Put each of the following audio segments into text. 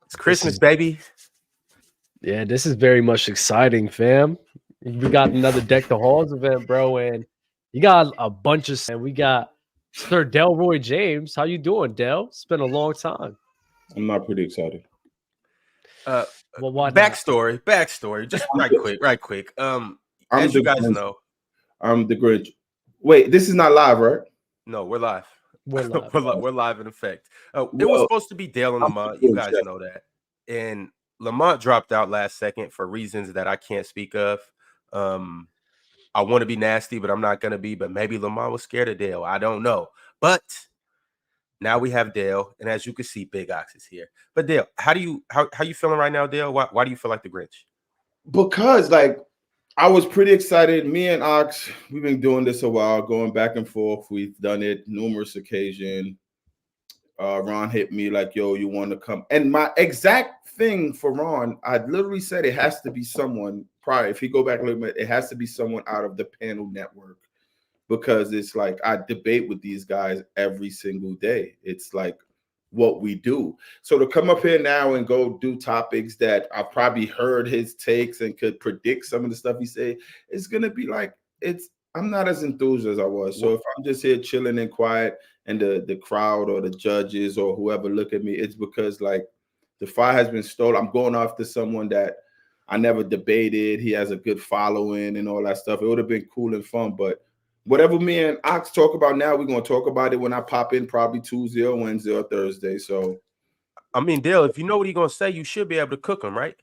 It's Christmas, baby. Yeah, this is very much exciting, fam. We got another Deck the Halls event, bro, and you got a bunch of. And we got Sir Delroy James. How you doing, Del? It's been a long time. I'm not pretty excited. Well, why not? Backstory. Just right quick. As you guys know, I'm the Grinch. Wait, this is not live, right? No, we're live. We're live. We're live in effect. It was supposed to be Dale and Lamont. You guys know that. And Lamont dropped out last second for reasons that I can't speak of. I want to be nasty, but I'm not going to be. But maybe Lamont was scared of Dale. I don't know. But now we have Dale. And as you can see, Big Ox is here. But Dale, how you feeling right now, Dale? Why do you feel like the Grinch? Because, like, I was pretty excited. Me and Ox, we've been doing this a while, going back and forth. We've done it numerous occasions. Ron hit me like, yo, you want to come? And my exact thing for Ron, I literally said it has to be someone prior. If you go back a little bit, it has to be someone out of the panel network, because it's like I debate with these guys every single day. It's like what we do. So to come up here now and go do topics that I've probably heard his takes and could predict some of the stuff he say, it's going to be like, I'm not as enthused as I was. So if I'm just here chilling and quiet and the crowd or the judges or whoever look at me, it's because like the fire has been stolen. I'm going after someone that I never debated. He has a good following and all that stuff. It would have been cool and fun, but whatever me and Ox talk about now, we're going to talk about it when I pop in probably Tuesday or Wednesday or Thursday. So, I mean, Dale, if you know what he's going to say, you should be able to cook him, right?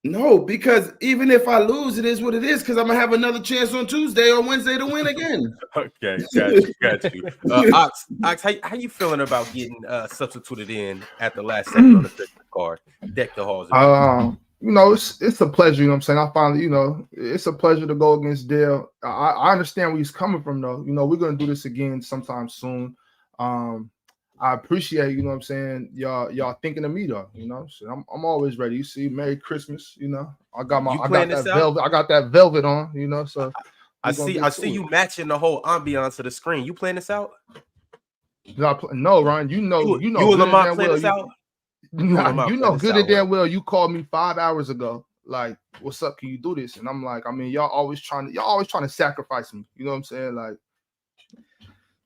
No, because even if I lose, it is what it is, because I'm going to have another chance on Tuesday or Wednesday to win again. Okay, got you. Ox, how you feeling about getting substituted in at the last second on the fifth card? Deck the halls. It's a pleasure, you know what I'm saying? I finally, it's a pleasure to go against Dale. I understand where he's coming from, though. We're going to do this again sometime soon. I appreciate, you know what I'm saying, y'all thinking of me, though, So I'm always ready. You see, Merry Christmas, I got that velvet on, so I see you matching the whole ambiance of the screen. You playing this out? No, Ryan, you and Lamont playing this out? Good and damn well you called me 5 hours ago. Like, what's up? Can you do this? And I'm like, y'all always trying to sacrifice me. You know what I'm saying? Like,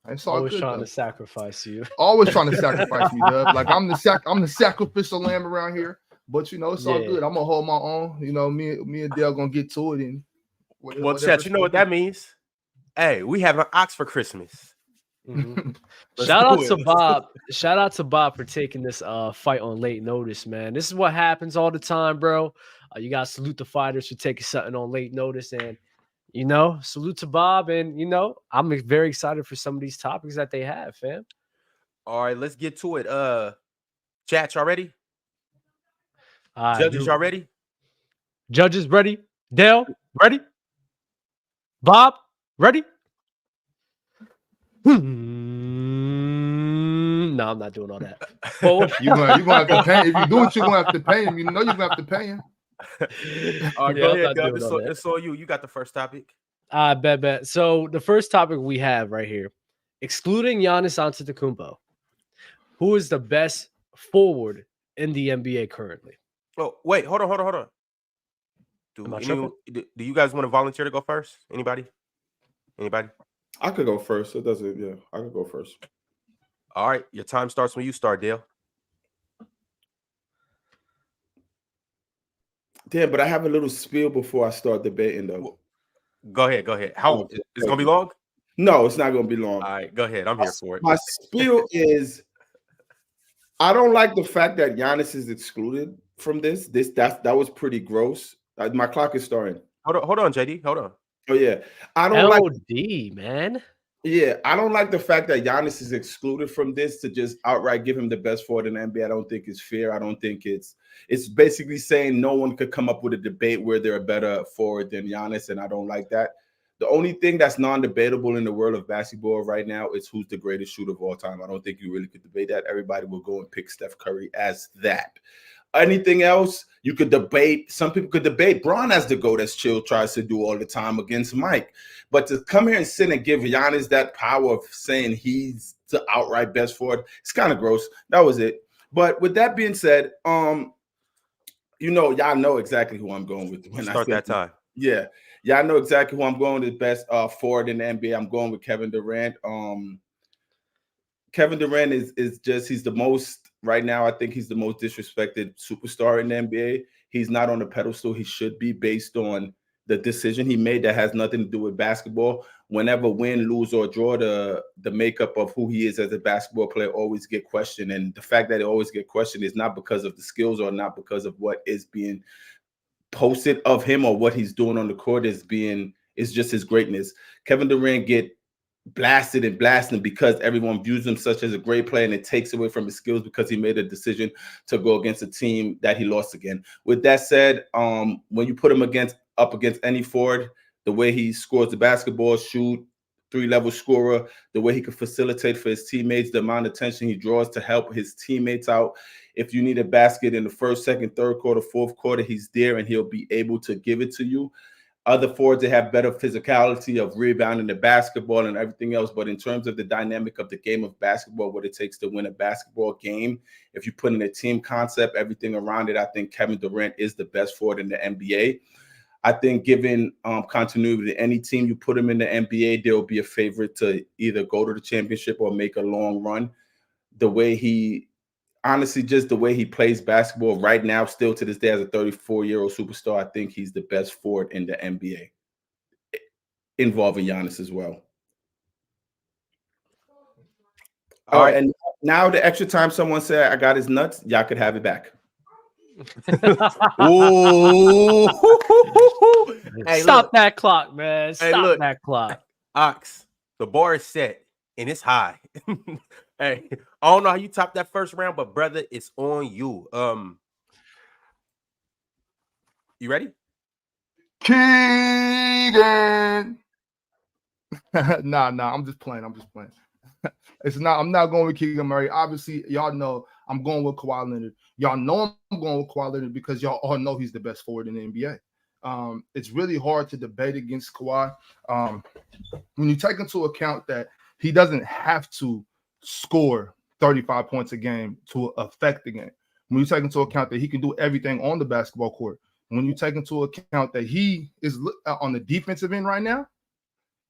it's all always good, trying though. to sacrifice you. Always trying to sacrifice me, Dub. Like I'm the sacrificial lamb around here. But it's all good. I'm gonna hold my own. Me and Dale gonna get to it. And well, Chet, you know what that means? Hey, we have an ox for Christmas. Mm-hmm. Shout out to Bob for taking this fight on late notice, man. This is what happens all the time, bro. You gotta salute the fighters for taking something on late notice, and salute to Bob. And I'm very excited for some of these topics that they have, fam. All right, let's get to it. Chat, y'all ready? Judges, y'all ready? Judges ready? Dale ready? Bob ready? No, I'm not doing all that. You're gonna have to pay. If you do it, you're gonna have to pay him. You're gonna have to pay him. All right, go ahead, Dub. It's all you. You got the first topic. I bet. So the first topic we have right here, excluding Giannis Antetokounmpo, who is the best forward in the NBA currently? Oh, wait, hold on. Do you guys want to volunteer to go first? Anybody? I could go first. It doesn't. Yeah, I could go first. All right, your time starts when you start, Dale. Damn, but I have a little spiel before I start debating, though. Go ahead. How it's gonna be long? No, it's not gonna be long. All right, go ahead. I'm here for it. My spiel is, I don't like the fact that Giannis is excluded from this. That was pretty gross. My clock is starting. Hold on, JD. Hold on. Oh yeah, I don't man. Yeah, I don't like the fact that Giannis is excluded from this to just outright give him the best forward in the NBA. I don't think it's fair. I don't think it's basically saying no one could come up with a debate where they're a better forward than Giannis, and I don't like that. The only thing that's non-debatable in the world of basketball right now is who's the greatest shooter of all time. I don't think you really could debate that. Everybody will go and pick Steph Curry as that. Anything else, you could debate. Some people could debate Bron as the GOAT, as Chill tries to do all the time against Mike. But to come here and sit and give Giannis that power of saying he's the outright best forward, it's kind of gross. That was it. But with that being said, y'all know exactly who I'm going with when Start that time. Yeah, y'all know exactly who I'm going with. Best forward in the NBA. I'm going with Kevin Durant. Kevin Durant is just, he's the most right now. I think he's the most disrespected superstar in the NBA. He's not on the pedestal he should be based on the decision he made that has nothing to do with basketball. Whenever win, lose, or draw, the makeup of who he is as a basketball player always get questioned. And the fact that it always get questioned is not because of the skills or not because of what is being posted of him or what he's doing on the court. It's just his greatness. Kevin Durant get blasted and blasted because everyone views him such as a great player, and it takes away from his skills because he made a decision to go against a team that he lost again. With that said, when you put him up against any forward, the way he scores the basketball, shoot, 3-level scorer, the way he can facilitate for his teammates, the amount of attention he draws to help his teammates out. If you need a basket in the first, second, third quarter, fourth quarter, he's there and he'll be able to give it to you. Other forwards, they have better physicality of rebounding the basketball and everything else. But in terms of the dynamic of the game of basketball, what it takes to win a basketball game, if you put in a team concept, everything around it, I think Kevin Durant is the best forward in the NBA. I think given continuity to any team you put him in the NBA, they'll be a favorite to either go to the championship or make a long run. The way he plays basketball right now, still to this day as a 34-year-old superstar, I think he's the best forward in the NBA, involving Giannis as well. All right, and now the extra time someone said I got his nuts, y'all could have it back. Ooh. Hey, stop that clock, man. Stop that clock. Ox, the bar is set and it's high. Hey, I don't know how you top that first round, but brother, it's on you. You ready? Keegan. Nah, I'm just playing. I'm not going with Keegan Murray. Obviously, y'all know I'm going with Kawhi Leonard. Y'all know I'm going with Kawhi Leonard because y'all all know he's the best forward in the NBA. It's really hard to debate against Kawhi. When you take into account that he doesn't have to score 35 points a game to affect the game. When you take into account that he can do everything on the basketball court. When you take into account that he is on the defensive end right now,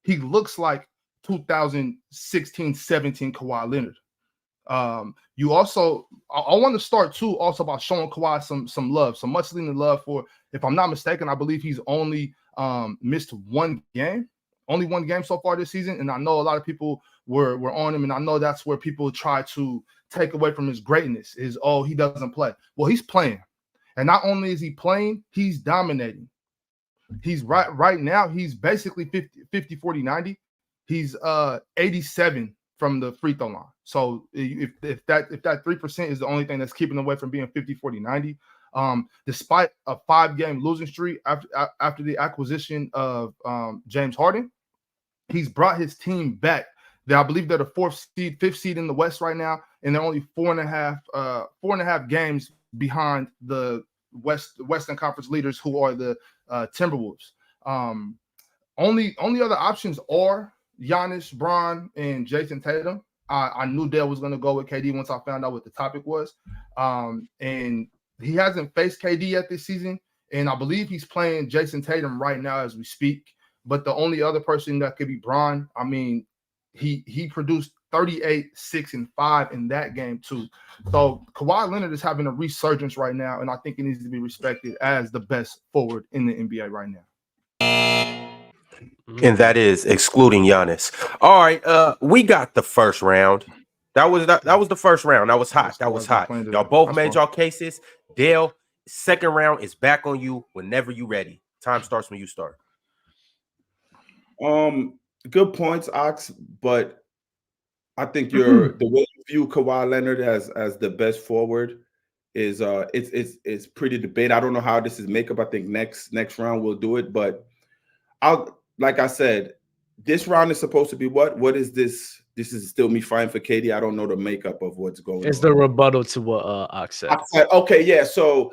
he looks like 2016-17 Kawhi Leonard. You also, I want to start too also about showing Kawhi some love, some much needed love for, if I'm not mistaken, I believe he's only missed one game so far this season. And I know a lot of people were on him, and I know that's where people try to take away from his greatness is, oh, he doesn't play. Well, he's playing. And not only is he playing, he's dominating. He's right now, he's basically 50, 40, 90. He's 87 from the free throw line. So if that 3% is the only thing that's keeping him away from being 50, 40, 90, despite a 5-game losing streak after the acquisition of James Harden, he's brought his team back. I believe they're the 5th seed in the West right now, and they're only 4.5 games behind the Western Conference leaders, who are the Timberwolves. Only other options are Giannis, Bron, and Jason Tatum. I knew Dale was going to go with KD once I found out what the topic was. And he hasn't faced KD yet this season, and I believe he's playing Jason Tatum right now as we speak. But the only other person that could be Bron, I mean, he produced 38, 6, and 5 in that game too. So Kawhi Leonard is having a resurgence right now, and I think he needs to be respected as the best forward in the NBA right now. And that is excluding Giannis. All right, we got the first round. That was the first round. That was hot. Y'all both made y'all cases. Dale, second round is back on you whenever you ready. Time starts when you start. Good points, Ox, but I think the way you view Kawhi Leonard as the best forward is it's pretty debate. I don't know how this is makeup. I think next round we'll do it, but like I said, this round is supposed to be what? What is this? This is still me fighting for KD. I don't know the makeup of what's going on. It's the rebuttal to what Ox said. Okay, yeah. So,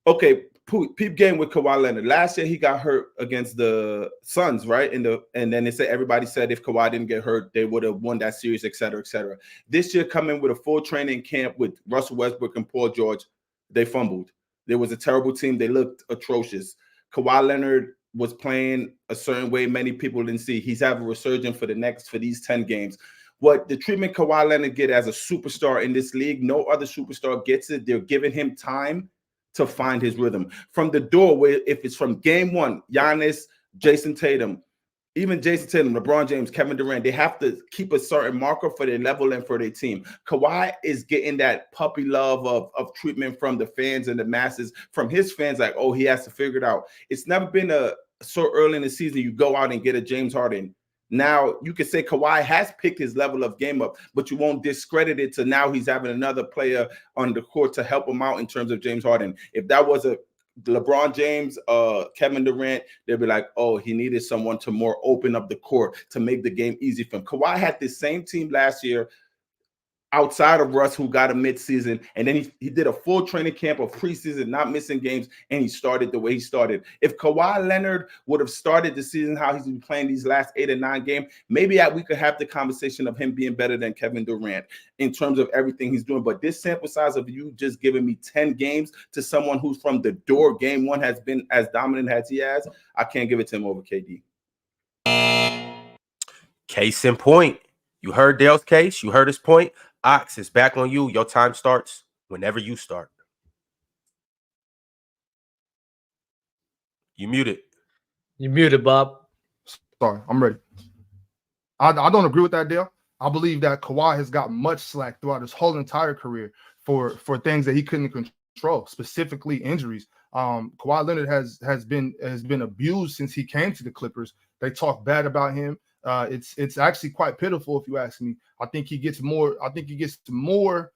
okay, peep game with Kawhi Leonard. Last year he got hurt against the Suns, right? And then they said everybody said if Kawhi didn't get hurt, they would have won that series, et cetera, et cetera. This year, coming with a full training camp with Russell Westbrook and Paul George, they fumbled. There was a terrible team. They looked atrocious. Kawhi Leonard was playing a certain way many people didn't see. He's having a resurgence for these 10 games. What the treatment Kawhi Leonard get as a superstar in this league, no other superstar gets it. They're giving him time to find his rhythm. From the door, where if it's from game one, Giannis, Jason Tatum, even Jason Tatum, LeBron James, Kevin Durant, they have to keep a certain marker for their level and for their team. Kawhi is getting that puppy love of treatment from the fans and the masses, from his fans, like, oh, he has to figure it out. It's never been so early in the season you go out and get a James Harden. Now, you could say Kawhi has picked his level of game up, but you won't discredit it to now he's having another player on the court to help him out in terms of James Harden. If that was a LeBron James, Kevin Durant, they'd be like, oh, he needed someone to more open up the court to make the game easy for him. Kawhi had the same team last year outside of Russ, who got a midseason, and then he did a full training camp of preseason, not missing games, and he started the way he started. If Kawhi Leonard would have started the season how he's been playing these last 8 or 9 games, maybe we could have the conversation of him being better than Kevin Durant in terms of everything he's doing. But this sample size of you just giving me 10 games to someone who's from the door, game one, has been as dominant as he has, I can't give it to him over KD. Case in point. You heard Dale's case. You heard his point. Ox, is back on you. Your time starts whenever you start. You muted. You muted, Bob. Sorry, I'm ready. I don't agree with that, Dale. I believe that Kawhi has got much slack throughout his whole entire career for things that he couldn't control, specifically injuries. Kawhi Leonard has been abused since he came to the Clippers. They talk bad about him. It's actually quite pitiful, if you ask me. I think he gets more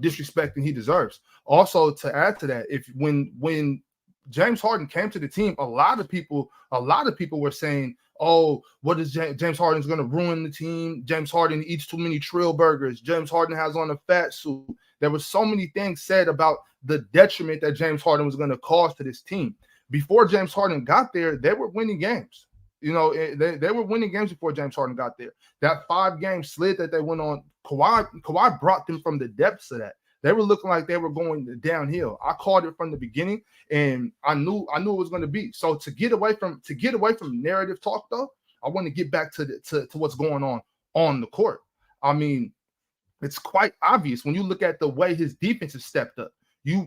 disrespect than he deserves. Also, to add to that, when James Harden came to the team, a lot of people were saying, oh, what is James Harden's going to ruin the team? James Harden eats too many Trill burgers. James Harden has on a fat suit. There were so many things said about the detriment that James Harden was going to cause to this team. Before James Harden got there, they were winning games. You know, they were winning games before James Harden got there. That 5-game slid that they went on, Kawhi brought them from the depths of that. They were looking like they were going downhill. I called it from the beginning, and I knew it was going to be. So to get away from narrative talk, though, I want to get back to what's going on the court. I mean, it's quite obvious when you look at the way his defense has stepped up.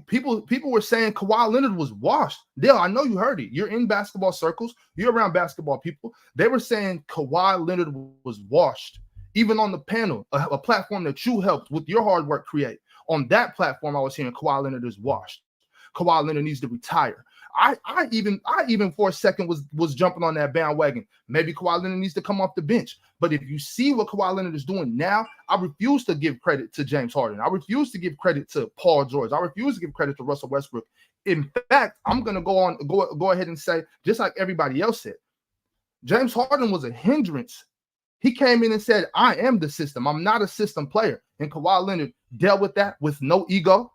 People were saying Kawhi Leonard was washed. Dale, I know you heard it. You're in basketball circles. You're around basketball people. They were saying Kawhi Leonard was washed. Even on the panel, a platform that you helped with your hard work create. On that platform, I was hearing Kawhi Leonard is washed. Kawhi Leonard needs to retire. I even for a second was jumping on that bandwagon. Maybe Kawhi Leonard needs to come off the bench. But if you see what Kawhi Leonard is doing now, I refuse to give credit to James Harden. I refuse to give credit to Paul George. I refuse to give credit to Russell Westbrook. In fact, I'm going to go ahead and say, just like everybody else said, James Harden was a hindrance. He came in and said, I am the system. I'm not a system player. And Kawhi Leonard dealt with that with no ego.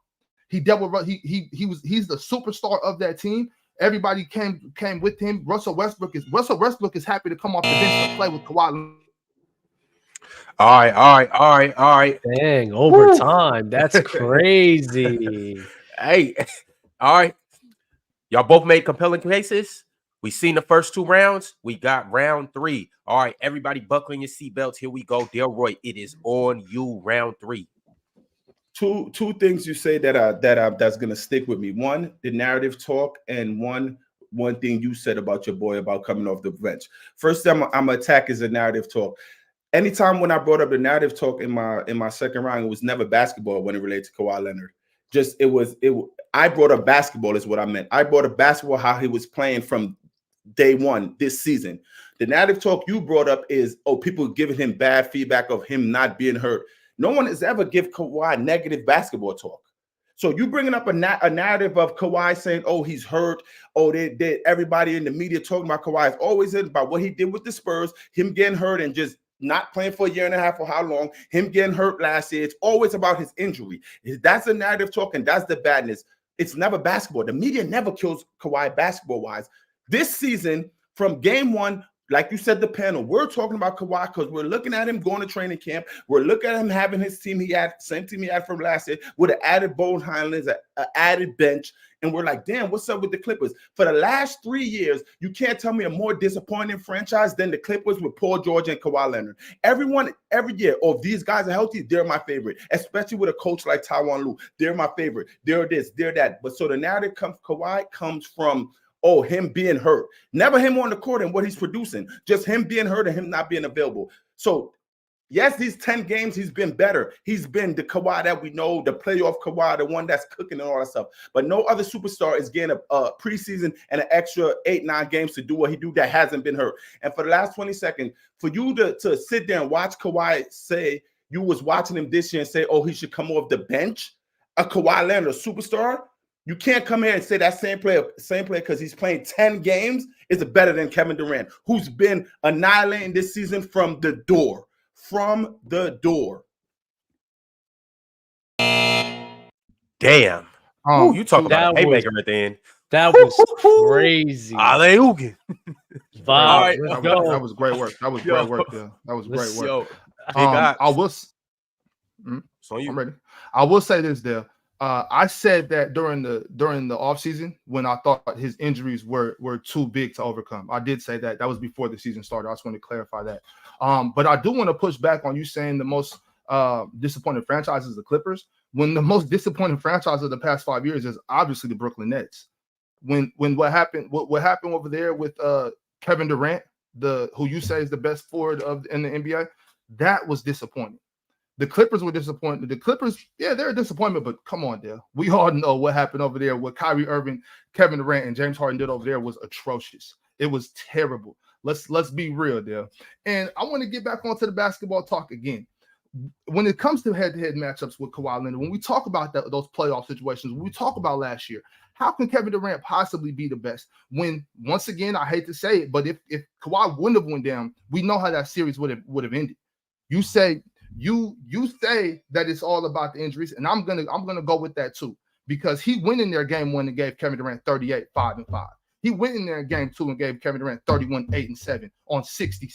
He dealt with he's the superstar of that team. Everybody came with him. Russell Westbrook is happy to come off the bench to play with Kawhi Leonard. All right. Dang, overtime. That's crazy. Hey, all right. Y'all both made compelling cases. We seen the first 2 rounds. We got round 3. All right, everybody buckle in your seatbelts. Here we go. Delroy, it is on you, round 3. Two things you say that's gonna stick with me. One, the narrative talk, and one thing you said about your boy about coming off the bench. First time I'm attack is the narrative talk. Anytime when I brought up the narrative talk in my second round, it was never basketball when it related to Kawhi Leonard. I brought up basketball is what I meant. I brought up basketball how he was playing from day one this season. The narrative talk you brought up is, people giving him bad feedback of him not being hurt. No one has ever give Kawhi negative basketball talk. So you bringing up a narrative of Kawhi saying, he's hurt. Everybody in the media talking about Kawhi is always about what he did with the Spurs, him getting hurt and just not playing for a year and a half or how long, him getting hurt last year. It's always about his injury. That's the narrative talk, and that's the badness. it's never basketball. The media never kills Kawhi basketball-wise. This season, from game one, like you said, the panel, we're talking about Kawhi because we're looking at him going to training camp. We're looking at him having his team same team he had from last year, with an added Bone Highlands, an added bench. And we're like, damn, what's up with the Clippers? For the last 3 years, you can't tell me a more disappointing franchise than the Clippers with Paul George and Kawhi Leonard. Everyone, every year, if these guys are healthy, they're my favorite, especially with a coach like Tyronn Lue. They're my favorite. They're this, they're that. But so the narrative Kawhi comes from, him being hurt. Never him on the court and what he's producing. Just him being hurt and him not being available. So yes, these 10 games, he's been better. He's been the Kawhi that we know, the playoff Kawhi, the one that's cooking and all that stuff. But no other superstar is getting a preseason and an extra 8-9 games to do what he do that hasn't been hurt. And for the last 20 seconds, for you to sit there and watch Kawhi say you was watching him this year and say, he should come off the bench, a Kawhi Leonard, a superstar, you can't come here and say that same player because he's playing 10 games is better than Kevin Durant, who's been annihilating this season from the door. From the door. Damn. You talk about a haymaker at the end. That was crazy. Hallelujah. All right, that was great work. That was great work. Yeah, that was great work. I was. So I'm ready. I will say this, there. I said that during the offseason when I thought his injuries were too big to overcome. I did say that. That was before the season started. I just want to clarify that. But I do want to push back on you saying the most disappointing franchise is the Clippers, when the most disappointing franchise of the past 5 years is obviously the Brooklyn Nets. When what happened over there with Kevin Durant, who you say is the best forward in the NBA, that was disappointing. The Clippers were disappointed. The Clippers, yeah, they're a disappointment, but come on, Dale. We all know what happened over there. What Kyrie Irving, Kevin Durant, and James Harden did over there was atrocious. It was terrible. Let's be real, Dale. And I want to get back onto the basketball talk again. When it comes to head-to-head matchups with Kawhi Leonard, when we talk about those playoff situations, when we talk about last year, how can Kevin Durant possibly be the best? When, once again, I hate to say it, but if Kawhi wouldn't have went down, we know how that series would have ended. You say that it's all about the injuries, and I'm gonna go with that too, because he went in there game 1 and gave Kevin Durant 38, 5 and 5. He went in there in game 2 and gave Kevin Durant 31, 8 and 7 on 60,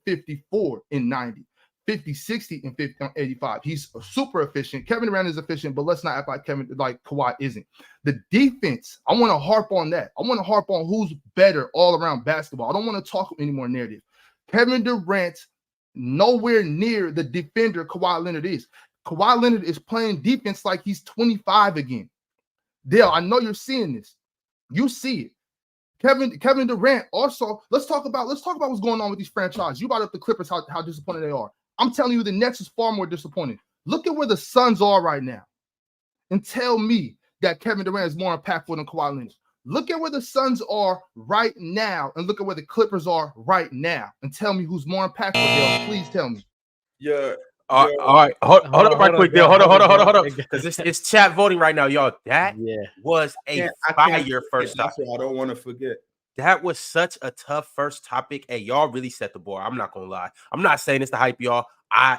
54 in 90, 50, 60 and 50 on 85. He's super efficient. Kevin Durant is efficient, but let's not act like Kawhi isn't. The defense, I want to harp on that. I want to harp on who's better all around basketball. I don't want to talk any more narrative. Kevin Durant, nowhere near the defender Kawhi Leonard is. Kawhi Leonard is playing defense like he's 25 again. Dale, I know you're seeing this. You see it. Kevin Durant also, let's talk about what's going on with these franchises. You brought up the Clippers, how disappointed they are. I'm telling you, the Nets is far more disappointing. Look at where the Suns are right now and tell me that Kevin Durant is more impactful than Kawhi Leonard. Look at where the Suns are right now and look at where the Clippers are right now and tell me who's more impactful, Dale. Please tell me. Yeah. All right. Hold on right quick, Dale. Hold on. Because it's chat voting right now, y'all. That was a fire first topic. I don't want to forget. That was such a tough first topic. Hey, y'all really set the bar. I'm not gonna lie. I'm not saying it's to hype y'all. That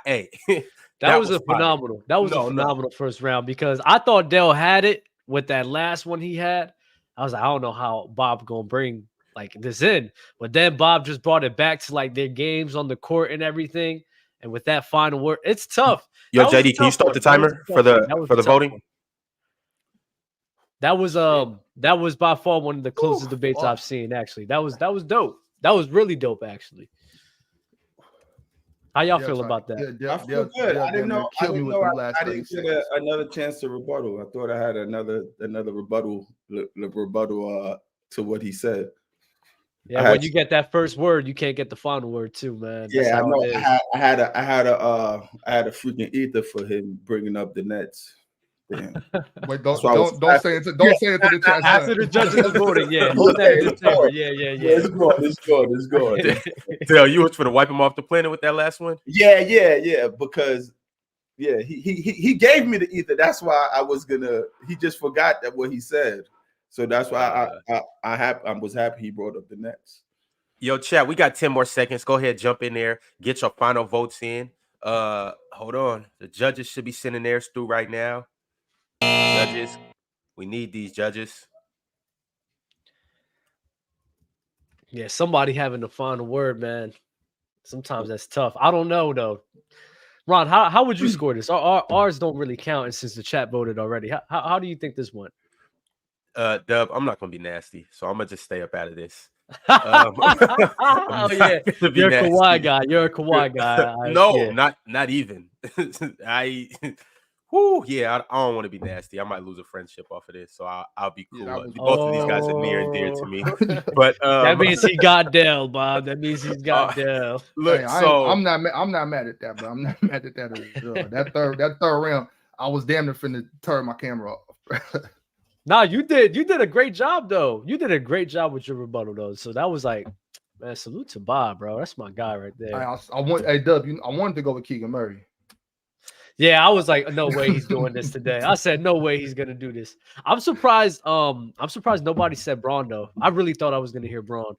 was a phenomenal. That was a phenomenal first round because I thought Dale had it with that last one he had. I was like, I don't know how Bob gonna bring like this in, but then Bob just brought it back to like their games on the court and everything. And with that final word, it's tough. Yo, JD, can you start the timer for the voting? That was by far one of the closest debates I've seen. Actually, that was dope. That was really dope. Actually, how y'all feel about that? I feel good. I didn't know. I didn't get another chance to rebuttal. I thought I had another rebuttal to what he said. Yeah, when you get that first word, you can't get the final word too, man. Yeah, I know. I had a freaking ether for him bringing up the Nets. Damn. Wait, don't say it to the chat. After the judges are voting, hold that in the table. Yeah. It's going. Dale, you was for to wipe him off the planet with that last one? Yeah. Because he gave me the ether. That's why I was gonna. He just forgot that what he said. So that's why I was happy he brought up the Nets. Yo, chat, we got 10 more seconds. Go ahead, jump in there, get your final votes in. Hold on. The judges should be sending theirs through right now. Judges, we need these judges. Yeah, somebody having the final word, man. Sometimes that's tough. I don't know though. Ron, how would you score this? Ours don't really count, and since the chat voted already, how do you think this went? Dub, I'm not gonna be nasty, so I'm gonna just stay up out of this. Oh yeah, you're a Kawhi guy. You're a Kawhi guy. No, not even. I don't want to be nasty. I might lose a friendship off of this, so I'll be cool. Yeah, both of these guys are near and dear to me. But that means he got Dell, Bob. That means he's got Dell. Look, hey, I'm not mad at that, bro. I'm not mad at that at all. That third round, I was damn near finna turn my camera off. Nah, you did a great job though. You did a great job with your rebuttal though. So that was like, man, salute to Bob, bro. That's my guy right there. I wanted to go with Keegan Murray. Yeah, I was like, no way he's doing this today. I said, no way he's gonna do this. I'm surprised. I'm surprised nobody said Braun though. I really thought I was gonna hear Braun,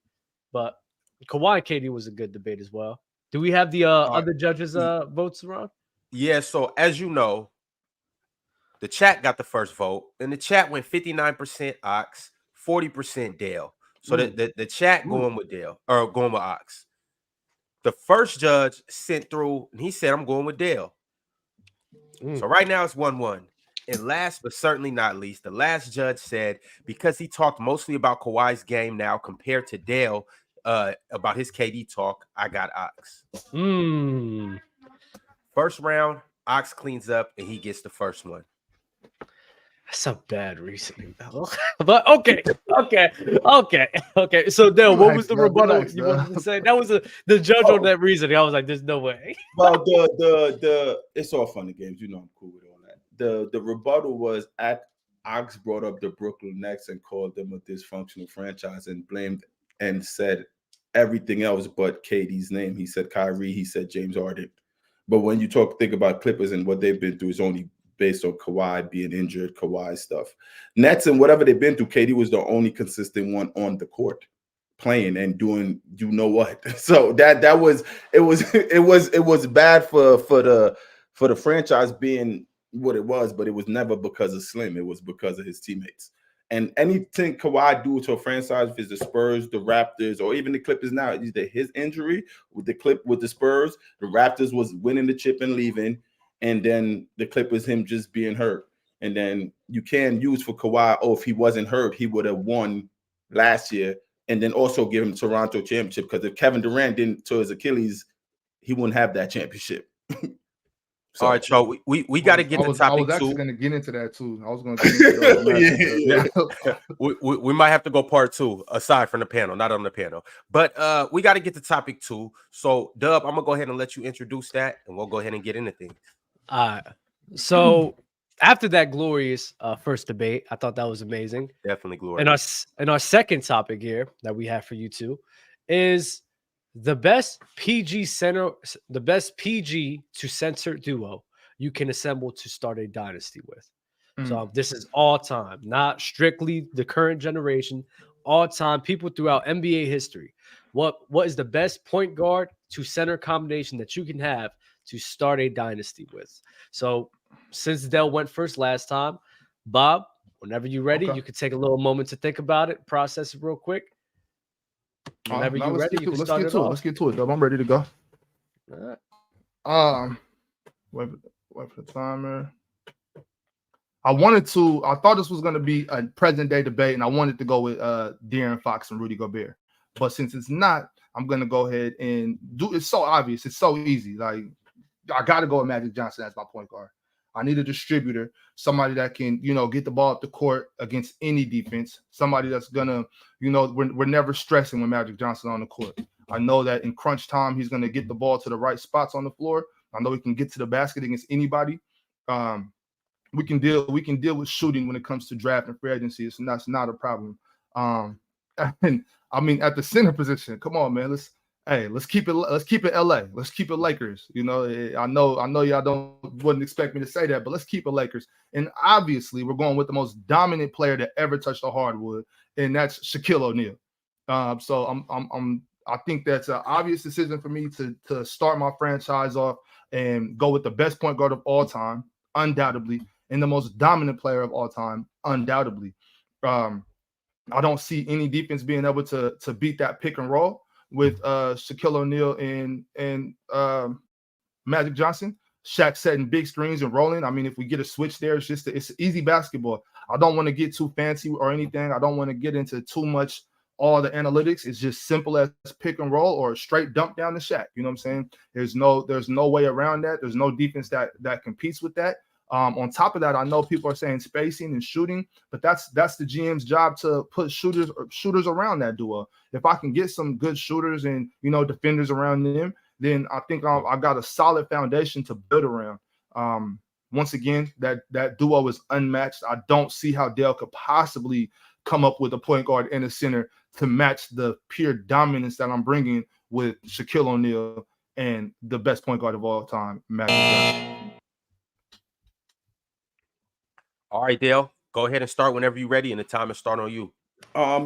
but Kawhi and KD was a good debate as well. Do we have the other judges' votes around? Yeah. So as you know, the chat got the first vote, and the chat went 59% Ox, 40% Dale. So the chat going with Dale or going with Ox. The first judge sent through, and he said, "I'm going with Dale." So right now it's 1-1. And last but certainly not least, the last judge said because he talked mostly about Kawhi's game now compared to Dale about his KD talk, I got Ox. First round, Ox cleans up and he gets the first one. That's a bad reasoning, though. But okay. So, Dale, what was the rebuttal you wanted to say? That was the judge on that reasoning. I was like, "There's no way." Well, it's all fun and games. You know, I'm cool with all that. The rebuttal was Ox brought up the Brooklyn Nets and called them a dysfunctional franchise and blamed and said everything else but KD's name. He said Kyrie. He said James Harden. But when you think about Clippers and what they've been through, it's only based on Kawhi being injured, Kawhi stuff. Nets and whatever they've been through, KD was the only consistent one on the court playing and doing you know what. So that was it was bad for the franchise being what it was, but it was never because of Slim. It was because of his teammates. And anything Kawhi do to a franchise, if it's the Spurs, the Raptors, or even the Clippers now, either his injury with the Spurs, the Raptors was winning the chip and leaving. And then the Clippers, him just being hurt. And then you can use for Kawhi, if he wasn't hurt, he would have won last year. And then also give him Toronto championship. Because if Kevin Durant didn't to his Achilles, he wouldn't have that championship. So, all right, so we got to get to topic 2. I was actually going to get into that too. I was going to get into that. We might have to go part 2 aside from the panel, not on the panel. But we got to get to topic 2. So, Dub, I'm going to go ahead and let you introduce that, and we'll go ahead and get into things. So after that glorious first debate, I thought that was amazing. Definitely glorious. And our second topic here that we have for you two is the best PG to censor duo you can assemble to start a dynasty with. So this is all time, not strictly the current generation, all time, people throughout NBA history. What is the best point guard to center combination that you can have to start a dynasty with? So since Dell went first last time, Bob, whenever you're ready, you can take a little moment to think about it, process it real quick. Whenever you're ready, you can start it off. Let's get to it, Dub. I'm ready to go. All right. Wait for the timer. I thought this was going to be a present day debate, and I wanted to go with De'Aaron Fox and Rudy Gobert. But since it's not, I'm going to go ahead and do. It's so obvious. It's so easy. Like, I got to go with Magic Johnson as my point guard. I need a distributor, somebody that can, get the ball up the court against any defense, somebody that's going to, we're never stressing when Magic Johnson on the court. I know that in crunch time, he's going to get the ball to the right spots on the floor. I know he can get to the basket against anybody. We can deal with shooting when it comes to draft and free agency. So that's not a problem. And I mean, at the center position, come on, man. Let's keep it LA. Let's keep it Lakers. I know y'all wouldn't expect me to say that, but let's keep it Lakers. And obviously, we're going with the most dominant player that ever touched the hardwood, and that's Shaquille O'Neal. So I think that's an obvious decision for me to start my franchise off and go with the best point guard of all time, undoubtedly, and the most dominant player of all time, undoubtedly. I don't see any defense being able to beat that pick and roll with Shaquille O'Neal and Magic Johnson. Shaq setting big screens and rolling. I mean, if we get a switch there, it's easy basketball. I don't want to get too fancy or anything. I don't want to get into too much all the analytics. It's just simple as pick and roll or a straight dump down the Shaq. You know what I'm saying? There's no way around that. There's no defense that competes with that. On top of that, I know people are saying spacing and shooting, but that's the GM's job to put shooters around that duo. If I can get some good shooters and defenders around them, then I think I got a solid foundation to build around. Once again, that duo is unmatched. I don't see how Dale could possibly come up with a point guard and a center to match the pure dominance that I'm bringing with Shaquille O'Neal and the best point guard of all time, Magic Johnson. All right, Dale, go ahead and start whenever you're ready, and the time is starting on you.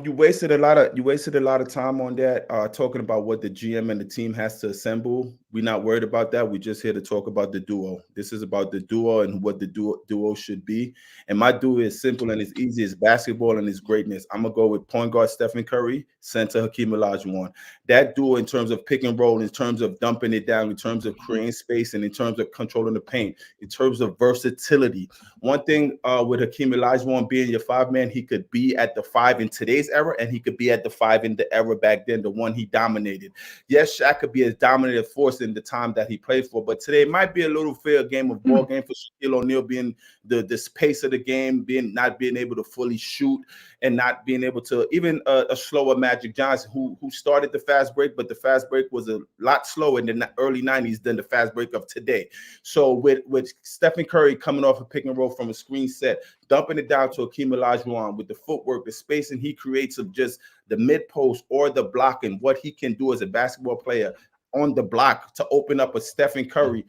You wasted a lot of time on that, talking about what the GM and the team has to assemble. We're not worried about that. We're just here to talk about the duo. This is about the duo and what the duo should be. And my duo is simple and it's easy. It's basketball and it's greatness. I'm gonna go with point guard Stephen Curry, center Hakeem Olajuwon. That duo, in terms of pick and roll, in terms of dumping it down, in terms of creating space, and in terms of controlling the paint, in terms of versatility. One thing with Hakeem Olajuwon being your 5-man, he could be at the 5 in today's era, and he could be at the 5 in the era back then, the one he dominated. Yes, Shaq could be as dominant a force in the time that he played for, but today it might be a little fair game of ball game for Shaquille O'Neal, being the pace of the game, not being able to fully shoot, and not being able to, even a slower Magic Johnson, who started the fast break, but the fast break was a lot slower in the early 90s than the fast break of today. So with Stephen Curry coming off a pick and roll from a screen set, dumping it down to Hakeem Olajuwon with the footwork, the spacing he creates of just the mid post or the block, and what he can do as a basketball player on the block to open up a Stephen Curry,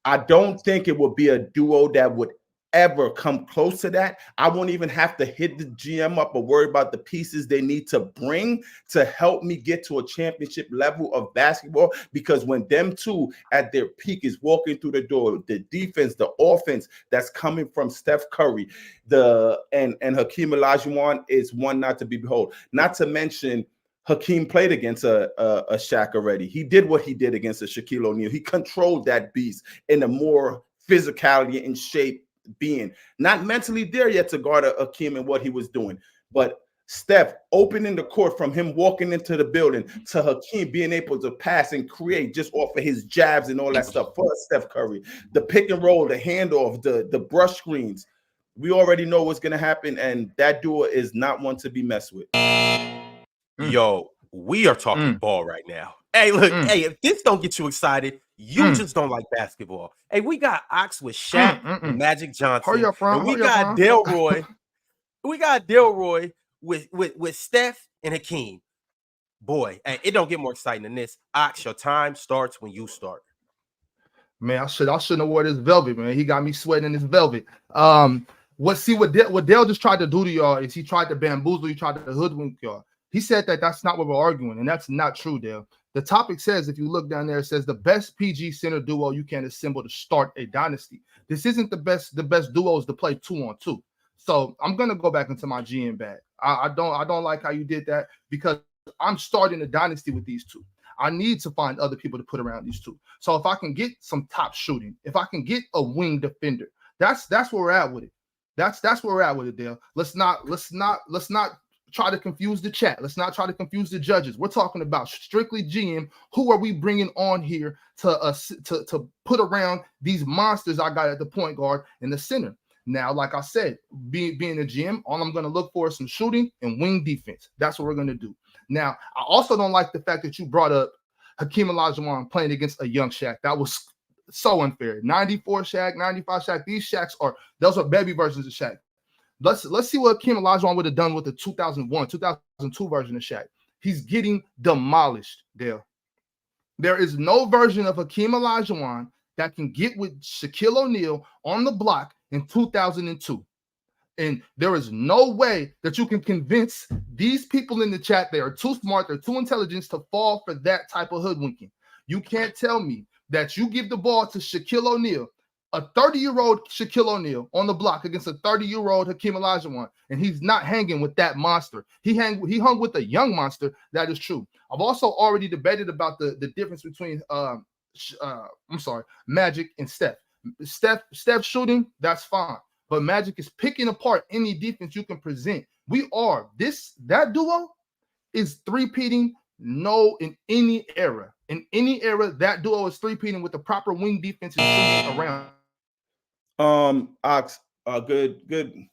I don't think it would be a duo that would ever come close to that. I won't even have to hit the GM up or worry about the pieces they need to bring to help me get to a championship level of basketball, because when them two at their peak is walking through the door, the defense, the offense that's coming from Steph Curry, and Hakeem Olajuwon is one not to be behold. Not to mention, Hakeem played against a Shaq already. He did what he did against a Shaquille O'Neal. He controlled that beast in a more physicality and shape being. Not mentally there yet to guard Hakeem and what he was doing. But Steph opening the court from him walking into the building to Hakeem being able to pass and create just off of his jabs and all that stuff for Steph Curry. The pick and roll, the handoff, the brush screens. We already know what's going to happen, and that duo is not one to be messed with. Yo, we are talking ball right now. Hey, look, hey, if this don't get you excited, you just don't like basketball. Hey, we got Ox with Shaq, Magic Johnson, hurry up, and we got Delroy. We got Delroy with Steph and Hakeem. Boy, hey, it don't get more exciting than this. Ox, your time starts when you start. Man, I shouldn't have wore this velvet, man. He got me sweating in this velvet. What Dale just tried to do to y'all is he tried to bamboozle, he tried to hoodwink y'all. He said that's not what we're arguing, and that's not true, Dale. The topic says, if you look down there, it says the best PG center duo you can assemble to start a dynasty. This isn't the best duos to play 2-on-2. So I'm gonna go back into my GM bag. I don't like how you did that, because I'm starting a dynasty with these two. I need to find other people to put around these two. So if I can get some top shooting, if I can get a wing defender, that's where we're at with it. That's where we're at with it, Dale. Let's not try to confuse the chat. Let's not try to confuse the judges. We're talking about strictly GM. Who are we bringing on here to put around these monsters I got at the point guard and the center? Now, like I said, being a GM, all I'm going to look for is some shooting and wing defense. That's what we're going to do. Now, I also don't like the fact that you brought up Hakeem Olajuwon playing against a young Shaq. That was so unfair. 94 Shaq, 95 Shaq. These Shaqs those are baby versions of Shaq. Let's see what Hakeem Olajuwon would have done with the 2001, 2002 version of Shaq. He's getting demolished, Dale. There is no version of Hakeem Olajuwon that can get with Shaquille O'Neal on the block in 2002. And there is no way that you can convince these people in the chat they are too smart, they're too intelligent to fall for that type of hoodwinking. You can't tell me that you give the ball to Shaquille O'Neal a 30-year-old Shaquille O'Neal on the block against a 30-year-old Hakeem Olajuwon, and he's not hanging with that monster. He hung with a young monster. That is true. I've also already debated about the difference between Magic and Steph. Steph shooting, that's fine, but Magic is picking apart any defense you can present. That duo is three-peating. In any era. In any era, that duo is three-peating with the proper wing defense and shooting around. Ox, good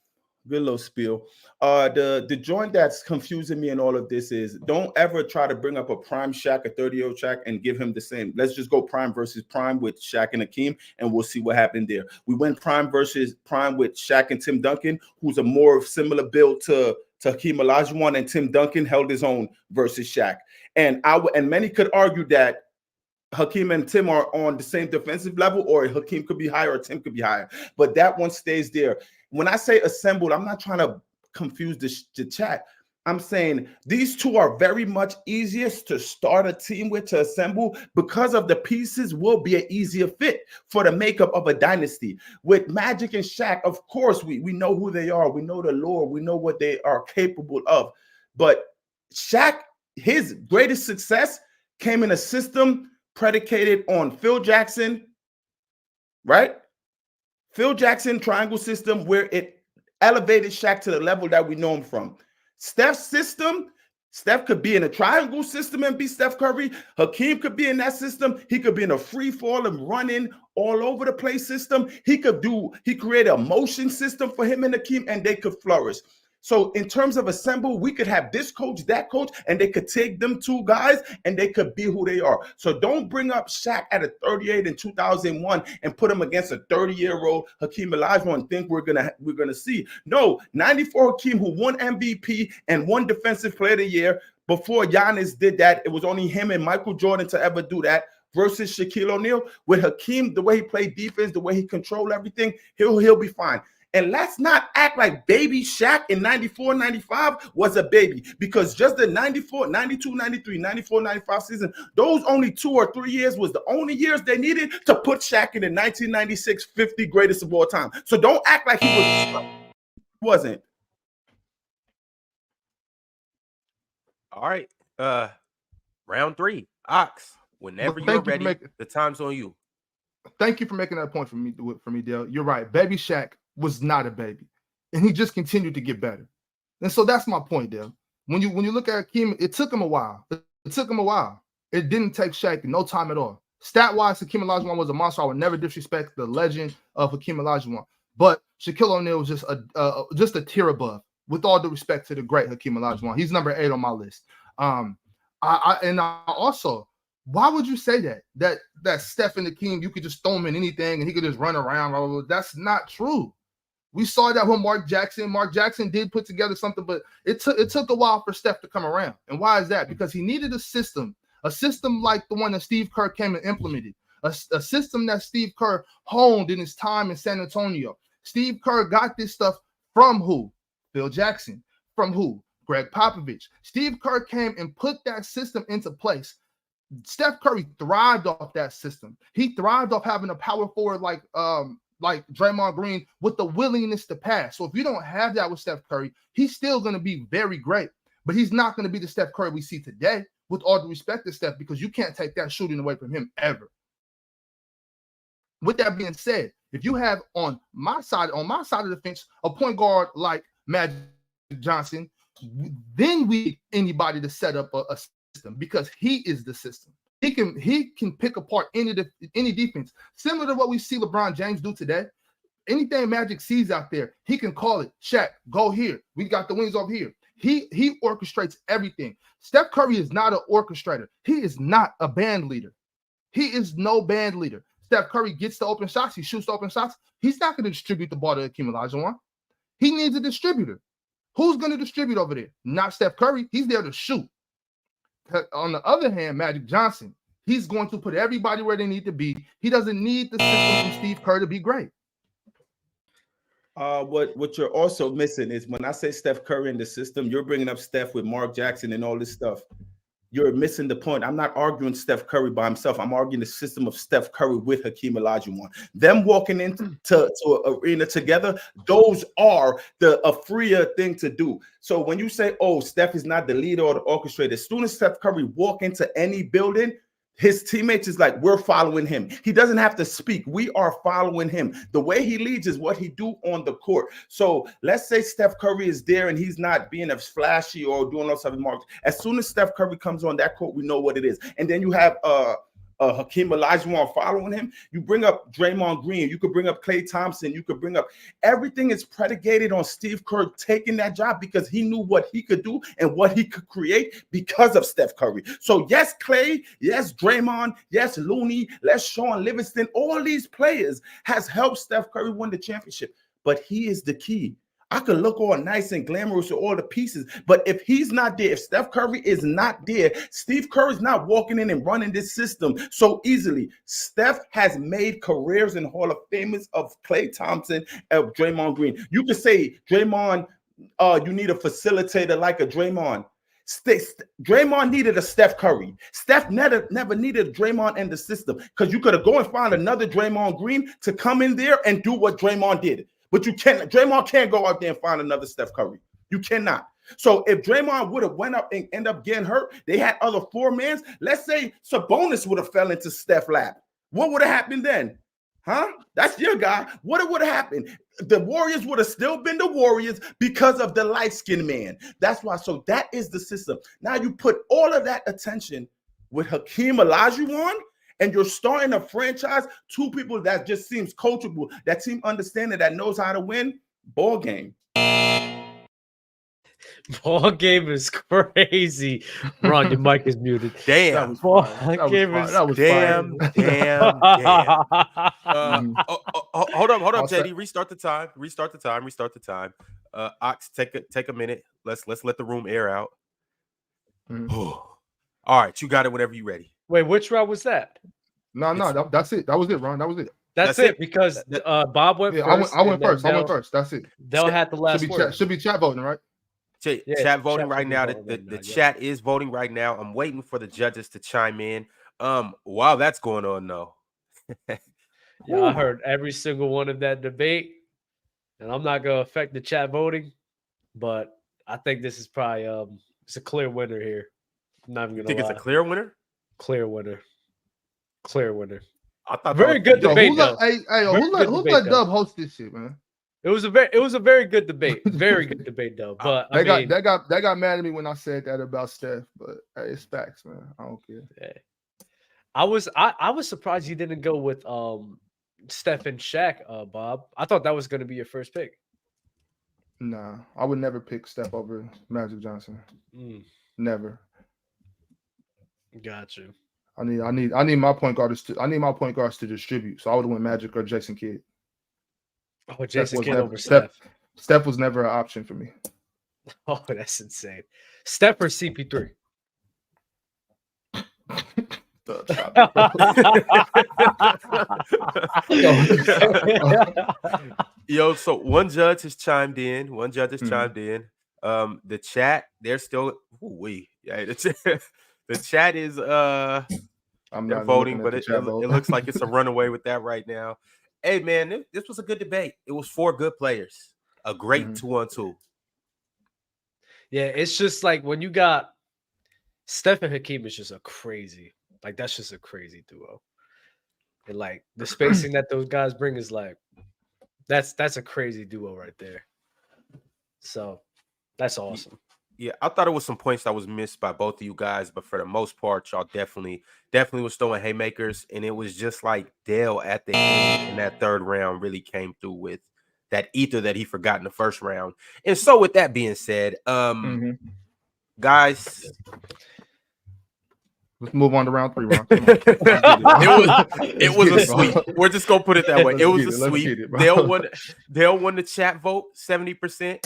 little spiel. The joint that's confusing me in all of this is don't ever try to bring up a prime Shaq, a 30-year-old Shaq, and give him the same. Let's just go prime versus prime with Shaq and Hakeem, and we'll see what happened there. We went prime versus prime with Shaq and Tim Duncan, who's a more similar build to Hakeem Olajuwon, and Tim Duncan held his own versus Shaq. And many could argue that Hakeem and Tim are on the same defensive level, or Hakeem could be higher or Tim could be higher. But that one stays there. When I say assembled, I'm not trying to confuse the chat. I'm saying these two are very much easiest to start a team with, to assemble, because of the pieces will be an easier fit for the makeup of a dynasty. With Magic and Shaq, of course, we know who they are. We know the lore. We know what they are capable of. But Shaq, his greatest success came in a system predicated on Phil Jackson, right? Phil Jackson triangle system, where it elevated Shaq to the level that we know him from. Steph's system, Steph could be in a triangle system and be Steph Curry. Hakeem could be in that system. He could be in a free fall and running all over the place system. He created a motion system for him and Hakeem, and they could flourish. So in terms of assemble, we could have this coach, that coach, and they could take them two guys and they could be who they are. So don't bring up Shaq at a 38 in 2001 and put him against a 30-year-old Hakeem Olajuwon and think we're gonna see. No, 94 Hakeem, who won MVP and won Defensive Player of the Year. Before Giannis did that, it was only him and Michael Jordan to ever do that. Versus Shaquille O'Neal. With Hakeem, the way he played defense, the way he controlled everything, he'll be fine. And let's not act like baby Shaq in 94, 95 was a baby, because just the 94, 92, 93, 94, 95 season, those only 2 or 3 years was the only years they needed to put Shaq in the 1996 50 greatest of all time. So don't act like he wasn't. All right. Round 3. Ox, whenever you're ready, the time's on you. Thank you for making that point for me, Dale. You're right. Baby Shaq was not a baby, and he just continued to get better. And so that's my point, Dale. When you look at Hakeem, it took him a while. It didn't take Shaq no time at all. Stat-wise, Hakeem Olajuwon was a monster. I would never disrespect the legend of Hakeem Olajuwon, but Shaquille O'Neal was just a tier above. With all due respect to the great Hakeem Olajuwon, he's number 8 on my list. Also, why would you say that Steph and Hakeem, you could just throw him in anything and he could just run around? Blah, blah, blah. That's not true. We saw that with Mark Jackson. Mark Jackson did put together something, but it took a while for Steph to come around. And why is that? Because he needed a system like the one that Steve Kerr came and implemented, a system that Steve Kerr honed in his time in San Antonio. Steve Kerr got this stuff from who? Phil Jackson. From who? Greg Popovich. Steve Kerr came and put that system into place. Steph Curry thrived off that system. He thrived off having a power forward like Draymond Green with the willingness to pass. So if you don't have that with Steph Curry, he's still going to be very great, but he's not going to be the Steph Curry we see today, with all due respect to Steph, because you can't take that shooting away from him ever. With that being said, if you have on my side of the fence a point guard like Magic Johnson, then we need anybody to set up a system, because he is the system. He can pick apart any defense, similar to what we see LeBron James do today. Anything Magic sees out there, he can call it. Shaq, go here. We got the wings over here. He orchestrates everything. Steph Curry is not an orchestrator. He is not a band leader. He is no band leader. Steph Curry gets the open shots. He shoots the open shots. He's not going to distribute the ball to Hakeem Olajuwon. He needs a distributor. Who's going to distribute over there? Not Steph Curry. He's there to shoot. On the other hand, Magic Johnson, he's going to put everybody where they need to be. He doesn't need the system from Steve Kerr to be great. What you're also missing is when I say Steph Curry in the system, you're bringing up Steph with Mark Jackson and all this stuff. you're missing the point. I'm not arguing Steph Curry by himself. I'm arguing the system of Steph Curry with Hakeem Olajuwon. Them walking into an arena together, those are a freer thing to do. So when you say, oh, Steph is not the leader or the orchestrator, as soon as Steph Curry walk into any building, his teammates is like, we're following him. He doesn't have to speak. We are following him. The way he leads is what he do on the court. So let's say Steph Curry is there and he's not being as flashy or doing those other marks. As soon as Steph Curry comes on that court, we know what it is. And then you have Hakeem Olajuwon following him. You bring up Draymond Green. You could bring up Klay Thompson. You could bring up everything is predicated on Steve Kerr taking that job because he knew what he could do and what he could create because of Steph Curry. So yes, Klay, yes, Draymond, yes, Looney, yes, Sean Livingston, all these players has helped Steph Curry win the championship, but he is the key. I could look all nice and glamorous with all the pieces, but if he's not there, if Steph Curry is not there, Steve Kerr is not walking in and running this system so easily. Steph has made careers in Hall of Famers of Klay Thompson, of Draymond Green. You could say, Draymond, you need a facilitator like a Draymond. Draymond needed a Steph Curry. Steph never needed Draymond in the system because you could have go and find another Draymond Green to come in there and do what Draymond did. But you can't. Draymond can't go out there and find another Steph Curry. You cannot. So if Draymond would have went up and end up getting hurt, they had other four-mans. Let's say Sabonis would have fell into Steph's lap. What would have happened then? Huh? That's your guy. What would have happened? The Warriors would have still been the Warriors because of the light-skinned man. That's why. So that is the system. Now you put all of that attention with Hakeem Olajuwon, and you're starting a franchise, two people that just seems coachable, that seem understanding, that knows how to win. Ball game. Ball game is crazy. Ron, your mic is muted. Damn. Ball game is damn. Hold up, JD. Restart the time. Ox, take a minute. Let's let the room air out. All right, you got it whenever you're ready. Wait, which round was that? No, that's it. That was it, Ron. That was it. That's it because Bob went first. I went first. That's it. They'll have the last word. Should be chat voting, right? Chat voting right now. The chat is voting right now. I'm waiting for the judges to chime in. While that's going on, though. Yeah, I heard every single one of that debate, and I'm not gonna affect the chat voting, but I think this is probably it's a clear winner here. I'm not even gonna lie. It's a clear winner? Clear winner. I thought very good debate. Who let Dub host this shit, man? It was a very good debate. Very good debate, though. But they got mad at me when I said that about Steph, but hey, it's facts, man. I don't care. Yeah. I was surprised you didn't go with Steph and Shaq, Bob. I thought that was going to be your first pick. Nah, I would never pick Steph over Magic Johnson. Never. Got you. I need my point guards to distribute. So I would have went Magic or Jason Kidd. Oh, Jason Kidd over Steph. Steph was never an option for me. Oh, that's insane. Steph or CP3? Yo, so one judge has chimed in. The chat, they're still the chat is they're voting, but it looks like it's a runaway with that right now. Hey man, this was a good debate. It was 4 good players, a great 2-on-2. Yeah, it's just like when you got Steph and Hakeem is just that's just a crazy duo. And like the spacing that those guys bring is like that's a crazy duo right there. So that's awesome. Yeah, I thought it was some points that was missed by both of you guys, but for the most part, y'all definitely was throwing haymakers, and it was just like Dale at the end in that third round really came through with that ether that he forgot in the first round. And so, with that being said, guys, let's move on to round 3. Ron. it was a sweep. We're just gonna put it that way. It was a sweep. Dale won the chat vote 70%.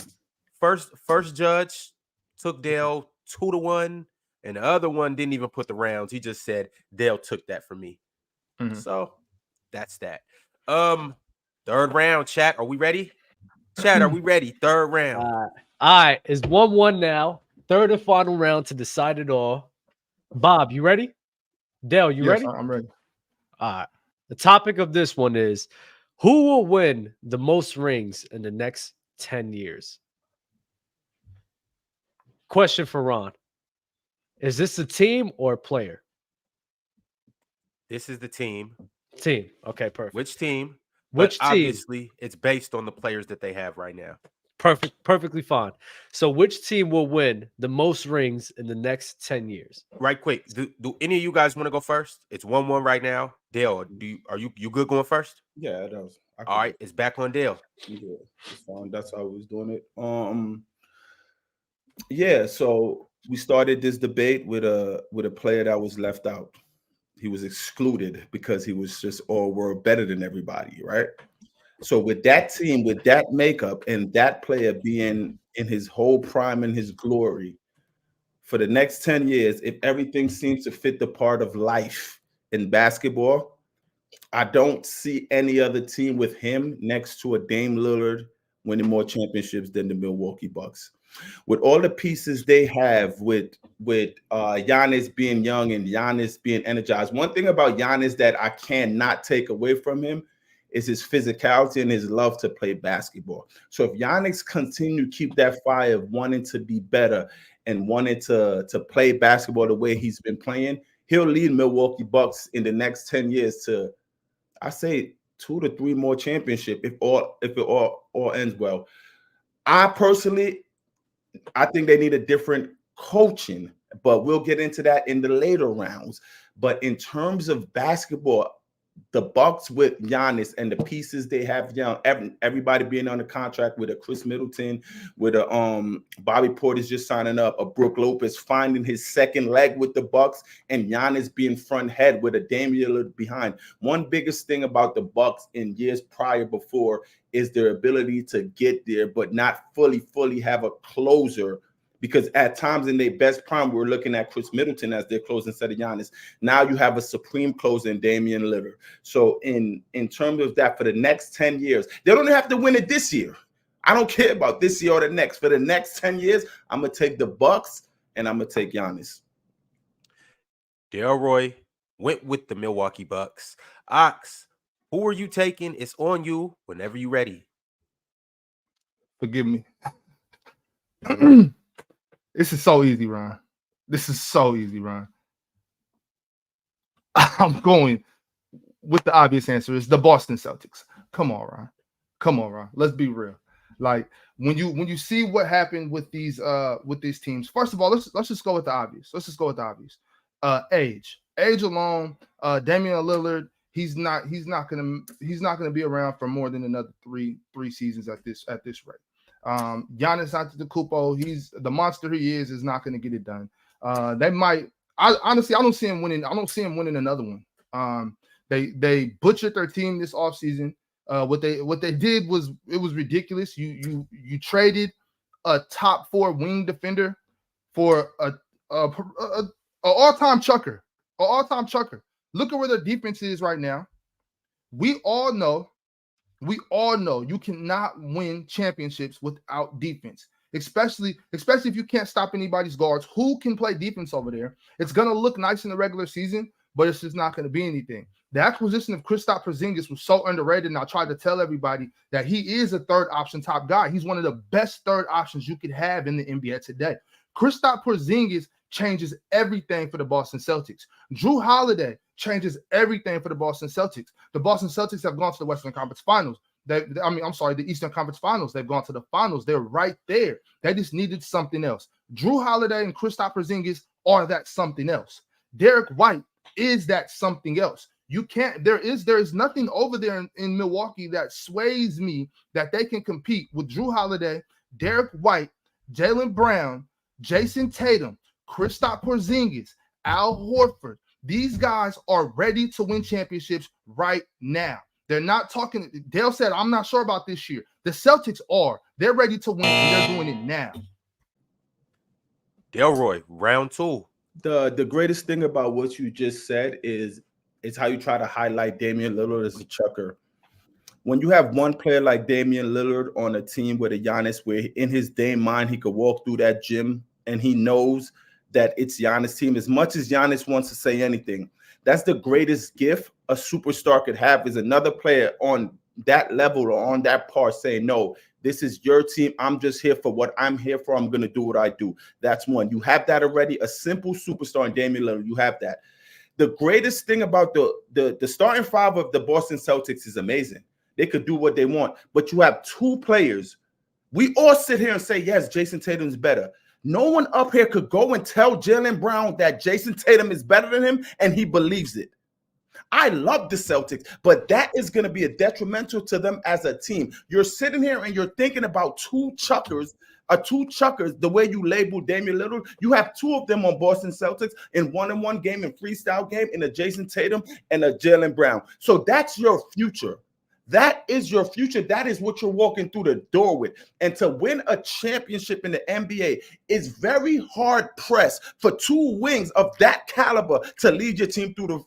First judge took Dale 2-1, and the other one didn't even put the rounds. He just said Dale took that from me. So that's that. Third round, chat. Are we ready? Chat, are we ready? Third round. All right, it's 1-1 now. Third and final round to decide it all. Bob, you ready? Dale, you Yes, ready? I'm ready. All right. The topic of this one is who will win the most rings in the next 10 years? Question for Ron. Is this a team or a player? This is the team. Team. Okay, perfect. Which team? Which but team? obviously, it's based on the players that they have right now. Perfectly fine. So, which team will win the most rings in the next 10 years? Right quick. Do any of you guys want to go first? It's 1-1 right now. Dale, are you good going first? Yeah, that was. All right, it's back on Dale. Yeah, it's fine. That's how I was doing it. Yeah, so we started this debate with a player that was left out. He was excluded because he was just all world better than everybody, right? So with that team, with that makeup, and that player being in his whole prime and his glory for the next 10 years, if everything seems to fit the part of life in basketball, I don't see any other team with him next to a Dame Lillard winning more championships than the Milwaukee Bucks. With all the pieces they have, with Giannis being young and Giannis being energized, one thing about Giannis that I cannot take away from him is his physicality and his love to play basketball. So if Giannis continue to keep that fire of wanting to be better and wanting to play basketball the way he's been playing, he'll lead Milwaukee Bucks in the next 10 years to, I say, 2 to 3 more championship if it all ends well. I think they need a different coaching, but we'll get into that in the later rounds. But in terms of basketball, the Bucks with Giannis and the pieces they have, everybody being on the contract with a Chris Middleton, with a Bobby Portis just signing up, a Brook Lopez finding his second leg with the Bucks, and Giannis being front head with a Damian Lillard behind. One biggest thing about the Bucks in years prior before is their ability to get there, but not fully have a closer. Because at times in their best prime, we're looking at Chris Middleton as their closer instead of Giannis. Now you have a supreme closer in Damian Lillard. So in terms of that, for the next 10 years, they don't have to win it this year. I don't care about this year or the next. For the next 10 years, I'm going to take the Bucks and I'm going to take Giannis. Delroy went with the Milwaukee Bucks. Ox, who are you taking? It's on you whenever you're ready. Forgive me. This is so easy, Ron. This is so easy, Ron. I'm going with the obvious answer is the Boston Celtics. Come on, Ron. Let's be real. Like when you see what happened with these teams. First of all, let's just go with the obvious. Age alone. Damian Lillard. He's not gonna be around for more than another three seasons at this rate. Giannis Antetokounmpo, he's the monster he is not going to get it done. They might. I don't see him winning. I don't see him winning another one. They butchered their team this offseason. What they did was ridiculous. You traded a top 4 wing defender for a all-time chucker. Look at where their defense is right now. We all know you cannot win championships without defense, especially if you can't stop anybody's guards. Who can play defense over there? It's going to look nice in the regular season, but it's just not going to be anything. The acquisition of Kristaps Porzingis was so underrated, and I tried to tell everybody that he is a third option top guy. He's one of the best third options you could have in the NBA today. Kristaps Porzingis changes everything for the Boston Celtics. Jrue Holiday changes everything for the Boston Celtics. The Boston Celtics have gone to the Western Conference Finals. The Eastern Conference Finals. They've gone to the finals. They're right there. They just needed something else. Jrue Holiday and Kristaps Porzingis are that something else. Derrick White is that something else. There is nothing over there in Milwaukee that sways me that they can compete with Jrue Holiday, Derrick White, Jalen Brown, Jason Tatum, Kristaps Porzingis, Al Horford. These guys are ready to win championships right now. They're not talking. Dale said, I'm not sure about this year. The Celtics are. They're ready to win, and they're doing it now. Delroy, round 2. The greatest thing about what you just said is how you try to highlight Damian Lillard as a chucker. When you have one player like Damian Lillard on a team with a Giannis, where in his Dame mind he could walk through that gym and he knows that it's Giannis' team. As much as Giannis wants to say anything, that's the greatest gift a superstar could have, is another player on that level or on that par saying, no, this is your team. I'm just here for what I'm here for. I'm going to do what I do. That's one. You have that already. A simple superstar in Damian Lillard. You have that. The greatest thing about the starting five of the Boston Celtics is amazing. They could do what they want, but you have two players. We all sit here and say, yes, Jason Tatum's better. No one up here could go and tell Jalen Brown that Jason Tatum is better than him, and he believes it. I love the Celtics, but that is going to be a detrimental to them as a team. You're sitting here and you're thinking about two chuckers, the way you label Damian Lillard. You have two of them on Boston Celtics in one-on-one game and freestyle game, in a Jason Tatum and a Jalen Brown. So that's your future. That is your future. That is what you're walking through the door with. And to win a championship in the NBA is very hard pressed for two wings of that caliber to lead your team through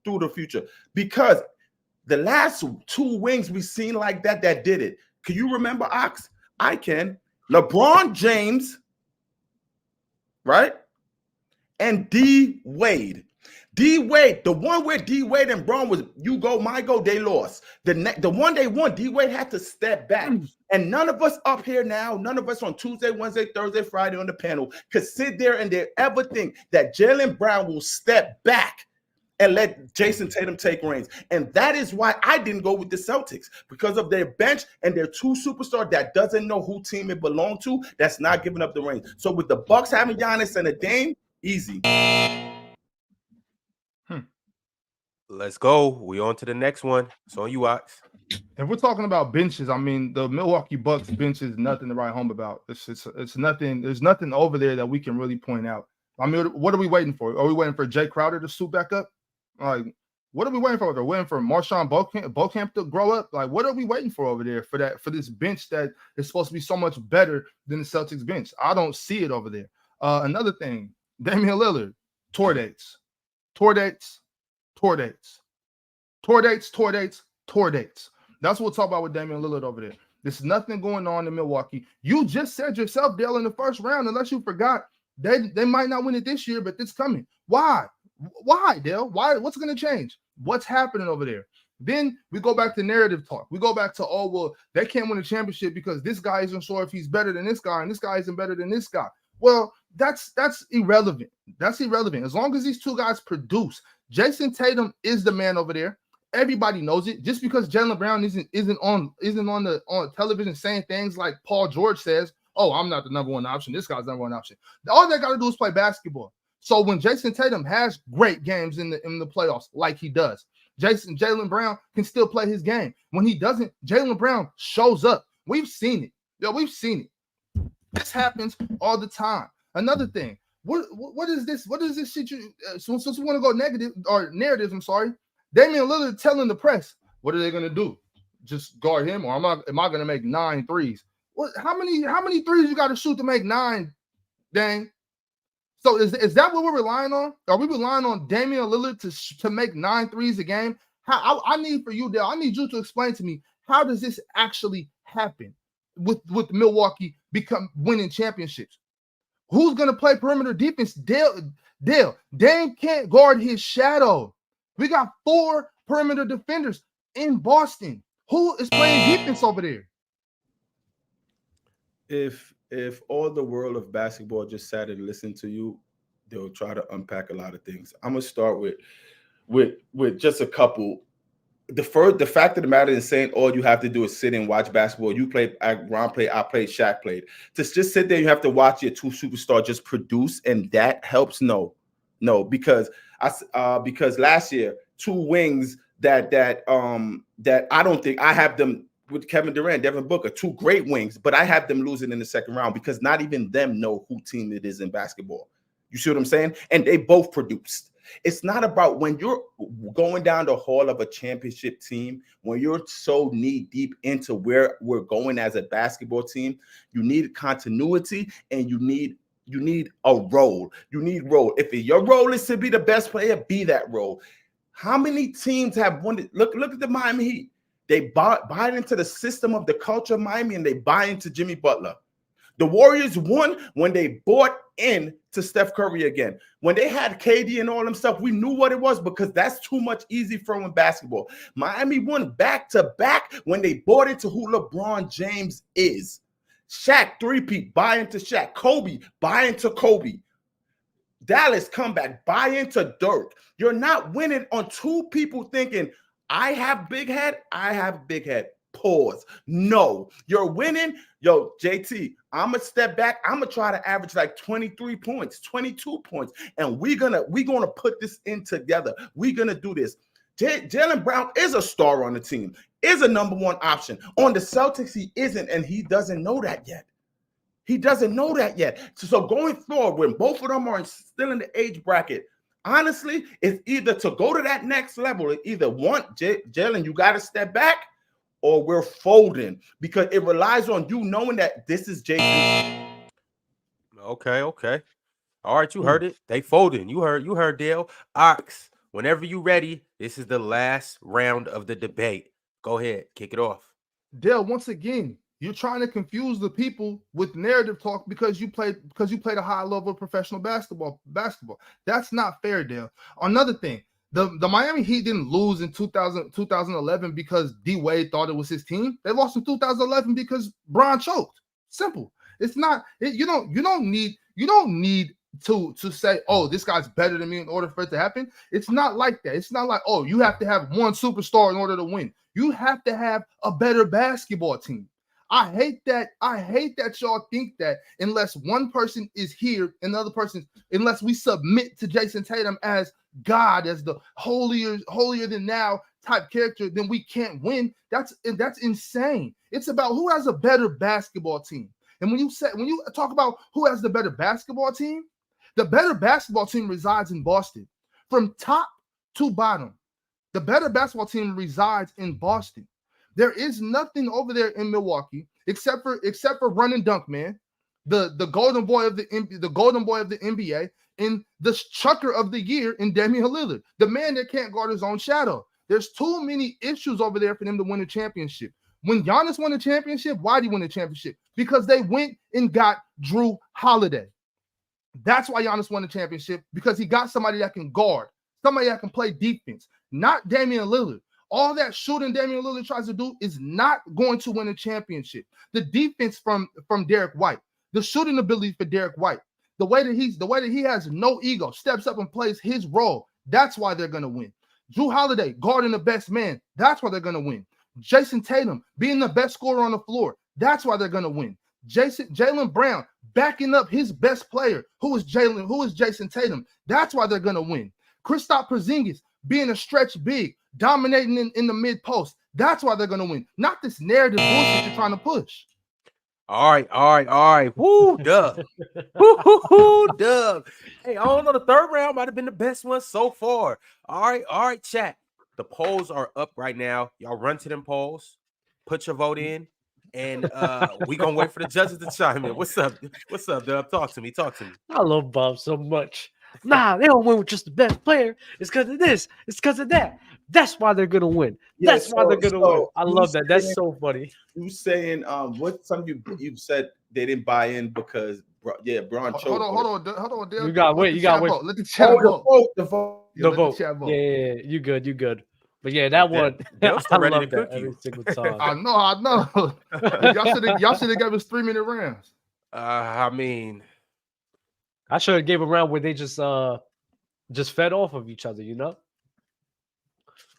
the future, because the last two wings we've seen like that did it. Can you remember, Ox? I can. LeBron James, right? And D Wade. D Wade, the one where D Wade and Bron was you go, my go, they lost. The one they won, D Wade had to step back. And none of us up here now, none of us on Tuesday, Wednesday, Thursday, Friday on the panel could sit there and they ever think that Jalen Brown will step back and let Jason Tatum take reins. And that is why I didn't go with the Celtics, because of their bench and their two superstars that doesn't know who team it belonged to, that's not giving up the reins. So with the Bucks having Giannis and a Dame, easy. Let's go. We on to the next one. It's on you, Ox. If we're talking about benches, I mean, the Milwaukee Bucks bench is nothing to write home about. It's nothing. There's nothing over there that we can really point out. I mean, what are we waiting for? Are we waiting for Jay Crowder to suit back up? Like, what are we waiting for? They're waiting for Marshawn Beauchamp to grow up. Like, what are we waiting for over there for this bench that is supposed to be so much better than the Celtics bench? I don't see it over there. Another thing, Damian Lillard, tour dates. That's what we'll talk about with Damian Lillard over there. There's nothing going on in Milwaukee. You just said yourself, Dale, in the first round, unless you forgot, they might not win it this year, but it's coming. Why? Why, Dale? Why? What's going to change? What's happening over there? Then we go back to narrative talk. We go back to, oh, well, they can't win a championship because this guy isn't sure if he's better than this guy, and this guy isn't better than this guy. Well, that's irrelevant. That's irrelevant. As long as these two guys produce. Jason Tatum is the man over there. Everybody knows it. Just because Jalen Brown isn't on television saying things like Paul George says, oh, I'm not the number one option. This guy's number one option. All they got to do is play basketball. So when Jason Tatum has great games in the playoffs, like he does, Jalen Brown can still play his game. When he doesn't, Jalen Brown shows up. We've seen it. We've seen it. This happens all the time. Another thing, what is this? What is this situation? Since we want to go negative or narratives, I'm sorry. Damian Lillard telling the press, what are they going to do? Just guard him, or am I going to make 9 threes? What? How many threes you got to shoot to make 9? Dang. So is that what we're relying on? Are we relying on Damian Lillard to make 9 threes a game? I need for you, Dale. I need you to explain to me, how does this actually happen with Milwaukee become winning championships? Who's going to play perimeter defense? Dame can't guard his shadow. We got 4 perimeter defenders in Boston. Who is playing defense over there? If all the world of basketball just sat and listened to you, they'll try to unpack a lot of things. I'm gonna start with just a couple. The fact of the matter is saying all you have to do is sit and watch basketball. You played, Ron played, I played, Shaq played. To just sit there, you have to watch your two superstars just produce, and that helps. No, because last year 2 wings that I don't think I have them. With Kevin Durant, Devin Booker, 2 great wings, but I have them losing in the second round because not even them know who team it is in basketball. You see what I'm saying? And they both produced. It's not about when you're going down the hall of a championship team, when you're so knee deep into where we're going as a basketball team, you need continuity and you need a role. You need role. If your role is to be the best player, be that role. How many teams have won it? Look at the Miami Heat. They buy into the system of the culture of Miami, and they buy into Jimmy Butler. The Warriors won when they bought in to Steph Curry again. When they had KD and all them stuff, we knew what it was because that's too much easy throwing basketball. Miami won back-to-back when they bought into who LeBron James is. Shaq, three-peat, buy into Shaq. Kobe, buy into Kobe. Dallas, comeback, buy into Dirk. You're not winning on two people thinking, I have big head, I have big head. Pause. No, you're winning. Yo, JT, I'm gonna step back. I'm gonna try to average like 23 points, 22 points, and we're gonna put this in together. We're gonna do this. Jalen Brown is a star on the team, is a number one option. On the Celtics, he isn't, and he doesn't know that yet. He doesn't know that yet. So going forward, when both of them are still in the age bracket, honestly, it's either to go to that next level. It either want Jalen, you got to step back, or we're folding because it relies on you knowing that this is Jason. Okay. All right, you heard it. They folding. You heard Dale. Ox, whenever you ready, this is the last round of the debate. Go ahead, kick it off. Dale, once again, you're trying to confuse the people with narrative talk because you played a high level of professional basketball. That's not fair, Dale. Another thing. The Miami Heat didn't lose in 2011 because D Wade thought it was his team. They lost in 2011 because Bron choked. Simple. It's not. You don't need to say, oh, this guy's better than me in order for it to happen. It's not like that. It's not like, oh, you have to have one superstar in order to win. You have to have a better basketball team. I hate that y'all think that unless one person is here and the other person, unless we submit to Jason Tatum as God, as the holier than now type character, then we can't win. That's insane. It's about who has a better basketball team. And when you talk about who has the better basketball team, the better basketball team resides in Boston. From top to bottom, the better basketball team resides in Boston. There is nothing over there in Milwaukee except for run and dunk man, the golden boy of the NBA, and the chucker of the year in Damian Lillard, the man that can't guard his own shadow. There's too many issues over there for them to win a championship. When Giannis won a championship, why did he win a championship? Because they went and got Drew Holiday. That's why Giannis won the championship, because he got somebody that can guard, somebody that can play defense, not Damian Lillard. All that shooting Damian Lillard tries to do is not going to win a championship. The defense from Derrick White, the shooting ability for Derrick White, the way that he has no ego, steps up and plays his role. That's why they're going to win. Drew Holiday guarding the best man. That's why they're going to win. Jason Tatum being the best scorer on the floor. That's why they're going to win. Jalen Brown backing up his best player, who is Jason Tatum. That's why they're going to win. Kristaps Porzingis being a stretch big, dominating in the mid post. That's why they're going to win. Not this narrative bullshit you're trying to push. All right. Woo, Dub. Woo, Dub. Hey, I don't know. The third round might have been the best one so far. All right, chat. The polls are up right now. Y'all run to them polls. Put your vote in. And we gonna wait for the judges to chime in. What's up, Dub? Talk to me. I love Bob so much. Nah, they don't win with just the best player. It's because of this. It's because of that. That's why they're gonna win. That's why they're gonna win. I love that. That's so funny. You saying what? Some you said they didn't buy in because Bron choked. Hold on. You gotta wait. Let the chat vote. The vote. Yeah. You good. But yeah, that one. I love that every single time. I know. Y'all should have gave us 3-minute rounds. I mean, I should have gave a round where they just fed off of each other, you know?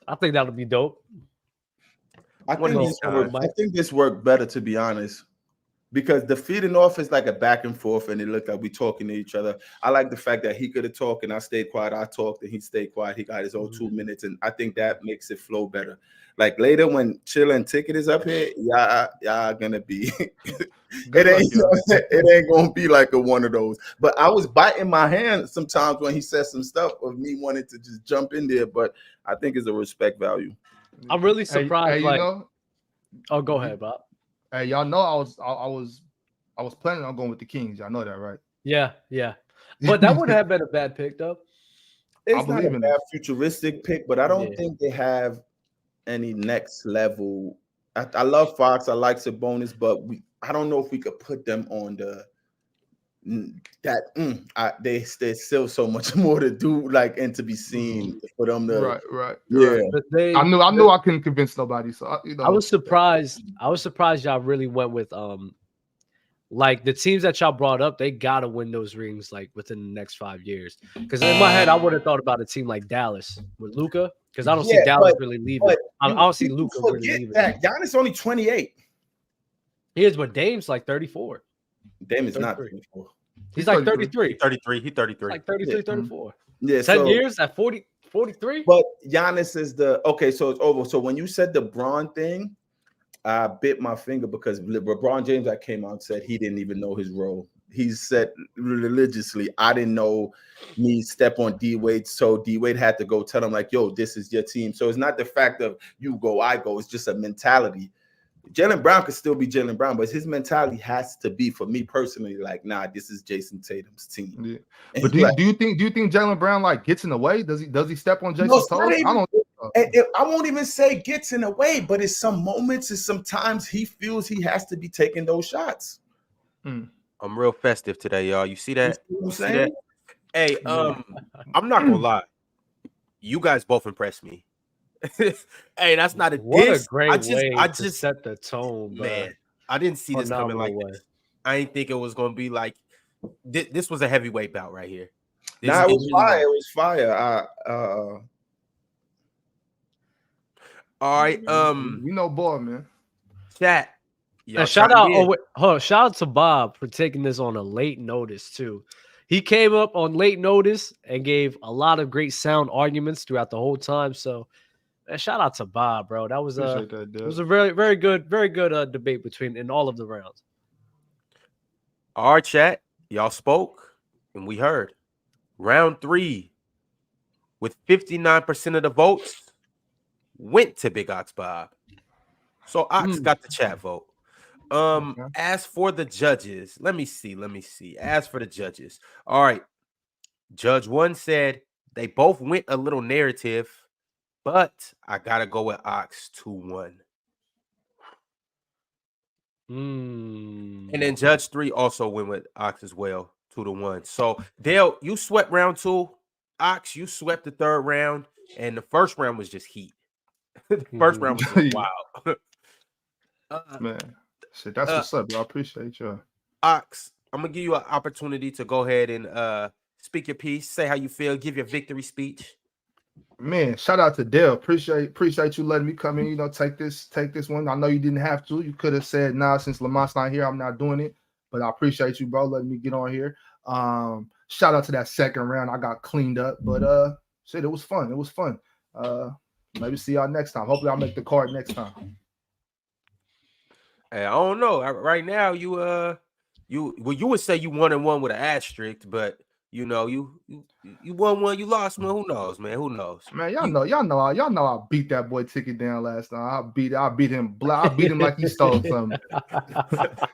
I think that would be dope. I think this worked better, to be honest, because the feeding off is like a back and forth, and it looked like we talking to each other. I like the fact that he could have talked and I stayed quiet. I talked and he stayed quiet. He got his own 2 minutes, and I think that makes it flow better. Like later when Chill and Ticket is up here, y'all gonna be it ain't gonna be like a one of those. But I was biting my hand sometimes when he said some stuff of me wanting to just jump in there, but I think it's a respect value. I'm really surprised. Oh, go ahead, Bob. Hey, y'all know I was planning on going with the Kings. Y'all know that, right? Yeah. But that would have been a bad pick, though. It's not a bad futuristic pick, but I don't think they have any next level. I love Fox. I like Sabonis, but I don't know if we could put them on there's still so much more to do, like, and to be seen for them to right. Yeah. I knew I couldn't convince nobody. So I was surprised y'all really went with like the teams that y'all brought up, they gotta win those rings like within the next 5 years. Because in my head, I would have thought about a team like Dallas with Luka, because I don't see Dallas really leaving. I don't see Luka really leaving. That Giannis only 28. He is, but Dame's like 34. Dame is not 34. He's like 33. He's 33. He's 33. Like 33, 34. Yeah, 10 years at 40, 43. But Giannis is okay, so it's over. So when you said the Bron thing, I bit my finger because LeBron James that came out and said he didn't even know his role. He said religiously, I didn't know me step on D-Wade. So D-Wade had to go tell him, like, yo, this is your team. So it's not the fact of you go, I go. It's just a mentality. Jalen Brown could still be Jalen Brown, but his mentality has to be, for me personally, like, nah, this is Jason Tatum's team. Yeah. But do you think Jalen Brown like gets in the way? Does he step on Jason's toes? I won't even say gets in the way, but it's some moments and sometimes he feels he has to be taking those shots. I'm real festive today, y'all. You see that? You see that? Hey, I'm not gonna lie. You guys both impressed me. Hey, that's not a what diss. A great I just to set the tone, man. I didn't see this coming like this. I didn't think it was gonna be like this was a heavyweight bout right here. It was fire. It was fire. All right, boy, man. Chat. Shout out to Bob for taking this on a late notice too. He came up on late notice and gave a lot of great sound arguments throughout the whole time. So, shout out to Bob, bro. That was it was a very, very good debate in all of the rounds. All right, chat. Y'all spoke and we heard. Round 3 with 59% of the votes went to Big Ox Bob. So Ox got the chat vote. As for the judges, let me see. As for the judges, all right. Judge 1 said they both went a little narrative, but I gotta go with Ox 2-1. And then Judge 3 also went with Ox as well, 2-1. So Dale, you swept round 2. Ox, you swept the third round, and the first round was just heat. The first round was just wild. Man, shit, that's what's up, bro. I appreciate you. Ox, I'm gonna give you an opportunity to go ahead and speak your piece, say how you feel, give your victory speech. Man, shout out to Dale. Appreciate you letting me come in. Take this one. I know you didn't have to. You could have said, nah, since Lamont's not here, I'm not doing it. But I appreciate you, bro, letting me get on here. Shout out to that second round. I got cleaned up, but shit, it was fun. Maybe see y'all next time. Hopefully I'll make the card next time. Hey, I don't know. Right now, you would say you 1-1 with an asterisk, but you won one, you lost one. Who knows, man? Who knows? Man, y'all know I beat that boy Ticket down last time. I beat him. I beat him like he stole something.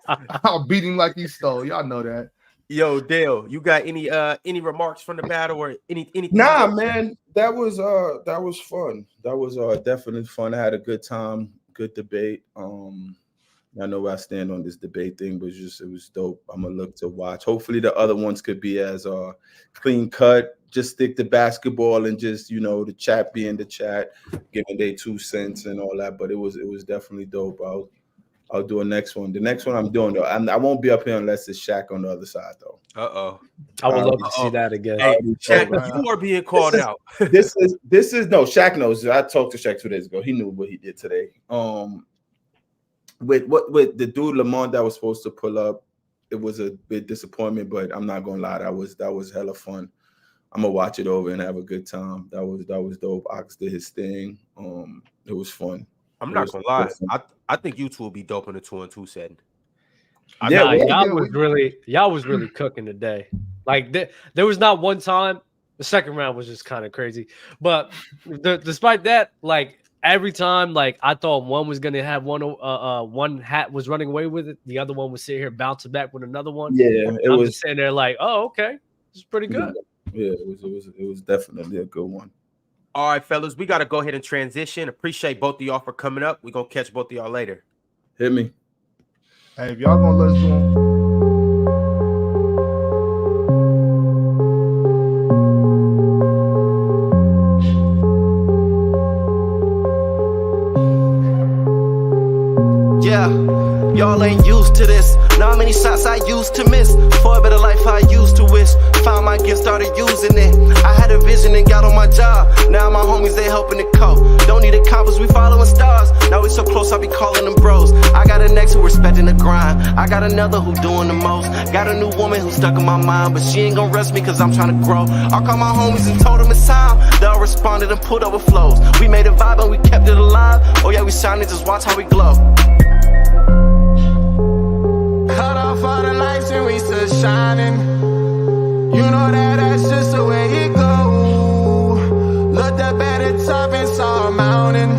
I beat him like he stole. Y'all know that. Yo, Dale, you got any remarks from the battle or anything? Nah, man, that was fun. That was definitely fun. I had a good time, good debate. I know where I stand on this debate thing, but it was dope. I'm gonna look to watch. Hopefully the other ones could be as clean cut. Just stick to basketball and just the chat being the chat, giving their 2 cents and all that. But it was definitely dope. I'll do a next one. The next one I'm doing though, I won't be up here unless it's Shaq on the other side though. I would love to see that again. Hey, Shaq, you are being called out. This is no, Shaq knows. I talked to Shaq 2 days ago. He knew what he did today. With the dude Lamont that was supposed to pull up, it was a bit disappointment, but I'm not gonna lie, that was hella fun. I'm gonna watch it over and have a good time. That was dope. Ox did his thing. It was fun. I'm not gonna lie. I think you two will be dope in the 2-on-2 setting. Y'all was really cooking today. Like there was not one time. The second round was just kind of crazy, but despite that, like every time, like I thought one was gonna have one hat was running away with it, the other one was sitting here bouncing back with another one. Yeah, it was sitting there like, oh, okay, this is pretty good. Yeah, it was definitely a good one. All right, fellas, we got to go ahead and transition. Appreciate both of y'all for coming up. We're going to catch both of y'all later. Hit me. Hey, if y'all gonna let us do. Yeah, y'all ain't used to this. Know how many shots I used to miss. For a better life I used to wish. Found my gift, started using it. I had a vision and got on my job. Now my homies, they helping the cope. Don't need a compass, we following stars. Now we so close, I be calling them bros. I got a next who respecting the grind. I got another who doing the most. Got a new woman who stuck in my mind, but she ain't gonna rest me cause I'm trying to grow. I call my homies and told them it's time. They all responded and pulled over flows. We made a vibe and we kept it alive. Oh yeah, we shining, just watch how we glow. Cut off all the lights and we still shining. You know that's just the way it go. Looked up at the top and saw a mountain.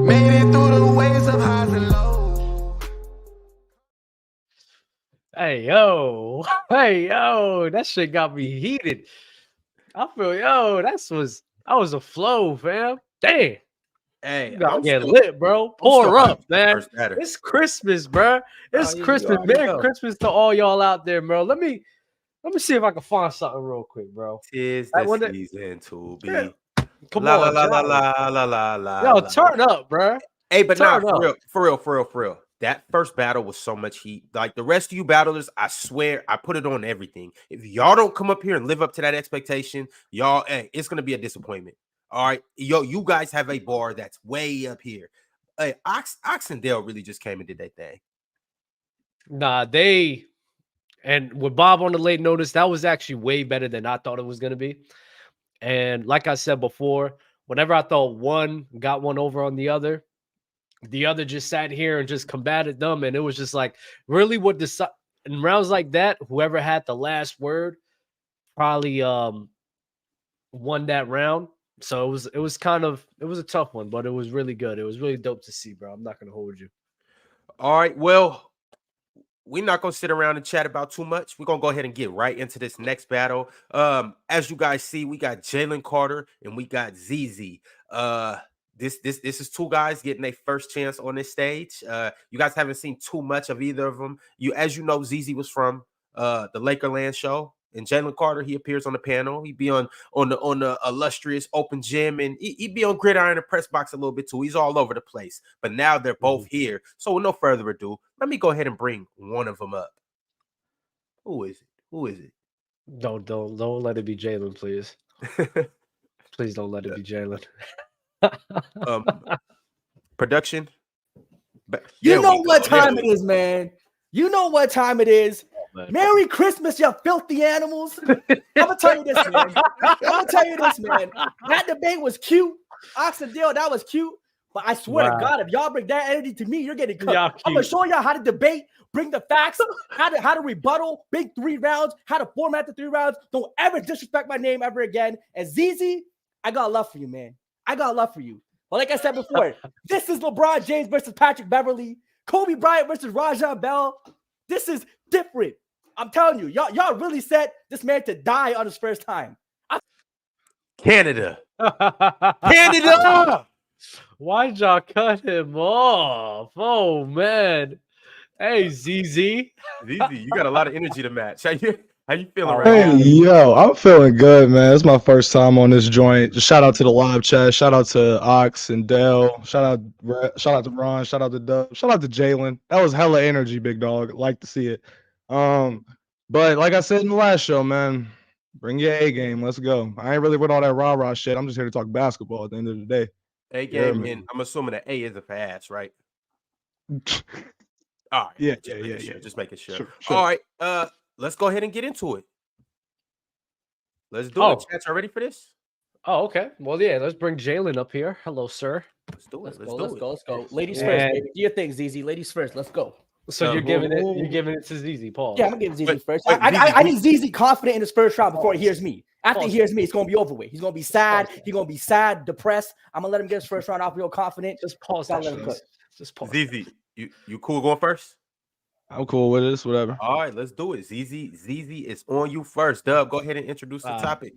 Made it through the waves of highs and lows. Hey yo, that shit got me heated. I feel that was a flow, fam. Damn. Hey, You gotta get lit, bro. Pour up, man. It's Christmas, bro. It's Christmas. Merry Christmas to all y'all out there, bro. Let me see if I can find something real quick, bro. Tis the season to be. Yeah. Come la, on, la, la, la, la, la, la, yo, la. turn up, bro. Hey, but turn nah, for real. That first battle was so much heat. Like the rest of you battlers, I swear, I put it on everything. If y'all don't come up here and live up to that expectation, y'all, hey, it's gonna be a disappointment. All right, yo, you guys have a bar that's way up here. Hey, Ox and Dale really just came and did their thing. Nah, and with Bob on the late notice, that was actually way better than I thought it was gonna be. And like I said before, whenever I thought one got one over on the other just sat here and just combated them, and it was just like really what in rounds like that, whoever had the last word probably won that round. So it was a tough one, but it was really good. It was really dope to see, bro. I'm not gonna hold you. All right, well, we're not gonna sit around and chat about too much. We're gonna go ahead and get right into this next battle. As you guys see, we got Jalen Carter and we got Zeezy. This is two guys getting their first chance on this stage. You guys haven't seen too much of either of them. As you know, Zeezy was from the Lakerland show. And Jalen Carter, he appears on the panel. He be on the illustrious Open Gym, and he be on Gridiron and Press Box a little bit too. He's all over the place. But now they're both here. So with no further ado, let me go ahead and bring one of them up. Who is it? Don't let it be Jalen, please. Please don't let it be Jalen. Production. You know what time it is, man. You know what time it is. Merry Christmas, you filthy animals. I'm gonna tell you this, man. That debate was cute. Oxendale, that was cute. But I swear to God, if y'all bring that energy to me, you're getting cooked. I'm gonna show y'all how to debate, bring the facts, how to rebuttal, big 3 rounds, how to format the 3 rounds. Don't ever disrespect my name ever again. And Zeezy, I got love for you, man. I got love for you. But like I said before, this is LeBron James versus Patrick Beverly, Kobe Bryant versus Rajon Bell. This is different. I'm telling you, y'all really set this man to die on his first time. Canada. Why'd y'all cut him off? Oh man. Hey, Zeezy. Zeezy, you got a lot of energy to match. How you feeling right now? Hey, yo, I'm feeling good, man. It's my first time on this joint. Just shout out to the live chat. Shout out to Ox and Dell. Shout out to Ron. Shout out to Dub. Shout out to Jalen. That was hella energy, big dog. Like to see it. But like I said in the last show, man, bring your A game. Let's go. I ain't really with all that rah-rah shit. I'm just here to talk basketball at the end of the day. A game, and I'm assuming that A is a for ass, right? All right. Yeah. Just making sure. Sure. All right. Let's go ahead and get into it. Let's do it. Chats, are ready for this? Oh, okay. Well, yeah, let's bring Jalen up here. Hello, sir. Let's do it. Let's go. Ladies first, baby. Do your thing, Zeezy. Ladies first. Let's go. So you're giving it to Zeezy, Paul. Yeah, I'm gonna give Zeezy first. I need Zeezy confident in his first round before he hears me. After he hears me, it's gonna be over with. He's gonna be sad. He's gonna be sad, depressed. I'm gonna let him get his first round off real confident. Just pause. Just pause. Zeezy, you cool going first? I'm cool with this, whatever. All right, let's do it. Zeezy is on you first. Dub, go ahead and introduce the topic.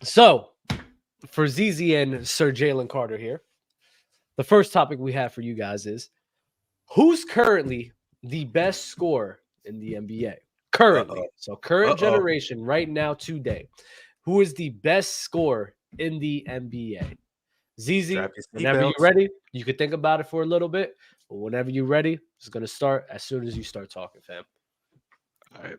So, for Zeezy and Sir Jalen Carter here, the first topic we have for you guys is who's currently the best scorer in the NBA currently. So current generation right now today. Who is the best scorer in the NBA? Zeezy, whenever you're ready, you can think about it for a little bit. But whenever you're ready, it's going to start as soon as you start talking, fam. All right.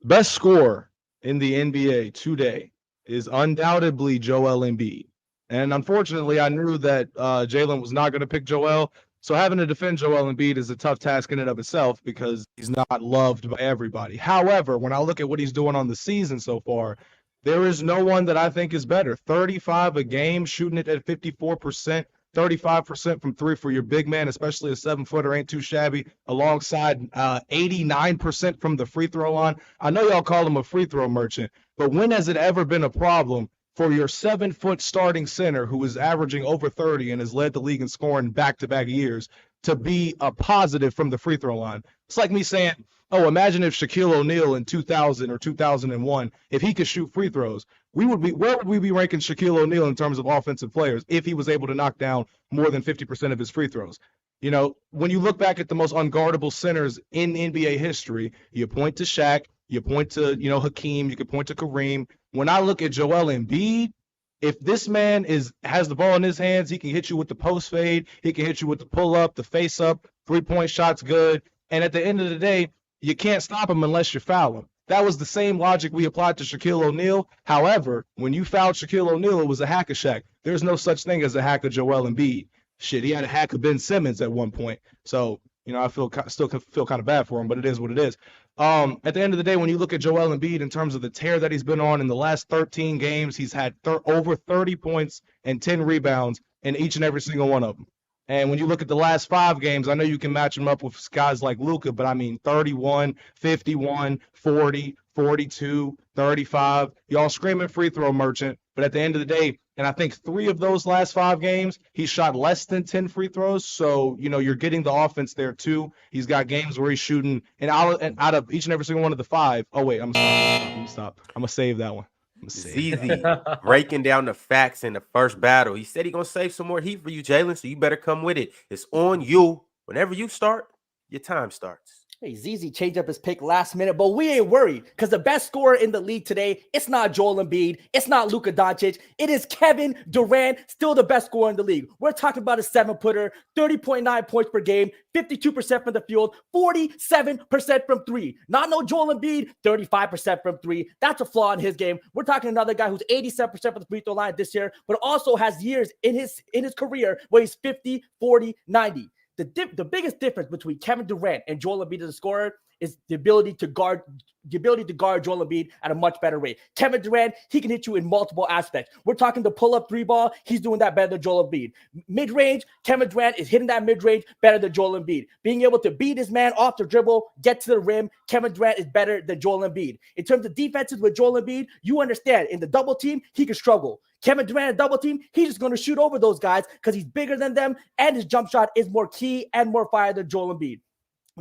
Best scorer in the NBA today is undoubtedly Joel Embiid. And unfortunately, I knew that Jalen was not going to pick Joel. So having to defend Joel Embiid is a tough task in and of itself because he's not loved by everybody. However, when I look at what he's doing on the season so far, there is no one that I think is better. 35 a game, shooting it at 54%, 35% from three for your big man, especially a 7-footer, ain't too shabby, alongside 89% from the free throw line. I know y'all call him a free throw merchant, but when has it ever been a problem for your 7-foot starting center who is averaging over 30 and has led the league in scoring back-to-back years to be a positive from the free throw line? It's like me saying, oh, imagine if Shaquille O'Neal in 2000 or 2001, if he could shoot free throws, where would we be ranking Shaquille O'Neal in terms of offensive players if he was able to knock down more than 50% of his free throws? You know, when you look back at the most unguardable centers in NBA history, you point to Shaq, you point to, Hakeem, you could point to Kareem. When I look at Joel Embiid, if this man has the ball in his hands, he can hit you with the post fade, he can hit you with the pull up, the face up, 3-point shots good. And at the end of the day, you can't stop him unless you foul him. That was the same logic we applied to Shaquille O'Neal. However, when you fouled Shaquille O'Neal, it was a hack of Shaq. There's no such thing as a hack of Joel Embiid. Shit, he had a hack of Ben Simmons at one point. So, I still feel kind of bad for him, but it is what it is. At the end of the day, when you look at Joel Embiid in terms of the tear that he's been on in the last 13 games, he's had over 30 points and 10 rebounds in each and every single one of them. And when you look at the last 5 games, I know you can match him up with guys like Luka, but I mean 31, 51, 40, 42, 35. Y'all screaming free throw merchant, but at the end of the day, and I think 3 of those last 5 games, he shot less than 10 free throws. So, you're getting the offense there too. He's got games where he's shooting, and out of each and every single one of the 5. Oh, wait, I'm going to stop. I'm going to save that one. Zeezy breaking down the facts in the first battle. He said he's going to save some more heat for you, Jalen, so you better come with it. It's on you. Whenever you start, your time starts. Hey, Zeezy changed up his pick last minute, but we ain't worried because the best scorer in the league today, it's not Joel Embiid, it's not Luka Doncic, it is Kevin Durant, still the best scorer in the league. We're talking about a 7-footer, 30.9 points per game, 52% from the field, 47% from 3. Not no Joel Embiid, 35% from 3. That's a flaw in his game. We're talking another guy who's 87% from the free throw line this year, but also has years in his career where he's 50, 40, 90. The biggest difference between Kevin Durant and Joel Embiid as a scorer is the ability to guard Joel Embiid at a much better rate. Kevin Durant, he can hit you in multiple aspects. We're talking the pull-up 3 ball. He's doing that better than Joel Embiid. Mid-range, Kevin Durant is hitting that mid-range better than Joel Embiid. Being able to beat his man off the dribble, get to the rim, Kevin Durant is better than Joel Embiid. In terms of defenses with Joel Embiid, you understand in the double team, he can struggle. Kevin Durant in double team, he's just going to shoot over those guys because he's bigger than them and his jump shot is more key and more fire than Joel Embiid.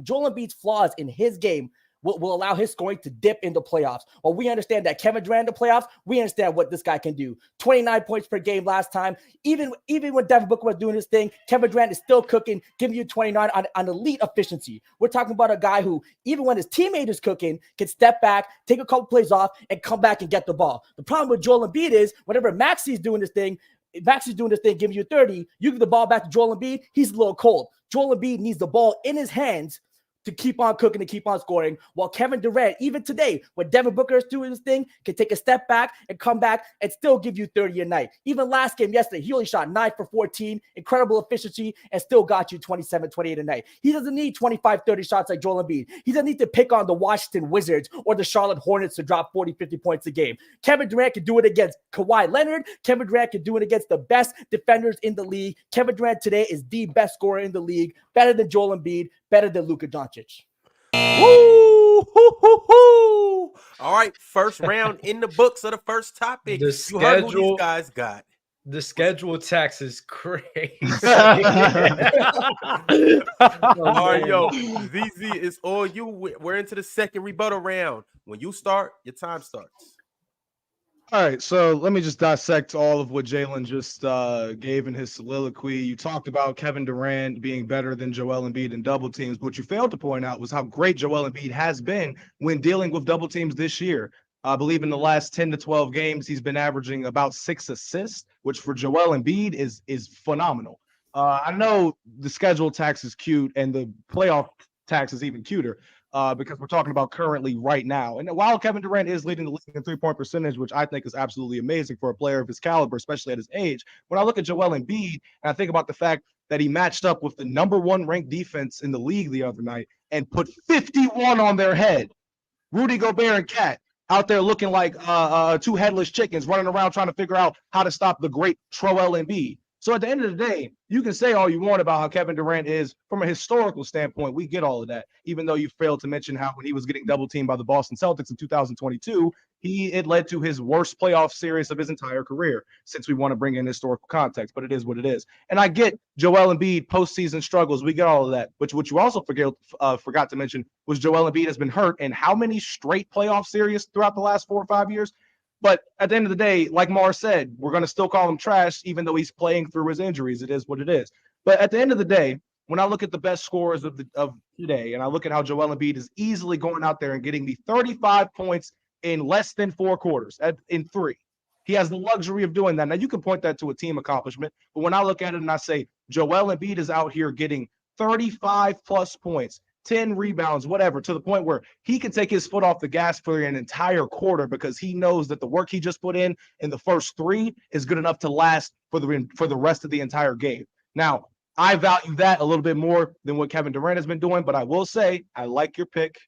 Joel Embiid's flaws in his game will allow his scoring to dip in the playoffs. Well, we understand that Kevin Durant in the playoffs, we understand what this guy can do. 29 points per game last time. Even when Devin Booker was doing his thing, Kevin Durant is still cooking, giving you 29 on elite efficiency. We're talking about a guy who, even when his teammate is cooking, can step back, take a couple plays off, and come back and get the ball. The problem with Joel Embiid is whenever Maxi's doing this thing, giving you 30, you give the ball back to Joel Embiid, he's a little cold. Joel Embiid needs the ball in his hands to keep on cooking and keep on scoring, while Kevin Durant, even today, when Devin Booker is doing his thing, can take a step back and come back and still give you 30 a night. Even last game yesterday, he only shot 9 for 14, incredible efficiency, and still got you 27, 28 a night. He doesn't need 25, 30 shots like Joel Embiid. He doesn't need to pick on the Washington Wizards or the Charlotte Hornets to drop 40, 50 points a game. Kevin Durant can do it against Kawhi Leonard. Kevin Durant can do it against the best defenders in the league. Kevin Durant today is the best scorer in the league, better than Joel Embiid, better than Luka Doncic. Woo! Hoo, hoo, hoo. All right, first round in the books of the first topic. You heard who these guys got. The schedule tax is crazy. All right, yo, ZZ is all you. We're into the second rebuttal round. When you start, your time starts. All right, so let me just dissect all of what Jalen just gave in his soliloquy. You talked about Kevin Durant being better than Joel Embiid in double teams. What you failed to point out was how great Joel Embiid has been when dealing with double teams this year. I believe in the last 10 to 12 games, he's been averaging about 6 assists, which for Joel Embiid is phenomenal. I know the schedule tax is cute and the playoff tax is even cuter. Because we're talking about currently right now. And while Kevin Durant is leading the league in three-point percentage, which I think is absolutely amazing for a player of his caliber, especially at his age, when I look at Joel Embiid and I think about the fact that he matched up with the number 1 ranked defense in the league the other night and put 51 on their head. Rudy Gobert and Cat out there looking like 2 headless chickens running around trying to figure out how to stop the great Joel Embiid. So at the end of the day, you can say all you want about how Kevin Durant is from a historical standpoint. We get all of that, even though you failed to mention how when he was getting double teamed by the Boston Celtics in 2022, it led to his worst playoff series of his entire career, since we want to bring in historical context, but it is what it is. And I get Joel Embiid postseason struggles. We get all of that. But what you also forgot to mention was Joel Embiid has been hurt in how many straight playoff series throughout the last 4 or 5 years? But at the end of the day, like Mars said, we're going to still call him trash, even though he's playing through his injuries. It is what it is. But at the end of the day, when I look at the best scorers of today, and I look at how Joel Embiid is easily going out there and getting me 35 points in less than 4 quarters, in 3. He has the luxury of doing that. Now, you can point that to a team accomplishment, but when I look at it and I say Joel Embiid is out here getting 35-plus points, 10 rebounds, whatever, to the point where he can take his foot off the gas for an entire quarter because he knows that the work he just put in the first 3 is good enough to last for the rest of the entire game. Now, I value that a little bit more than what Kevin Durant has been doing, but I will say I like your pick.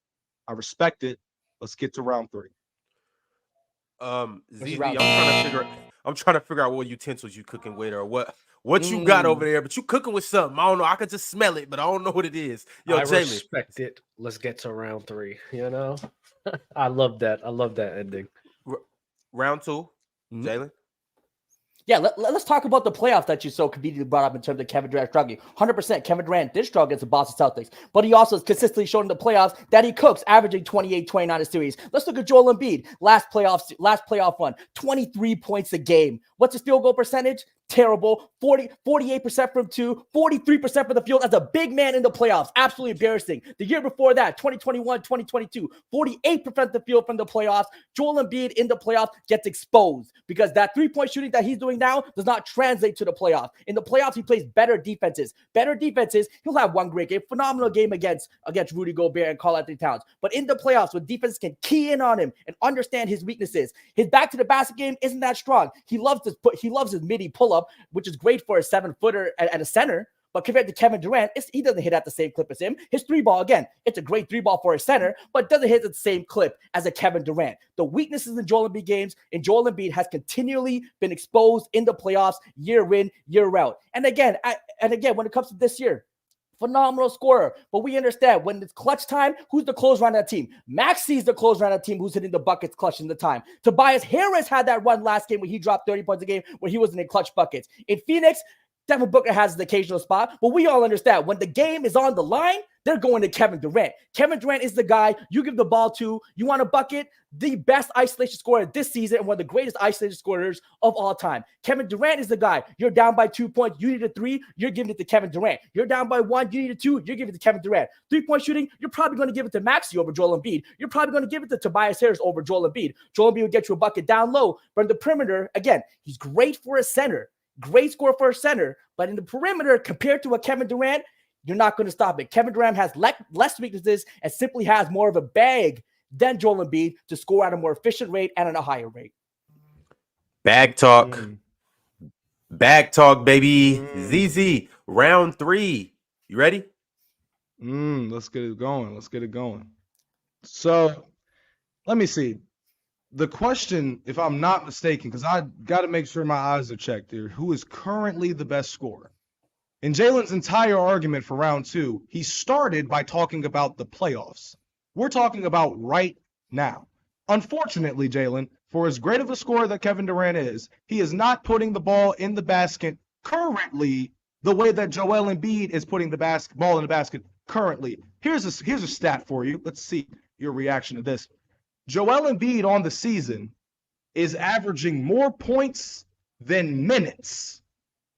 I respect it. Let's get to round 3. Zeezy, I'm trying to figure out what utensils you cooking with or what you got over there, but you cooking with something. I don't know. I could just smell it, but I don't know what it is. I respect it. Let's get to round 3. You know, I love that. I love that ending. Round 2, Jalen. Yeah, let's talk about the playoffs that you so conveniently brought up in terms of Kevin Durant struggling. 100% Kevin Durant did struggle against the Boston Celtics, but he also has consistently shown in the playoffs that he cooks, averaging 28, 29 a series. Let's look at Joel Embiid. Last playoff run, 23 points a game. What's his field goal percentage? Terrible. 48% from 2, 43% from the field as a big man in the playoffs. Absolutely embarrassing. The year before that, 2021, 2022, 48% the field from the playoffs. Joel Embiid in the playoffs gets exposed because that 3-point shooting that he's doing now does not translate to the playoffs. In the playoffs, he plays better defenses. He'll have one great game, phenomenal game against Rudy Gobert and Karl Anthony Towns. But in the playoffs, when defense can key in on him and understand his weaknesses, his back to the basket game isn't that strong. He loves his midi pull-up, which is great for a 7-footer at a center. But compared to Kevin Durant, he doesn't hit at the same clip as him. His 3-ball, again, it's a great 3-ball for a center, but doesn't hit at the same clip as a Kevin Durant. The weaknesses in Joel Embiid games, and Joel Embiid has continually been exposed in the playoffs year in, year out. And again, when it comes to this year, phenomenal scorer. But we understand when it's clutch time, who's the closer on that team? Maxi's the closer on that team who's hitting the buckets clutch in the time. Tobias Harris had that run last game where he dropped 30 points a game where he wasn't in clutch buckets. In Phoenix, Devin Booker has the occasional spot, but we all understand when the game is on the line, they're going to Kevin Durant. Kevin Durant is the guy you give the ball to. You want a bucket? The best isolation scorer this season and one of the greatest isolation scorers of all time. Kevin Durant is the guy. You're down by 2 points. You need a 3. You're giving it to Kevin Durant. You're down by 1. You need a 2. You're giving it to Kevin Durant. 3-point shooting, you're probably going to give it to Maxey over Joel Embiid. You're probably going to give it to Tobias Harris over Joel Embiid. Joel Embiid will get you a bucket down low. But in the perimeter, again, he's great for a center. Great score for a center, but in the perimeter, compared to a Kevin Durant, you're not going to stop it. Kevin Durant has less weaknesses and simply has more of a bag than Joel Embiid to score at a more efficient rate and at a higher rate. Bag talk. Bag talk, baby. Zeezy, round 3. You ready? Let's get it going. So, let me see. The question, if I'm not mistaken, because I got to make sure my eyes are checked here, who is currently the best scorer? In Jalen's entire argument for round 2, he started by talking about the playoffs. We're talking about right now. Unfortunately, Jalen, for as great of a scorer that Kevin Durant is, he is not putting the ball in the basket currently the way that Joel Embiid is putting the ball in the basket currently. Here's a stat for you. Let's see your reaction to this. Joel Embiid on the season is averaging more points than minutes.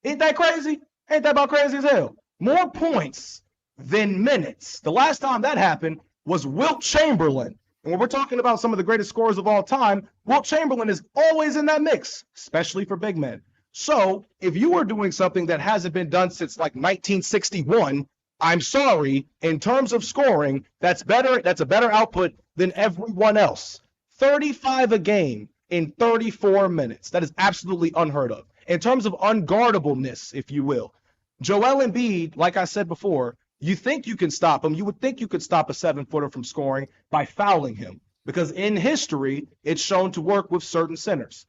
Ain't that crazy? Ain't that about crazy as hell? More points than minutes. The last time that happened was Wilt Chamberlain. And when we're talking about some of the greatest scorers of all time, Wilt Chamberlain is always in that mix, especially for big men. So if you are doing something that hasn't been done since like 1961, I'm sorry, in terms of scoring, that's better. That's a better output than everyone else. 35 a game in 34 minutes. That is absolutely unheard of. In terms of unguardableness, if you will, Joel Embiid, like I said before, you think you can stop him. You would think you could stop a 7-footer from scoring by fouling him, because in history, it's shown to work with certain centers.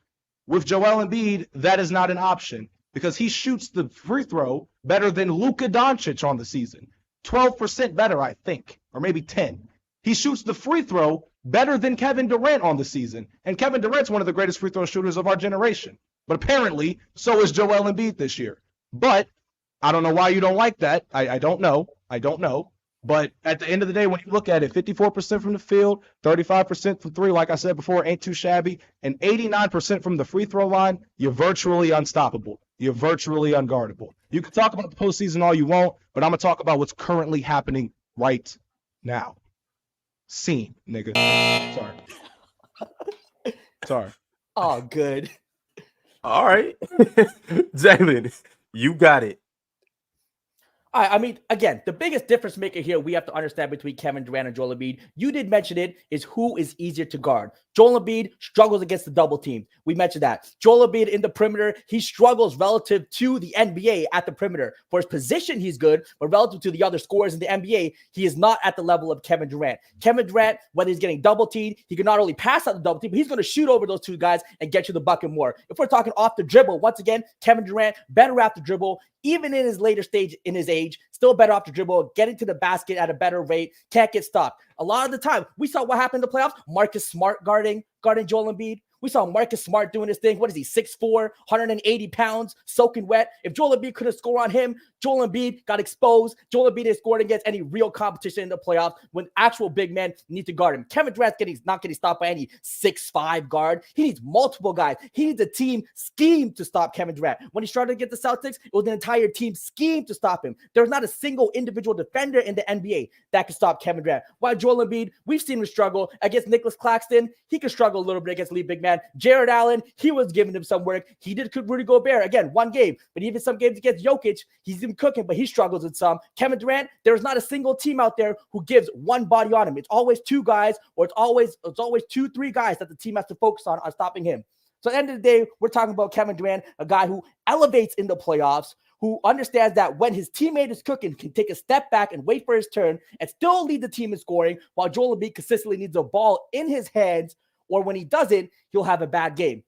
With Joel Embiid, that is not an option because he shoots the free throw better than Luka Doncic on the season. 12% better, I think, or maybe 10. He shoots the free throw better than Kevin Durant on the season. And Kevin Durant's one of the greatest free throw shooters of our generation. But apparently, so is Joel Embiid this year. But I don't know why you don't like that. I don't know. I don't know. But at the end of the day, when you look at it, 54% from the field, 35% from three, like I said before, ain't too shabby, and 89% from the free throw line, you're virtually unstoppable. You're virtually unguardable. You can talk about the postseason all you want, but I'm going to talk about what's currently happening right now. Scene, nigga. Sorry. Oh, good. All right. Jalen, you got it. All right, I mean, again, the biggest difference maker here we have to understand between Kevin Durant and Joel Embiid, you did mention it, is who is easier to guard. Joel Embiid struggles against the double team. We mentioned that. Joel Embiid in the perimeter, he struggles relative to the NBA at the perimeter. For his position, he's good, but relative to the other scorers in the NBA, he is not at the level of Kevin Durant. Kevin Durant, whether he's getting double teamed, he can not only pass out the double team, but he's going to shoot over those two guys and get you the bucket more. If we're talking off the dribble, once again, Kevin Durant, better at the dribble, even in his later stage in his age, still better off the dribble, getting to the basket at a better rate, can't get stopped. A lot of the time, we saw what happened in the playoffs. Marcus Smart guarding Joel Embiid. We saw Marcus Smart doing his thing. What is he, 6'4", 180 pounds, soaking wet? If Joel Embiid couldn't score on him, Joel Embiid got exposed. Joel Embiid is scored against any real competition in the playoffs when actual big men need to guard him. Kevin Durant's not getting stopped by any 6'5" guard. He needs multiple guys. He needs a team scheme to stop Kevin Durant. When he started to get the Celtics, it was an entire team scheme to stop him. There's not a single individual defender in the NBA that can stop Kevin Durant. While Joel Embiid, we've seen him struggle against Nicholas Claxton. He can struggle a little bit against lead big man. Jared Allen, he was giving him some work. He did Rudy Gobert, again, one game. But even some games against Jokic, he's been cooking, but he struggles with some. Kevin Durant, there's not a single team out there who gives one body on him. It's always two guys, or it's always 2-3 guys that the team has to focus on stopping him. So at the end of the day, we're talking about Kevin Durant, a guy who elevates in the playoffs, who understands that when his teammate is cooking, can take a step back and wait for his turn and still lead the team in scoring, while Joel Embiid consistently needs the ball in his hands, or when he doesn't, he'll have a bad game.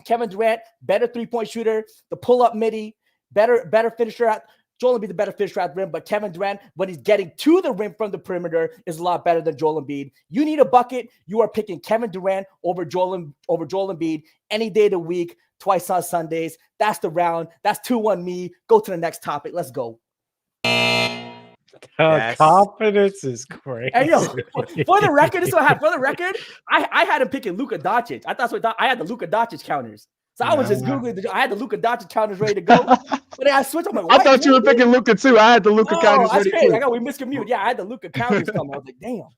Kevin Durant, better three-point shooter, the pull-up midi, better finisher at Joel Embiid, the better finisher at the rim, but Kevin Durant, when he's getting to the rim from the perimeter, is a lot better than Joel Embiid. You need a bucket, you are picking Kevin Durant over Joel Embiid any day of the week, twice on Sundays. That's the round. That's 2-1 me. Go to the next topic. Let's go. Confidence is crazy. And for the record, this is what happened. For the record, I had him picking Luka Doncic. I had the Luka Doncic counters. So I was just Googling. I had the Luka Doncic counters ready to go. But then I switched. I'm like, I thought you were picking Luka too. I had the Luka counters ready too. We miscommuted. Yeah, I had the Luka counters coming. I was like, damn.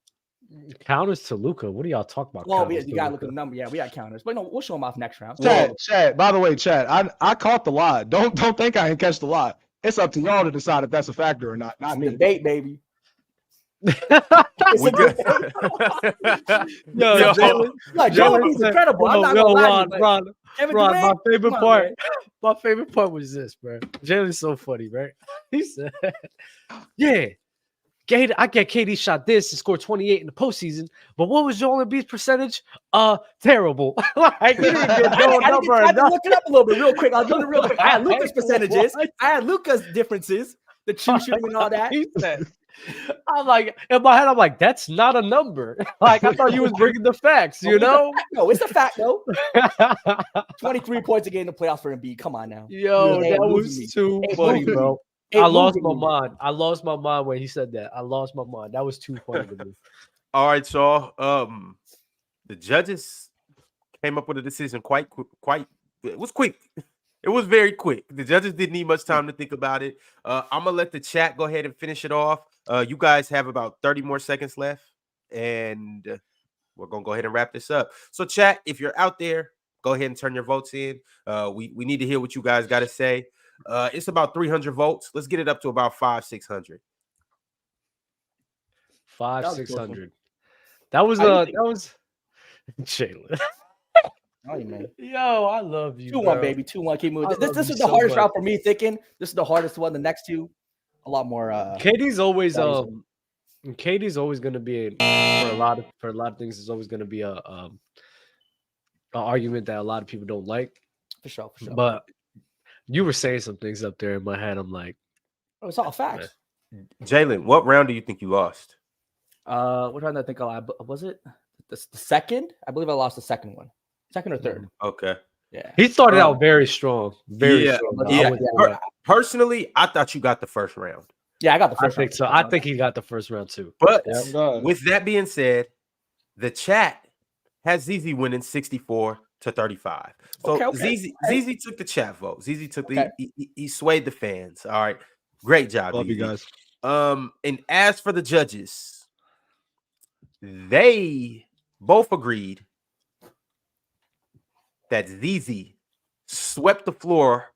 Counters to Luka. What are y'all talking about? Well, you gotta look at the number. Yeah, we got counters. But no, we'll show them off next round. Chat. By the way, chat. I caught the lie. Don't think I didn't catch the lie. It's up to y'all to decide if that's a factor or not. Not me. Debate, baby. Jalen's incredible. I'm not gonna lie. Ron, my favorite part was this, bro. Jalen's so funny, right? He said, "Yeah, I get KD shot this and scored 28 in the postseason, but what was Joel Embiid's percentage? Terrible." Like, he didn't get no number. I had to look it up a little bit real quick. I'll do it real quick. I had Luka's percentages. I had Luka's differences, the true shooting and all that. He said, I'm like, in my head, I'm like, that's not a number. Like, I thought you was bringing the facts, you know? No, it's a fact, though. 23 points a game in the playoffs for Embiid. Come on now. Yo, that was too funny, bro. I lost my mind. I lost my mind when he said that. I lost my mind. That was too funny to me. All right, y'all. The judges came up with a decision it was quick. It was very quick. The judges didn't need much time to think about it. I'm gonna let the chat go ahead and finish it off. You guys have about 30 more seconds left, and we're gonna go ahead and wrap this up. So, chat, if you're out there, go ahead and turn your votes in. We need to hear what you guys got to say. It's about 300 votes. Let's get it up to about 500-600. 500-600. That was Jalen. Oh, man. Yo, I love you. 2-1, baby. 2-1. Keep moving. This is the hardest round for me thinking. This is the hardest one. The next two, a lot more. KD's always gonna be for a lot of things. It's always gonna be a argument that a lot of people don't like. For sure. But you were saying some things up there in my head. I'm like, oh, it's all facts. Jalen, what round do you think you lost? What round did I think was it? The second? I believe I lost the second one. Second or third. Okay. Yeah. He started out very strong. Very strong. Yeah. Personally, I thought you got the first round. Yeah, I got the first round. So I think he got the first round too. But with that being said, the chat has Zeezy winning 64-35. So Zeezy took the chat vote. Zeezy took he swayed the fans. All right. Great job. Love you guys. And as for the judges, they both agreed that Zeezy swept the floor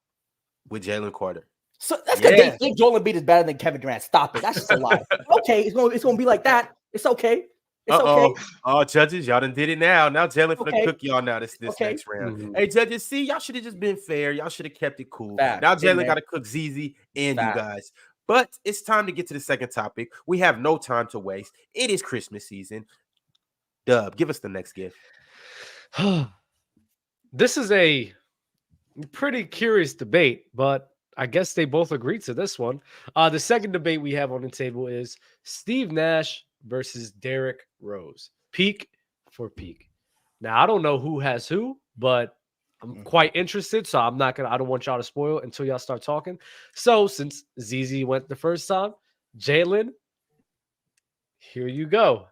with Jalen Carter. So that's because they think Joel Embiid is better than Kevin Durant. Stop it. That's just a lie. Okay, it's gonna be like that. It's okay. It's okay. Oh, judges, y'all done did it now. Now Jalen for the cook y'all now this next round. Mm-hmm. Hey, judges, see, y'all should have just been fair. Y'all should have kept it cool. Now Jalen got to cook Zeezy and you guys. But it's time to get to the second topic. We have no time to waste. It is Christmas season. Dub, give us the next gift. This is a pretty curious debate, but I guess they both agreed to this one. The second debate we have on the table is Steve Nash versus Derrick Rose. Peak for peak. Now, I don't know who has who, but I'm quite interested, so I don't want y'all to spoil it until y'all start talking. So, since Zeezy went the first time, Jalen, here you go.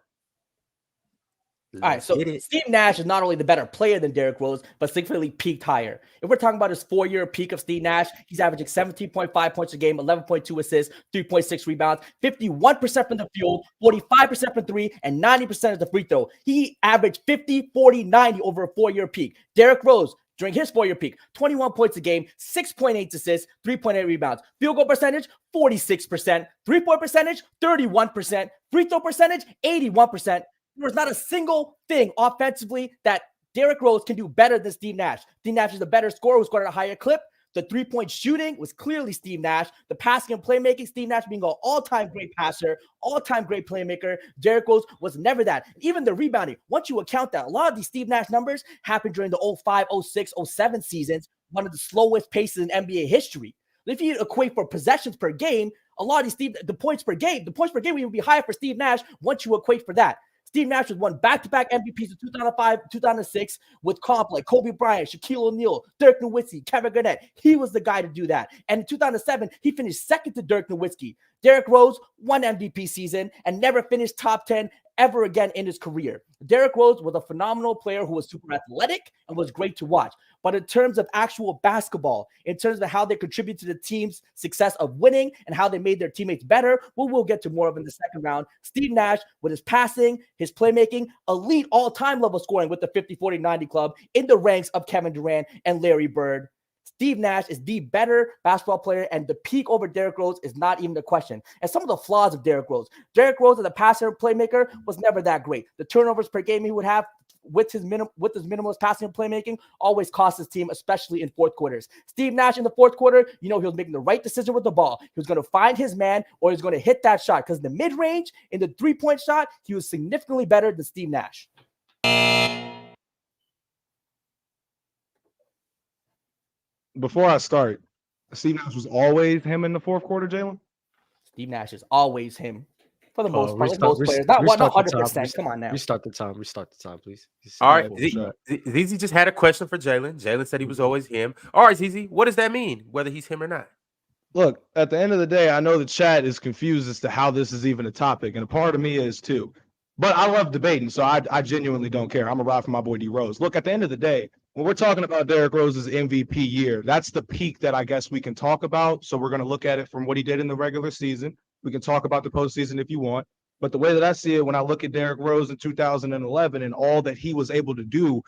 All right, so Steve Nash is not only the better player than Derrick Rose, but significantly peaked higher. If we're talking about his 4-year peak of Steve Nash, he's averaging 17.5 points a game, 11.2 assists, 3.6 rebounds, 51% from the field, 45% from three, and 90% of the free throw. He averaged 50, 40, 90 over a 4-year peak. Derrick Rose, during his 4-year peak, 21 points a game, 6.8 assists, 3.8 rebounds. Field goal percentage, 46%. Three-point percentage, 31%. Free throw percentage, 81%. There's not a single thing offensively that Derrick Rose can do better than Steve Nash. Steve Nash is a better scorer who scored at a higher clip. The three-point shooting was clearly Steve Nash. The passing and playmaking, Steve Nash being an all-time great passer, all-time great playmaker. Derrick Rose was never that. Even the rebounding, once you account that, a lot of these Steve Nash numbers happened during the 05, 06, 07 seasons, one of the slowest paces in NBA history. If you equate for possessions per game, a lot of these the points per game would even be higher for Steve Nash once you equate for that. Steve Nash has won back-to-back MVPs in 2005, 2006 with comp like Kobe Bryant, Shaquille O'Neal, Dirk Nowitzki, Kevin Garnett. He was the guy to do that. And in 2007, he finished second to Dirk Nowitzki. Derrick Rose won MVP season and never finished top 10 ever again in his career. Derrick Rose was a phenomenal player who was super athletic and was great to watch. But in terms of actual basketball, in terms of how they contribute to the team's success of winning and how they made their teammates better, we'll get to more of in the second round. Steve Nash, with his passing, his playmaking, elite all-time level scoring with the 50, 40, 90 club in the ranks of Kevin Durant and Larry Bird. Steve Nash is the better basketball player, and the peak over Derrick Rose is not even a question. And some of the flaws of Derrick Rose as a passer and playmaker was never that great. The turnovers per game he would have with his minimalist passing and playmaking always cost his team, especially in fourth quarters. Steve Nash in the fourth quarter, he was making the right decision with the ball. He was going to find his man or he's going to hit that shot because in the mid-range, in the three-point shot, he was significantly better than Steve Nash. Before I start, Steve Nash was always him in the fourth quarter, Jalen? Steve Nash is always him. For the most part, most players. Not 100%. Come on now. Restart the time, please. All right. Zeezy just had a question for Jalen. Jalen said he was always him. All right, Zeezy, what does that mean, whether he's him or not? Look, at the end of the day, I know the chat is confused as to how this is even a topic, and a part of me is too. But I love debating, so I genuinely don't care. I'm going to ride for my boy D Rose. Look, at the end of the day, when we're talking about Derrick Rose's MVP year, that's the peak that I guess we can talk about. So we're going to look at it from what he did in the regular season. We can talk about the postseason if you want. But the way that I see it, when I look at Derrick Rose in 2011 and all that he was able to do,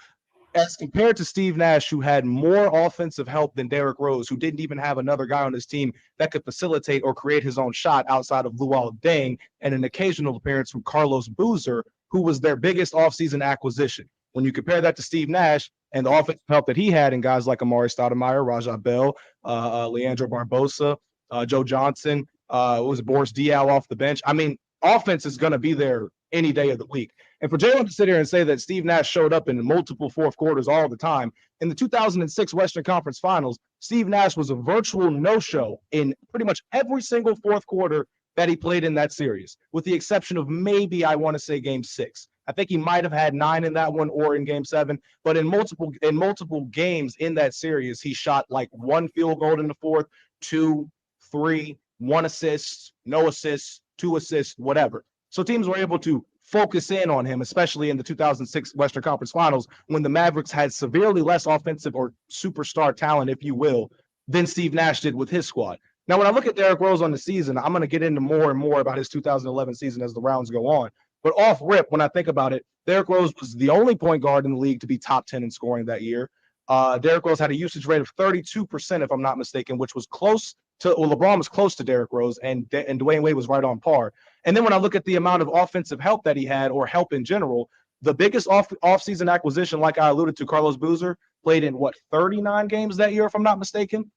as compared to Steve Nash, who had more offensive help than Derrick Rose, who didn't even have another guy on his team that could facilitate or create his own shot outside of Luol Deng, and an occasional appearance from Carlos Boozer, who was their biggest offseason acquisition. When you compare that to Steve Nash and the offensive help that he had in guys like Amari Stoudemire, Rajah Bell, Leandro Barbosa, Joe Johnson, was Boris Diaw off the bench. I mean, offense is going to be there any day of the week. And for Jalen to sit here and say that Steve Nash showed up in multiple fourth quarters all the time, in the 2006 Western Conference Finals, Steve Nash was a virtual no-show in pretty much every single fourth quarter that he played in that series, with the exception of maybe, I want to say, Game 6. I think he might have had 9 in that one or in Game 7, but in multiple games in that series, he shot like 1 field goal in the fourth, 2, 3, 1 assist, no assists, 2 assists, whatever. So teams were able to focus in on him, especially in the 2006 Western Conference Finals, when the Mavericks had severely less offensive or superstar talent, if you will, than Steve Nash did with his squad. Now, when I look at Derrick Rose on the season, I'm going to get into more and more about his 2011 season as the rounds go on. But off rip, when I think about it, Derrick Rose was the only point guard in the league to be top 10 in scoring that year. Derrick Rose had a usage rate of 32%, if I'm not mistaken, which was close to, well, LeBron was close to Derrick Rose, and Dwayne Wade was right on par. And then when I look at the amount of offensive help that he had, or help in general, the biggest off-season acquisition, like I alluded to, Carlos Boozer, played in, 39 games that year, if I'm not mistaken?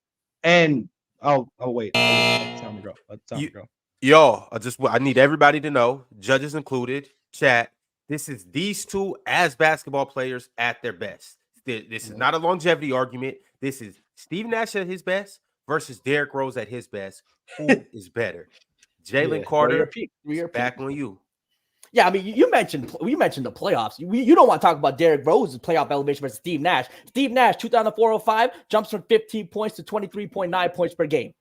And, wait. Let time to go. Y'all, I need everybody to know, judges included, chat, this is these two as basketball players at their best. This is not a longevity argument. This is Steve Nash at his best versus Derrick Rose at his best. Who is better? Jalen Carter, back on you. Yeah, I mean, we mentioned the playoffs. You don't want to talk about Derrick Rose's playoff elevation versus Steve Nash. Steve Nash, 2004-05, jumps from 15 points to 23.9 points per game.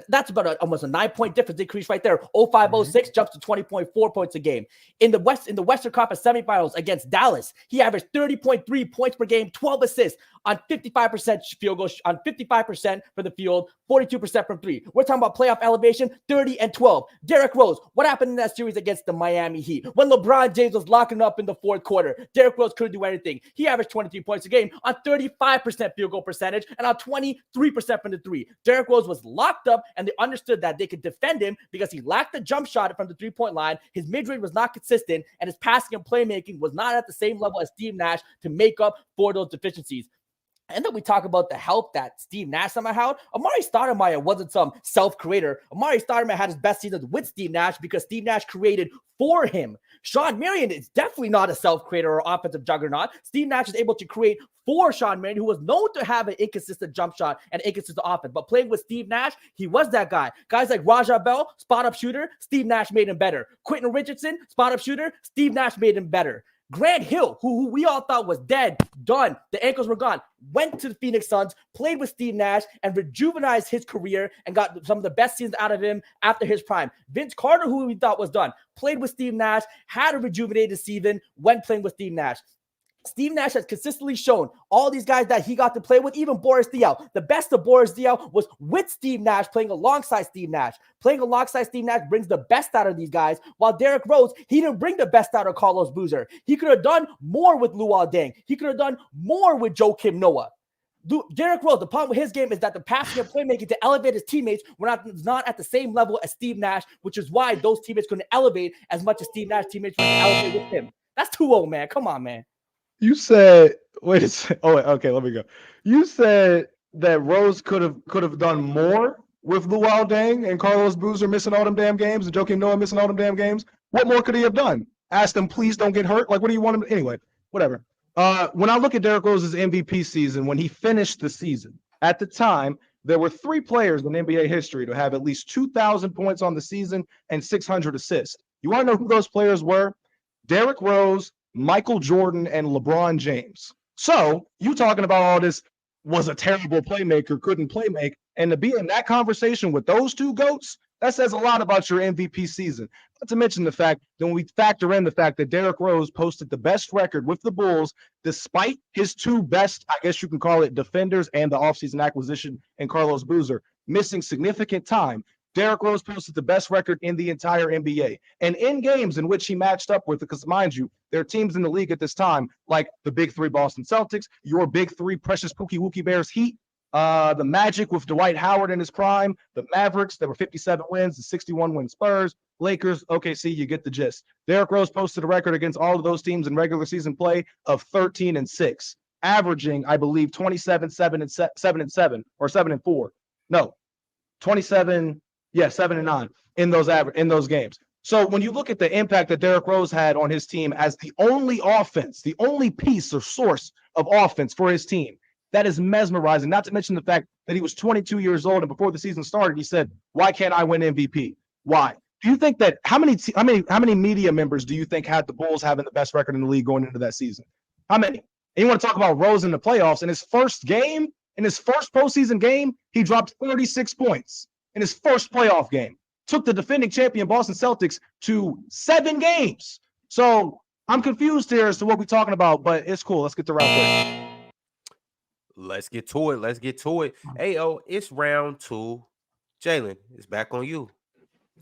That's about almost a 9-point difference increase right there. 05-06 jumps to 20.4 points a game. In the Western Conference semifinals against Dallas, he averaged 30.3 points per game, 12 assists on 55% field goals, on 55% for the field, 42% from 3. We're talking about playoff elevation, 30-12. Derrick Rose, what happened in that series against the Miami Heat? When LeBron James was locking up in the fourth quarter, Derrick Rose couldn't do anything. He averaged 23 points a game on 35% field goal percentage and on 23% from the 3. Derrick Rose was locked up, and they understood that they could defend him because he lacked the jump shot from the 3-point line. His mid-range was not consistent, and his passing and playmaking was not at the same level as Steve Nash to make up for those deficiencies. And then we talk about the help that Steve Nash somehow had. Amari Stoudemire wasn't some self-creator. Amari Stoudemire had his best seasons with Steve Nash because Steve Nash created for him. Sean Marion is definitely not a self-creator or offensive juggernaut. Steve Nash is able to create for Sean Marion, who was known to have an inconsistent jump shot and inconsistent offense. But playing with Steve Nash, he was that guy. Guys like Rajah Bell, spot-up shooter, Steve Nash made him better. Quentin Richardson, spot-up shooter, Steve Nash made him better. Grant Hill, who we all thought was dead, done, the ankles were gone, went to the Phoenix Suns, played with Steve Nash, and rejuvenized his career and got some of the best seasons out of him after his prime. Vince Carter, who we thought was done, played with Steve Nash, had a rejuvenated season when playing with Steve Nash. Steve Nash has consistently shown all these guys that he got to play with, even Boris Diaw. The best of Boris Diaw was with Steve Nash, playing alongside Steve Nash. Playing alongside Steve Nash brings the best out of these guys, while Derrick Rose, he didn't bring the best out of Carlos Boozer. He could have done more with Luol Deng. He could have done more with Joakim Noah. Derrick Rose, the problem with his game is that the passing and playmaking to elevate his teammates were not at the same level as Steve Nash, which is why those teammates couldn't elevate as much as Steve Nash teammates couldn't elevate with him. That's too old, man. Come on, man. You said, wait a second. Oh, okay, let me go. You said that Rose could have done more with Luol Deng and Carlos Boozer missing all them damn games and Joakim Noah missing all them damn games. What more could he have done? Ask them, please don't get hurt. Like, what do you want him to? Anyway, whatever. When I look at Derrick Rose's MVP season, when he finished the season, at the time, there were 3 players in NBA history to have at least 2,000 points on the season and 600 assists. You want to know who those players were? Derrick Rose, Michael Jordan, and LeBron James. So you talking about all this was a terrible playmaker, couldn't play make, and to be in that conversation with those 2 GOATs, That says a lot about your MVP season. Not to mention the fact that when we factor in the fact that Derrick Rose posted the best record with the Bulls, despite his two best, I guess you can call it, defenders and the offseason acquisition and Carlos Boozer missing significant time, Derrick Rose posted the best record in the entire NBA. And in games in which he matched up with, because mind you, there are teams in the league at this time, like the Big Three Boston Celtics, your Big Three precious Pookie Wookie Bears Heat, the Magic with Dwight Howard in his prime, the Mavericks, there were 57 wins, the 61-win Spurs, Lakers, OKC, you get the gist. Derrick Rose posted a record against all of those teams in regular season play of 13-6, averaging, I believe, 27-7 or 7-4. No, 27, 7-9 in those games. So when you look at the impact that Derrick Rose had on his team as the only offense, the only piece or source of offense for his team, that is mesmerizing. Not to mention the fact that he was 22 years old, and before the season started, he said, "Why can't I win MVP? Why?" Do you think that how many media members do you think had the Bulls having the best record in the league going into that season? How many? And you want to talk about Rose in the playoffs? In his first game, in his first postseason game, he dropped 36 points in his first playoff game. Took the defending champion Boston Celtics to 7 games. So I'm confused here as to what we're talking about, but it's cool. Let's get to round 3. Let's get to it. Hey, it's round 2. Jalen, it's back on you.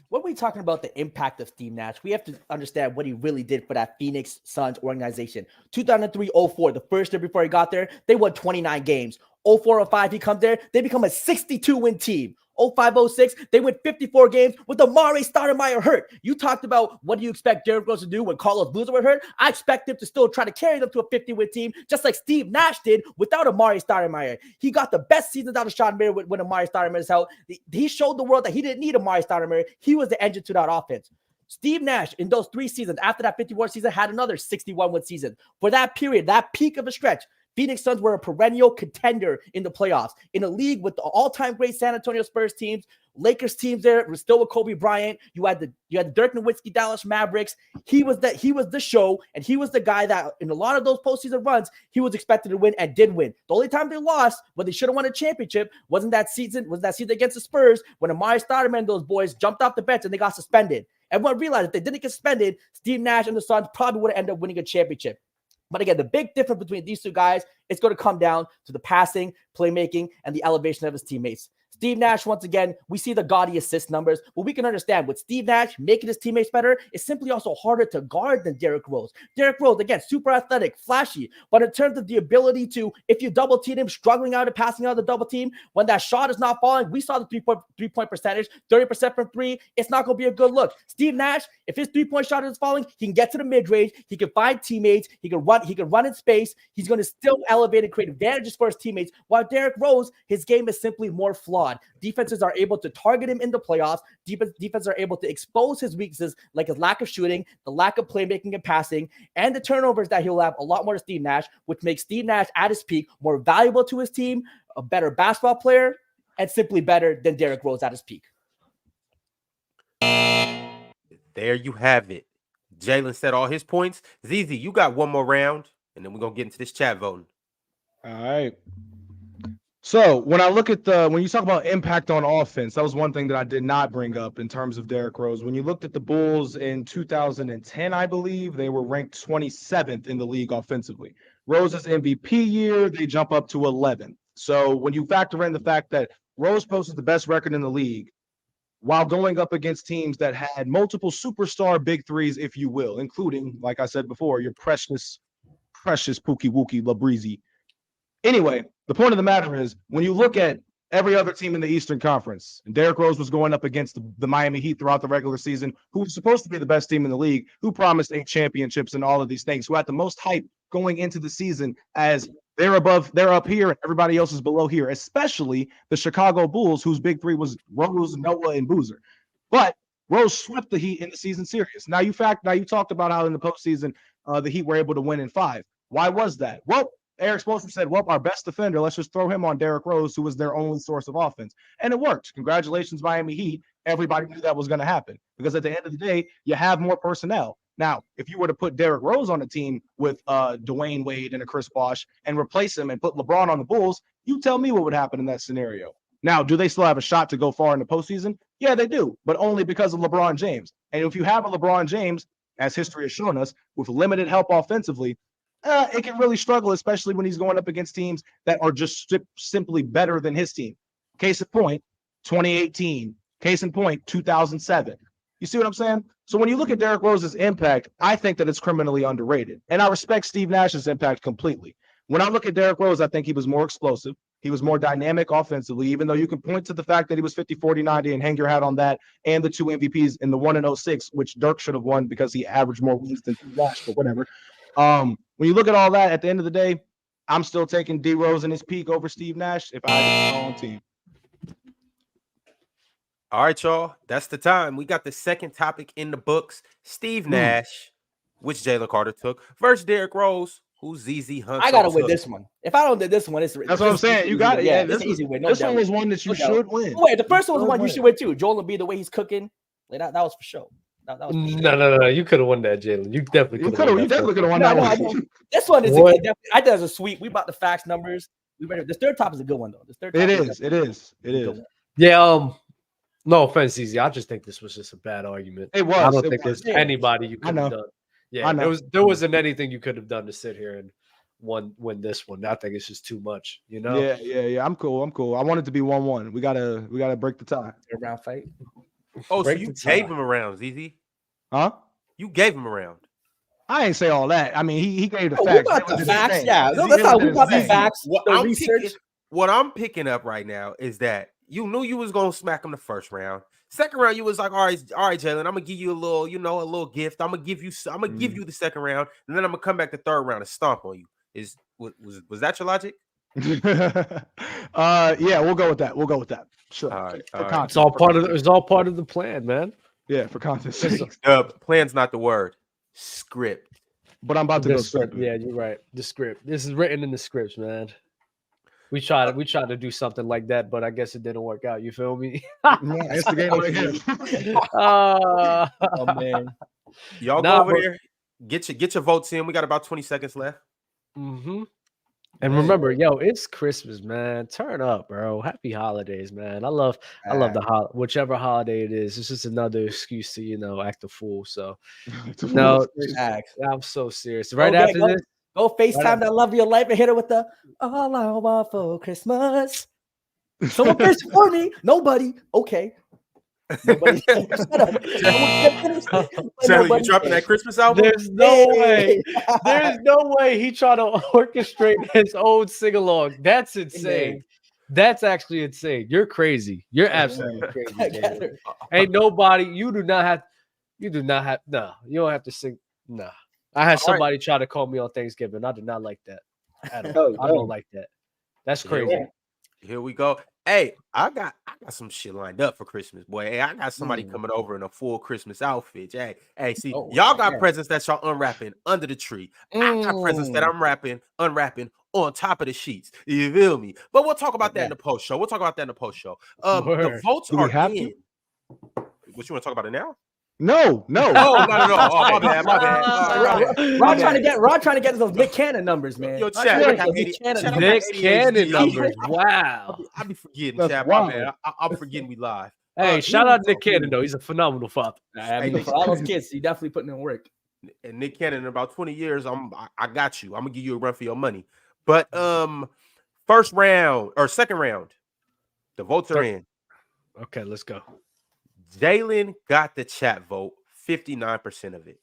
When we're talking about the impact of Steve Nash, we have to understand what he really did for that Phoenix Suns organization. 2003-04, the first year before he got there, they won 29 games. 04-05, he comes there, they become a 62-win team. 05-06, they win 54 games with Amari Stoudemire hurt. You talked about what do you expect Derrick Rose to do when Carlos Boozer were hurt. I expect him to still try to carry them to a 50-win team, just like Steve Nash did without Amari Stoudemire. He got the best seasons out of Sean Mayer when Amari Stoudemire is out. He showed the world that he didn't need Amari Stoudemire. He was the engine to that offense. Steve Nash, in those 3 seasons, after that 51 season, had another 61-win season. For that period, that peak of a stretch, Phoenix Suns were a perennial contender in the playoffs, in a league with the all-time great San Antonio Spurs teams, Lakers teams there, were still with Kobe Bryant. You had the Dirk Nowitzki Dallas Mavericks. He was the show, and he was the guy that in a lot of those postseason runs, he was expected to win and did win. The only time they lost, when they should have won a championship, was that season against the Spurs when Amari Stoudemire and those boys jumped off the bench and they got suspended. Everyone realized if they didn't get suspended, Steve Nash and the Suns probably would have ended up winning a championship. But again, the big difference between these two guys is going to come down to the passing, playmaking, and the elevation of his teammates. Steve Nash, once again, we see the gaudy assist numbers, but we can understand with Steve Nash making his teammates better, it's simply also harder to guard than Derrick Rose. Derrick Rose, again, super athletic, flashy, but in terms of the ability to, if you double team him, struggling out of passing out of the double team, when that shot is not falling, we saw the three-point percentage, 30% from 3, it's not going to be a good look. Steve Nash, if his three-point shot is falling, he can get to the mid-range, he can find teammates, he can run in space, he's going to still elevate and create advantages for his teammates, while Derrick Rose, his game is simply more flawed. Defenses are able to target him in the playoffs. Defenses are able to expose his weaknesses, like his lack of shooting, the lack of playmaking and passing, and the turnovers that he'll have a lot more to Steve Nash, which makes Steve Nash at his peak more valuable to his team, a better basketball player, and simply better than Derrick Rose at his peak. There you have it. Jalen said all his points. Zeezy, you got one more round, and then we're going to get into this chat voting. All right. So when I look at when you talk about impact on offense, that was one thing that I did not bring up in terms of Derrick Rose. When you looked at the Bulls in 2010, I believe they were ranked 27th in the league offensively. Rose's MVP year, they jump up to 11th. So when you factor in the fact that Rose posted the best record in the league while going up against teams that had multiple superstar big threes, if you will, including, like I said before, your precious Pookie Wookie LaBreezy. Anyway, the point of the matter is when you look at every other team in the Eastern Conference, and Derrick Rose was going up against the Miami Heat throughout the regular season, who was supposed to be the best team in the league, who promised 8 championships and all of these things, who had the most hype going into the season as they're up here and everybody else is below here, especially the Chicago Bulls, whose big three was Rose, Noah, and Boozer. But Rose swept the Heat in the season series. Now you talked about how in the postseason the Heat were able to win in 5. Why was that? Well, Eric Spoelstra said, well, our best defender, let's just throw him on Derrick Rose, who was their only source of offense. And it worked. Congratulations, Miami Heat. Everybody knew that was going to happen because at the end of the day, you have more personnel. Now, if you were to put Derrick Rose on a team with Dwayne Wade and a Chris Bosh and replace him and put LeBron on the Bulls, you tell me what would happen in that scenario. Now, do they still have a shot to go far in the postseason? Yeah, they do, but only because of LeBron James. And if you have a LeBron James, as history has shown us, with limited help offensively, it can really struggle, especially when he's going up against teams that are just simply better than his team. Case in point, 2018. Case in point, 2007. You see what I'm saying? So when you look at Derrick Rose's impact, I think that it's criminally underrated. And I respect Steve Nash's impact completely. When I look at Derrick Rose, I think he was more explosive. He was more dynamic offensively, even though you can point to the fact that he was 50, 40, 90 and hang your hat on that, and the 2 MVPs in the 1 and 06, which Dirk should have won because he averaged more wins than Nash, but whatever. When you look at all that, at the end of the day, I'm still taking D Rose in his peak over Steve Nash if I had my own team. All right, y'all. That's the time. We got the second topic in the books. Steve Nash, which Jalen Carter took, versus Derrick Rose, who Zeezy Hunter I gotta win this one. If I don't do this one, it's that's what I'm saying. You got it. Yeah, this easy win. This one was one that you should win. Wait, the first one was one you should win too. Joel Embiid, the way he's cooking, like that was for sure. That was for sure. No. You could have won that, Jalen. You definitely could have. You definitely could have won that one. This one is definitely. I think it's a sweep. We bought the facts numbers. This third top is a good one though. This third. Top it is. Yeah. No offense, Zeezy. I just think this was just a bad argument. It was. I don't think there's anybody you could have done. Yeah, there wasn't anything you could have done to sit here and win this one. I think it's just too much, you know? Yeah. I'm cool. I want it to be 1-1. We gotta break the tie. Round fight. Oh, so you gave him a round, Zeezy? Huh? You gave him a round. I ain't say all that. I mean, he gave the facts. We got the facts, yeah. No, that's how we got the facts. What I'm picking up right now is that you knew you was gonna smack him the first round. Second round, you was like, all right, Jalen, I'm gonna give you a little gift. I'm gonna give you the second round, and then I'm gonna come back the third round and stomp on you. Was that your logic? Yeah, we'll go with that. Sure. All right. It's all part of the plan, man. Yeah, for context. Plan's not the word. Script. But I'm about to go script. Yeah, you're right. The script. This is written in the scripts, man. We tried to do something like that, but I guess it didn't work out. You feel me? It's the game right here. Oh man. Y'all go over there. Get your votes in. We got about 20 seconds left. Mm-hmm. And remember, it's Christmas, man. Turn up, bro. Happy holidays, man. I love the whichever holiday it is. It's just another excuse to, act a fool. So no, I'm so serious. Right after this. Go FaceTime that love of your life and hit her with the all I want for Christmas. Someone fish for me. Nobody. Okay. Nobody. Sally, you dropping that Christmas album? There's no way. There's no way he tried to orchestrate his own sing-along. That's insane. That's actually insane. You're crazy. You're absolutely crazy. Ain't nobody. You do not have. No, you don't have to sing. No. I had somebody try to call me on Thanksgiving. I did not like that at all. I don't like that. That's crazy. Here we go. Hey, I got some shit lined up for Christmas, boy. Hey, I got somebody coming over in a full Christmas outfit. Hey, see, y'all got presents that y'all unwrapping under the tree. I got presents that I'm unwrapping on top of the sheets. You feel me? But we'll talk about that in the post show. The votes are in. What, you want to talk about it now? No. Oh, no. Oh, my bad. Ron trying to get those Nick Cannon numbers, man. Yo, chat. Nick Cannon numbers. Wow. I be forgetting, chat. My bad. I'm forgetting we live. Hey, shout out Nick Cannon, though. He's a phenomenal father. For all those kids, he definitely putting in work. And Nick Cannon, in about 20 years, I got you. I'm gonna give you a run for your money. But first round or second round, the votes are in. Okay, let's go. Jalen got the chat vote, 59% of it.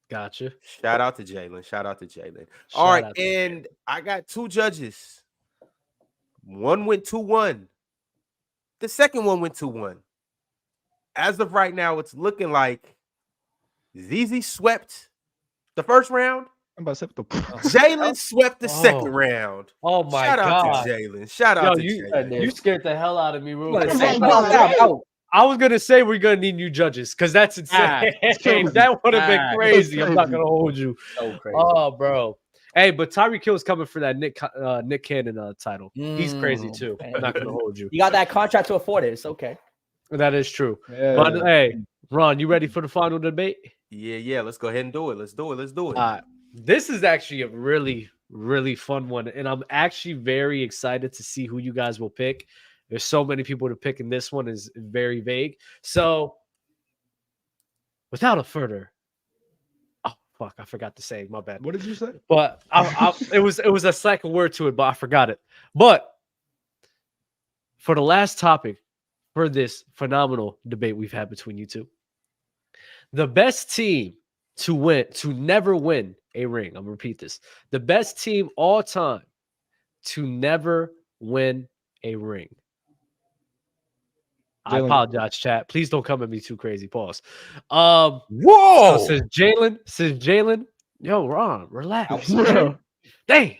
Gotcha. Shout out to Jalen. All right, and I got two judges. One went 2-1. The second one went 2-1. As of right now, it's looking like Zeezy swept the first round. Jalen swept the second round. Oh my God! Shout out to Jalen. Shout out to Jalen. You scared the hell out of me, real quick. I was gonna say we're gonna need new judges because that's insane. That would have been crazy. I'm not gonna hold you. So crazy. Oh, bro. Hey, but Tyreek Hill's coming for that Nick Cannon title. He's crazy too. I'm not gonna hold you. You got that contract to afford it. It's okay. That is true. Yeah. But hey, Ron, you ready for the final debate? Yeah. Let's go ahead and do it. Let's do it. This is actually a really, really fun one, and I'm actually very excited to see who you guys will pick. There's so many people to pick, and this one is very vague. So, without a further, oh fuck, I forgot to say. My bad. What did you say? But it was a second word to it, but I forgot it. But for the last topic for this phenomenal debate we've had between you two, the best team to never win a ring. I'm gonna repeat this: the best team all time to never win a ring. I apologize, chat. Please don't come at me too crazy. Pause. Whoa! So since Jalen, yo, Ron, relax. Dang.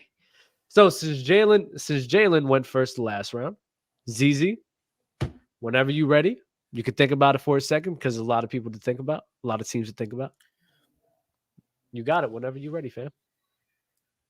So since Jalen went first the last round, Zeezy, whenever you're ready, you can think about it for a second because there's a lot of people to think about, a lot of teams to think about. You got it whenever you're ready, fam.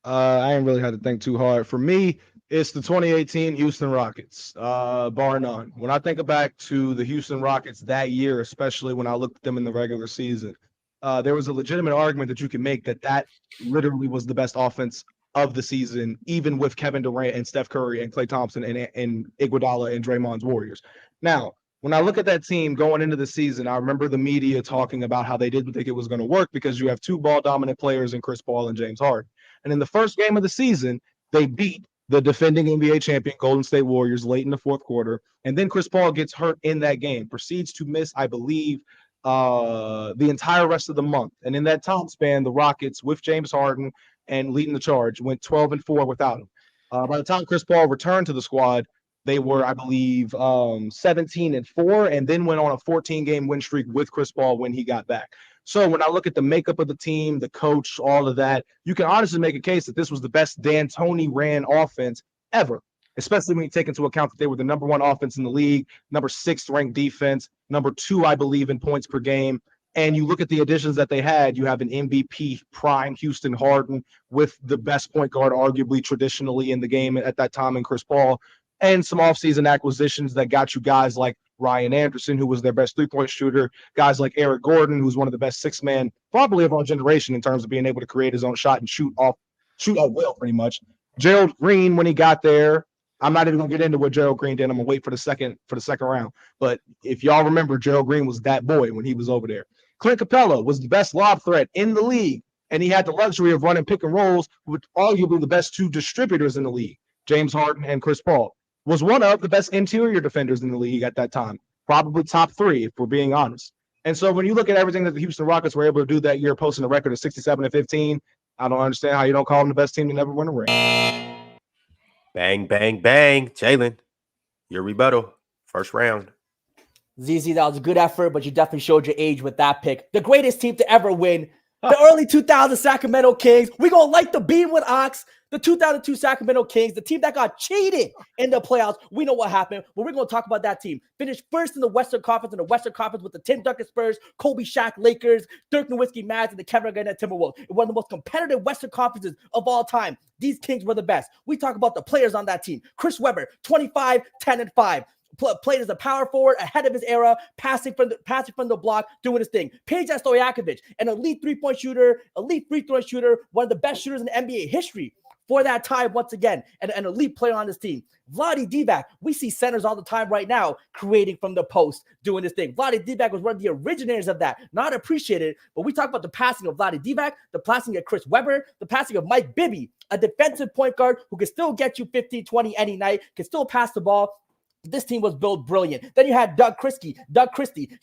I ain't really had to think too hard. For me, it's the 2018 Houston Rockets, bar none. When I think back to the Houston Rockets that year, especially when I looked at them in the regular season, there was a legitimate argument that you can make that literally was the best offense of the season, even with Kevin Durant and Steph Curry and Klay Thompson and Iguodala and Draymond's Warriors. Now, when I look at that team going into the season, I remember the media talking about how they didn't think it was going to work because you have two ball-dominant players in Chris Paul and James Harden. And in the first game of the season, they beat the defending NBA champion Golden State Warriors late in the fourth quarter. And then Chris Paul gets hurt in that game, proceeds to miss, I believe, the entire rest of the month. And in that time span, the Rockets, with James Harden and leading the charge, went 12-4 without him. By the time Chris Paul returned to the squad, they were, I believe, 17-4, and then went on a 14-game win streak with Chris Paul when he got back. So when I look at the makeup of the team, the coach, all of that, you can honestly make a case that this was the best D'Antoni ran offense ever, especially when you take into account that they were the number 1 offense in the league, number 6 ranked defense, number 2, I believe, in points per game. And you look at the additions that they had, you have an MVP prime Houston Harden with the best point guard, arguably traditionally in the game at that time in Chris Paul, and some offseason acquisitions that got you guys like Ryan Anderson, who was their best three-point shooter, guys like Eric Gordon, who's one of the best six-man probably of our generation in terms of being able to create his own shot and shoot out well, pretty much. Gerald Green, when he got there, I'm not even gonna get into what Gerald Green did. I'm gonna wait for the second round. But if y'all remember, Gerald Green was that boy when he was over there. Clint Capella was the best lob threat in the league, and he had the luxury of running pick and rolls with arguably the best 2 distributors in the league, James Harden and Chris Paul. Was one of the best interior defenders in the league at that time, probably top 3 if we're being honest. And so when you look at everything that the Houston Rockets were able to do that year, posting a record of 67-15, I don't understand how you don't call them the best team to never win a ring. Bang, bang, bang. Jalen, your rebuttal. First round. Zeezy, that was a good effort, but you definitely showed your age with that pick. The greatest team to ever win. The early 2000 Sacramento Kings. We're going to light the beam with Ox. The 2002 Sacramento Kings, the team that got cheated in the playoffs. We know what happened, but we're going to talk about that team. Finished first in the Western Conference, with the Tim Duncan Spurs, Kobe Shaq Lakers, Dirk Nowitzki Mavs, and the Kevin Garnett Timberwolves. One of the most competitive Western Conferences of all time. These Kings were the best. We talk about the players on that team. Chris Webber, 25, 10, and 5. Played as a power forward ahead of his era, passing from the block, doing his thing. Peja Stojakovic, an elite three-point shooter, elite free-throw shooter, one of the best shooters in NBA history for that time once again, and an elite player on this team. Vlade Divac, we see centers all the time right now creating from the post, doing this thing. Vlade Divac was one of the originators of that. Not appreciated, but we talk about the passing of Vlade Divac, the passing of Chris Webber, the passing of Mike Bibby, a defensive point guard who can still get you 15, 20 any night, can still pass the ball. This team was built brilliant. Then you had Doug Christie, shout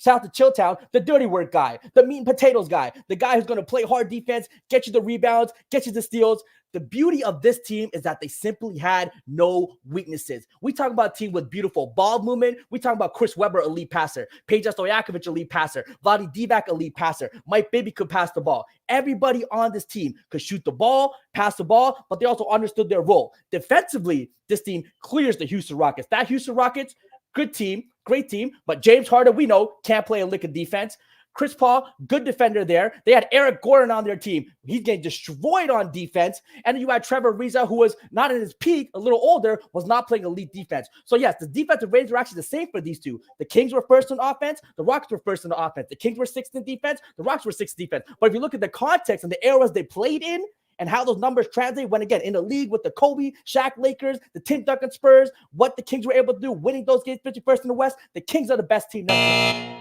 out to ChillTown, the dirty work guy, the meat and potatoes guy, the guy who's going to play hard defense, get you the rebounds, get you the steals. The beauty of this team is that they simply had no weaknesses. We talk about a team with beautiful ball movement. We talk about Chris Webber, elite passer. Peja Stojakovic, elite passer. Vlade Divac, elite passer. Mike Bibby could pass the ball. Everybody on this team could shoot the ball, pass the ball, but they also understood their role. Defensively, this team clears the Houston Rockets. That Houston Rockets, good team, great team, but James Harden, we know, can't play a lick of defense. Chris Paul, good defender there. They had Eric Gordon on their team. He's getting destroyed on defense. And then you had Trevor Ariza, who was not at his peak, a little older, was not playing elite defense. So yes, the defensive ratings were actually the same for these two. The Kings were first on offense. The Rockets were first on offense. The Kings were sixth in defense. The Rockets were sixth in defense. But if you look at the context and the eras they played in, and how those numbers translate when, again, in the league with the Kobe, Shaq Lakers, the Tim Duncan Spurs, what the Kings were able to do, winning those games 51st in the West, the Kings are the best team next year.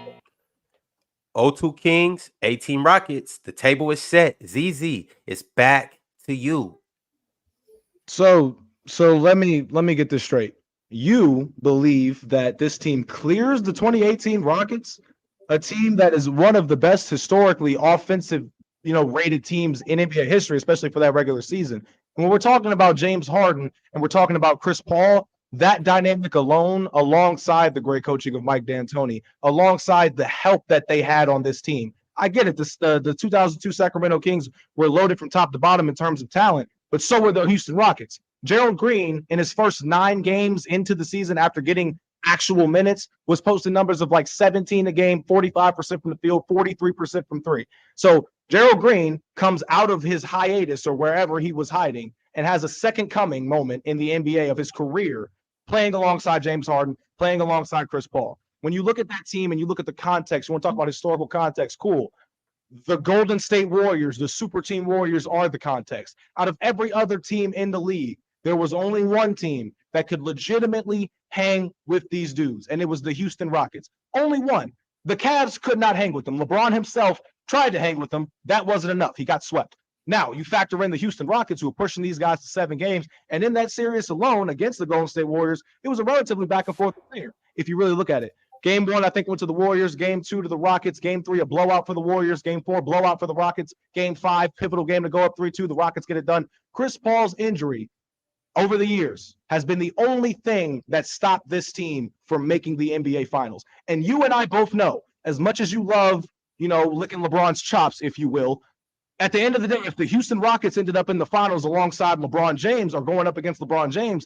0-2 Kings, 18 Rockets. The table is set. Zeezy is back to you. So let me get this straight. You believe that this team clears the 2018 Rockets, a team that is one of the best historically offensive, rated teams in NBA history, especially for that regular season. And when we're talking about James Harden and we're talking about Chris Paul, that dynamic alone, alongside the great coaching of Mike D'Antoni, alongside the help that they had on this team. I get it. The 2002 Sacramento Kings were loaded from top to bottom in terms of talent, but so were the Houston Rockets. Gerald Green, in his first 9 games into the season after getting actual minutes, was posting numbers of like 17 a game, 45% from the field, 43% from 3. So Gerald Green comes out of his hiatus or wherever he was hiding and has a second coming moment in the NBA of his career, playing alongside James Harden, playing alongside Chris Paul. When you look at that team and you look at the context, you want to talk about historical context, cool. The Golden State Warriors, the super team Warriors are the context. Out of every other team in the league, there was only one team that could legitimately hang with these dudes, and it was the Houston Rockets. Only one. The Cavs could not hang with them. LeBron himself tried to hang with them. That wasn't enough. He got swept. Now, you factor in the Houston Rockets, who are pushing these guys to 7 games, and in that series alone against the Golden State Warriors, it was a relatively back-and-forth affair, if you really look at it. Game 1, I think, went to the Warriors. Game 2 to the Rockets. Game 3, a blowout for the Warriors. Game 4, blowout for the Rockets. Game 5, pivotal game to go up 3-2. The Rockets get it done. Chris Paul's injury over the years has been the only thing that stopped this team from making the NBA Finals. And you and I both know, as much as you love, licking LeBron's chops, if you will, at the end of the day, if the Houston Rockets ended up in the finals alongside LeBron James or going up against LeBron James,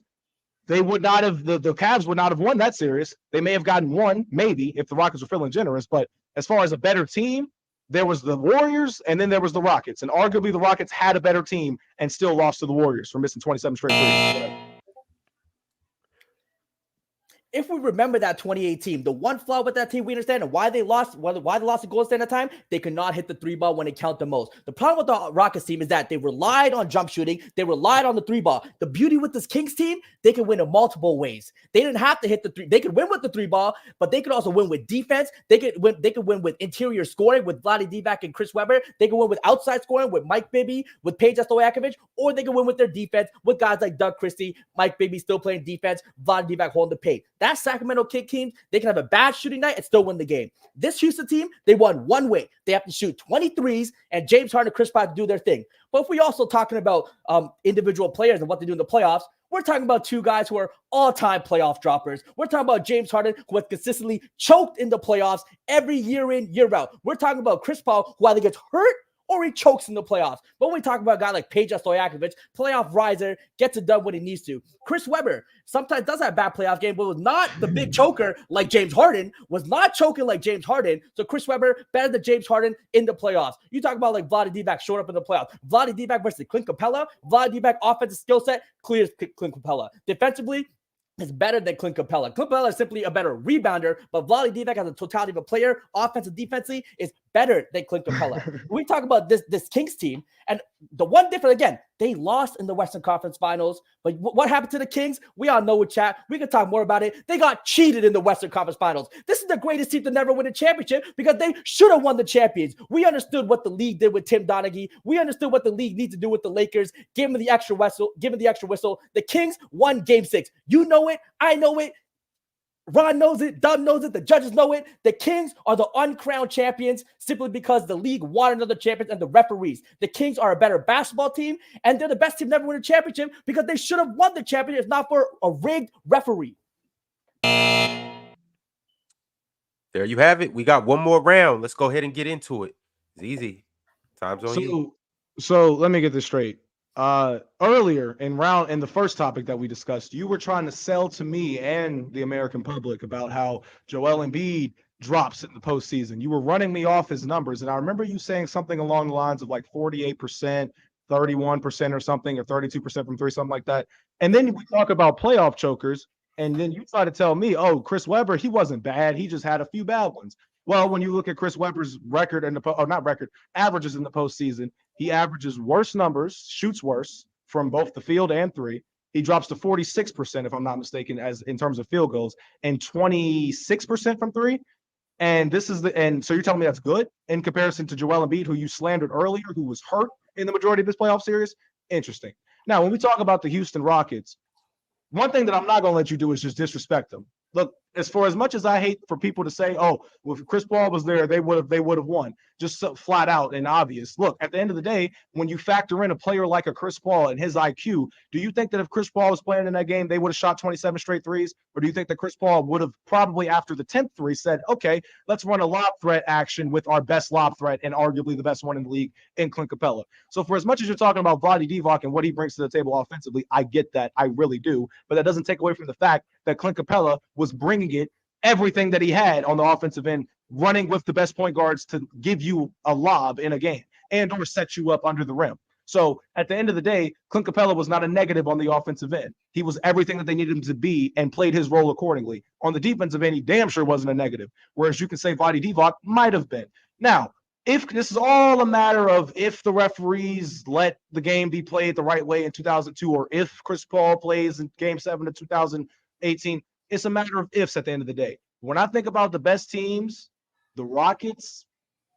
they would not have, the Cavs would not have won that series. They may have gotten one, maybe, if the Rockets were feeling generous. But as far as a better team, there was the Warriors and then there was the Rockets. And arguably the Rockets had a better team and still lost to the Warriors for missing 27 straight threes. If we remember that 2018, the one flaw with that team, we understand and why they lost, why they lost to Golden State at that time, they could not hit the 3-ball when it counted the most. The problem with the Rockets team is that they relied on jump shooting. They relied on the 3-ball. The beauty with this Kings team, they can win in multiple ways. They didn't have to hit the 3. They could win with the 3-ball, but they could also win with defense. They could win with interior scoring with Vlade Divac and Chris Webber. They could win with outside scoring with Mike Bibby, with Peja Stojakovic, or they could win with their defense with guys like Doug Christie, Mike Bibby still playing defense, Vlade Divac holding the paint. That Sacramento King team, they can have a bad shooting night and still win the game. This Houston team, they won one way. They have to shoot 23s, and James Harden and Chris Paul do their thing. But if we're also talking about individual players and what they do in the playoffs, we're talking about 2 guys who are all-time playoff droppers. We're talking about James Harden, who has consistently choked in the playoffs every year in, year out. We're talking about Chris Paul, who either gets hurt or he chokes in the playoffs. But when we talk about a guy like Peja Stojakovic, playoff riser, gets it done when he needs to. Chris Webber sometimes does have a bad playoff game, but was not the big choker like James Harden, was not choking like James Harden. So Chris Webber, better than James Harden in the playoffs. You talk about like Vlade Divac showing up in the playoffs. Vlade Divac versus Clint Capella. Vlade Divac offensive skill set clears Clint Capella. Defensively, is better than Clint Capella. Clint Capella is simply a better rebounder, but Vlade Divac as a totality of a player, offensive, defensively, is better than Clint Capella. We talk about this Kings team, and the one difference, again, they lost in the Western Conference Finals, but what happened to the Kings? We all know with chat. We can talk more about it. They got cheated in the Western Conference Finals. This is the greatest team to never win a championship because they should have won the champions. We understood what the league did with Tim Donaghy. We understood what the league needs to do with the Lakers. Give them the extra whistle. The Kings won Game 6. You know it. I know it. Ron knows it. Dub knows it. The judges know it. The Kings are the uncrowned champions simply because the league wanted another champion and the referees. The Kings are a better basketball team, and they're the best team to never win a championship because they should have won the championship if not for a rigged referee. There you have it. We got one more round. Let's go ahead and get into it. It's easy. Time's on you. So let me get this straight. Earlier in the first topic that we discussed, you were trying to sell to me and the American public about how Joel Embiid drops in the postseason. You were running me off his numbers, and I remember you saying something along the lines of like 48%, 31% or something, or 32% from 3, something like that. And then we talk about playoff chokers, and then you try to tell me, oh, Chris Webber, he wasn't bad. He just had a few bad ones. Well, when you look at Chris Webber's averages in the postseason, he averages worse numbers, shoots worse from both the field and three. He drops to 46%, if I'm not mistaken, as in terms of field goals, and 26% from three. And so you're telling me that's good in comparison to Joel Embiid, who you slandered earlier, who was hurt in the majority of this playoff series? Interesting. Now, when we talk about the Houston Rockets, one thing that I'm not going to let you do is just disrespect them. Look, as much as I hate for people to say, oh, well, if Chris Paul was there, they would have won, just so flat out and obvious. Look, at the end of the day, when you factor in a player like a Chris Paul and his IQ, do you think that if Chris Paul was playing in that game, they would have shot 27 straight threes? Or do you think that Chris Paul would have probably after the 10th three said, okay, let's run a lob threat action with our best lob threat and arguably the best one in the league in Clint Capella? So for as much as you're talking about Vlade Divac and what he brings to the table offensively, I get that. I really do. But that doesn't take away from the fact that Clint Capella was bringing it, everything that he had on the offensive end, running with the best point guards to give you a lob in a game and or set you up under the rim. So at the end of the day, Clint Capella was not a negative on the offensive end. He was everything that they needed him to be and played his role accordingly. On the defensive end, he damn sure wasn't a negative, whereas you can say Vlade Divac might have been. Now, if this is all a matter of if the referees let the game be played the right way in 2002, or if Chris Paul plays in Game 7 of 2018, it's a matter of ifs at the end of the day. When I think about the best teams, the Rockets,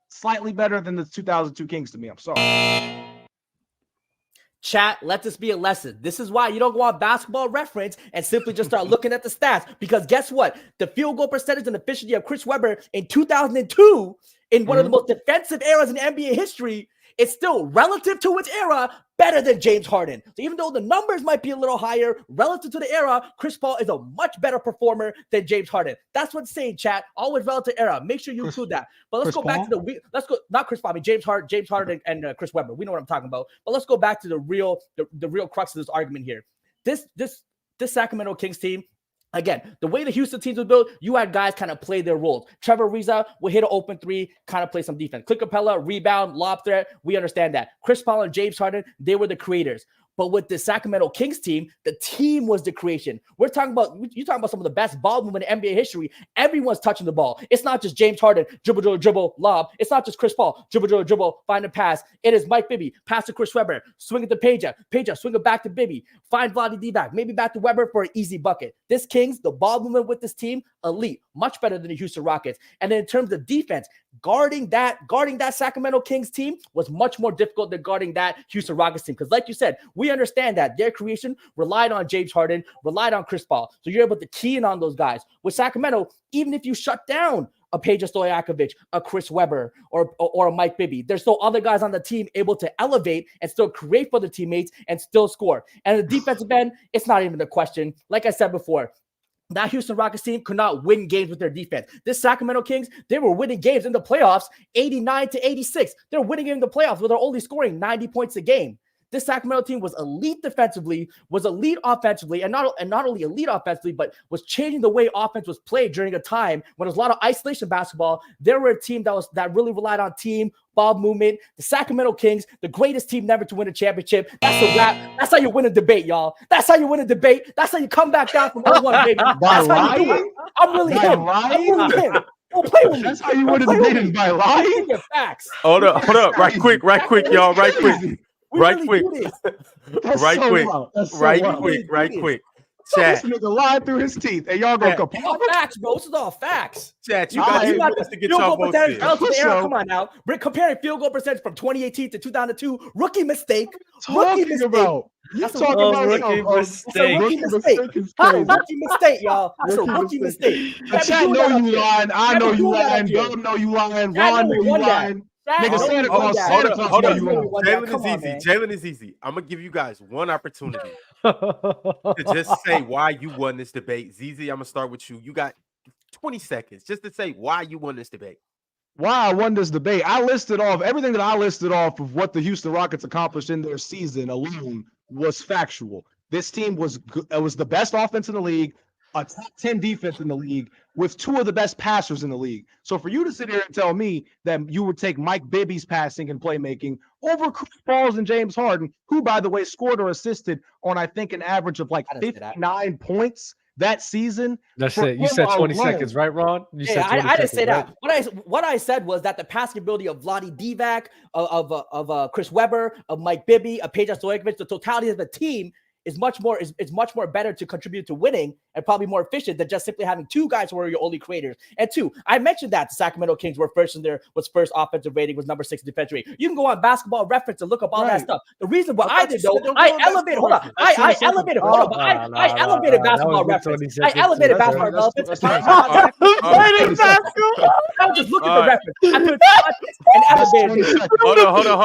slightly better than the 2002 Kings to me. I'm sorry. Chat, let this be a lesson. This is why you don't go on Basketball Reference and simply just start looking at the stats. Because guess what? The field goal percentage and efficiency of Chris Webber in 2002, in one of the most defensive eras in NBA history, it's still relative to its era better than James Harden. So even though the numbers might be a little higher relative to the era, Chris Paul is a much better performer than James Harden. That's what's saying, chat. Always relative era. Make sure you include that. But let's go back to not Chris Paul. I mean James Harden and Chris Webber. We know what I'm talking about. But let's go back to the real crux of this argument here. This Sacramento Kings team. Again, the way the Houston teams were built, you had guys kind of play their roles. Trevor Ariza would hit an open three, kind of play some defense. Clint Capella, rebound, lob threat. We understand that. Chris Paul and James Harden, they were the creators. But with the Sacramento Kings team, the team was the creation. You're talking about some of the best ball movement in NBA history. Everyone's touching the ball. It's not just James Harden, dribble, lob. It's not just Chris Paul, dribble, find a pass. It is Mike Bibby, pass to Chris Webber, swing it to Peja, swing it back to Bibby, find Vlade Divac, maybe back to Webber for an easy bucket. This Kings, the ball movement with this team, elite, much better than the Houston Rockets. And then in terms of defense, guarding that Sacramento Kings team was much more difficult than guarding that Houston Rockets team. Because like you said, we understand that their creation relied on James Harden, relied on Chris Paul. So you're able to key in on those guys. With Sacramento, even if you shut down a Peja Stojakovic, a Chris Webber, or a Mike Bibby, there's still other guys on the team able to elevate and still create for the teammates and still score. And the defensive end, it's not even a question. Like I said before, that Houston Rockets team could not win games with their defense. This Sacramento Kings, they were winning games in the playoffs 89-86. They're winning in the playoffs where they're only scoring 90 points a game. This Sacramento team was elite defensively, was elite offensively, and not only elite offensively, but was changing the way offense was played during a time when there was a lot of isolation basketball. They were a team that really relied on team ball movement. The Sacramento Kings, the greatest team never to win a championship. That's a wrap. That's how you win a debate, y'all. That's how you win a debate. That's how you come back down from 0-1, baby. That's how you do it. I'm really him. Don't play with me. That's how you win a debate is by lying. Facts. Hold up. Right quick, y'all. Right quick. Right quick. Chat. This nigga lied through his teeth, and y'all gonna compare. Facts, bro. This is all facts. Chat, you got to get y'all both in. Come on now. We're comparing field goal percentage from 2018 to 2002. Rookie mistake. Rookie mistake. You talking about rookie mistake. Rookie mistake, y'all. That's a rookie mistake. Chat know you lying. I know you lying. Dub know you lying. Ron know you lying. Nigga, Santa Claus. Hold on. Jalen is easy. I'm gonna give you guys one opportunity to just say why you won this debate. Zeezy, I'm gonna start with you. You got 20 seconds just to say why you won this debate. Why I won this debate. I listed off everything that I listed off of what the Houston Rockets accomplished in their season alone was factual. This team was the best offense in the league, a top 10 defense in the league, with two of the best passers in the league. So for you to sit here and tell me that you would take Mike Bibby's passing and playmaking over Chris Paul's and James Harden, who, by the way, scored or assisted on, I think, an average of like 59 points that season. That's it. You said 20 seconds, right, Ron? You said 20 I didn't say right? that. What I said was that the passing ability of Vlade Divac, of Chris Webber, of Mike Bibby, of Peja Stojakovic, the totality of the team is much more better to contribute to winning and probably more efficient than just simply having two guys who are your only creators. And two, I mentioned that the Sacramento Kings were first in their first offensive rating, was number 6 defensive rating. You can go on Basketball Reference and look up all that stuff. The reason why I did though, I elevated Basketball Reference. I elevated Basketball Reference. I was just looking at the reference. I put and elevated it. Hold on.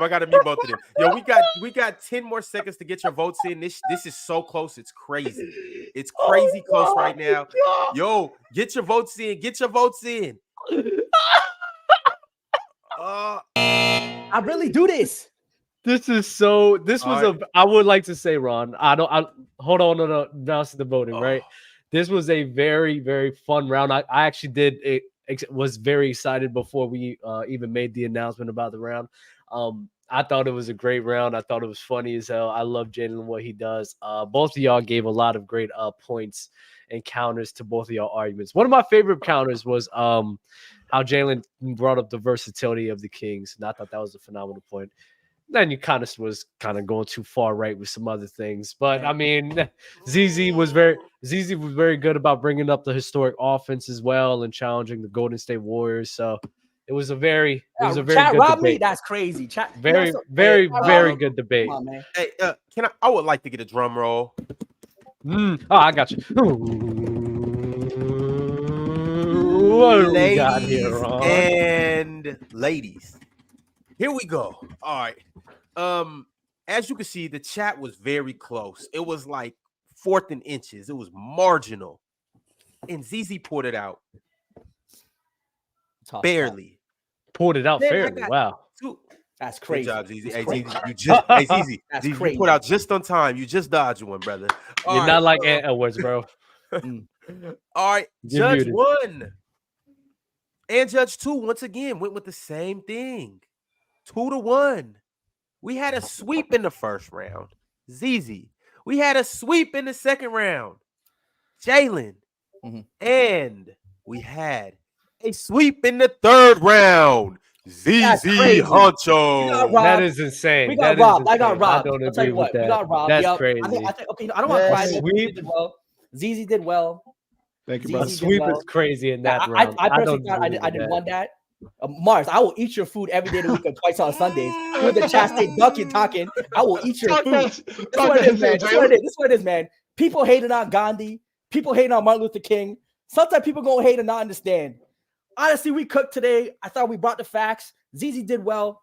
I gotta mute both of them. Yo, we got 10 more seconds to get your votes in. This is so close. It's crazy. It's crazy close right now. Yo, get your votes in. I really do this. I would like to say, Ron, hold on, no, announcing the voting, right? This was a very, very fun round. I actually was very excited before we even made the announcement about the round. I thought it was a great round. I thought it was funny as hell. I love Jalen and what he does. Both of y'all gave a lot of great points and counters to both of y'all arguments. One of my favorite counters was how Jalen brought up the versatility of the Kings, and I thought that was a phenomenal point. Then you kind of going too far right with some other things, but I mean, Zeezy was very good about bringing up the historic offense as well and challenging the Golden State Warriors. So it was a very good debate. That's crazy. Very good debate. Come on, man. Hey, I would like to get a drum roll. Oh, I got you. What do we got here, Ron? And ladies, here we go. All right. As you can see, the chat was very close. It was like 4th and inches. It was marginal. And Zeezy pulled it out. Barely. Pulled it out fairly. Wow. That's crazy. Good job, Zeezy. Hey, Zeezy. That's Zeezy, crazy. you put out just on time. You just dodged one, brother. You're not like Ant Edwards, bro. All right. Judge 1 and Judge 2 once again went with the same thing. 2-1. We had a sweep in the first round. Zeezy. We had a sweep in the second round. Jalen. And we had a sweep in the third round. Zeezy Honcho. That is insane. We got robbed. I got robbed. I don't agree with that. We got robbed. That's crazy. I don't want to cry. Zeezy did well. Thank you, bro. Sweep is crazy in that round. I personally thought I didn't want that. Mars, I will eat your food every day of the week and twice on Sundays. With the chastised ducky talking, I will eat your food. This is what it is, man. This is what it is, man. People hating on Gandhi. People hating on Martin Luther King. Sometimes people gonna hate and not understand. Honestly, we cooked today. I thought we brought the facts. Zeezy did well.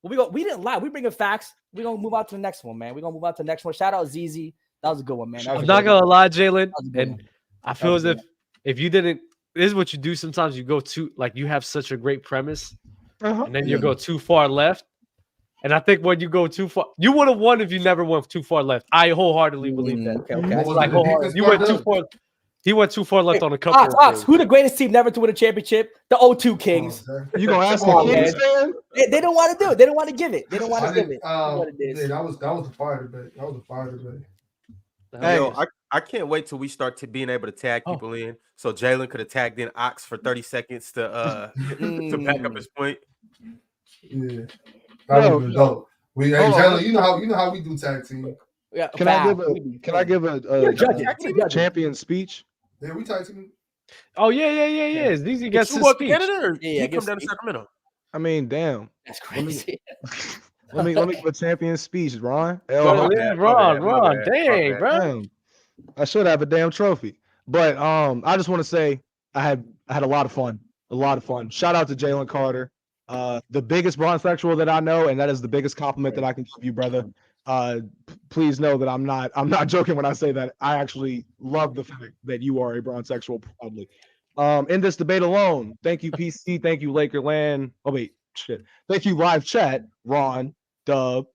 We didn't lie. We bringing facts. We're gonna move on to the next one, man. We're gonna move on to the next one. Shout out Zeezy. That was a good one, man. I'm not gonna lie, Jalen. And I feel as if you didn't, this is what you do sometimes. You go too, like, you have such a great premise, and then you go too far left. And I think when you go too far, you would have won if you never went too far left. I wholeheartedly believe that. Okay. Like, you went too far. He went too far left on a couple. Ox, who the greatest team never to win a championship? The 0-2 Kings. You gonna ask the Kings, man? They don't want to do it. They don't want to give it. They don't want to give it. Yeah, that was a fire debate. Hey, yo, I can't wait till we start being able to tag people in. So Jalen could have tagged in Ox for 30 seconds to back up his point. Yeah, that was dope. Jalen, you know how we do tag team. Yeah, Can I give a champion speech? Yeah, we tag team. Oh yeah. Zeezy gets his speech. He come down to Sacramento. I mean, damn. That's crazy. Let me give a champion speech, Ron. Ron. Dang, bro. Damn. I should have a damn trophy. But I just want to say I had a lot of fun. Shout out to Jalen Carter. The biggest bronzexual that I know, and that is the biggest compliment that I can give you, brother. Please know that I'm not joking when I say that. I actually love the fact that you are a bronzexual, probably. In this debate alone, thank you, PC, thank you, Lakerland. Oh wait, shit. Thank you, live chat, Ron, Dub,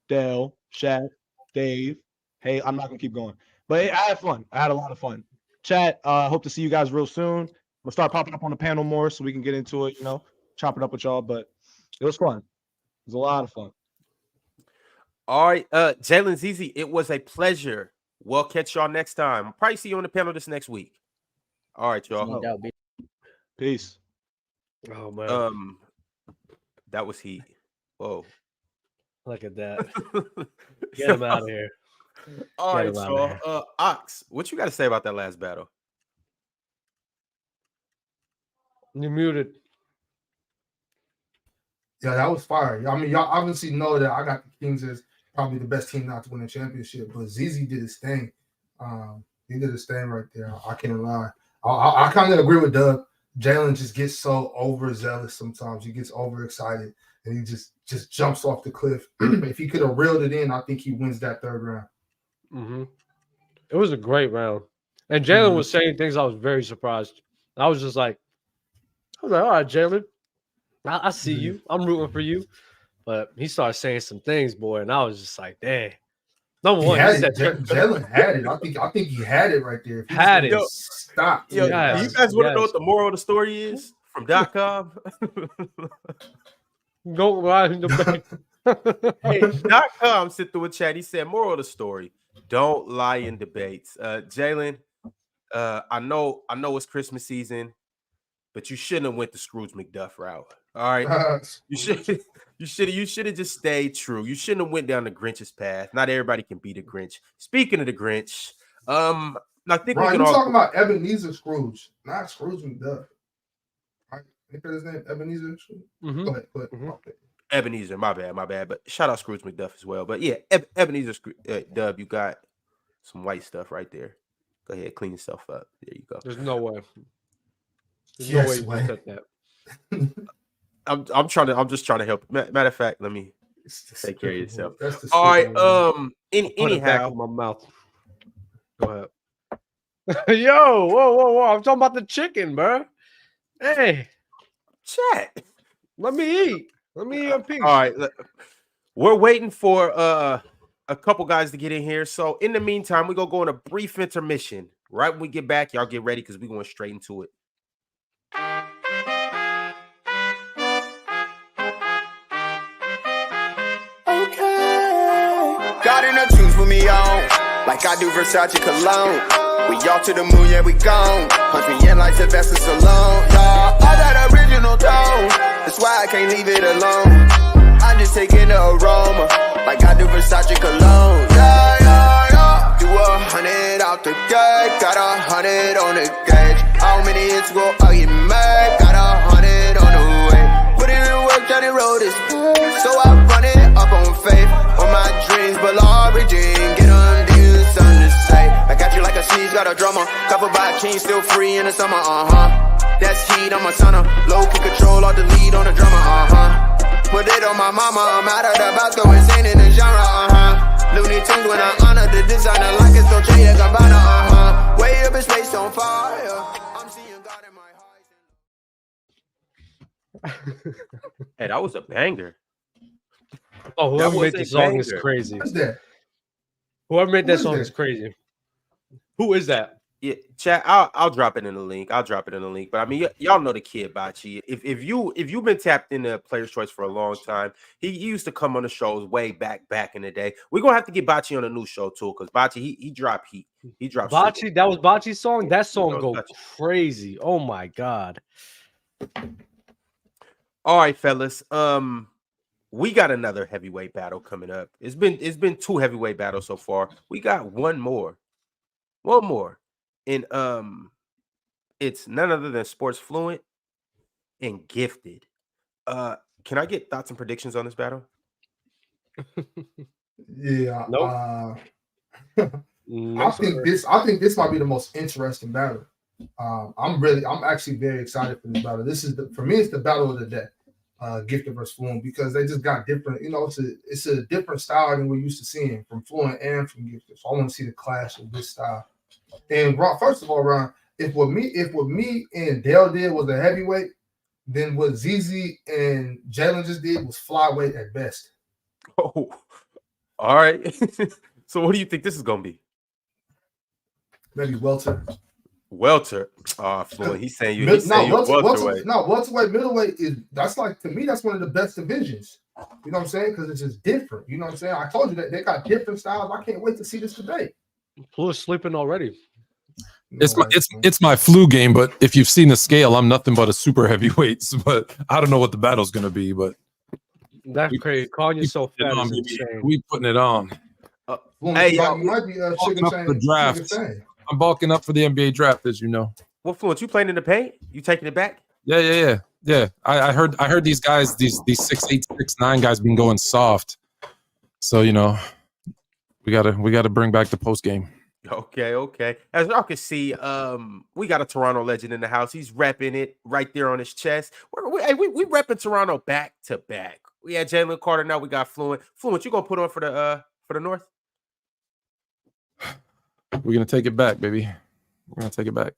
Dale, Shaq, Dave. Hey, I'm not gonna keep going. But I had fun. I had a lot of fun. Chat, hope to see you guys real soon. We'll start popping up on the panel more so we can get into it, chop it up with y'all. But it was fun. It was a lot of fun. All right, Jalen, Zeezy, it was a pleasure. We'll catch y'all next time. I'll probably see you on the panel this next week. All right, y'all. Peace. Oh man. That was heat. Whoa. Look at that. Get him out of here. All right, y'all. Ox, what you got to say about that last battle? You're muted. Yeah, that was fire. I mean, y'all obviously know that I got the Kings as probably the best team not to win a championship, but Zeezy did his thing. He did his thing right there. I can't lie. I kind of agree with Doug. Jalen just gets so overzealous sometimes. He gets overexcited, and he just jumps off the cliff. If he could have reeled it in, I think he wins that third round. Mm-hmm. It was a great round. And Jalen was saying things I was very surprised. I was like, all right, Jalen, I see you. I'm rooting for you. But he started saying some things, boy, and I was just like, dang. Number one, Jalen had it. I think he had it right there. Had it. Stop. Yo, do you guys want to know what the moral of the story is from .com? Go right in the back. Hey, .com sent through a chat. He said, moral of the story, don't lie in debates. Jalen, I know it's Christmas season, but you shouldn't have went the Scrooge McDuck route. All right. You should have just stayed true. You shouldn't have went down the Grinch's path. Not everybody can be the Grinch. Speaking of the Grinch, I think Brian, we can you're talking about Ebenezer Scrooge, not Scrooge McDuck. I think that's his name, Ebenezer Scrooge. Mm-hmm. Go ahead. Okay. Ebenezer, my bad. But shout out Scrooge McDuck as well. But yeah, Ebenezer Dub, you got some white stuff right there. Go ahead, clean yourself up. There you go. There's no way. There's Yes, no way you can set that. I'm just trying to help. Matter of fact, let me take care of yourself. All right. Anyhow, my mouth. Go ahead. Yo, whoa! I'm talking about the chicken, bro. Hey, chat. Let me eat. Let me eat a piece. All right. We're waiting for a couple guys to get in here. So in the meantime, we're gonna go on a brief intermission. Right when we get back, y'all get ready because we're going straight into it. Got in the tunes with me on, like I do Versace cologne. We all to the moon, yeah, we gone. Punch me in like Sylvester Stallone, yeah. All that original tone, that's why I can't leave it alone. I'm just taking the aroma, like I do Versace cologne, yeah. Do 100 out the gate, got 100 on the gauge. How many hits will I get mad? Got 100 on the way. Put in the work, Johnny wrote this, so I run it up on faith. On my dreams, but Lord redeem, get on this, something to say. I got you like a siege, got a drummer. Couple by king, still free in the summer, That's heat, I'm a sonner. Low kick control, all the lead on the drummer, Put it on my mama, I'm out of the box, go insane in the genre, Looney Tunes when I honor the designer, like it's Dolce & Gabbana, Way up in space on fire. I'm seeing God in my heart. Hey, that was a banger. Oh, whoever made this song is crazy. Who's that? Whoever made that song is crazy. Who is that? Yeah, chat. I'll drop it in the link. But I mean, y'all know the kid Bachi. If you've been tapped into Player's Choice for a long time, he used to come on the shows way back in the day. We're gonna have to get Bachi on a new show too, because Bachi he dropped heat. He dropped Bachi. That was Bachi's song. That song go crazy. Oh my god. All right, fellas. We got another heavyweight battle coming up. It's been 2 heavyweight battles so far. We got one more. And it's none other than Sports Fluent and Gifted. Can I get thoughts and predictions on this battle? Yeah. Nope. I think this might be the most interesting battle. I'm actually very excited for this battle. For me, it's the battle of the day. Gifted versus Fluent, because they just got different, it's a different style than we're used to seeing from Fluent and from Gifted. So I want to see the clash of this style. And first of all, Ron, if what me and Dale did was a heavyweight, then what Zeezy and Jalen just did was flyweight at best. Oh, all right. So what do you think this is gonna be? Maybe welter. Welter. Oh, Fluent. He's saying you. He's saying welterweight. Welterweight, middleweight that's like, to me, that's one of the best divisions. You know what I'm saying? Because it's just different. You know what I'm saying? I told you that they got different styles. I can't wait to see this debate. Fluent's sleeping already. It's my flu game, but if you've seen the scale, I'm nothing but a super heavyweight. But I don't know what the battle's gonna be. But that's crazy. Calling you so fat is insane. We putting it on. Hey, you might be the draft. I'm bulking up for the NBA draft, as you know. What, Fluent? You playing in the paint? You taking it back? Yeah. I heard these guys, these 6'8", 6'9" guys, been going soft. So we gotta bring back the post game. Okay. As y'all can see, we got a Toronto legend in the house. He's repping it right there on his chest. We repping Toronto back to back. We had Jalen Carter. Now we got Fluent. Fluent, you gonna put on for the North? We're gonna take it back, baby. We're gonna take it back.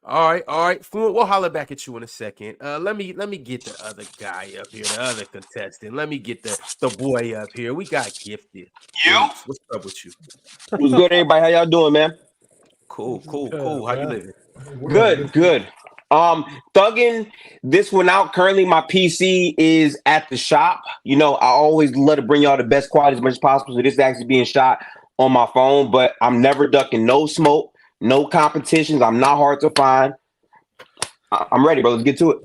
All right. Fluent, we'll holler back at you in a second. Let me get the other guy up here, the other contestant. Let me get the boy up here. We got Gifted. What's up with you? What's good, everybody? How y'all doing, man? Cool. How you living? Good. Thugging this one out. Currently, my PC is at the shop. I always love to bring y'all the best quality as much as possible. So this is actually being shot on my phone, but I'm never ducking no smoke. No competitions. I'm not hard to find. I'm ready, bro. Let's get to it.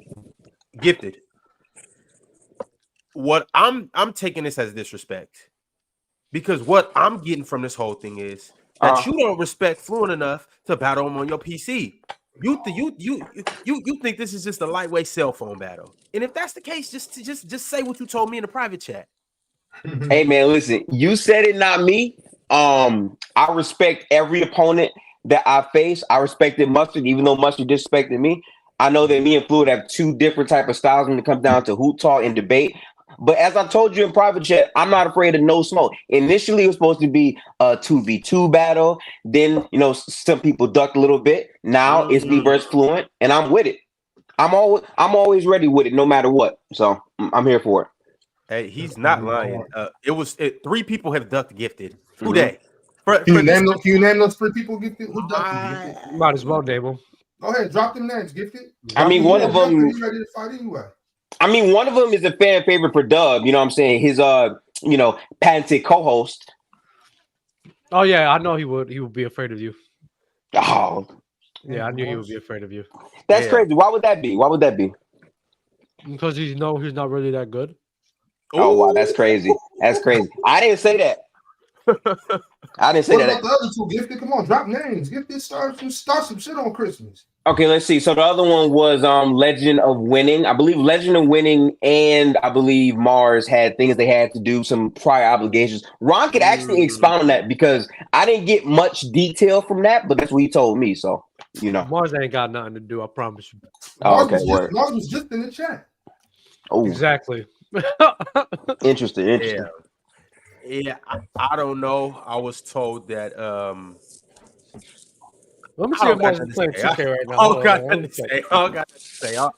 Gifted. What I'm taking this as disrespect, because what I'm getting from this whole thing is that you don't respect Fluent enough to battle him on your PC. You think this is just a lightweight cell phone battle, and if that's the case, just say what you told me in the private chat. Hey man, listen. You said it, not me. I respect every opponent that I face. I respected Mustard, even though Mustard disrespected me. I know that me and Fluid have two different type of styles when it comes down to hoop talk and debate. But as I told you in private chat, I'm not afraid of no smoke. Initially, it was supposed to be a 2v2 battle. Then, some people ducked a little bit. Now it's me versus Fluent, and I'm with it. I'm always ready with it, no matter what. So I'm here for it. Hey, he's not lying. Three people have ducked Gifted. Who they? Can you name those three people Gifted? Who ducked Gifted? Might as well, Dable. Go ahead, drop them names, Gifted. One of them. Ready to fight anyway. One of them is a fan favorite for Dub. You know what I'm saying? His patented co-host. Oh yeah, I know he would. He would be afraid of you. Oh. Yeah, I knew he would be afraid of you. That's crazy. Why would that be? Because he's not really that good. Oh wow, that's crazy. I didn't say that. I didn't say what that. About the other two, Gifted? Come on, drop names. Gifted, start some shit on Christmas. Okay, let's see. So the other one was Legend of Winning. I believe Legend of Winning and I believe Mars had things they had to do, some prior obligations. Ron could actually expound on that because I didn't get much detail from that, but that's what he told me. So, Mars ain't got nothing to do, I promise you. Mars was just in the chat. Oh, exactly. Interesting. Yeah, I don't know. I was told that let me see if Mars is playing 2K right now. I don't got to say. I'll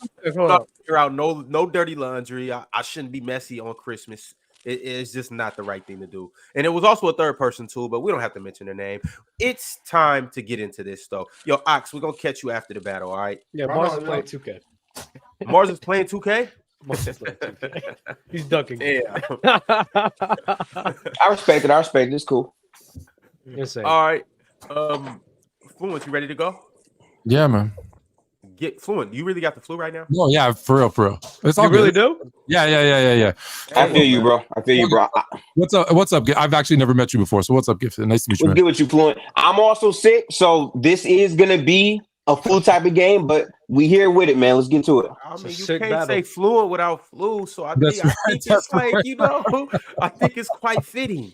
figure out no dirty laundry. I shouldn't be messy on Christmas. It's just not the right thing to do. And it was also a third person too, but we don't have to mention their name. It's time to get into this though. Yo, Ox, we're gonna catch you after the battle, all right? Yeah, Mars is playing 2K. Mars is playing 2K? He's ducking. Yeah. I respect it. It's cool. All right. Fluent, you ready to go? Yeah, man. Get Fluent. You really got the flu right now? No, yeah, for real. It's all you really do? Yeah. I feel you, bro. What's up? I've actually never met you before, so what's up, Gifted? Nice to meet you. What's good with you, Fluent? I'm also sick, so this is gonna be a full type of game, but we here with it, man. Let's get to it. I mean, you can't say Fluent without flu, so I think it's like, I think it's quite fitting.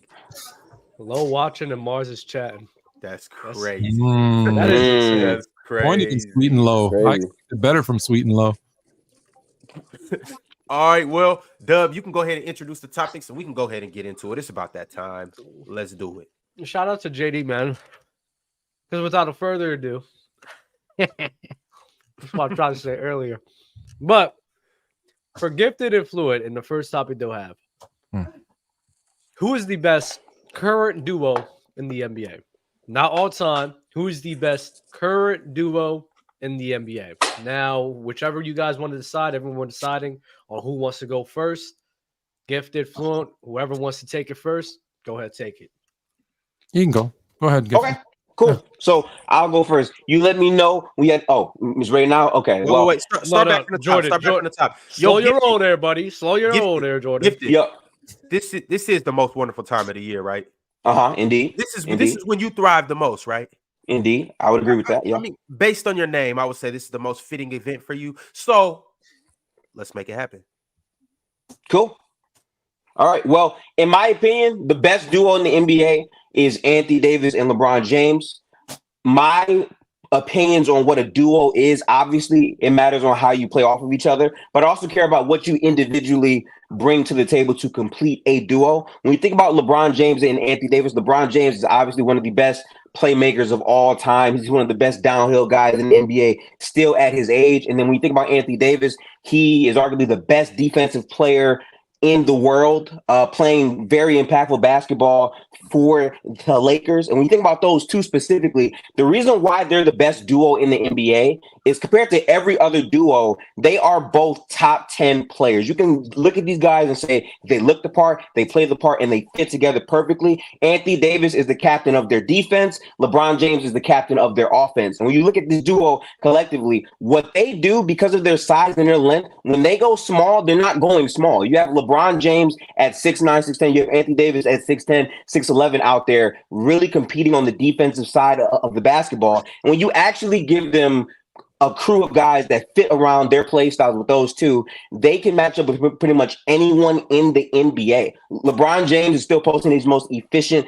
Low watching and Mars is chatting. That's crazy. That's crazy. Pointed in Sweet and Low. I get better from Sweet and Low. All right, well, Dub, you can go ahead and introduce the topic so we can go ahead and get into it. It's about that time. Let's do it. Shout out to JD, man. Because without a further ado, that's what I tried to say earlier. But for Gifted and Fluid, in the first topic they'll have, who is the best current duo in the NBA? not all time. Who is the best current duo in the NBA? Now, whichever you guys want to decide, everyone deciding on who wants to go first. Gifted, Fluent, whoever wants to take it first, go ahead, take it. You can go. Go ahead. Gifted. Okay. Cool. Yeah. So I'll go first. You let me know. It's ready now. Okay. Wait. Start back from the top. Jordan, Start back from the top. Slow your roll there, buddy. Slow your roll there, Jordan. Gifted. Yep. This is the most wonderful time of the year, right? Indeed. This is when you thrive the most, right? Indeed. I would agree with that. Yeah. I mean, based on your name, I would say this is the most fitting event for you. So let's make it happen. Cool. All right. Well, in my opinion, the best duo in the NBA is Anthony Davis and LeBron James. My opinions on what a duo is, obviously, it matters on how you play off of each other, but I also care about what you individually bring to the table to complete a duo. When you think about LeBron James and Anthony Davis, LeBron James is obviously one of the best playmakers of all time. He's one of the best downhill guys in the NBA still at his age. And then when you think about Anthony Davis, he is arguably the best defensive player in the world, playing very impactful basketball for the Lakers. And when you think about those two specifically, the reason why they're the best duo in the NBA is compared to every other duo, they are both top 10 players. You can look at these guys and say they look the part, they play the part, and they fit together perfectly. Anthony Davis is the captain of their defense. LeBron James is the captain of their offense. And when you look at this duo collectively, what they do because of their size and their length, when they go small, they're not going small. You have LeBron James at 6'9", 6'10". You have Anthony Davis at 6'10", 6'11" out there really competing on the defensive side of the basketball. And when you actually give them a crew of guys that fit around their play styles with those two, they can match up with pretty much anyone in the NBA. LeBron James is still posting his most efficient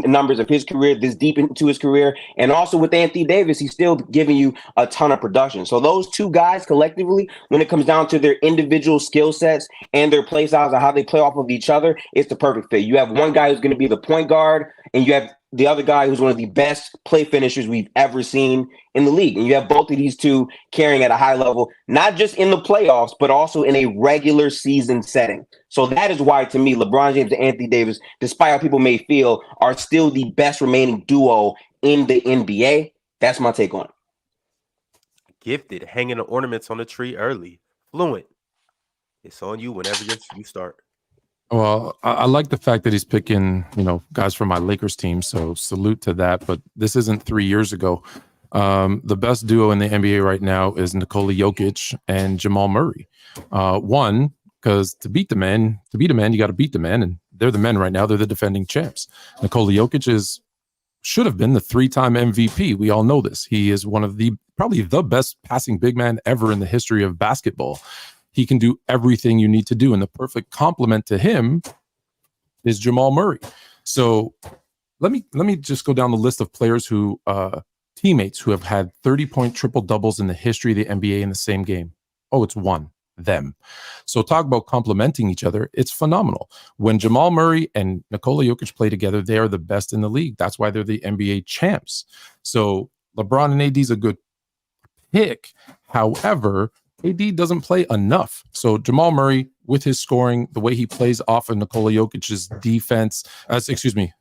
numbers of his career this deep into his career. And also with Anthony Davis, he's still giving you a ton of production. So those two guys collectively, when it comes down to their individual skill sets and their play styles and how they play off of each other, it's the perfect fit. You have one guy who's going to be the point guard, and you have the other guy who's one of the best play finishers we've ever seen in the league. And you have both of these two carrying at a high level, not just in the playoffs, but also in a regular season setting. So that is why, to me, LeBron James and Anthony Davis, despite how people may feel, are still the best remaining duo in the NBA. That's my take on it. Gifted, hanging the ornaments on the tree early. Fluent, it's on you whenever you start. Well, I like the fact that he's picking, guys from my Lakers team. So salute to that. But this isn't 3 years ago. The best duo in the NBA right now is Nikola Jokic and Jamal Murray. One, because to beat a man, you got to beat the man. And they're the men right now. They're the defending champs. Nikola Jokic should have been the 3-time MVP. We all know this. He is one of probably the best passing big man ever in the history of basketball. He can do everything you need to do. And the perfect complement to him is Jamal Murray. So let me just go down the list of players who teammates who have had 30-point triple doubles in the history of the NBA in the same game. Oh, it's them. So talk about complementing each other. It's phenomenal. When Jamal Murray and Nikola Jokic play together, they are the best in the league. That's why they're the NBA champs. So LeBron and AD is a good pick. However, AD doesn't play enough. So Jamal Murray, with his scoring, the way he plays off of Nikola Jokic's defense,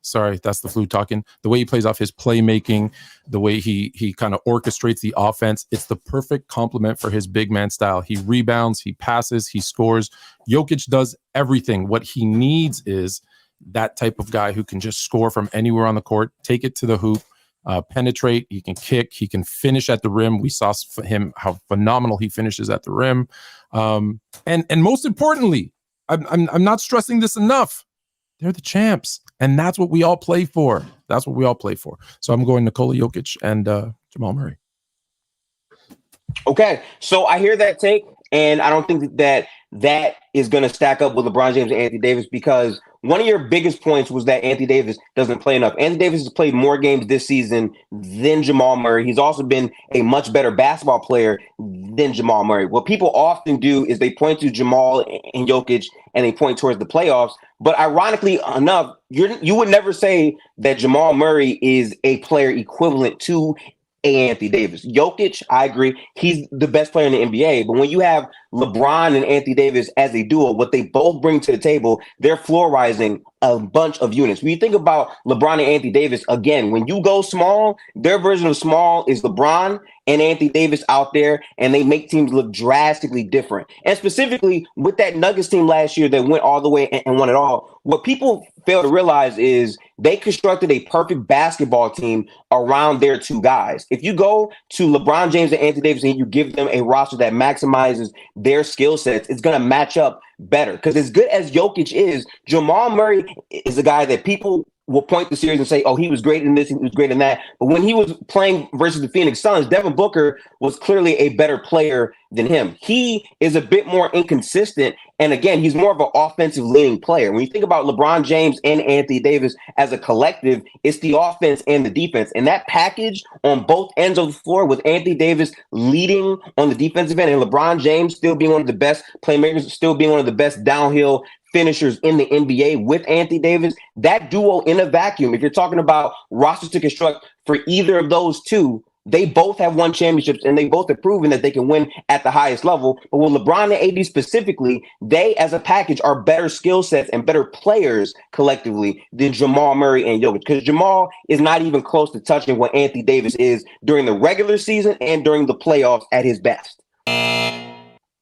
sorry, that's the flu talking. The way he plays off his playmaking, the way he kind of orchestrates the offense, it's the perfect complement for his big man style. He rebounds, he passes, he scores. Jokic does everything. What he needs is that type of guy who can just score from anywhere on the court, take it to the hoop, penetrate, he can kick, he can finish at the rim. We saw for him how phenomenal he finishes at the rim. And most importantly, I'm not stressing this enough. They're the champs, and that's what we all play for. So I'm going Nikola Jokic and Jamal Murray. Okay, so I hear that take, and I don't think that is going to stack up with LeBron James and Anthony Davis, because one of your biggest points was that Anthony Davis doesn't play enough. Anthony Davis has played more games this season than Jamal Murray. He's also been a much better basketball player than Jamal Murray. What people often do is they point to Jamal and Jokic and they point towards the playoffs. But ironically enough, you would never say that Jamal Murray is a player equivalent to Anthony Davis. Jokic, I agree, he's the best player in the NBA. But when you have LeBron and Anthony Davis as a duo, what they both bring to the table, they're floor-rising a bunch of units. When you think about LeBron and Anthony Davis, again, when you go small, their version of small is LeBron and Anthony Davis out there, and they make teams look drastically different. And specifically with that Nuggets team last year that went all the way and won it all, what people fail to realize is they constructed a perfect basketball team around their two guys. If you go to LeBron James and Anthony Davis and you give them a roster that maximizes their skill sets, it's going to match up better. Because as good as Jokic is, Jamal Murray is a guy that people will point the series and say, oh, he was great in this, he was great in that. But when he was playing versus the Phoenix Suns, Devin Booker was clearly a better player than him. He is a bit more inconsistent. And again, he's more of an offensive leaning player. When you think about LeBron James and Anthony Davis as a collective, it's the offense and the defense. And that package on both ends of the floor, with Anthony Davis leading on the defensive end and LeBron James still being one of the best playmakers, still being one of the best downhill finishers in the NBA with Anthony Davis, that duo in a vacuum, if you're talking about rosters to construct for either of those two, they both have won championships and they both have proven that they can win at the highest level. But with LeBron and AD specifically, they as a package are better skill sets and better players collectively than Jamal Murray and Jokic, because Jamal is not even close to touching what Anthony Davis is during the regular season and during the playoffs at his best.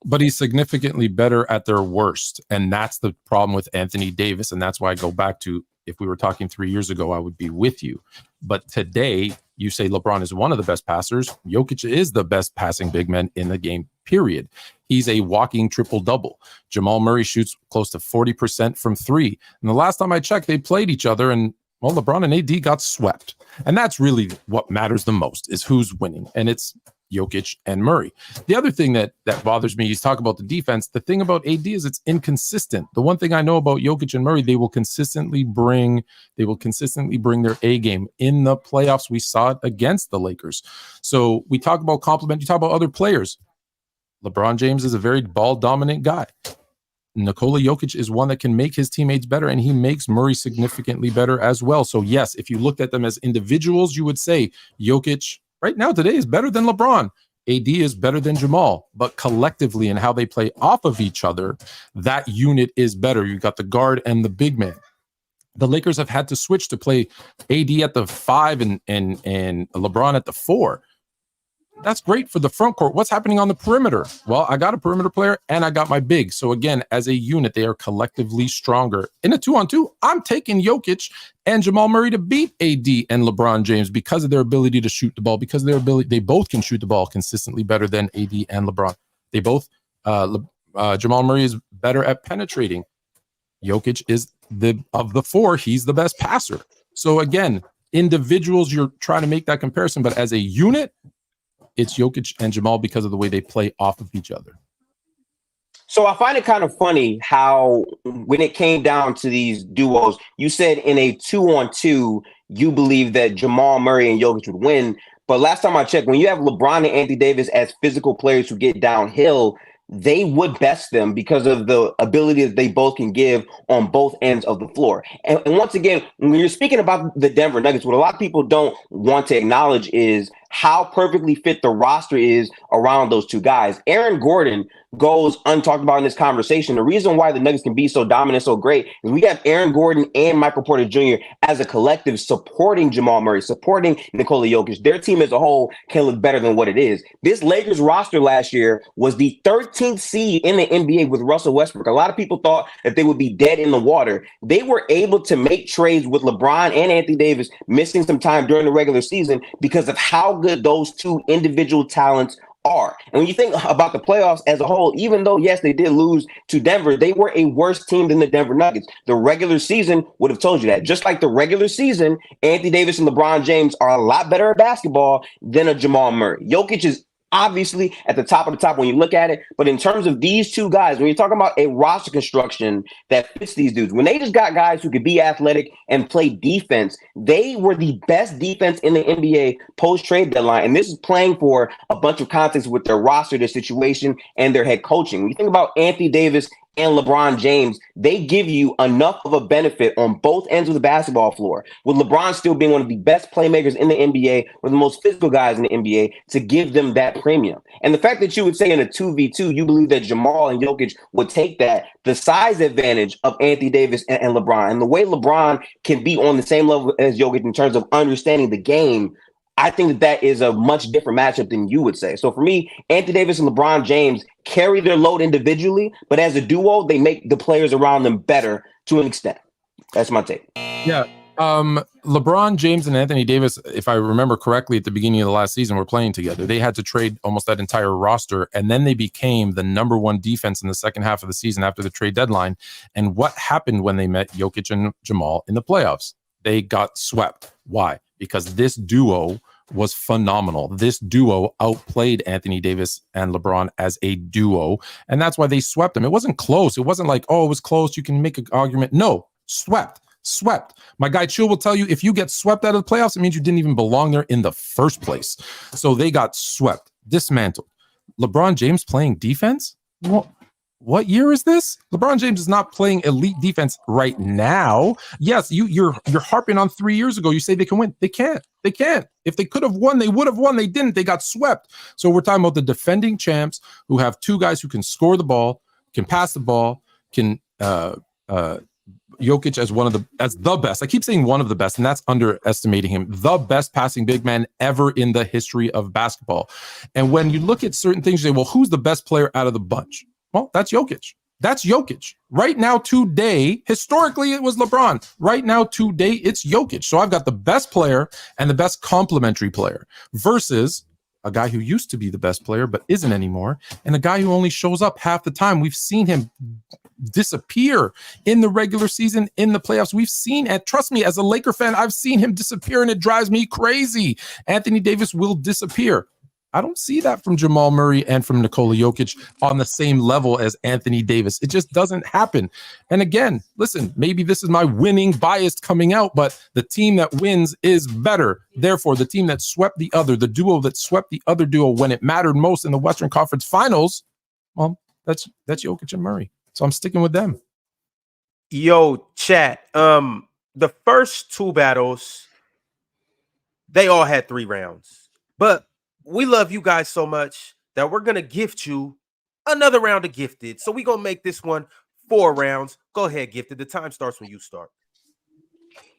But he's significantly better at their worst. And that's the problem with Anthony Davis. And that's why I go back to, if we were talking 3 years ago, I would be with you. But today, you say LeBron is one of the best passers. Jokic is the best passing big man in the game, period. He's a walking triple-double. Jamal Murray shoots close to 40% from three. And the last time I checked, they played each other, and well, LeBron and AD got swept. And that's really what matters the most, is who's winning. And it's Jokic and Murray. The other thing that bothers me, you talk about the defense. The thing about AD is it's inconsistent. The one thing I know about Jokic and Murray, they will consistently bring their A game. In the playoffs, we saw it against the Lakers. So we talk about compliment, you talk about other players. LeBron James is a very ball dominant guy. Nikola Jokic is one that can make his teammates better, and he makes Murray significantly better as well. So yes, if you looked at them as individuals, you would say Jokic right now today is better than LeBron. AD is better than Jamal, but collectively and how they play off of each other, that unit is better. You got the guard and the big man. The Lakers have had to switch to play AD at the 5 and LeBron at the 4. That's great for the front court. What's happening on the perimeter? Well, I got a perimeter player and I got my big. So again, as a unit, they are collectively stronger. In a 2-on-2, I'm taking Jokic and Jamal Murray to beat AD and LeBron James because of their ability to shoot the ball, because of their ability, they both can shoot the ball consistently better than AD and LeBron. They both, Jamal Murray is better at penetrating. Jokic is of the 4, he's the best passer. So again, individuals, you're trying to make that comparison, but as a unit, it's Jokic and Jamal because of the way they play off of each other. So I find it kind of funny how when it came down to these duos, you said in a 2-on-2, you believe that Jamal Murray and Jokic would win. But last time I checked, when you have LeBron and Anthony Davis as physical players who get downhill, they would best them because of the ability that they both can give on both ends of the floor. And once again, when you're speaking about the Denver Nuggets, what a lot of people don't want to acknowledge is how perfectly fit the roster is around those two guys. Aaron Gordon goes untalked about in this conversation. The reason why the Nuggets can be so dominant, so great, is we have Aaron Gordon and Michael Porter Jr. as a collective supporting Jamal Murray, supporting Nikola Jokic. Their team as a whole can look better than what it is. This Lakers roster last year was the 13th seed in the NBA with Russell Westbrook. A lot of people thought that they would be dead in the water. They were able to make trades with LeBron and Anthony Davis missing some time during the regular season because of how good those two individual talents are. And when you think about the playoffs as a whole, even though, yes, they did lose to Denver, they were a worse team than the Denver Nuggets. The regular season would have told you that. Just like the regular season, Anthony Davis and LeBron James are a lot better at basketball than a Jamal Murray. Jokic is obviously at the top of the top when you look at it. But in terms of these two guys, when you're talking about a roster construction that fits these dudes, when they just got guys who could be athletic and play defense, they were the best defense in the NBA post-trade deadline. And this is playing for a bunch of context with their roster, their situation, and their head coaching. When you think about Anthony Davis and LeBron James, they give you enough of a benefit on both ends of the basketball floor, with LeBron still being one of the best playmakers in the NBA, one of the most physical guys in the NBA, to give them that premium. And the fact that you would say in a 2v2, you believe that Jamal and Jokic would take that, the size advantage of Anthony Davis and LeBron, and the way LeBron can be on the same level as Jokic in terms of understanding the game, I think that is a much different matchup than you would say. So for me, Anthony Davis and LeBron James carry their load individually, but as a duo, they make the players around them better to an extent. That's my take. Yeah. LeBron James and Anthony Davis, if I remember correctly, at the beginning of the last season, were playing together. They had to trade almost that entire roster, and then they became the number one defense in the second half of the season after the trade deadline. And what happened when they met Jokic and Jamal in the playoffs? They got swept. Why? Because this duo was phenomenal. This duo outplayed Anthony Davis and LeBron as a duo, and that's why they swept them. It wasn't close. It wasn't like, oh, it was close, you can make an argument. No, swept. My guy Chill will tell you, if you get swept out of the playoffs, it means you didn't even belong there in the first place. So they got swept, dismantled. LeBron James playing defense? What year is this? LeBron James is not playing elite defense right now. Yes, you're harping on 3 years ago. You say they can win. They can't. If they could have won, they would have won. They didn't. They got swept. So we're talking about the defending champs who have two guys who can score the ball, can pass the ball, can Jokic as the best. I keep saying one of the best, and that's underestimating him. The best passing big man ever in the history of basketball. And when you look at certain things, you say, well, who's the best player out of the bunch? Well, that's Jokic. That's Jokic. Right now, today, historically, it was LeBron. Right now, today, it's Jokic. So I've got the best player and the best complementary player versus a guy who used to be the best player but isn't anymore, and a guy who only shows up half the time. We've seen him disappear in the regular season, in the playoffs. We've seen, and trust me, as a Laker fan, I've seen him disappear, and it drives me crazy. Anthony Davis will disappear. I don't see that from Jamal Murray and from Nikola Jokic on the same level as Anthony Davis. It just doesn't happen. And again, listen, maybe this is my winning bias coming out, but the team that wins is better. Therefore, the team that swept the other, the duo that swept the other duo when it mattered most in the Western Conference Finals, well, that's Jokic and Murray. So I'm sticking with them. Yo, chat. The first two battles, they all had 3 rounds. But we love you guys so much that we're going to gift you another round of Gifted. So we're going to make this one 4 rounds. Go ahead, Gifted. The time starts when you start.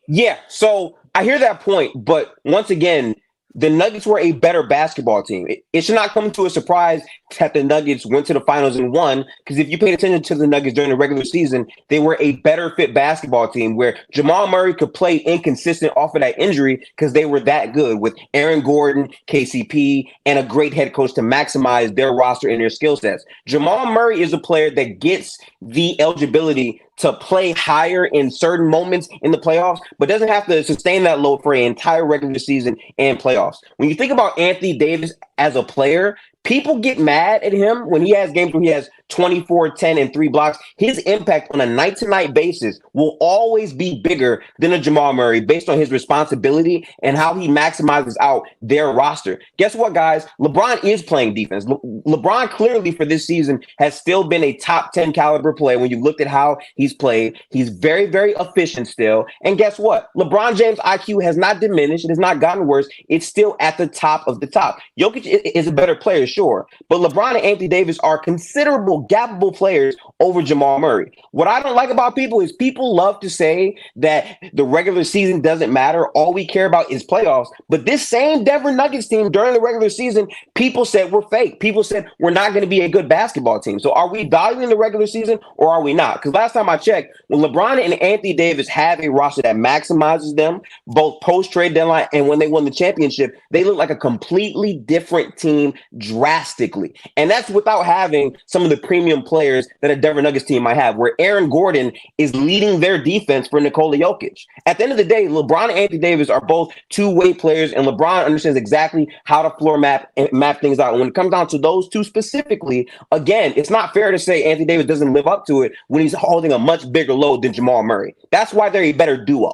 Yeah, so I hear that point, but once again, the Nuggets were a better basketball team. It should not come to a surprise that the Nuggets went to the finals and won, because if you paid attention to the Nuggets during the regular season, they were a better fit basketball team where Jamal Murray could play inconsistent off of that injury because they were that good with Aaron Gordon, KCP, and a great head coach to maximize their roster and their skill sets. Jamal Murray is a player that gets the eligibility to play higher in certain moments in the playoffs, but doesn't have to sustain that load for an entire regular season and playoffs. When you think about Anthony Davis as a player, people get mad at him when he has games where he has 24, 10, and 3 blocks. His impact on a night-to-night basis will always be bigger than a Jamal Murray based on his responsibility and how he maximizes out their roster. Guess what, guys? LeBron is playing defense. LeBron clearly for this season has still been a top 10 caliber player when you looked at how he's played. He's very, very efficient still. And guess what? LeBron James' IQ has not diminished. It has not gotten worse. It's still at the top of the top. Jokic is a better player, sure, but LeBron and Anthony Davis are considerable gappable players over Jamal Murray. What I don't like about people is people love to say that the regular season doesn't matter. All we care about is playoffs. But this same Denver Nuggets team during the regular season, people said we're fake. People said we're not going to be a good basketball team. So are we valuing the regular season or are we not? Because last time I checked, when LeBron and Anthony Davis have a roster that maximizes them, both post-trade deadline and when they won the championship, they look like a completely different team drastically. And that's without having some of the premium players that a Denver Nuggets team might have, where Aaron Gordon is leading their defense for Nikola Jokic. At the end of the day, LeBron and Anthony Davis are both two-way players, and LeBron understands exactly how to floor map and map things out. And when it comes down to those two specifically, again, it's not fair to say Anthony Davis doesn't live up to it when he's holding a much bigger load than Jamal Murray. That's why they're a better duo.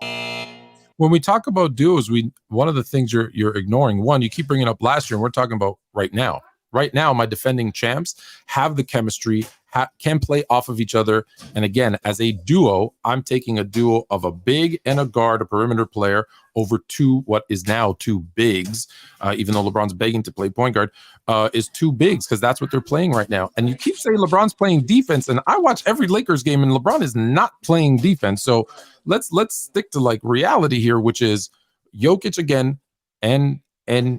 When we talk about duos, one of the things you're ignoring, one, you keep bringing up last year, and we're talking about right now. right now, my defending champs have the chemistry, can play off of each other. And again, as a duo, I'm taking a duo of a big and a guard, a perimeter player, over what is now two bigs, even though LeBron's begging to play point guard, is two bigs because that's what they're playing right now. And you keep saying LeBron's playing defense, and I watch every Lakers game, and LeBron is not playing defense. So let's stick to like reality here, which is Jokic again and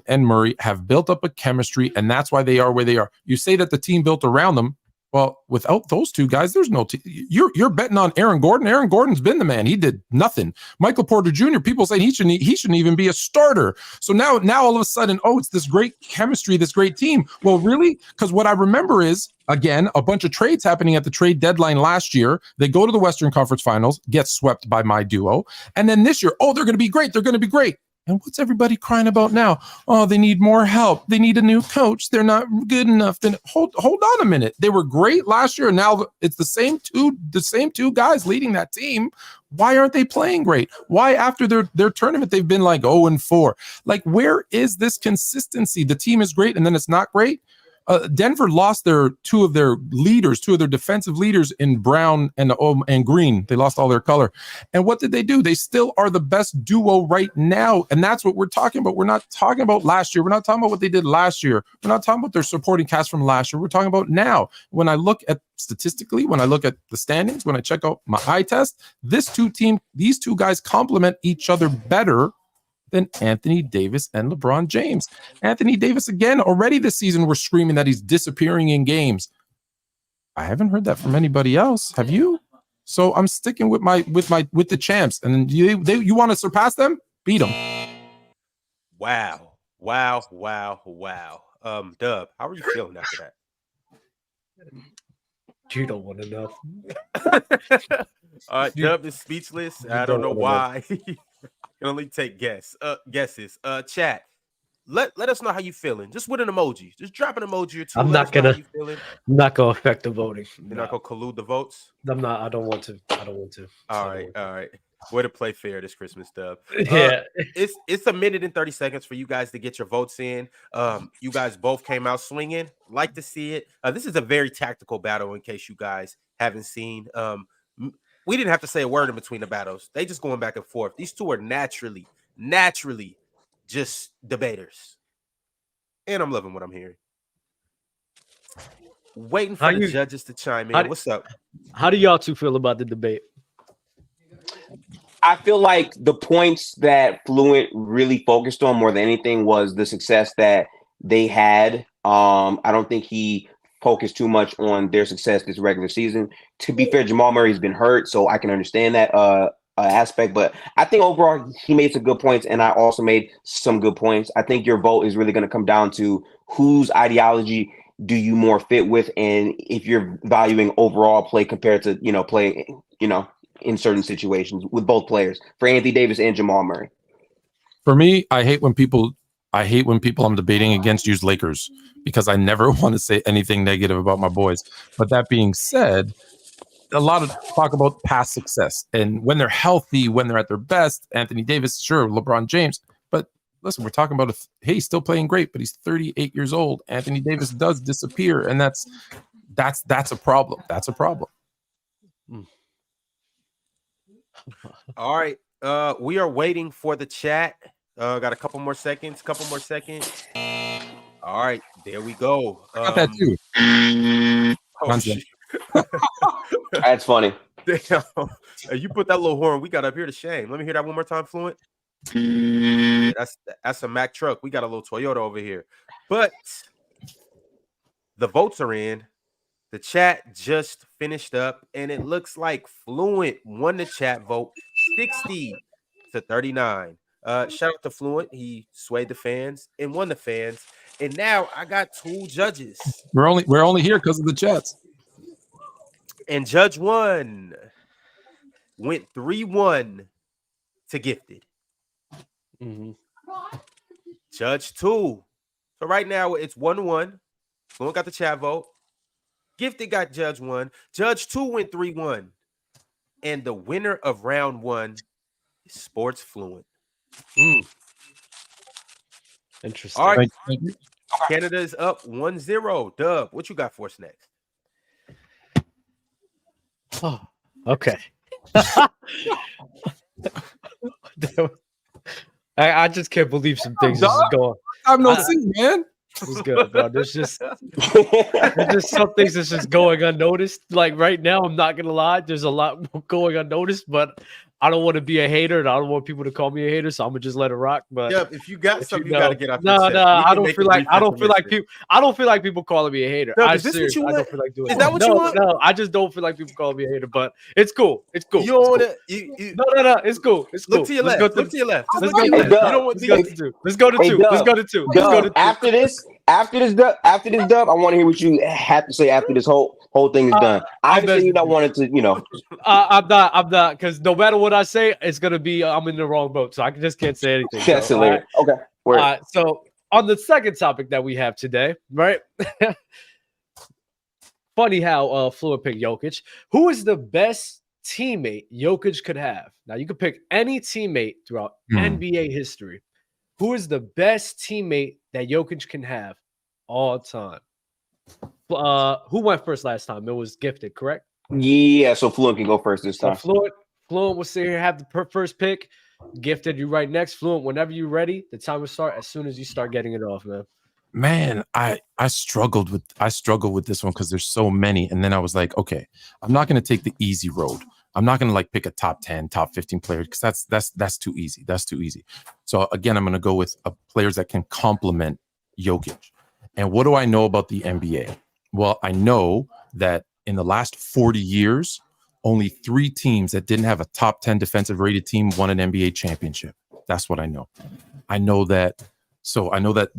Murray have built up a chemistry, and that's why they are where they are. You say that the team built around them. Well, without those two guys, there's no team. You're betting on Aaron Gordon. Aaron Gordon's been the man. He did nothing. Michael Porter Jr., people say he shouldn't even be a starter. So now all of a sudden, it's this great chemistry, this great team. Well, really? Because what I remember is, again, a bunch of trades happening at the trade deadline last year. They go to the Western Conference Finals, get swept by my duo. And then this year, they're going to be great. They're going to be great. And what's everybody crying about now? Oh, they need more help. They need a new coach. They're not good enough. Then hold on a minute. They were great last year, and now it's the same two guys leading that team. Why aren't they playing great? Why after their tournament they've been like 0-4? Like, where is this consistency? The team is great, and then it's not great. Denver lost two of their defensive leaders in Brown and Green. They lost all their color. And what did they do? They still are the best duo right now. And that's what we're talking about. We're not talking about last year. We're not talking about what they did last year. We're not talking about their supporting cast from last year. We're talking about now. When I look at statistically, when I look at the standings, when I check out my eye test, these two guys complement each other better than Anthony Davis and LeBron James. Anthony Davis, again, already this season, we're screaming that he's disappearing in games. I haven't heard that from anybody else. Have you? So I'm sticking with the champs. And you want to surpass them? Beat them. Wow. Dub, how are you feeling after that? You don't want to know. Dub is speechless. I don't know why. Can only take guesses. Chat. Let us know how you feeling. Just with an emoji. Just drop an emoji or two. I'm not gonna affect the voting. You're not gonna collude the votes? I'm not. I don't want to. All right. Way to play fair this Christmas, Dub. Yeah. It's a minute and 30 seconds for you guys to get your votes in. You guys both came out swinging. Like to see it. This is a very tactical battle in case you guys haven't seen. We didn't have to say a word in between the battles. They just going back and forth. These two are naturally just debaters. And I'm loving what I'm hearing. Waiting for the judges to chime in. What's up? How do y'all two feel about the debate? I feel like the points that Fluent really focused on more than anything was the success that they had. I don't think he focused too much on their success this regular season. To be fair, Jamal Murray's been hurt, so I can understand that aspect. But I think overall he made some good points, and I also made some good points. I think your vote is really going to come down to whose ideology do you more fit with, and if you're valuing overall play compared to play in certain situations with both players for Anthony Davis and Jamal Murray. For me, I hate when people I'm debating against use Lakers because I never want to say anything negative about my boys. But that being said, a lot of talk about past success and when they're healthy, when they're at their best. Anthony Davis, sure, LeBron James. But listen, we're talking about he's still playing great, but he's 38 years old. Anthony Davis does disappear, and that's a problem. That's a problem. All right. We are waiting for the chat. Got a couple more seconds. All right, there we go. I got that too. That's funny. Damn. You put that little horn we got up here to shame. Let me hear that one more time, Fluent. That's a Mack truck. We got a little Toyota over here. But the votes are in. The chat just finished up, and it looks like Fluent won the chat vote 60-39. Shout out to Fluent. He swayed the fans and won the fans. And now I got two judges. We're only here because of the chats. And Judge 1 went 3-1 to Gifted. Mm-hmm. Judge 2. So right now it's 1-1. Fluent got the chat vote. Gifted got Judge 1. Judge 2 went 3-1. And the winner of round 1 is Sports Fluent. Interesting. All right. Canada is up 1-0. Dub, what you got for us next? Oh, okay. I just can't believe some things is going. I'm no see, man. It's good, bro. There's just some things that's just going unnoticed. Like right now, I'm not gonna lie, there's a lot going unnoticed, but I don't want to be a hater, and I don't want people to call me a hater, so I'm gonna just let it rock. But yeah, if you got something, you gotta get out. No, I don't feel like people calling me a hater. No, I is this what you want? don't feel like doing. Is that what you want? No, I just don't feel like people calling me a hater. But it's cool. It's cool. You don't want to. No. It's cool. It's cool. Look to your left. Look to your left. Let's go to 2. Let's go to 2. Let's go to 2. After this dub, I want to hear what you have to say after this whole thing is done. Obviously, you don't want it to, I'm not, because no matter what I say, it's gonna be I'm in the wrong boat, so I just can't say anything. That's hilarious. Okay. So on the second topic that we have today, right? Funny how Fluent picked Jokic. Who is the best teammate Jokic could have? Now you could pick any teammate throughout NBA history. Who is the best teammate that Jokic can have all time? Who went first last time? It was Gifted, correct? Yeah, so Fluent can go first this time. So Fluent will sit here, have the first pick. Gifted, you right next. Fluent, whenever you're ready, the time will start as soon as you start getting it off, man. Man, I struggled with this one because there's so many. And then I was like, okay, I'm not going to take the easy road. I'm not going to like pick a top 10, top 15 player because that's too easy. That's too easy. So again, I'm going to go with players that can complement Jokic. And what do I know about the NBA? Well, I know that in the last 40 years, only 3 teams that didn't have a top 10 defensive rated team won an NBA championship. That's what I know. I know that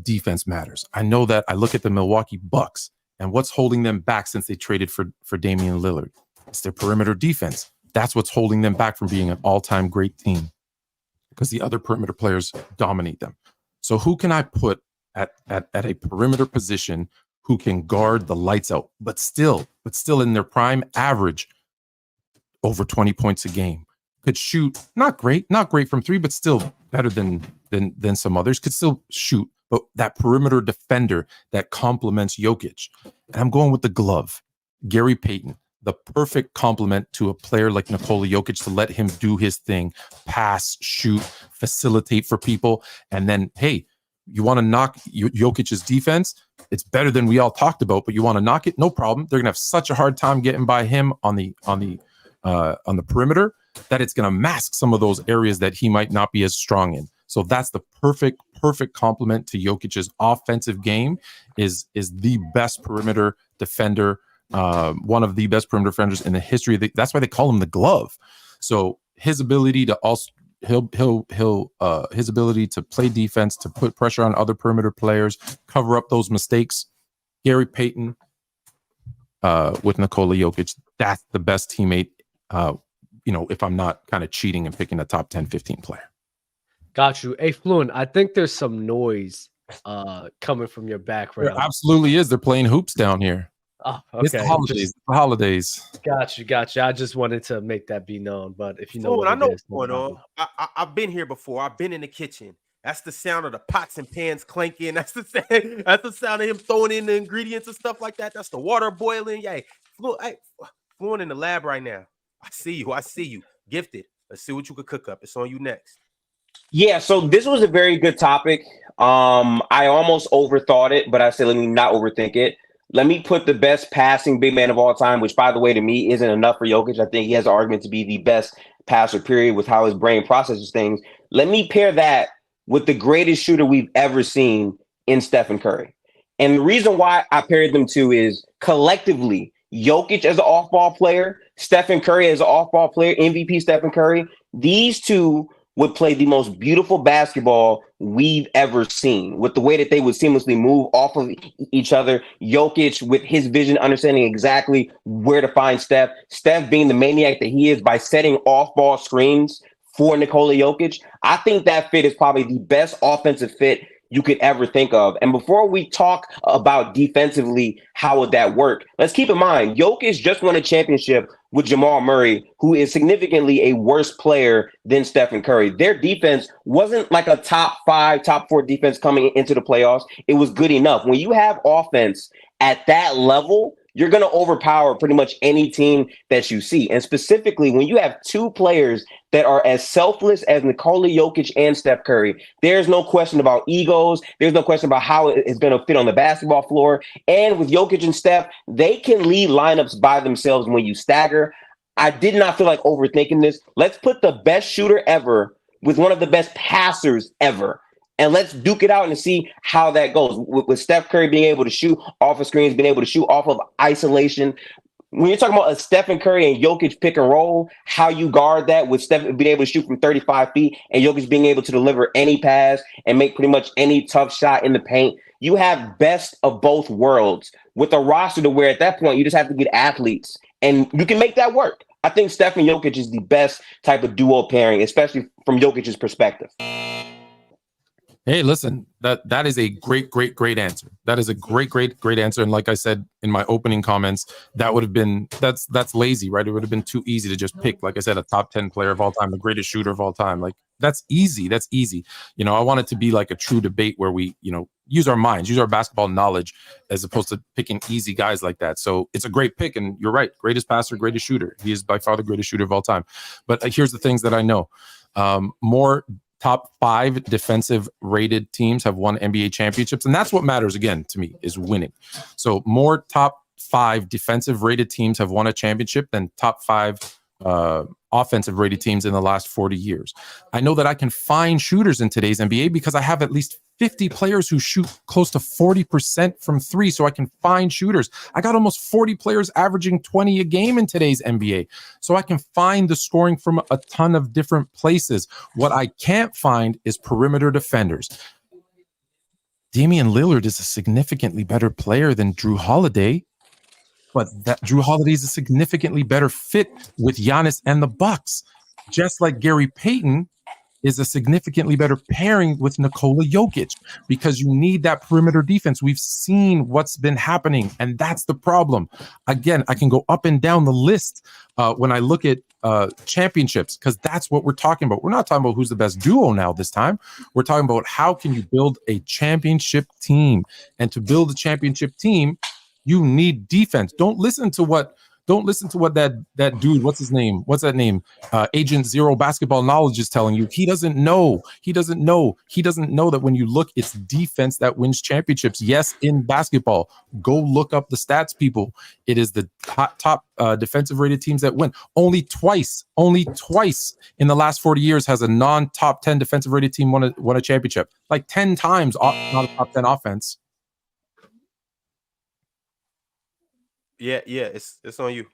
defense matters. I know that I look at the Milwaukee Bucks and what's holding them back since they traded for Damian Lillard. It's their perimeter defense. That's what's holding them back from being an all-time great team because the other perimeter players dominate them. So who can I put at a perimeter position who can guard the lights out, but still in their prime, average over 20 points a game, could shoot not great from 3, but still better than some others, could still shoot, but that perimeter defender that complements Jokic. And I'm going with the glove, Gary Payton, the perfect complement to a player like Nikola Jokic to let him do his thing, pass, shoot, facilitate for people, and then hey. You want to knock Jokic's defense? It's better than we all talked about, but you want to knock it? No problem. They're going to have such a hard time getting by him on the perimeter that it's going to mask some of those areas that he might not be as strong in. So that's the perfect complement to Jokic's offensive game. Is the best perimeter defender, one of the best perimeter defenders in the history. That's why they call him the glove. So his ability to also his ability to play defense, to put pressure on other perimeter players, cover up those mistakes. Gary Payton with Nikola Jokic, that's the best teammate. If I'm not kind of cheating and picking a top 10, 15 player. Got you. Hey, Fluent, I think there's some noise coming from your background. There absolutely is. They're playing hoops down here. Oh, okay. It's the holidays. Got you. I just wanted to make that be known, but if you know, I know what's going on. I've been here before. I've been in the kitchen. That's the sound of the pots and pans clanking. That's the sound of him throwing in the ingredients and stuff like that. That's the water boiling. Yeah, Fluent in the lab right now. I see you. Gifted. Let's see what you could cook up. It's on you next. Yeah, so this was a very good topic. I almost overthought it, but I said let me not overthink it. Let me put the best passing big man of all time, which, by the way, to me, isn't enough for Jokic. I think he has an argument to be the best passer, period, with how his brain processes things. Let me pair that with the greatest shooter we've ever seen in Stephen Curry. And the reason why I paired them two is collectively, Jokic as an off-ball player, Stephen Curry as an off-ball player, MVP Stephen Curry, these two would play the most beautiful basketball we've ever seen, with the way that they would seamlessly move off of each other. Jokic with his vision, understanding exactly where to find Steph. Steph being the maniac that he is by setting off-ball screens for Nikola Jokic. I think that fit is probably the best offensive fit you could ever think of. And before we talk about defensively, how would that work? Let's keep in mind, Jokic just won a championship with Jamal Murray, who is significantly a worse player than Stephen Curry. Their defense wasn't like a top 5, top 4 defense coming into the playoffs. It was good enough. When you have offense at that level, you're going to overpower pretty much any team that you see. And specifically, when you have 2 players that are as selfless as Nikola Jokic and Steph Curry, there's no question about egos. There's no question about how it's going to fit on the basketball floor. And with Jokic and Steph, they can lead lineups by themselves when you stagger. I did not feel like overthinking this. Let's put the best shooter ever with one of the best passers ever. And let's duke it out and see how that goes. With Steph Curry being able to shoot off of screens, being able to shoot off of isolation. When you're talking about a Stephen Curry and Jokic pick and roll, how you guard that with Steph being able to shoot from 35 feet and Jokic being able to deliver any pass and make pretty much any tough shot in the paint. You have best of both worlds with a roster to where at that point you just have to get athletes and you can make that work. I think Steph and Jokic is the best type of duo pairing, especially from Jokic's perspective. Hey, listen, that is a great answer. That is a great answer. And like I said in my opening comments, that would have been that's lazy, right? It would have been too easy to just pick, like I said, a top 10 player of all time, the greatest shooter of all time. Like that's easy. That's easy. You know, I want it to be like a true debate where we, you know, use our minds, use our basketball knowledge as opposed to picking easy guys like that. So it's a great pick. And you're right. Greatest passer, greatest shooter. He is by far the greatest shooter of all time. But here's the things that I know. More top 5 defensive rated teams have won NBA championships. And that's what matters again to me is winning. So more top 5 defensive rated teams have won a championship than top 5 offensive rated teams in the last 40 years. I know that I can find shooters in today's NBA because I have at least 50 players who shoot close to 40% from 3. So I can find shooters. I got almost 40 players averaging 20 a game in today's NBA. So I can find the scoring from a ton of different places. What I can't find is perimeter defenders. Damian Lillard is a significantly better player than Drew Holiday. But that Drew Holiday is a significantly better fit with Giannis and the Bucks, just like Gary Payton is a significantly better pairing with Nikola Jokic because you need that perimeter defense. We've seen what's been happening, and that's the problem. Again, I can go up and down the list when I look at championships because that's what we're talking about. We're not talking about who's the best duo now this time. We're talking about how can you build a championship team, and to build a championship team, you need defense. Don't listen to what that dude, what's his name? What's that name? Agent Zero Basketball Knowledge is telling you. He doesn't know. He doesn't know that when you look, it's defense that wins championships. Yes, in basketball. Go look up the stats, people. It is the top defensive rated teams that win. Only twice in the last 40 years has a non-top 10 defensive rated team won a championship. Like 10 times not a top 10 offense. Yeah, it's on you.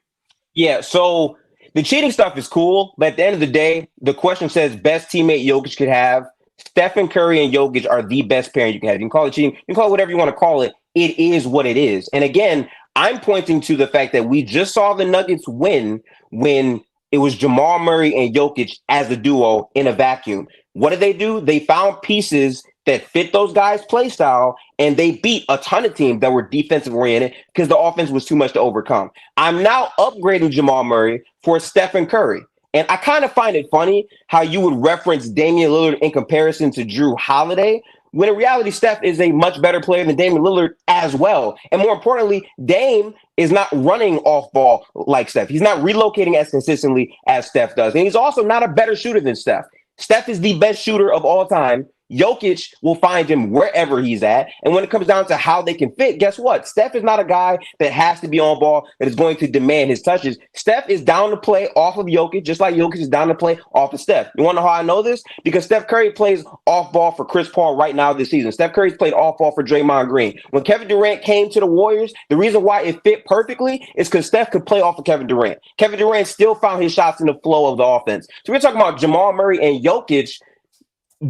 Yeah, so the cheating stuff is cool, but at the end of the day, the question says best teammate Jokic could have. Stephen Curry and Jokic are the best pairing you can have. You can call it cheating, you can call it whatever you want to call it. It is what it is. And again, I'm pointing to the fact that we just saw the Nuggets win when it was Jamal Murray and Jokic as a duo in a vacuum. What did they do? They found pieces that fit those guys' play style, and they beat a ton of teams that were defensive oriented because the offense was too much to overcome. I'm now upgrading Jamal Murray for Stephen Curry. And I kind of find it funny how you would reference Damian Lillard in comparison to Drew Holiday, when in reality, Steph is a much better player than Damian Lillard as well. And more importantly, Dame is not running off ball like Steph. He's not relocating as consistently as Steph does. And he's also not a better shooter than Steph. Steph is the best shooter of all time. Jokic will find him wherever he's at. And when it comes down to how they can fit, guess what? Steph is not a guy that has to be on ball, that is going to demand his touches. Steph is down to play off of Jokic, just like Jokic is down to play off of Steph. You want to know how I know this? Because Steph Curry plays off ball for Chris Paul right now this season. Steph Curry's played off ball for Draymond Green. When Kevin Durant came to the Warriors, the reason why it fit perfectly is because Steph could play off of Kevin Durant. Kevin Durant still found his shots in the flow of the offense. So we're talking about Jamal Murray and Jokic.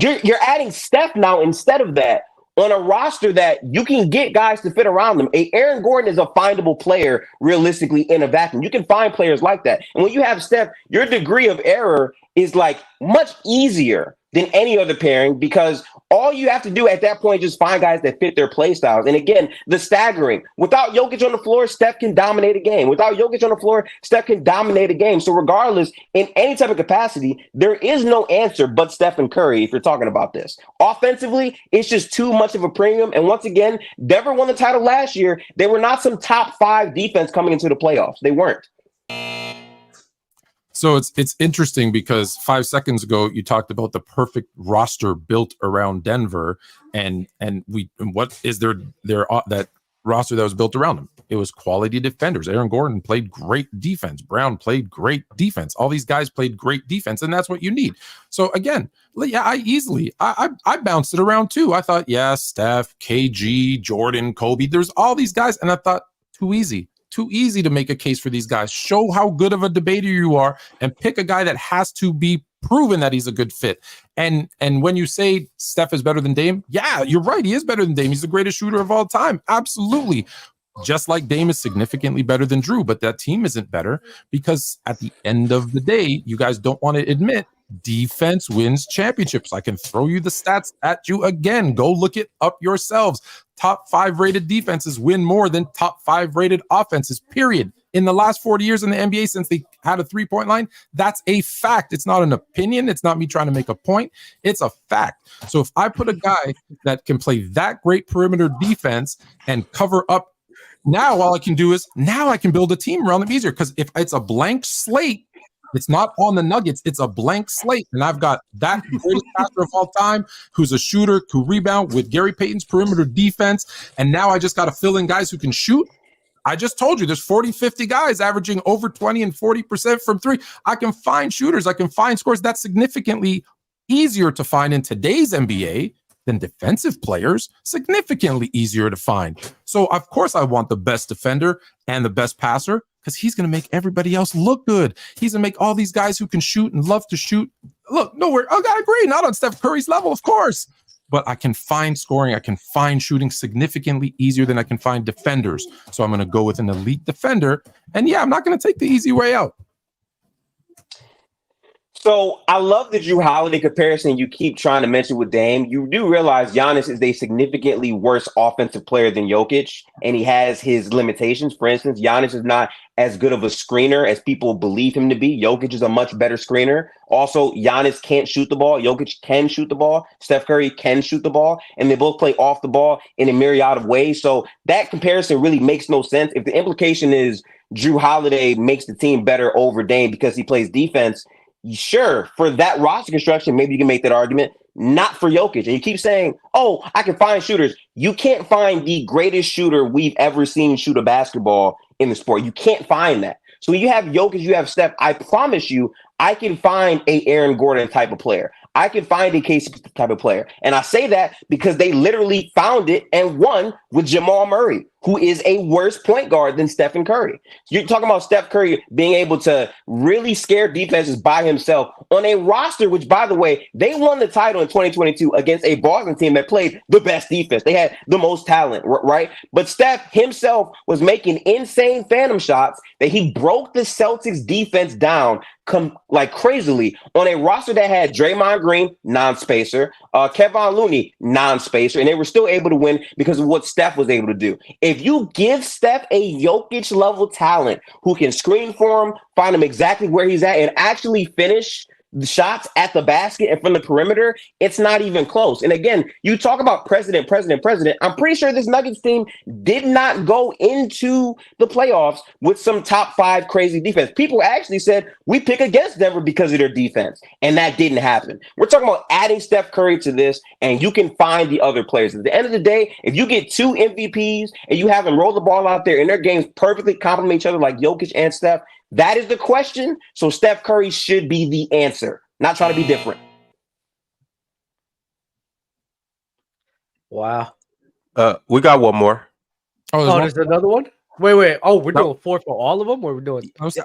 You're adding Steph now instead of that on a roster that you can get guys to fit around them. Aaron Gordon is a findable player realistically in a vacuum. You can find players like that. And when you have Steph, your degree of error is like much easier than any other pairing because all you have to do at that point is just find guys that fit their play styles. And again, the staggering. Without Jokic on the floor, Steph can dominate a game. Without Jokic on the floor, Steph can dominate a game. So regardless, in any type of capacity, there is no answer but Steph and Curry if you're talking about this. Offensively, it's just too much of a premium. And once again, Denver won the title last year. They were not some top 5 defense coming into the playoffs. They weren't. So it's interesting because 5 seconds ago you talked about the perfect roster built around Denver, and what is their that roster that was built around them? It was quality defenders. Aaron Gordon played great defense. Brown played great defense. All these guys played great defense, and that's what you need. So again, yeah, I bounced it around too. I thought, yeah, Steph, KG, Jordan, Kobe. There's all these guys, and I thought too easy. Too easy to make a case for these guys. Show how good of a debater you are and pick a guy that has to be proven that he's a good fit. And when you say Steph is better than Dame, yeah, you're right. He is better than Dame. He's the greatest shooter of all time. Absolutely. Just like Dame is significantly better than Drew, but that team isn't better because at the end of the day, you guys don't want to admit defense wins championships. I can throw you the stats at you again. Go look it up yourselves. Top 5 rated defenses win more than top 5 rated offenses, period. In the last 40 years in the NBA, since they had a 3-point line, that's a fact. It's not an opinion. It's not me trying to make a point. It's a fact. So if I put a guy that can play that great perimeter defense and cover up, now all I can do is now I can build a team around them easier. Because if it's a blank slate, it's not on the Nuggets. It's a blank slate. And I've got that greatest passer of all time who's a shooter, who rebound with Gary Payton's perimeter defense. And now I just got to fill in guys who can shoot. I just told you there's 40, 50 guys averaging over 20 and 40% from 3. I can find shooters. I can find scores. That's significantly easier to find in today's NBA than defensive players. Significantly easier to find. So, of course, I want the best defender and the best passer, because he's going to make everybody else look good. He's going to make all these guys who can shoot and love to shoot. Look, nowhere. I agree. Not on Steph Curry's level, of course. But I can find scoring. I can find shooting significantly easier than I can find defenders. So I'm going to go with an elite defender. And yeah, I'm not going to take the easy way out. So I love the Drew Holiday comparison you keep trying to mention with Dame. You do realize Giannis is a significantly worse offensive player than Jokic, and he has his limitations. For instance, Giannis is not as good of a screener as people believe him to be. Jokic is a much better screener. Also, Giannis can't shoot the ball. Jokic can shoot the ball. Steph Curry can shoot the ball, and they both play off the ball in a myriad of ways. So that comparison really makes no sense. If the implication is Drew Holiday makes the team better over Dame because he plays defense, sure, for that roster construction, maybe you can make that argument. Not for Jokic. And you keep saying, oh, I can find shooters. You can't find the greatest shooter we've ever seen shoot a basketball in the sport. You can't find that. So when you have Jokic, you have Steph. I promise you, I can find a Aaron Gordon type of player. I can find a KCP type of player. And I say that because they literally found it and won with Jamal Murray, who is a worse point guard than Stephen Curry. You're talking about Steph Curry being able to really scare defenses by himself on a roster, which, by the way, they won the title in 2022 against a Boston team that played the best defense. They had the most talent, right? But Steph himself was making insane phantom shots that he broke the Celtics defense down like crazily on a roster that had Draymond Green, non-spacer, Kevon Looney, non-spacer, and they were still able to win because of what Steph was able to do. If you give Steph a Jokic level talent who can screen for him, find him exactly where he's at, and actually finish the shots at the basket and from the perimeter, it's not even close. And again, you talk about president. I'm pretty sure this Nuggets team did not go into the playoffs with some top 5 crazy defense. People actually said we pick against Denver because of their defense, and that didn't happen. We're talking about adding Steph Curry to this, and you can find the other players. At the end of the day, if you get 2 MVPs and you have them roll the ball out there and their games perfectly complement each other like Jokic and Steph, that is the question. So Steph Curry should be the answer. Not trying to be different. Wow. We got one more. Oh, there's another one? Wait. Oh, we're doing 4 for all of them? Or we're doing... Yeah,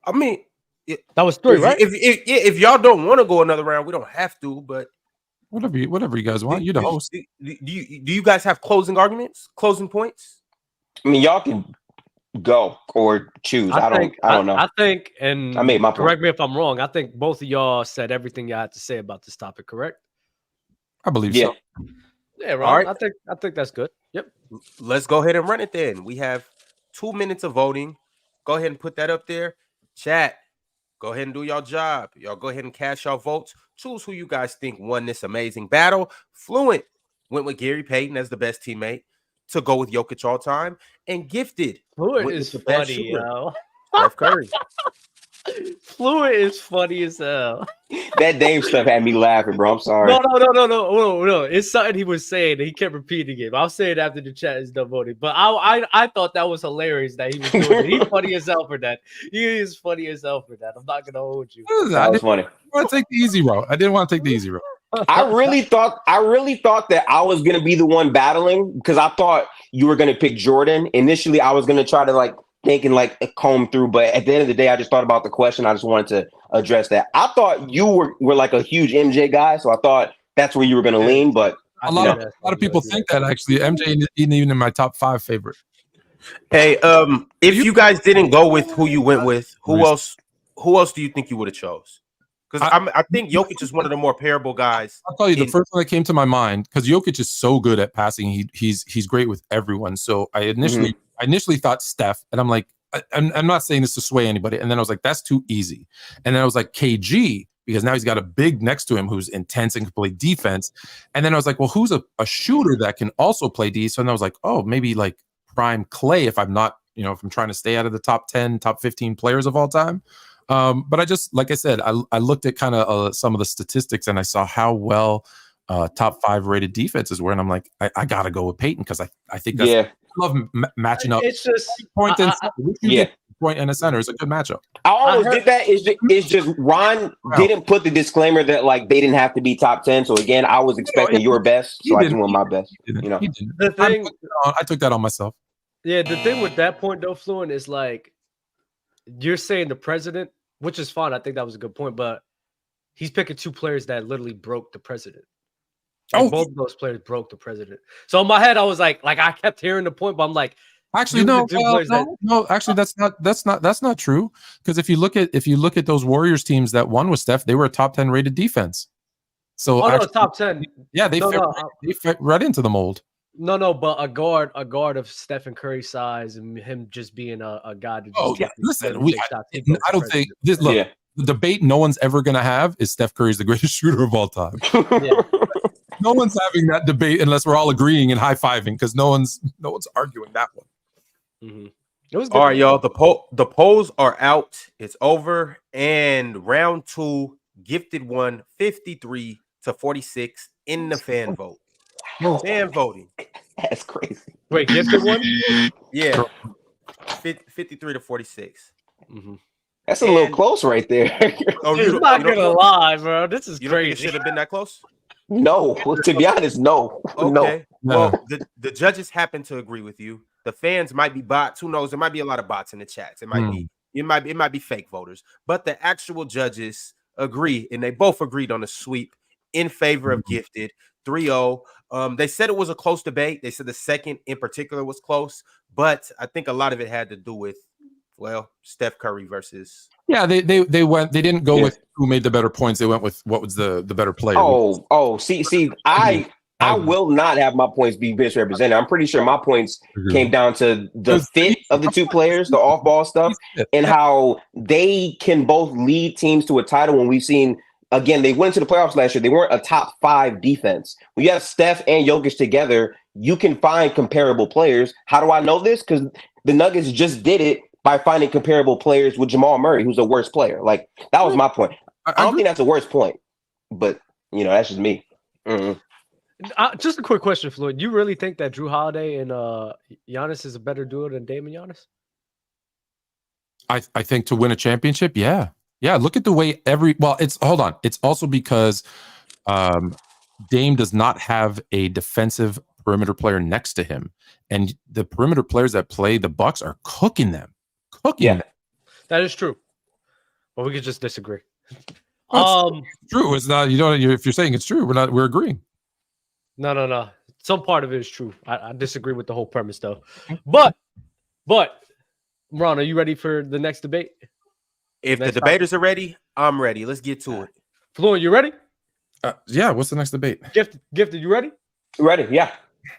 I mean... that was 3, right? If y'all don't want to go another round, we don't have to, but... Whatever you guys want. You're the host. Do you guys have closing arguments? Closing points? I mean, y'all can go or choose. I don't know. I think, and I made my point. Correct me if I'm wrong. I think both of y'all said everything you had to say about this topic, correct? I believe so. Yeah, Ron. All right. I think that's good. Yep. Let's go ahead and run it then. We have 2 minutes of voting. Go ahead and put that up there. Chat. Go ahead and do your job. Y'all go ahead and cast your votes. Choose who you guys think won this amazing battle. Fluent went with Gary Payton as the best teammate to go with Jokic all time. And Gifted Fluent is funny, yo. Steph Curry. Fluent is funny as hell. That Dame stuff had me laughing, bro. I'm sorry. No. It's something he was saying and he kept repeating it. I'll say it after the chat is done voting. But I thought that was hilarious that he was doing it. He's funny as hell for that. He is funny as hell for that. I'm not gonna hold you. That was funny. I want to take the easy route. I didn't want to take the easy route. I really thought that I was gonna be the one battling because I thought you were gonna pick Jordan. Initially, I was gonna try to thinking comb through, but at the end of the day, I just thought about the question. I just wanted to address that. I thought you were like a huge MJ guy, so I thought that's where you were gonna lean. But a lot of people think that actually MJ isn't even in my top 5 favorite. Hey, if you guys didn't go with who you went with, who else do you think you would have chose? Because I think Jokic is one of the more parable guys. I'll tell you, the first one that came to my mind, because Jokic is so good at passing, he's great with everyone. So I initially thought Steph, and I'm like, I'm not saying this to sway anybody. And then I was like, that's too easy. And then I was like, KG, because now he's got a big next to him who's intense and can play defense. And then I was like, well, who's a shooter that can also play D? So then I was like, oh, maybe like prime Clay if I'm not, if I'm trying to stay out of the top 10, top 15 players of all time. But I just, like I said, I looked at kind of some of the statistics and I saw how well top 5 rated defenses were. And I'm like, I got to go with Peyton because I think that's, I love matching up. It's just point and a center is a good matchup. I always did that. It's just Ron didn't put the disclaimer that they didn't have to be top 10. So again, I was expecting your best, so I just went my best. The thing, I took that on myself. Yeah, the thing with that point though, Fluent, is you're saying the president, which is fine. I think that was a good point, but he's picking 2 players that literally broke the president. Both of those players broke the president. So in my head, I was like I kept hearing the point, but I'm like, actually, no. Actually, that's not true. Because if you look at those Warriors teams that won with Steph, they were a top 10 rated defense. So top 10. Yeah, they fit right into the mold. No, but a guard of Stephen Curry size and him just being a guy. Listen, I don't think this. Look, the debate no one's ever gonna have is Steph Curry's the greatest shooter of all time. No one's having that debate unless we're all agreeing and high-fiving because no one's arguing that one. Mm-hmm. It was all right, y'all. The polls are out. It's over, and round 2, Gifted won 53-46 in the fan vote. Fan voting. That's crazy. Wait, Gifted won? Yeah, 53-46. Mm-hmm. That's a little close right there. I'm not gonna lie, bro. This is crazy. It should have been that close. No, to be honest, no. Okay. No. Well, the judges happen to agree with you. The fans might be bots. Who knows? There might be a lot of bots in the chats. It might be fake voters. But the actual judges agree, and they both agreed on a sweep in favor of Gifted 3-0. They said it was a close debate. They said the second in particular was close, but I think a lot of it had to do with Steph Curry versus. Yeah, they didn't go with who made the better points. They went with what was the better player. See, I will not have my points be misrepresented. I'm pretty sure my points came down to the fit of the 2 players, the off-ball stuff, and how they can both lead teams to a title when we've seen. Again, they went to the playoffs last year. They weren't a top 5 defense. When you have Steph and Jokic together, you can find comparable players. How do I know this? Because the Nuggets just did it by finding comparable players with Jamal Murray, who's a worse player. That was my point. I don't think that's a worse point, but that's just me. Mm-hmm. Just a quick question, Floyd. You really think that Drew Holiday and Giannis is a better duo than Dame and Giannis? I think to win a championship, yeah. Look at the way it's also because Dame does not have a defensive perimeter player next to him, and the perimeter players that play the Bucks are cooking them. That is true, but we could just disagree. True. It's not. If you're saying it's true, we're agreeing. No. Some part of it is true. I disagree with the whole premise though. But Ron, are you ready for the next debate? If the debaters are ready, I'm ready. Let's get to it. Fluent, you ready? Yeah. What's the next debate? Gifted, you ready? Ready? Yeah.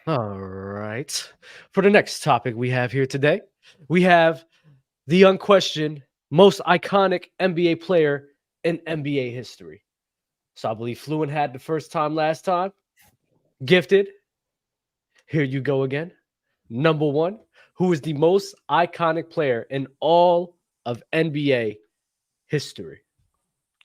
All right. For the next topic we have here today, we have the unquestioned most iconic NBA player in NBA history. So I believe Fluent had the first time last time. Gifted, here you go again. Number one, who is the most iconic player in all of NBA history?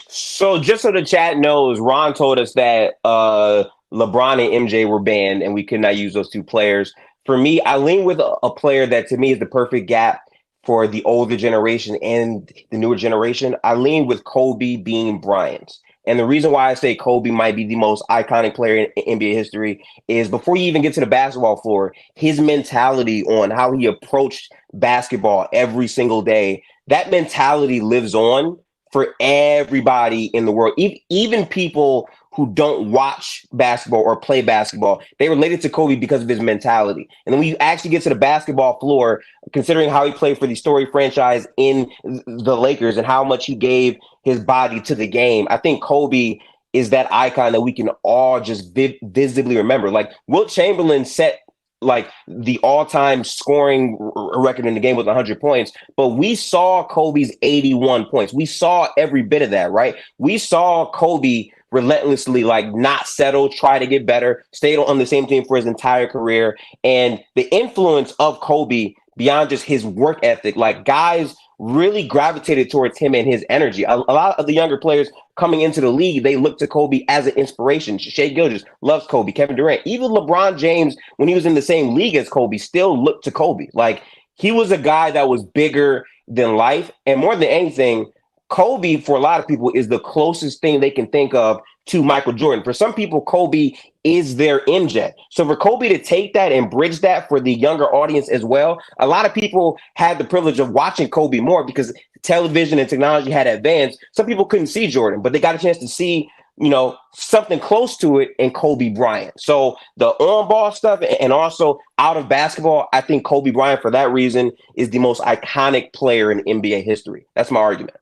So just so the chat knows, Ron told us that LeBron and MJ were banned and we could not use those two players. For me, I lean with a player that to me is the perfect gap for the older generation and the newer generation. I lean with Kobe being Bryant. And the reason why I say Kobe might be the most iconic player in NBA history is before you even get to the basketball floor, his mentality on how he approached basketball every single day, that mentality lives on for everybody in the world. Even people who don't watch basketball or play basketball, they related to Kobe because of his mentality. And then when you actually get to the basketball floor, considering how he played for the storied franchise in the Lakers and how much he gave his body to the game, I think Kobe is that icon that we can all just visibly remember. Like Wilt Chamberlain set like the all-time scoring record in the game with 100 points, but we saw Kobe's 81 points. We saw every bit of that, right? We saw Kobe relentlessly like not settle, try to get better, stayed on the same team for his entire career. And the influence of Kobe beyond just his work ethic, like guys really gravitated towards him and his energy. A lot of the younger players coming into the league, they look to Kobe as an inspiration. Shai Gilgeous loves Kobe, Kevin Durant, even LeBron James, when he was in the same league as Kobe, still looked to Kobe. Like he was a guy that was bigger than life. And more than anything, Kobe, for a lot of people, is the closest thing they can think of to Michael Jordan. For some people, Kobe is their MJ. So for Kobe to take that and bridge that for the younger audience as well, a lot of people had the privilege of watching Kobe more because television and technology had advanced. Some people couldn't see Jordan, but they got a chance to see, you know, something close to it in Kobe Bryant. So the on-ball stuff and also out of basketball, I think Kobe Bryant, for that reason, is the most iconic player in NBA history. That's my argument.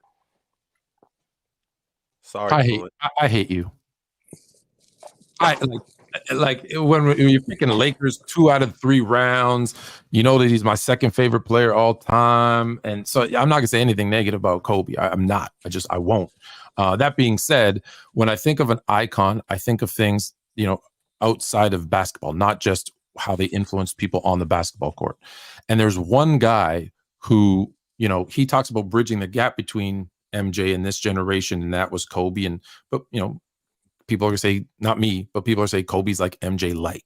Sorry, I hate you. I like when you're picking the Lakers 2 out of 3 rounds, you know that he's my second favorite player all time. And so I'm not gonna say anything negative about Kobe. I'm not. I won't. That being said, when I think of an icon, I think of things, you know, outside of basketball, not just how they influence people on the basketball court. And there's one guy who, you know, he talks about bridging the gap between MJ and this generation, and that was Kobe. But you know, people are gonna say, not me, but people are saying Kobe's like MJ light.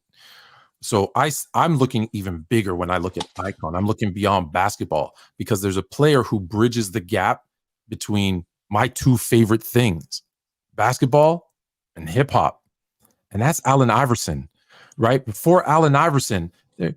So I'm looking even bigger when I look at icon. I'm looking beyond basketball because there's a player who bridges the gap between my 2 favorite things, basketball and hip hop, and that's Allen Iverson. Right before Allen Iverson,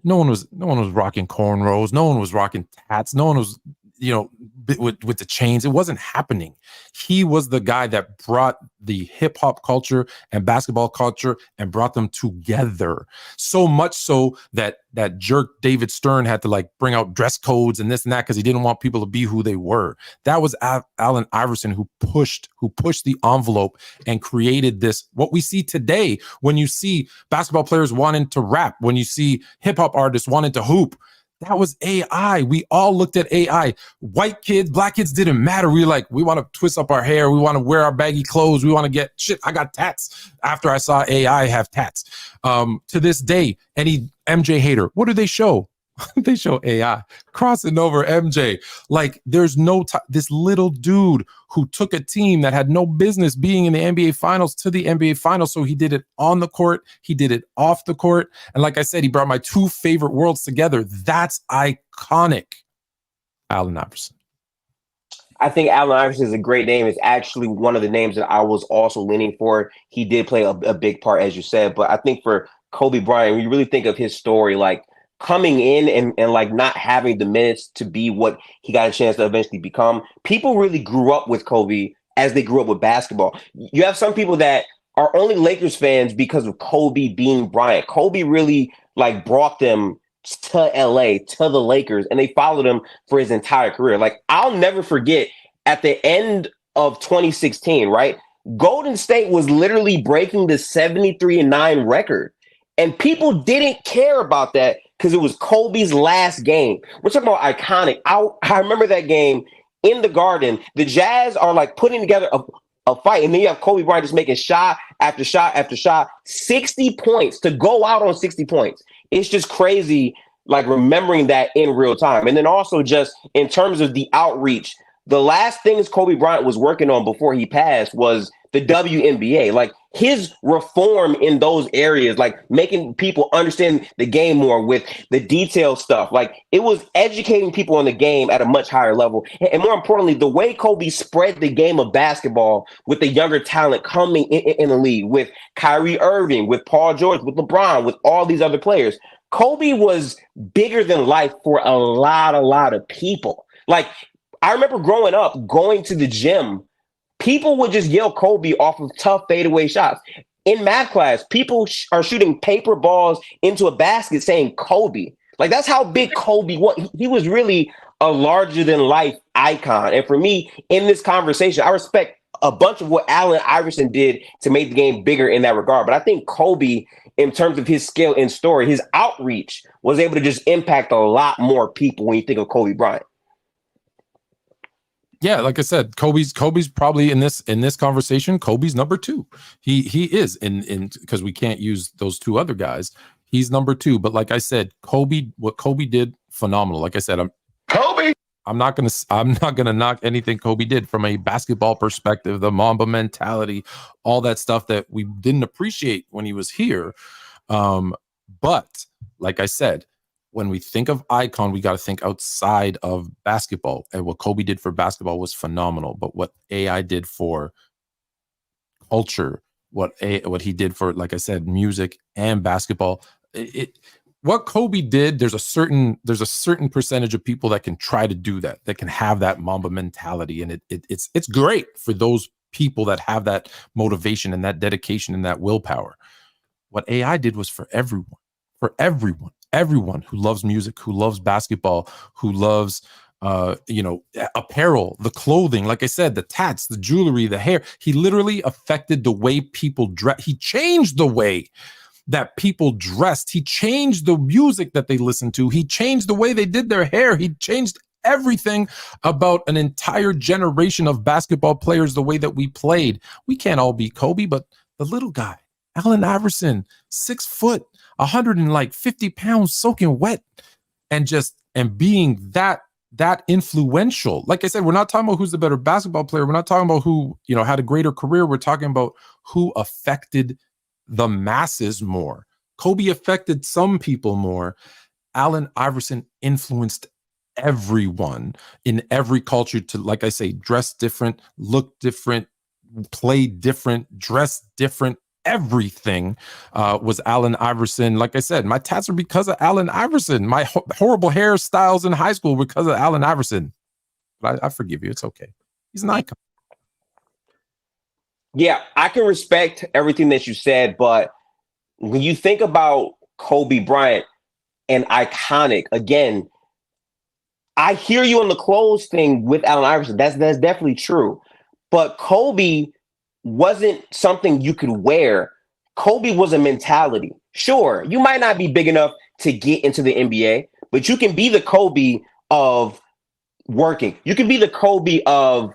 no one was rocking cornrows, no one was rocking tats, no one was, you know, with the chains. It wasn't happening. He was the guy that brought the hip hop culture and basketball culture and brought them together. So much so that jerk David Stern had to like bring out dress codes and this and that because he didn't want people to be who they were. That was Allen Iverson who pushed the envelope and created this, what we see today when you see basketball players wanting to rap, when you see hip hop artists wanting to hoop. That was AI. We all looked at AI. White kids, black kids, didn't matter. We were like, we want to twist up our hair. We want to wear our baggy clothes. We want to get shit. I got tats after I saw AI have tats. To this day, any MJ hater, what do they show? They show AI crossing over MJ. Like there's this little dude who took a team that had no business being in the NBA finals to the NBA finals. So he did it on the court. He did it off the court. And like I said, he brought my 2 favorite worlds together. That's iconic. Allen Iverson. I think Allen Iverson is a great name. It's actually one of the names that I was also leaning for. He did play a big part, as you said. But I think for Kobe Bryant, when you really think of his story, like coming in and like not having the minutes to be what he got a chance to eventually become. People really grew up with Kobe as they grew up with basketball. You have some people that are only Lakers fans because of Kobe being Bryant. Kobe really like brought them to LA, to the Lakers, and they followed him for his entire career. Like, I'll never forget at the end of 2016, right? Golden State was literally breaking the 73-9 record. And people didn't care about that because it was Kobe's last game. We're talking about iconic. I remember that game in the Garden. The Jazz are like putting together a fight, and then you have Kobe Bryant just making shot after shot after shot, 60 points to go out on 60 points. It's just crazy, like remembering that in real time. And then also just in terms of the outreach, the last things Kobe Bryant was working on before he passed was the WNBA. Like his reform in those areas, like making people understand the game more with the detailed stuff. Like it was educating people on the game at a much higher level. And more importantly, the way Kobe spread the game of basketball with the younger talent coming in the league, with Kyrie Irving, with Paul George, with LeBron, with all these other players. Kobe was bigger than life for a lot of people. Like I remember growing up, going to the gym, people would just yell Kobe off of tough fadeaway shots. In math class, people are shooting paper balls into a basket saying Kobe. Like that's how big Kobe was. He was really a larger than life icon. And for me, in this conversation, I respect a bunch of what Allen Iverson did to make the game bigger in that regard. But I think Kobe, in terms of his skill and story, his outreach was able to just impact a lot more people when you think of Kobe Bryant. Yeah, like I said, Kobe's probably in this conversation. Kobe's number 2. He is in because we can't use those two other guys. He's number 2. But like I said, what Kobe did, phenomenal. Like I said, I'm not gonna knock anything Kobe did from a basketball perspective, the Mamba mentality, all that stuff that we didn't appreciate when he was here. But like I said, when we think of icon, we got to think outside of basketball. And what Kobe did for basketball was phenomenal. But what AI did for culture, what he did for, like I said, music and basketball, what Kobe did, there's a certain percentage of people that can try to do that can have that Mamba mentality. And it's great for those people that have that motivation and that dedication and that willpower. What AI did was for everyone who loves music, who loves basketball, who loves apparel, the clothing, like I said, the tats, the jewelry, the hair. He literally affected the way people dress. He changed the way that people dressed. He changed the music that they listened to. He changed the way they did their hair. He changed everything about an entire generation of basketball players, the way that we played. We can't all be Kobe, but the little guy, Allen Iverson, 6 foot, 150 pounds soaking wet, and being that influential. Like I said, we're not talking about who's the better basketball player. We're not talking about who, had a greater career. We're talking about who affected the masses more. Kobe affected some people more. Allen Iverson influenced everyone in every culture to, like I say, dress different, look different, play different, dress different. Everything was Allen Iverson. Like I said, my tats are because of Allen Iverson. My horrible hairstyles in high school were because of Allen Iverson. But I forgive you. It's okay. He's an icon. Yeah, I can respect everything that you said, but when you think about Kobe Bryant and iconic, again, I hear you on the clothes thing with Allen Iverson. That's definitely true. But Kobe wasn't something you could wear. Kobe was a mentality. Sure, you might not be big enough to get into the NBA, but you can be the Kobe of working. You can be the Kobe of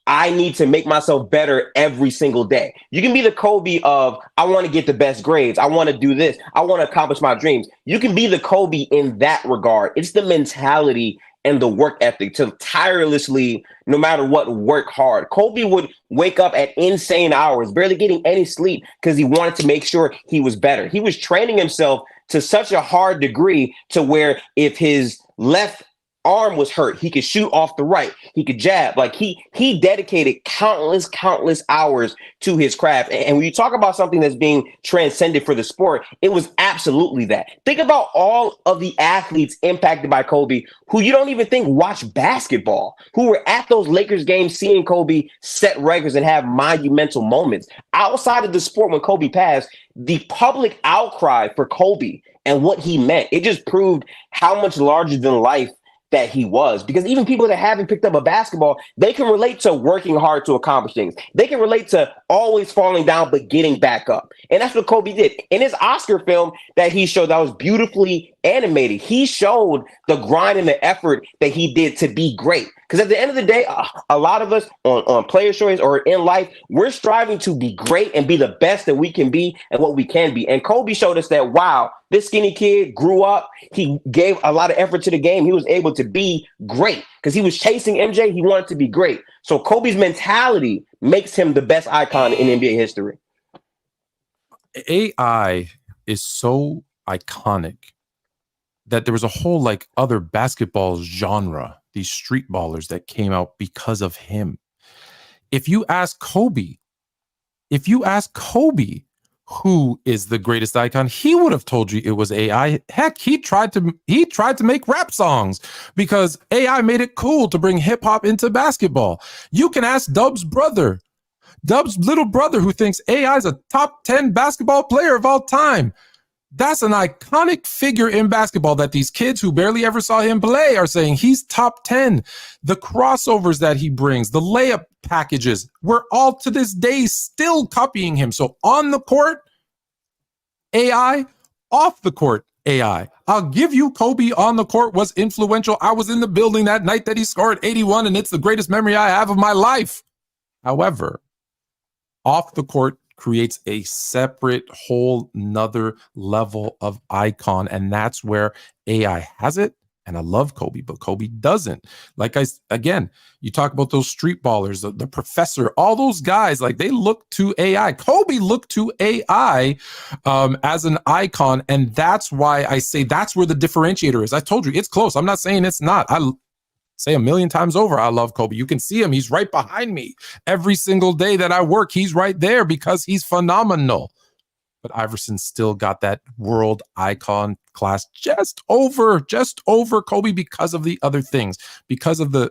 I need to make myself better every single day. You can be the Kobe of I want to get the best grades. I want to do this. I want to accomplish my dreams. You can be the Kobe in that regard. It's the mentality and the work ethic to tirelessly, no matter what, work hard. Kobe would wake up at insane hours, barely getting any sleep because he wanted to make sure he was better. He was training himself to such a hard degree to where if his left arm was hurt. He could shoot off the right. He could jab. Like he dedicated countless hours to his craft. And when you talk about something that's being transcended for the sport, it was absolutely that. Think about all of the athletes impacted by Kobe who you don't even think watch basketball, who were at those Lakers games seeing Kobe set records and have monumental moments. Outside of the sport, when Kobe passed, the public outcry for Kobe and what he meant, it just proved how much larger than life that he was. Because even people that haven't picked up a basketball, they can relate to working hard to accomplish things. They can relate to always falling down but getting back up. And that's what Kobe did. In his Oscar film that he showed that was beautifully animated, he showed the grind and the effort that he did to be great. Because at the end of the day, a lot of us on player stories or in life, we're striving to be great and be the best that we can be and what we can be. And Kobe showed us that, wow, this skinny kid grew up. He gave a lot of effort to the game. He was able to be great because he was chasing MJ. He wanted to be great. So Kobe's mentality makes him the best icon in NBA history. AI is so iconic that there was a whole like other basketball genre, these street ballers that came out because of him. If you ask Kobe who is the greatest icon, he would have told you it was AI. Heck, he tried to make rap songs because AI made it cool to bring hip hop into basketball. You can ask Dub's little brother, who thinks AI is a top 10 basketball player of all time. That's an iconic figure in basketball that these kids who barely ever saw him play are saying he's top 10. The crossovers that he brings, the layup packages, we're all to this day still copying him. So on the court, AI, off the court, AI. I'll give you Kobe on the court was influential. I was in the building that night that he scored 81, and it's the greatest memory I have of my life. However, off the court creates a separate whole nother level of icon. And that's where AI has it. And I love Kobe, but Kobe doesn't. Again, you talk about those street ballers, the professor, all those guys, like they look to AI. Kobe looked to AI as an icon. And that's why I say that's where the differentiator is. I told you it's close. I'm not saying it's not. I say a million times over, I love Kobe. You can see him. He's right behind me. Every single day that I work, he's right there because he's phenomenal. But Iverson still got that world icon class just over Kobe because of the other things, because of the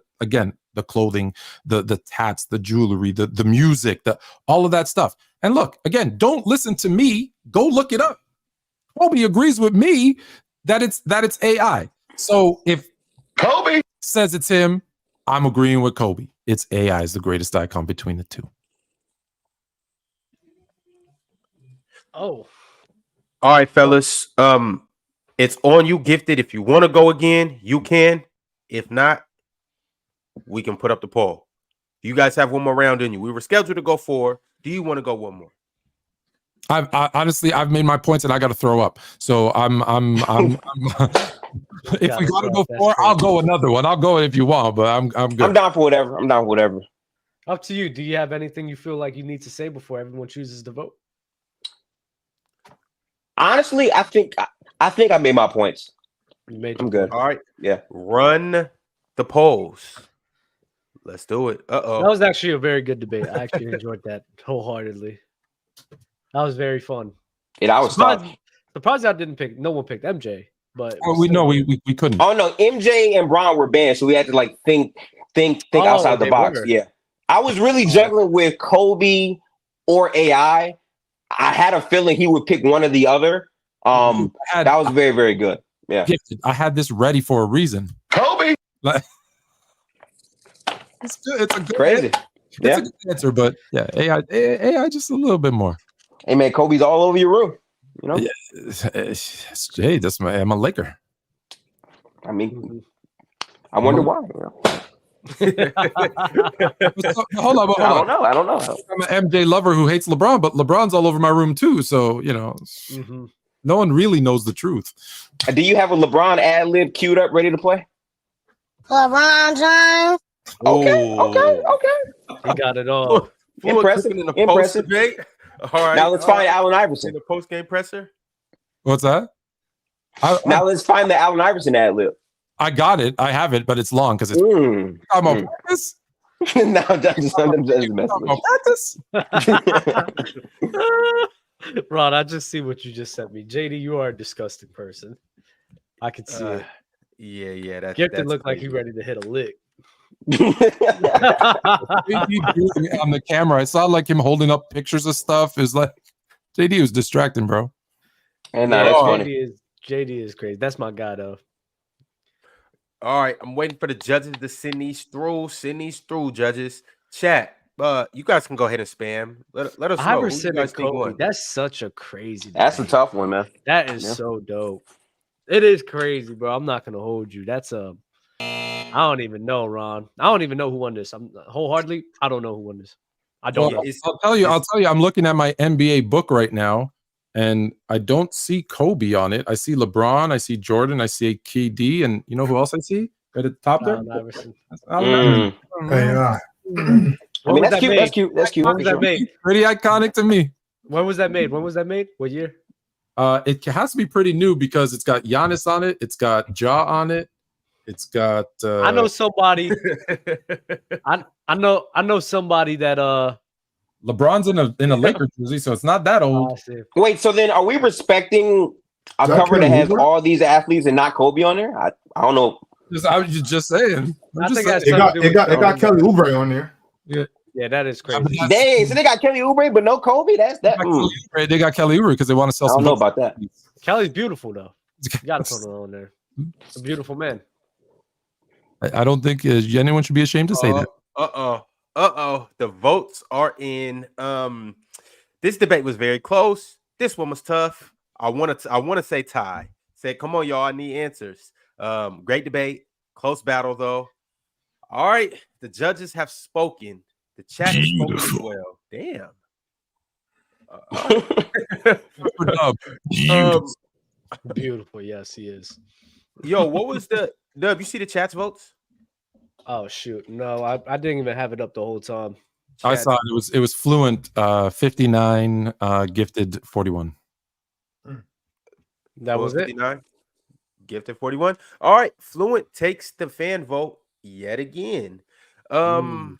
clothing, the tats, the jewelry, the music, all of that stuff. And look, again, don't listen to me. Go look it up. Kobe agrees with me that it's AI. So if Kobe says it's him, I'm agreeing with Kobe. It's AI is the greatest icon between the two. Oh. All right, fellas. It's on you, Gifted. If you want to go again, you can. If not, we can put up the poll. You guys have one more round in you. We were scheduled to go 4. Do you want to go one more? Honestly, I've made my points and I got to throw up. So I'm if we got to go 4, I'll go another one. I'll go if you want, but I'm good. I'm down for whatever. Up to you. Do you have anything you feel like you need to say before everyone chooses to vote? Honestly, I think I made my points. I'm good. All right. Yeah. Run the polls. Let's do it. Uh-oh. That was actually a very good debate. I actually enjoyed that wholeheartedly. That was very fun. Yeah, I was surprised no one picked MJ, but we couldn't. Oh no, MJ and Bron were banned, so we had to like think outside the box. Yeah. I was really juggling with Kobe or AI. I had a feeling he would pick one or the other. That was very, very good. Yeah. I had this ready for a reason. Kobe. It's good. It's a good crazy. It's a good answer, but yeah, AI just a little bit more. Hey man, Kobe's all over your room. You know? Yeah. Hey, I'm a Laker. I mean, I wonder why. You know? Hold on. I don't know. I'm an MJ lover who hates LeBron, but LeBron's all over my room too. So no one really knows the truth. Do you have a LeBron ad lib queued up, ready to play? LeBron James. Okay. He got it all. Impressive. All right. Now let's find Allen Iverson. The post game presser. What's that? Now let's find the Allen Iverson ad lib. I got it. I have it, but it's long because it's I'm on practice. No, I'm just messing practice. Ron, I just see what you just sent me. JD, you are a disgusting person. I can see it. Yeah. Gifted looked like he ready to hit a lick. On the camera, I saw like him holding up pictures of stuff. Is like JD was distracting, bro. And that's funny. JD is crazy. That's my guy, though. All right, I'm waiting for the judges to send these through. Send these through, judges. Chat. You guys can go ahead and spam. Let us know. Iverson and Kobe. That's such a crazy. That's a tough one, man. That is so dope. It is crazy, bro. I'm not gonna hold you. That's I don't even know, Ron. I don't even know who won this. I'm wholeheartedly. I don't know who won this. I don't know. I'll tell you. I'm looking at my NBA book right now, and I don't see Kobe on it. I see LeBron. I see Jordan. I see KD, and you know who else I see right at the top there? Iverson. I mean, that's cute. That's cute. That's cute. When was that made? Pretty iconic to me. When was that made? What year? It has to be pretty new because it's got Giannis on it. It's got Ja on it. It's got. I know somebody. I know somebody that LeBron's in a Lakers jersey, so it's not that old. Wait, so then are we respecting a cover that has all these athletes and not Kobe on there? I don't know. I was just saying. It got Kelly Oubre on there. Yeah, that is crazy. Dang, so they got Kelly Oubre, but no Kobe. That's that. They got Kelly Oubre because they want to sell. I don't know about that. Kelly's beautiful though. You got to put her on there. A beautiful man. I don't think anyone should be ashamed to say that. The votes are in. This debate was very close. This one was tough. I want to say tie. Say, come on, y'all. I need answers. Great debate. Close battle, though. All right. The judges have spoken. The chat has spoken as well. Damn. Beautiful. Yes, he is. Yo, what was the Dub? You see the chat's votes? Oh shoot, no, I didn't even have it up the whole time. I saw it was Fluent 59, Gifted 41. That was 59, Gifted 41. All right, Fluent takes the fan vote yet again. Now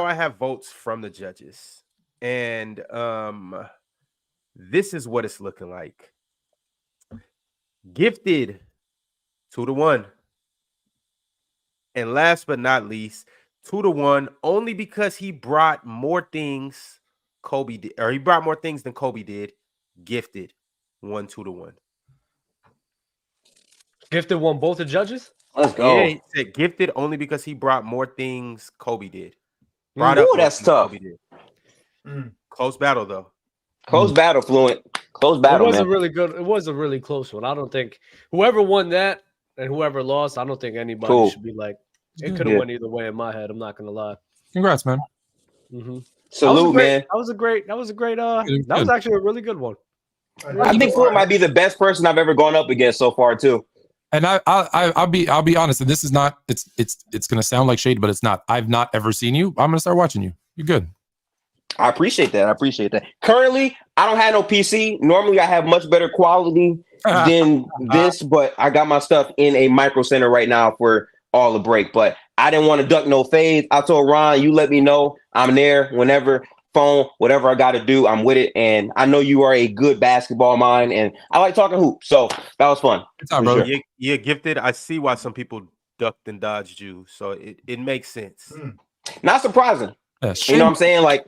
I have votes from the judges, and this is what it's looking like. Gifted 2-1. And last but not least, 2-1, only because he brought more things Kobe did, or he brought more things than Kobe did. Gifted 2-1. Gifted won both the judges? Let's go. Yeah, he said Gifted only because he brought more things Kobe did. Ooh, that's tough. Close battle, though. Close battle, Fluent. Close battle, It was man. a really good. It was a really close one. I don't think whoever won that and whoever lost, I don't think anybody should be like. It could have went either way in my head. I'm not gonna lie. Congrats, man. Salute, man. That was a great. That was actually a really good one. I think Fluent might be the best person I've ever gone up against so far, too. And I'll be honest. And this is not. It's gonna sound like shade, but it's not. I've not ever seen you. I'm gonna start watching you. You're good. I appreciate that. Currently, I don't have no PC. Normally, I have much better quality than this, but I got my stuff in a micro center right now for all the break. But I didn't want to duck no fades. I told Ron, you let me know. I'm there whenever, phone, whatever I got to do, I'm with it. And I know you are a good basketball mind, and I like talking hoops. So that was fun. Good time, brother. Sure. You're Gifted. I see why some people ducked and dodged you. So it makes sense. Not surprising. Yeah, you know what I'm saying? Like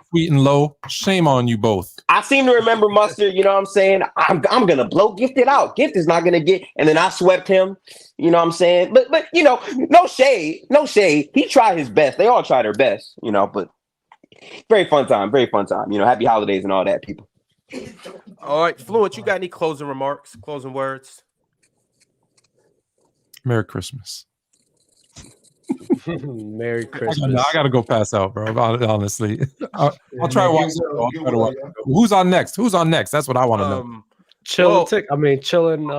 sweet and low. Shame on you both. I seem to remember Mustard. You know what I'm saying? I'm gonna blow Gifted out. Gifted's not gonna get, and then I swept him. You know what I'm saying? But you know, no shade. He tried his best. They all try their best. You know, but very fun time. You know, happy holidays and all that, people. All right, Fluent, you got any closing remarks, closing words? Merry Christmas. Merry Christmas. I gotta go pass out, bro. Honestly, I'll try to watch. Who's on next? That's what I want to know. Chilling.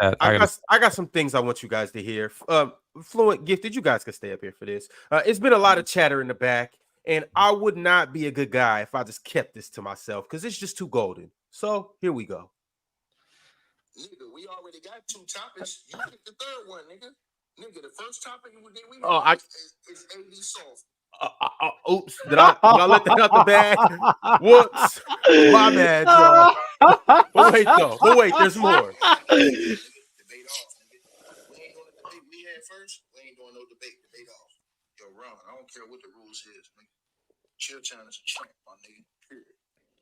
I got some things I want you guys to hear. Fluent, Gifted, you guys can stay up here for this. It's been a lot of chatter in the back, and I would not be a good guy if I just kept this to myself because it's just too golden. So here we go. Nigga, we already got 2 topics. You pick the third one, nigga. Nigga, the first topic we is AD soft. Oops, did I let that out the bag? Whoops, my bad, y'all. But wait, there's more. Debate off, nigga. We ain't doing the debate we had first. We ain't doing no debate. Debate off. Yo, Ron, I don't care what the rules is, nigga. ChillTown is a chump, my nigga. Period.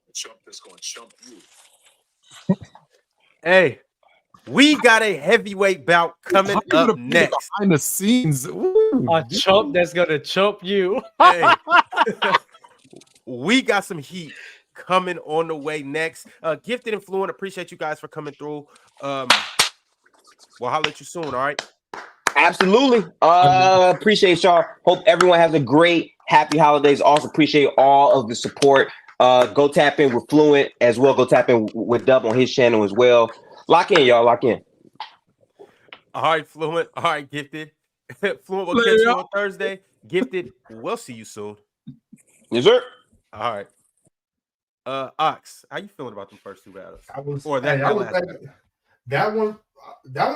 A chump that's gonna chump you. Hey, we got a heavyweight bout coming up next. Behind the scenes. Ooh, a chump that's gonna chump you. Hey, we got some heat coming on the way next. Gifted and Fluent, appreciate you guys for coming through. We'll holler at you soon, all right? Absolutely. Appreciate y'all. Hope everyone has a great, happy holidays. Also appreciate all of the support. Go tap in with Fluent as well. Go tap in with Dub on his channel as well. Lock in, y'all. Lock in. All right, Fluent. All right, Gifted. Fluent will catch you on Thursday. Gifted, we'll see you soon. Yes, sir. All right. Ox, how you feeling about the first 2 battles? That one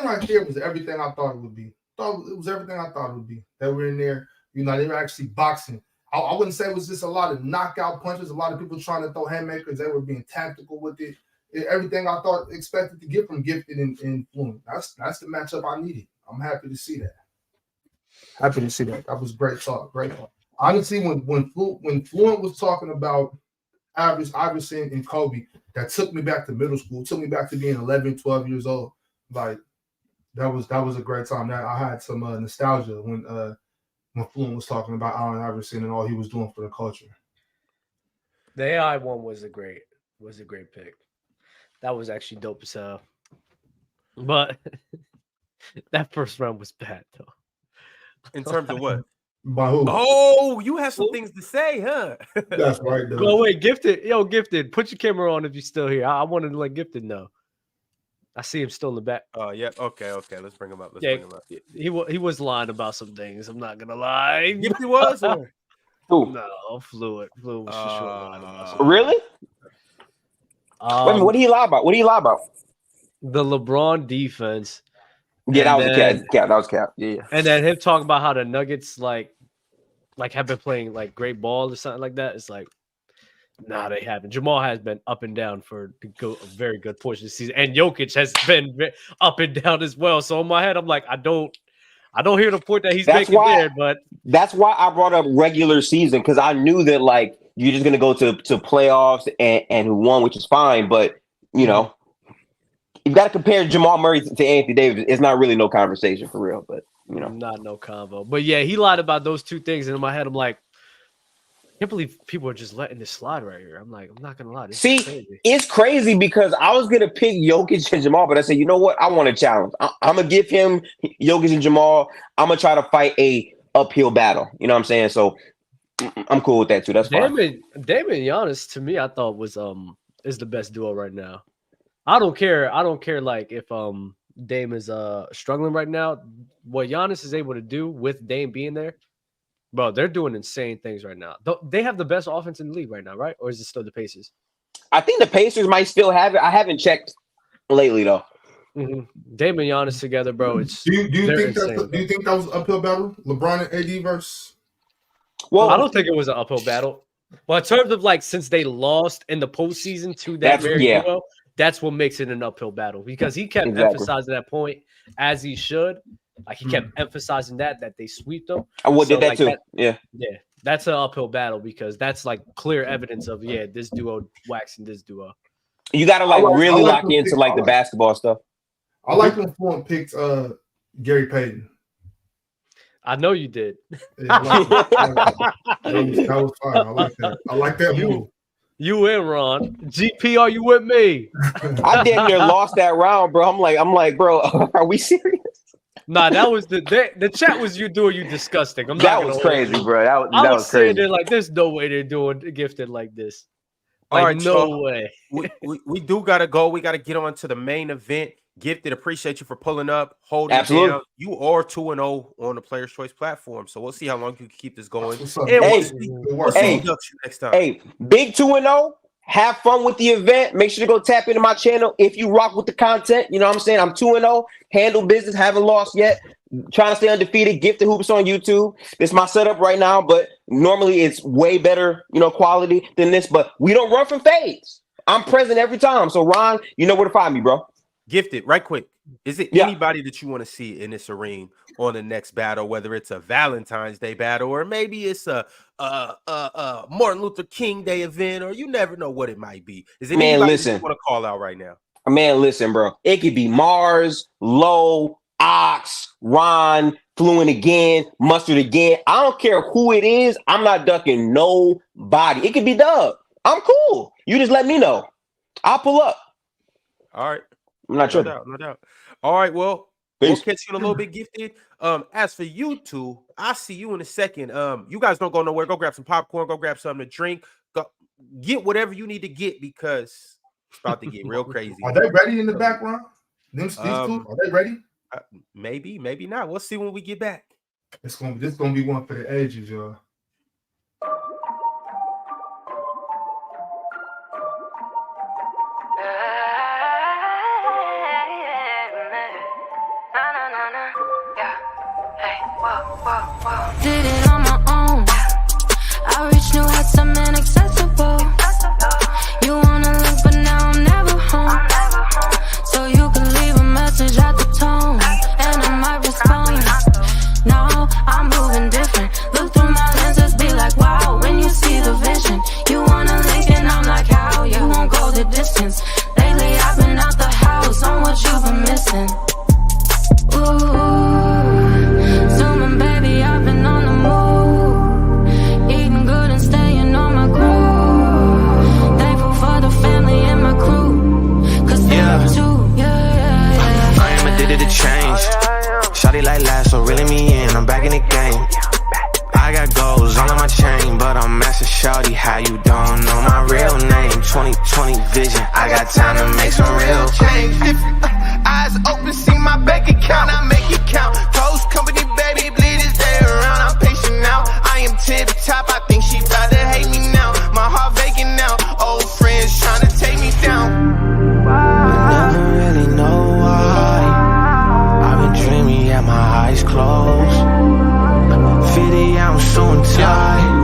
right there was everything I thought it would be. It was everything I thought it would be. They were in there, they were actually boxing. I wouldn't say it was just a lot of knockout punches, a lot of people trying to throw haymakers. They were being tactical with it. Everything I expected to get from Gifted and Fluent. That's the matchup I needed. I'm happy to see that. That was great talk. Honestly, when Fluent was talking about Iverson and Kobe, that took me back to middle school. It took me back to being 11, 12 years old. Like that was a great time. That I had some nostalgia when Fluent was talking about Allen Iverson and all he was doing for the culture. The AI one was a great pick. That was actually dope as hell. But that first round was bad though. In terms of what? By who? Oh, you have some things to say, huh? That's right. Though. Go away, Gifted. Yo, Gifted, put your camera on if you're still here. I wanted to let Gifted know. I see him still in the back. Oh, yeah. Okay. Let's bring him up. He was lying about some things. I'm not gonna lie. Gifted was? Or? No, Fluent was for sure lying about something. Really? What did he lie about? The LeBron defense. Yeah, that was a cap. That was cap. Yeah. And then him talking about how the Nuggets like have been playing like great ball or something like that. It's like, nah, they haven't. Jamal has been up and down for a very good portion of the season, and Jokic has been up and down as well. So in my head, I'm like, I don't hear the point that he's making there. But that's why I brought up regular season, because I knew that like you're just gonna go to playoffs and who won, which is fine, but you know. You've got to compare Jamal Murray to Anthony Davis. It's not really no conversation for real, but you know, not no convo. But yeah, he lied about those 2 things, and in my head, I'm like, I can't believe people are just letting this slide right here. I'm like, I'm not gonna lie. This is crazy. It's crazy because I was gonna pick Jokic and Jamal, but I said, you know what? I want a challenge. I'm gonna give him Jokic and Jamal. I'm gonna try to fight a uphill battle. You know what I'm saying? So I'm cool with that too. That's fine. Dame and Giannis, to me, I thought was is the best duo right now. I don't care like if Dame is struggling right now. What Giannis is able to do with Dame being there, bro, they're doing insane things right now. They have the best offense in the league right now, right? Or is it still the Pacers? I think the Pacers might still have it. I haven't checked lately though. Mm-hmm. Dame and Giannis together, bro. It's do you think that was an uphill battle? LeBron and AD versus? Well, I don't think it was an uphill battle. Well, in terms of like since they lost in the postseason to that duo. That's what makes it an uphill battle because he kept emphasizing that point as he should. Like he kept emphasizing that they sweep them. I did that too. Yeah. That's an uphill battle because that's like clear evidence of this duo waxing this duo. You got to really lock into the basketball stuff. I like when Fluent picked Gary Payton. I know you did. Yeah, that was fine. I like that. I like that move. You in, Ron? GP, are you with me? I damn near lost that round, bro. I'm like, bro, are we serious? Nah, that was the chat was you doing you disgusting. That was crazy, bro. That was crazy. There like, there's no way they're doing Gifted like this. All right, no way. We do gotta go. We gotta get on to the main event. Gifted, appreciate you for pulling up, holding Absolutely. down. You are 2-0 on the Players' Choice platform, so we'll see how long you can keep this going. Hey, we'll see next time. Hey, big 2-0. Have fun with the event. Make sure to go tap into my channel if you rock with the content. You know what I'm saying? I'm 2-0, handle business, haven't lost yet. Trying to stay undefeated. Gifted Hoops on YouTube. This is my setup right now, but normally it's way better, quality than this. But we don't run from fades. I'm present every time. So Ron, you know where to find me, bro. Gifted, right quick. Is it anybody that you want to see in this arena on the next battle, whether it's a Valentine's Day battle or maybe it's a Martin Luther King Day event, or you never know what it might be? Is it anybody that you want to call out right now? Man, listen, bro. It could be Mars, Low, Ox, Ron, Fluent again, Mustard again. I don't care who it is. I'm not ducking nobody. It could be Dub. I'm cool. You just let me know. I'll pull up. All right. I'm not sure. No doubt. All right, well, we'll catch you in a little bit, Gifted. As for you two, I'll see you in a second. You guys don't go nowhere. Go grab some popcorn. Go grab something to drink. Go get whatever you need to get because it's about to get real crazy. Are they ready in the background? These two, are they ready? Maybe not. We'll see when we get back. This gonna be one for the ages, y'all. Did it on my own. I reached new heights, I'm inaccessible. You wanna link, but now I'm never home. So you can leave a message at the tone, and I might respond. No, I'm moving different. Look through my lenses, be like, wow. When you see the vision, you wanna link, and I'm like, how? You won't go the distance. Lately, I've been out the house on what you've been missing. Ooh. Zooming, baby, I've been on the move. Eating good and staying on my groove. Thankful for the family and my crew. Cause they love too, yeah. I am addicted to change. Shawty like last, so really me in. I'm back in the game. I got goals all on my chain, but I'm asking Shawty how you don't know my real name. 2020 vision, I got time to make some real change. Eyes open, see my bank account, I make it count. Toast company, baby, bleed this day around. I'm patient now. I am tip top. I think she about to hate me now. My heart vacant now. Old friends trying to take me down. I never really know why. I've been dreaming, yeah, my eyes closed. 50, I'm so tired.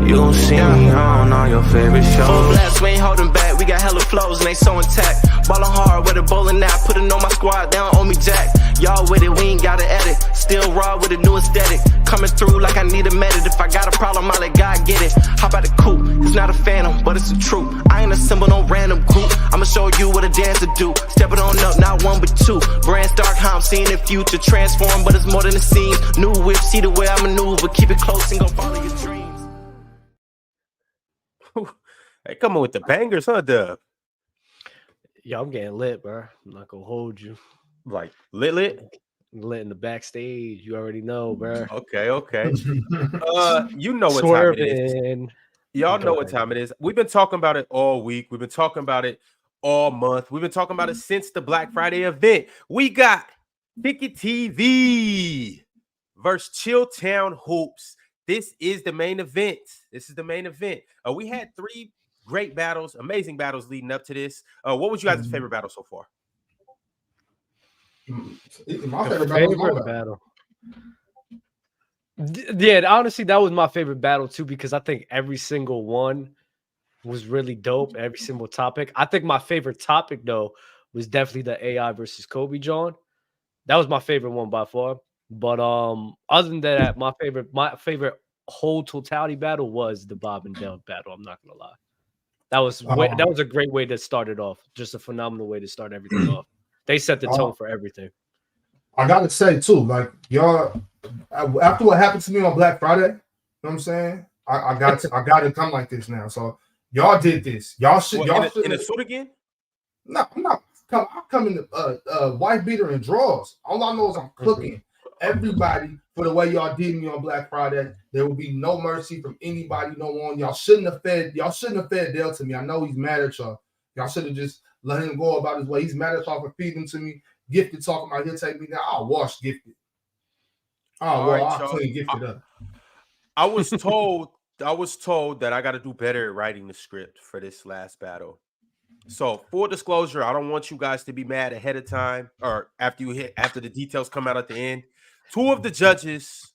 You gon' see me on all your favorite shows. Full blast, we ain't holding back. We got hella flows and they so intact. Ballin' hard with a bowling now. Put it on my squad, they don't owe me jack. Y'all with it, we ain't gotta edit. Still raw with a new aesthetic. Coming through like I need a method. If I got a problem, I'll let God get it. Hop out the coupe, it's not a phantom, but it's the truth. I ain't a symbol, no random group. I'ma show you what a dancer do. Stepping on up, not one but two. Brands dark, how I'm seeing the future. Transform, but it's more than it seems. New whip, see the way I maneuver. Keep it close and go follow your dreams. Hey, come on with the bangers, huh, Dub? Yo, I'm getting lit, bro. I'm not gonna hold you. Like lit in the backstage. You already know, bro. Okay. You know what time it is. Y'all know what time it is. We've been talking about it all week. We've been talking about it all month. We've been talking about it since the Black Friday event. We got TicketTv versus ChillTown Hoops. This is the main event. We had 3 great battles, amazing battles leading up to this. What was you guys' favorite battle so far? My favorite battle. Yeah, honestly, that was my favorite battle too, because I think every single one was really dope. Every single topic. I think my favorite topic though was definitely the AI versus Kobe John. That was my favorite one by far. But other than that, my favorite whole totality battle was the Bob and Dell battle. I'm not gonna lie. That was a great way to start it off. Just a phenomenal way to start everything off. They set the tone for everything. I gotta say too, like y'all, after what happened to me on Black Friday, you know what I'm saying? I got to come like this now. So y'all did this. Y'all should in a suit again? No, I'm not. I'm coming to white beater and draws. All I know is I'm cooking everybody for the way y'all did me on Black Friday. There will be no mercy from anybody, no one. Y'all shouldn't have fed Dale to me. I know he's mad at y'all. Y'all should have just let him go about his way. He's mad at y'all for feeding to me. Gifted talking about he'll take me down. I'll wash Gifted. I'll clean Gifted up. I was told I was told that I got to do better at writing the script for this last battle. So, full disclosure, I don't want you guys to be mad ahead of time or after the details come out at the end. 2 of the judges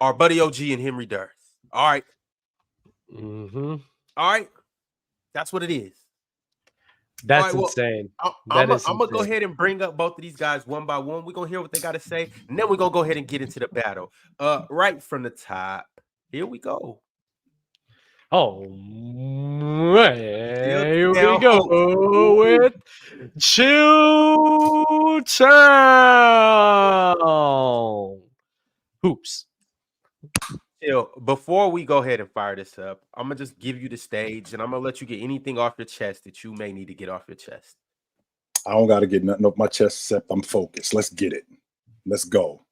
are Buddy OG and Henry Durst. All right. Mm-hmm. All right. That's what it is. That's insane. I'm going to go ahead and bring up both of these guys one by one. We're going to hear what they got to say, and then we're going to go ahead and get into the battle. Right from the top. Here we go. Oh, here we go with ChillTown Hoops. Before we go ahead and fire this up, I'm going to just give you the stage, and I'm going to let you get anything off your chest that you may need to get off your chest. I don't got to get nothing off my chest except I'm focused. Let's get it. Let's go.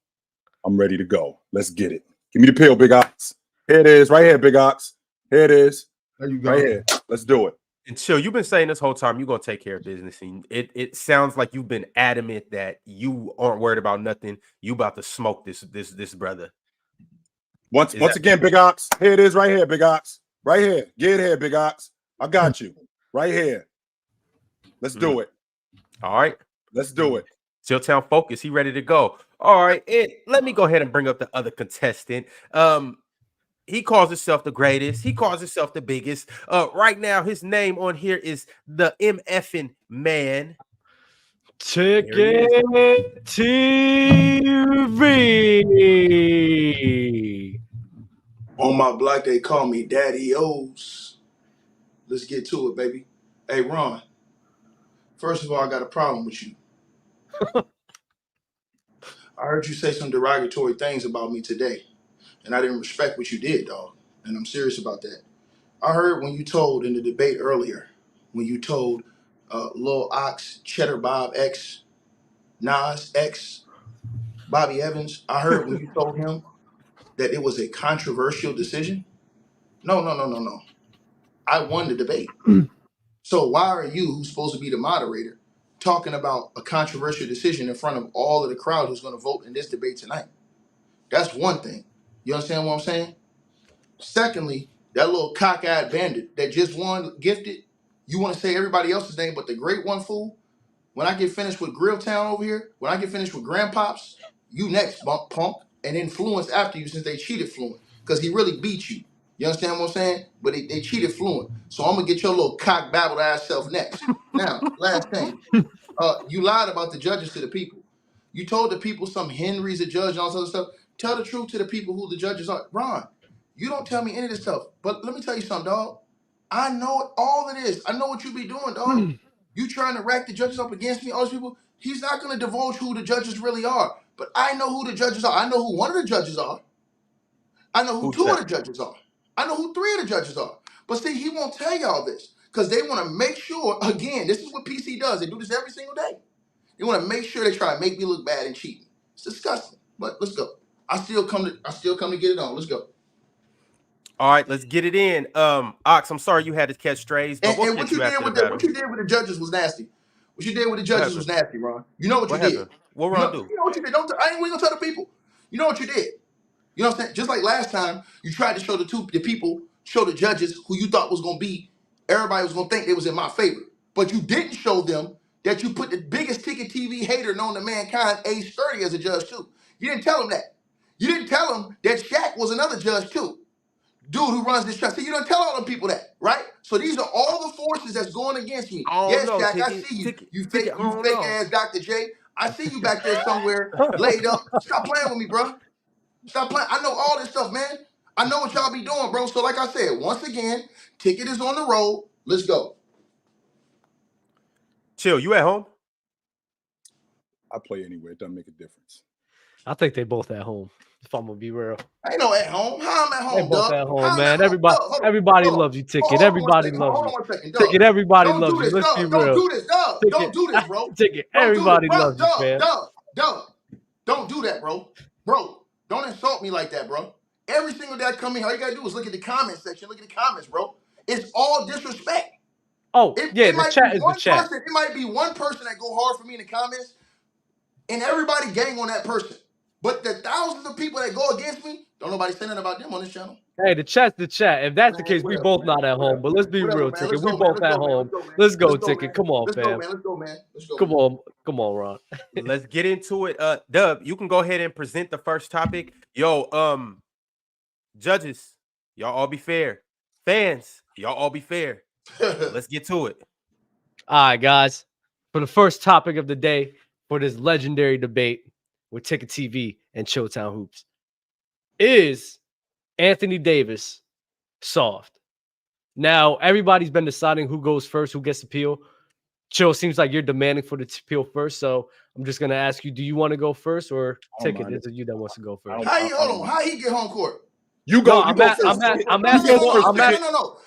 I'm ready to go. Let's get it. Give me the pill, Big Ox. Here it is. Right here, Big Ox. Here it is. There you go. Right here. Let's do it. And Chill, you've been saying this whole time you're going to take care of business. And it sounds like you've been adamant that you aren't worried about nothing. You about to smoke this brother. Once again, Big Ox. Here it is right here, Big Ox. Right here. Get here, Big Ox. I got you. Right here. Let's do it. All right. Let's do it. ChillTown focus. He ready to go. All right. Let me go ahead and bring up the other contestant. He calls himself the greatest. He calls himself the biggest. Right now, his name on here is the MFing man. TicketTv. On my block, they call me Daddy O's. Let's get to it, baby. Hey, Ron. First of all, I got a problem with you. I heard you say some derogatory things about me today, and I didn't respect what you did, dog. And I'm serious about that. I heard when you told in the debate earlier, when you told Lil Ox, Cheddar Bob X, Nas X, Bobby Evans, I heard when you told him that it was a controversial decision. No. I won the debate. So why are you, who's supposed to be the moderator, talking about a controversial decision in front of all of the crowd who's going to vote in this debate tonight? That's one thing. You understand what I'm saying? Secondly, that little cock-eyed bandit that just won Gifted, you want to say everybody else's name but the great one, fool? When I get finished with Grilltown over here, when I get finished with Grandpops, you next, punk, and then Fluent after you since they cheated Fluent because he really beat you. You understand what I'm saying? But they cheated Fluent. So I'm going to get your little cock-babbled ass self next. Now, last thing. You lied about the judges to the people. You told the people some Henry's a judge and all this other stuff. Tell the truth to the people who the judges are. Ron, you don't tell me any of this stuff. But let me tell you something, dog. I know all of this. I know what you be doing, dog. You trying to rack the judges up against me, all these people. He's not going to divulge who the judges really are. But I know who the judges are. I know who one of the judges are. I know who two of the judges are. I know who 3 of the judges are. But see, he won't tell y'all this because they want to make sure, again, this is what PC does. They do this every single day. They want to make sure they try to make me look bad and cheating. It's disgusting. But let's go. I still come to get it on. Let's go. All right, let's get it in. Ox, I'm sorry you had to catch strays, but and what you did with the judges was nasty. What you did with the judges was nasty, Ron. You know what you did. What Ron do? You know what you did. I ain't gonna tell the people. You know what you did. You know what I'm saying? Just like last time, you tried to show the people, show the judges who you thought was gonna be. Everybody was gonna think they was in my favor, but you didn't show them that you put the biggest TicketTv hater known to mankind, Age 30, as a judge too. You didn't tell them that. You didn't tell them that Shaq was another judge too. Dude who runs this trust. See, you don't tell all them people that, right? So these are all the forces that's going against me. Yes, Shaq, I see you. You fake ass Dr. J. I see you back there somewhere laid up. Stop playing with me, bro. Stop playing. I know all this stuff, man. I know what y'all be doing, bro. So like I said, once again, Ticket is on the road. Let's go. Chill, you at home? I play anywhere. It doesn't make a difference. I think they both at home. If I'm gonna be real, I ain't no at home. How I'm at home, they both at home, man. Everybody loves you, Ticket. Everybody loves you, Ticket. Everybody loves you. Let's be real. Don't do this, dog. Don't do this, bro. Ticket. Everybody loves you, man. Don't do that, bro. Bro, don't insult me like that, bro. Every single day I come in, all you gotta do is look at the comment section. Look at the comments, bro. It's all disrespect. Oh, yeah, the chat is the chat. It might be one person that go hard for me in the comments, and everybody gang on that person. But the thousands of people that go against me, don't nobody say nothing about them on this channel. Hey, the chat's the chat. If that's the Man, case, we whatever, both man. not at home. But let's be Whatever, real, man. Ticket. Let's We go, man. both Let's at go, man. home. Let's go, man. Let's go, Let's go, Ticket. man. Come on, Let's fam. go, man. Let's go, man. Let's go. Come on. Come on, Ron. Let's get into it. Dub, you can go ahead and present the first topic. Yo, judges, y'all all be fair. Fans, y'all all be fair. Let's get to it. All right, guys. For the first topic of the day for this legendary debate with TicketTv and ChillTown Hoops, is Anthony Davis soft? Now, everybody's been deciding who goes first, who gets appeal. Chill, seems like you're demanding for the appeal first, so I'm just gonna ask you: do you want to go first, or Ticket? Is it you that wants to go first? How he get home court? You go. No, You go first. I'm asking both.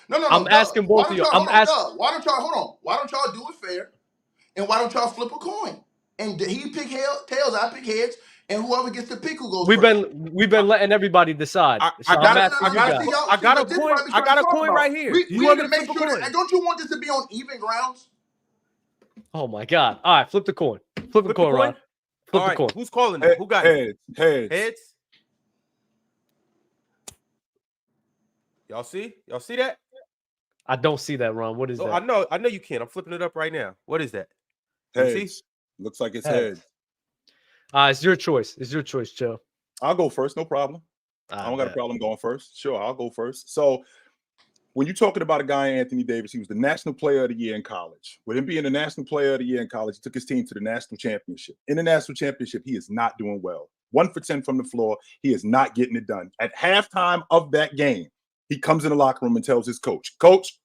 No. I'm asking both of you. I'm asking. Why don't y'all hold on? Why don't y'all do it fair? And why don't y'all flip a coin? And he pick tails, I pick heads, and whoever gets to pick who goes We've first. been letting everybody decide. I got a coin right here. We need to make sure that. Don't you want this to be on even grounds? Oh my God! All right, flip the coin. Flip the coin, Ron. Flip the coin. Who's calling it? Who got it? Heads. Y'all see? Y'all see that? I don't see that, Ron. What is that? I know you can. I'm flipping it up right now. What is that? Heads. See? Looks like it's heads. It's your choice. It's your choice, Joe. I'll go first. No problem. I don't got a problem going first. Sure, I'll go first. So when you're talking about a guy, Anthony Davis, he was the National Player of the Year in college. With him being the National Player of the Year in college, he took his team to the National Championship. In the National Championship, he is not doing well. 1 for 10 from the floor. He is not getting it done. At halftime of that game, he comes in the locker room and tells his coach, Coach,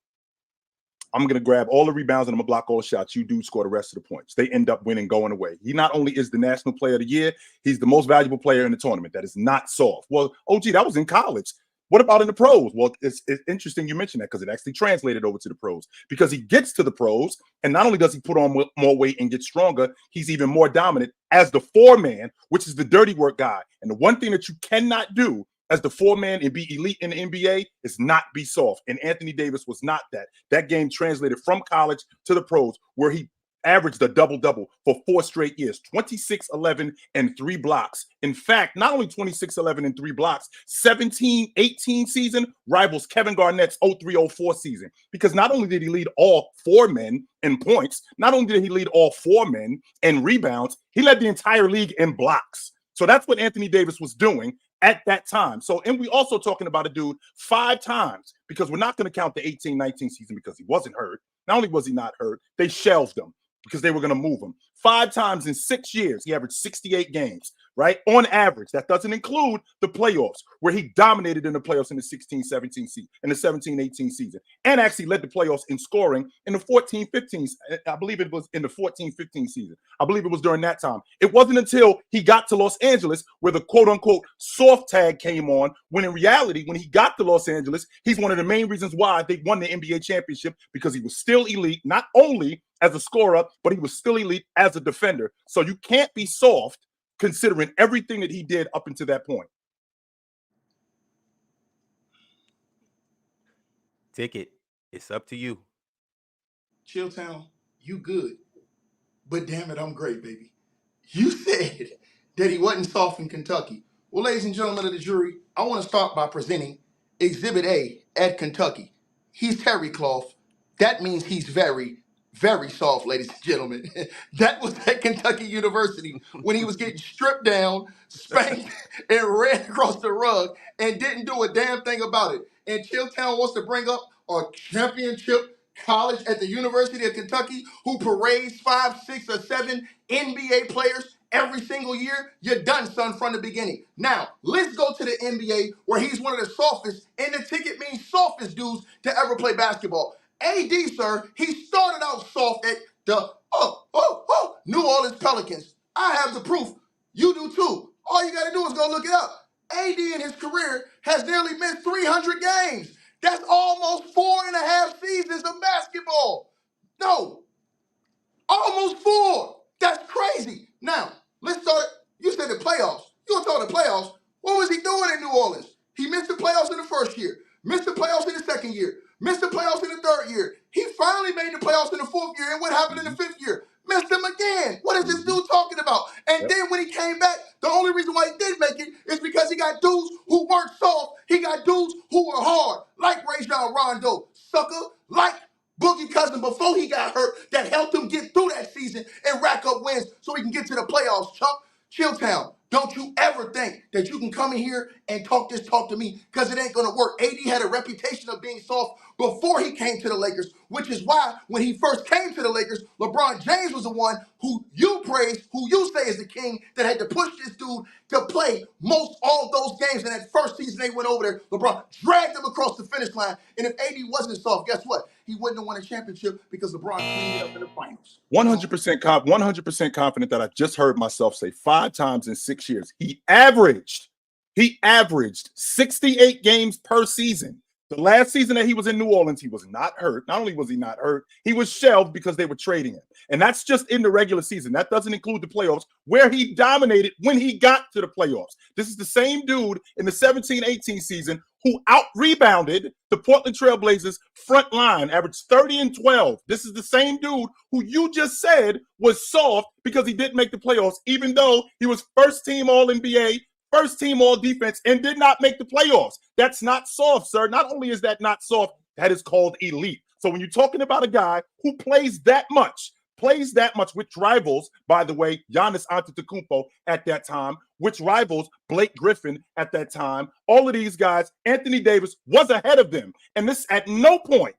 I'm going to grab all the rebounds and I'm going to block all the shots. You do score the rest of the points. They end up winning, going away. He not only is the National Player of the Year, he's the most valuable player in the tournament. That is not soft. Well, OG, that was in college. What about in the pros? Well, it's interesting you mentioned that because it actually translated over to the pros. Because he gets to the pros, and not only does he put on more weight and get stronger, he's even more dominant as the four-man, which is the dirty work guy. And the one thing that you cannot do as the four-man and be elite in the NBA is not be soft. And Anthony Davis was not that. That game translated from college to the pros, where he averaged a double-double for 4 straight years, 26, 11, and 3 blocks. In fact, not only 26, 11, and 3 blocks, 17, 18 season rivals Kevin Garnett's 03-04 season. Because not only did he lead all 4 men in points, not only did he lead all 4 men in rebounds, he led the entire league in blocks. So that's what Anthony Davis was doing at that time. So, and we also talking about a dude 5 times, because we're not going to count the 18-19 season because he wasn't hurt. Not only was he not hurt, they shelved him because they were going to move him. 5 times in 6 years, he averaged 68 games, right? On average. That doesn't include the playoffs, where he dominated in the playoffs in the 16-17 season, in the 17-18 season, and actually led the playoffs in scoring in the 14-15. I believe it was in the 14-15 season. I believe it was during that time. It wasn't until he got to Los Angeles where the quote-unquote soft tag came on, when in reality, when he got to Los Angeles, he's one of the main reasons why they won the NBA championship, because he was still elite, not only as a scorer, but he was still elite as a defender. So you can't be soft considering everything that he did up until that point. Ticket, it's up to you. ChillTown, you good. But damn it, I'm great, baby. You said that he wasn't soft in Kentucky. Well, ladies and gentlemen of the jury, I want to start by presenting Exhibit A at Kentucky. He's terry cloth. That means he's very, very soft, ladies and gentlemen. That was at Kentucky University when he was getting stripped down, spanked, and ran across the rug and didn't do a damn thing about it. And ChillTown wants to bring up a championship college at the University of Kentucky who parades 5, 6, or 7 NBA players every single year. You're done, son, from the beginning. Now, let's go to the NBA, where he's one of the softest, and the ticket means softest dudes to ever play basketball. AD, sir, he started out soft at the New Orleans Pelicans. I have the proof. You do too. All you got to do is go look it up. AD in his career has nearly missed 300 games. That's almost 4.5 seasons of basketball. No, almost 4. That's crazy. Now, let's start. You said the playoffs. You want to talk the playoffs? What was he doing in New Orleans? He missed the playoffs in the first year, missed the playoffs in the second year, missed the playoffs in the third year. He finally made the playoffs in the fourth year, and what happened in the fifth year? Missed him again. What is this dude talking about? And then when he came back, the only reason why he did make it is because he got dudes who weren't soft. He got dudes who were hard, like Rajon Rondo, sucker, like Boogie Cousin before he got hurt, that helped him get through that season and rack up wins so he can get to the playoffs, chump. ChillTown, don't you ever think that you can come in here and talk to me, because it ain't going to work. AD had a reputation of being soft before he came to the Lakers, which is why when he first came to the Lakers, LeBron James was the one who you praise, who you say is the king, that had to push this dude to play most all those games. In that first season they went over there, LeBron dragged him across the finish line. And if AD wasn't soft, guess what? He wouldn't have won a championship because LeBron cleaned it up in the finals. 100% confident that I just heard myself say 5 times in 6 years. He averaged 68 games per season. The last season that he was in New Orleans, he was not hurt. Not only was he not hurt, he was shelved because they were trading him. And that's just in the regular season. That doesn't include the playoffs, where he dominated when he got to the playoffs. This is the same dude in the 17-18 season who out-rebounded the Portland Trail Blazers front line, averaged 30 and 12. This is the same dude who you just said was soft because he didn't make the playoffs, even though he was first-team All-NBA, first-team All-Defense, and did not make the playoffs. That's not soft, sir. Not only is that not soft, that is called elite. So when you're talking about a guy who plays that much, which rivals, by the way, Giannis Antetokounmpo at that time, which rivals Blake Griffin at that time, all of these guys, Anthony Davis was ahead of them. And this, at no point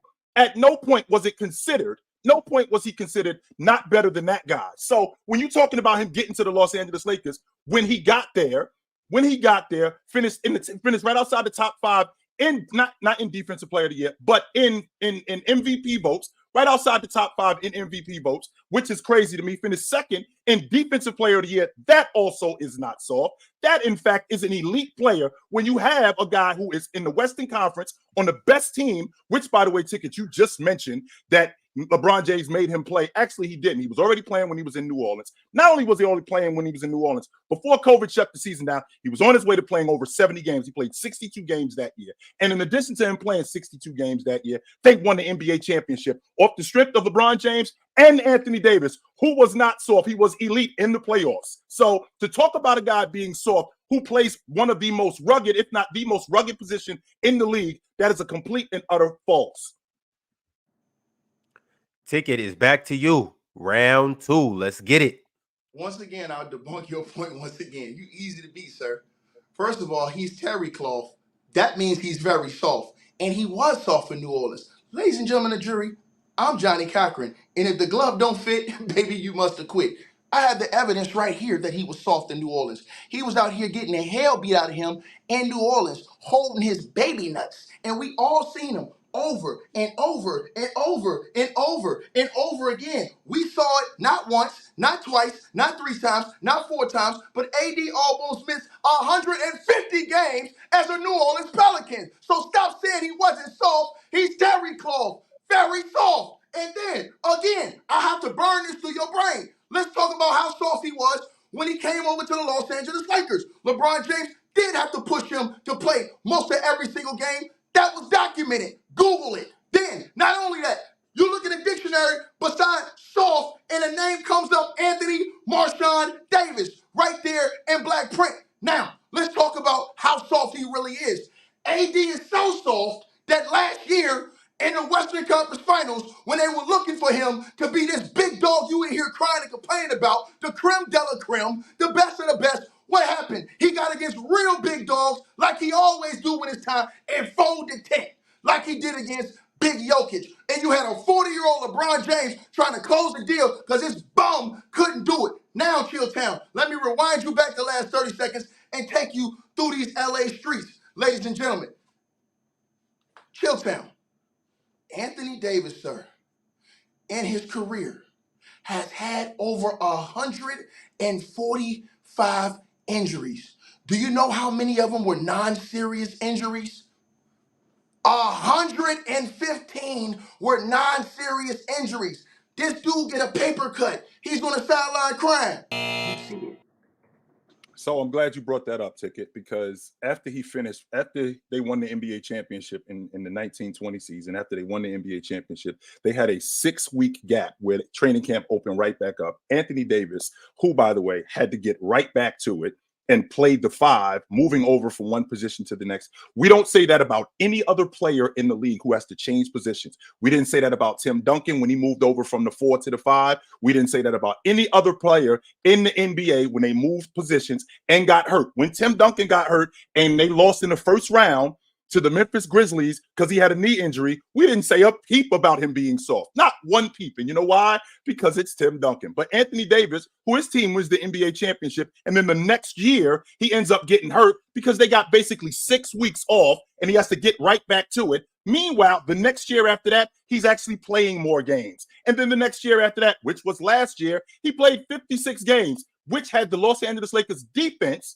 was it considered, no point was he considered not better than that guy. So when you're talking about him getting to the Los Angeles Lakers, when he got there, finished right outside the top 5 in not in defensive player of the year, but in MVP votes, right outside the top 5 in MVP votes, which is crazy to me. Finished second in defensive player of the year. That also is not soft. That, in fact, is an elite player when you have a guy who is in the Western Conference on the best team, which, by the way, Ticket, you just mentioned that LeBron James made him play. Actually, he didn't. He was already playing when he was in New Orleans. Not only was he only playing when he was in New Orleans, before COVID shut the season down, he was on his way to playing over 70 games. He played 62 games that year. And in addition to him playing 62 games that year, they won the NBA championship off the strength of LeBron James and Anthony Davis, who was not soft. He was elite in the playoffs. So to talk about a guy being soft who plays one of the most rugged, if not the most rugged position in the league, that is a complete and utter false. Ticket is back to you. Round 2. Let's get it. Once again, I'll debunk your point once again. You easy to beat, sir. First of all, he's terry cloth. That means he's very soft. And he was soft in New Orleans. Ladies and gentlemen of the jury, I'm Johnny Cochran. And if the glove don't fit, baby, you must have quit. I have the evidence right here that he was soft in New Orleans. He was out here getting the hell beat out of him in New Orleans, holding his baby nuts. And we all seen him over and over and over and over and over again. We saw it not once, not twice, not 3 times, not 4 times, but AD almost missed 150 games as a New Orleans Pelican. So stop saying he wasn't soft. He's terry cloth, very soft. And then, again, I have to burn this through your brain. Let's talk about how soft he was when he came over to the Los Angeles Lakers. LeBron James did have to push him to play most of every single game. That was documented. Google it. Then, not only that, you look in the dictionary beside soft, and a name comes up, Anthony Marshawn Davis, right there in black print. Now, let's talk about how soft he really is. AD is so soft that last year in the Western Conference Finals, when they were looking for him to be this big dog you in here crying and complaining about, the creme de la creme, the best of the best, what happened? He got against real big dogs like he always do when it's time and folded 10, like he did against Big Jokic. And you had a 40-year-old LeBron James trying to close the deal because his bum couldn't do it. Now, ChillTown, let me rewind you back the last 30 seconds and take you through these LA streets. Ladies and gentlemen, ChillTown. Anthony Davis, sir, in his career, has had over 145 injuries. Do you know how many of them were non-serious injuries? 115 were non-serious injuries. This dude get a paper cut. He's on the sideline crying. You see it. So I'm glad you brought that up, Ticket, because after they won the NBA championship in the 1920 season, after they won the NBA championship, they had a 6-week gap where training camp opened right back up. Anthony Davis, who, by the way, had to get right back to it and played the 5, moving over from one position to the next. We don't say that about any other player in the league who has to change positions. We didn't say that about Tim Duncan when he moved over from the 4 to the 5. We didn't say that about any other player in the NBA when they moved positions and got hurt. When Tim Duncan got hurt and they lost in the first round to the Memphis Grizzlies because he had a knee injury, we didn't say a peep about him being soft. Not one peep. And you know why? Because it's Tim Duncan. But Anthony Davis, who his team was the NBA championship, and then the next year he ends up getting hurt because they got basically 6 weeks off and he has to get right back to it. Meanwhile, the next year after that, he's actually playing more games. And then the next year after that, which was last year, he played 56 games, which had the Los Angeles Lakers defense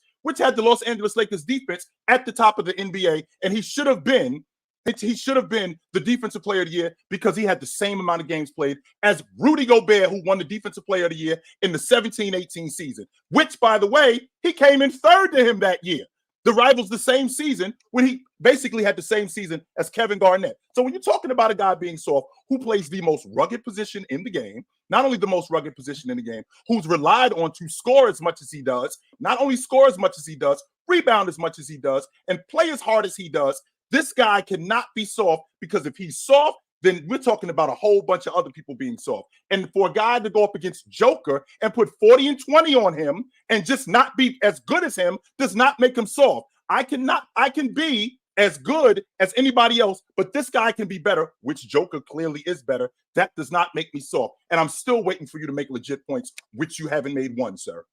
at the top of the NBA, and he should have been the defensive player of the year because he had the same amount of games played as Rudy Gobert, who won the defensive player of the year in the 17-18 season, which, by the way, he came in third to him that year. The rivals the same season when he basically had the same season as Kevin Garnett. So when you're talking about a guy being soft who plays the most rugged position in the game, not only the most rugged position in the game, who's relied on to score as much as he does, not only score as much as he does, rebound as much as he does, and play as hard as he does, this guy cannot be soft, because if he's soft, then we're talking about a whole bunch of other people being soft. And for a guy to go up against Joker and put 40 and 20 on him and just not be as good as him does not make him soft. I can be as good as anybody else, but this guy can be better, which Joker clearly is better. That does not make me soft. And I'm still waiting for you to make legit points, which you haven't made one, sir.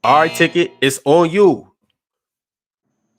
All right, Ticket, it's on you.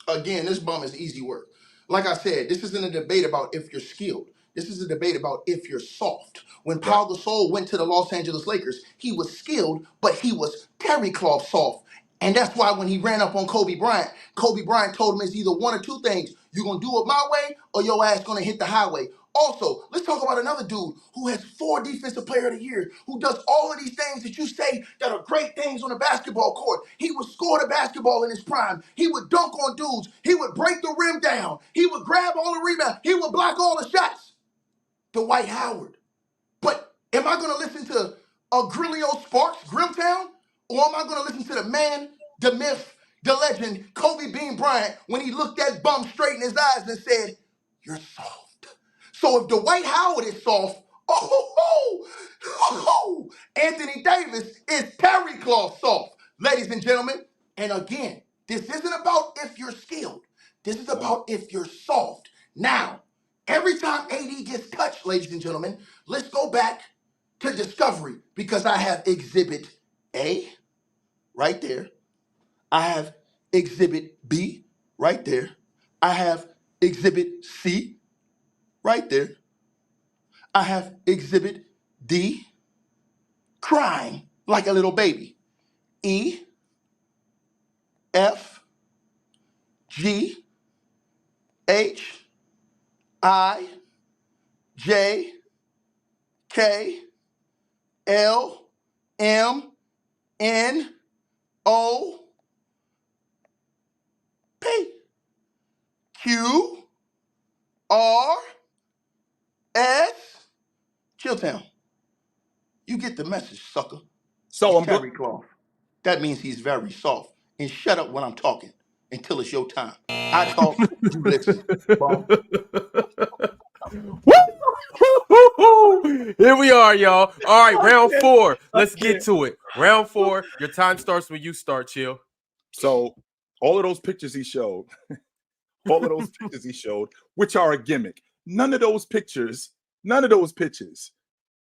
Again, this bum is easy work. Like I said, this isn't a debate about if you're skilled. This is a debate about if you're soft. When Paul Gasol went to the Los Angeles Lakers, he was skilled, but he was terry cloth soft. And that's why when he ran up on Kobe Bryant told him it's either one or two things. You're going to do it my way or your ass going to hit the highway. Also, let's talk about another dude who has 4 Defensive Player of the Year, who does all of these things that you say that are great things on the basketball court. He would score the basketball in his prime. He would dunk on dudes. He would break the rim down. He would grab all the rebounds. He would block all the shots. Dwight Howard. But am I going to listen to Grillio Sparks, Grilltown? Or am I going to listen to the man, the myth, the legend, Kobe Bean Bryant, when he looked that bum straight in his eyes and said, "You're soft"? So if Dwight Howard is soft, Anthony Davis is terry cloth soft, ladies and gentlemen. And again, this isn't about if you're skilled. This is about if you're soft. Now, every time AD gets touched, ladies and gentlemen, let's go back to Discovery, because I have Exhibit A right there. I have Exhibit B right there. I have Exhibit C right there. I have Exhibit D, crying like a little baby. E, F, G, H, I, J, K, L, M, N, O, P, Q, R, S, ChillTown. You get the message, sucker. So I'm terry cloth. That means he's very soft. And shut up when I'm talking until it's your time. I talk, you listen. Here we are, y'all. All right, round 4. Let's get to it. Round 4. Your time starts when you start, Chill. So all of those pictures he showed, which are a gimmick. None of those pictures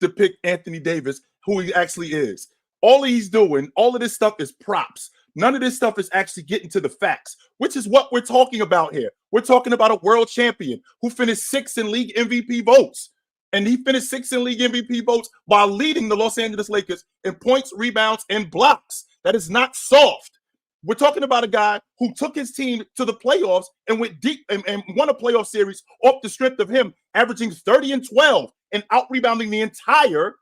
depict Anthony Davis, who he actually is. All he's doing, all of this stuff is props. None of this stuff is actually getting to the facts, which is what we're talking about here. We're talking about a world champion who finished 6th in league MVP votes. And he finished 6th in league MVP votes while leading the Los Angeles Lakers in points, rebounds, and blocks. That is not soft. We're talking about a guy who took his team to the playoffs and went deep and won a playoff series off the strength of him averaging 30 and 12 and out-rebounding the entire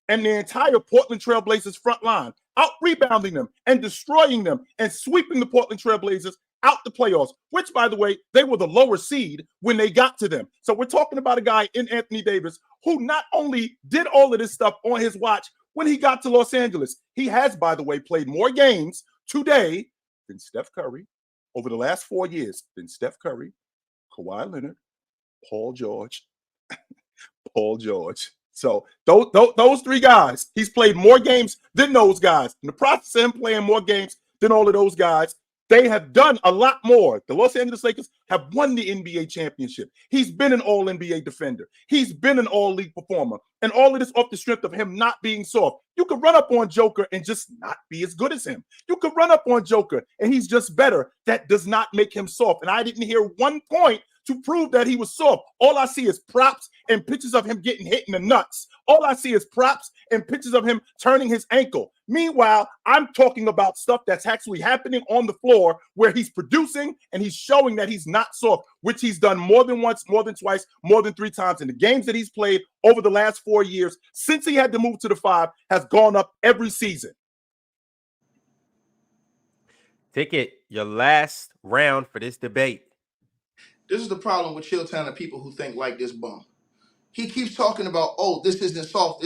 Portland Trail Blazers front line. out-rebounding them and destroying them and sweeping the Portland Trailblazers out the playoffs, which, by the way, they were the lower seed when they got to them. So we're talking about a guy in Anthony Davis who not only did all of this stuff on his watch when he got to Los Angeles, he has, by the way, played more games today than Steph Curry over the last 4 years, than Steph Curry, Kawhi Leonard, Paul George. So those three guys, he's played more games than those guys. In the process of him playing more games than all of those guys, they have done a lot more. The Los Angeles Lakers have won the NBA championship. He's been an all-NBA defender. He's been an all-league performer. And all of this off the strength of him not being soft. You could run up on Joker and just not be as good as him. You could run up on Joker and he's just better. That does not make him soft. And I didn't hear one point to prove that he was soft. All I see is props and pictures of him getting hit in the nuts. All I see is props and pictures of him turning his ankle. Meanwhile, I'm talking about stuff that's actually happening on the floor where he's producing and he's showing that he's not soft, which he's done more than once, more than twice, more than 3 times. In the games that he's played over the last 4 years, since he had to move to the 5, has gone up every season. Ticket, your last round for this debate. This is the problem with ChillTown and people who think like this bum. He keeps talking about, oh, this isn't soft,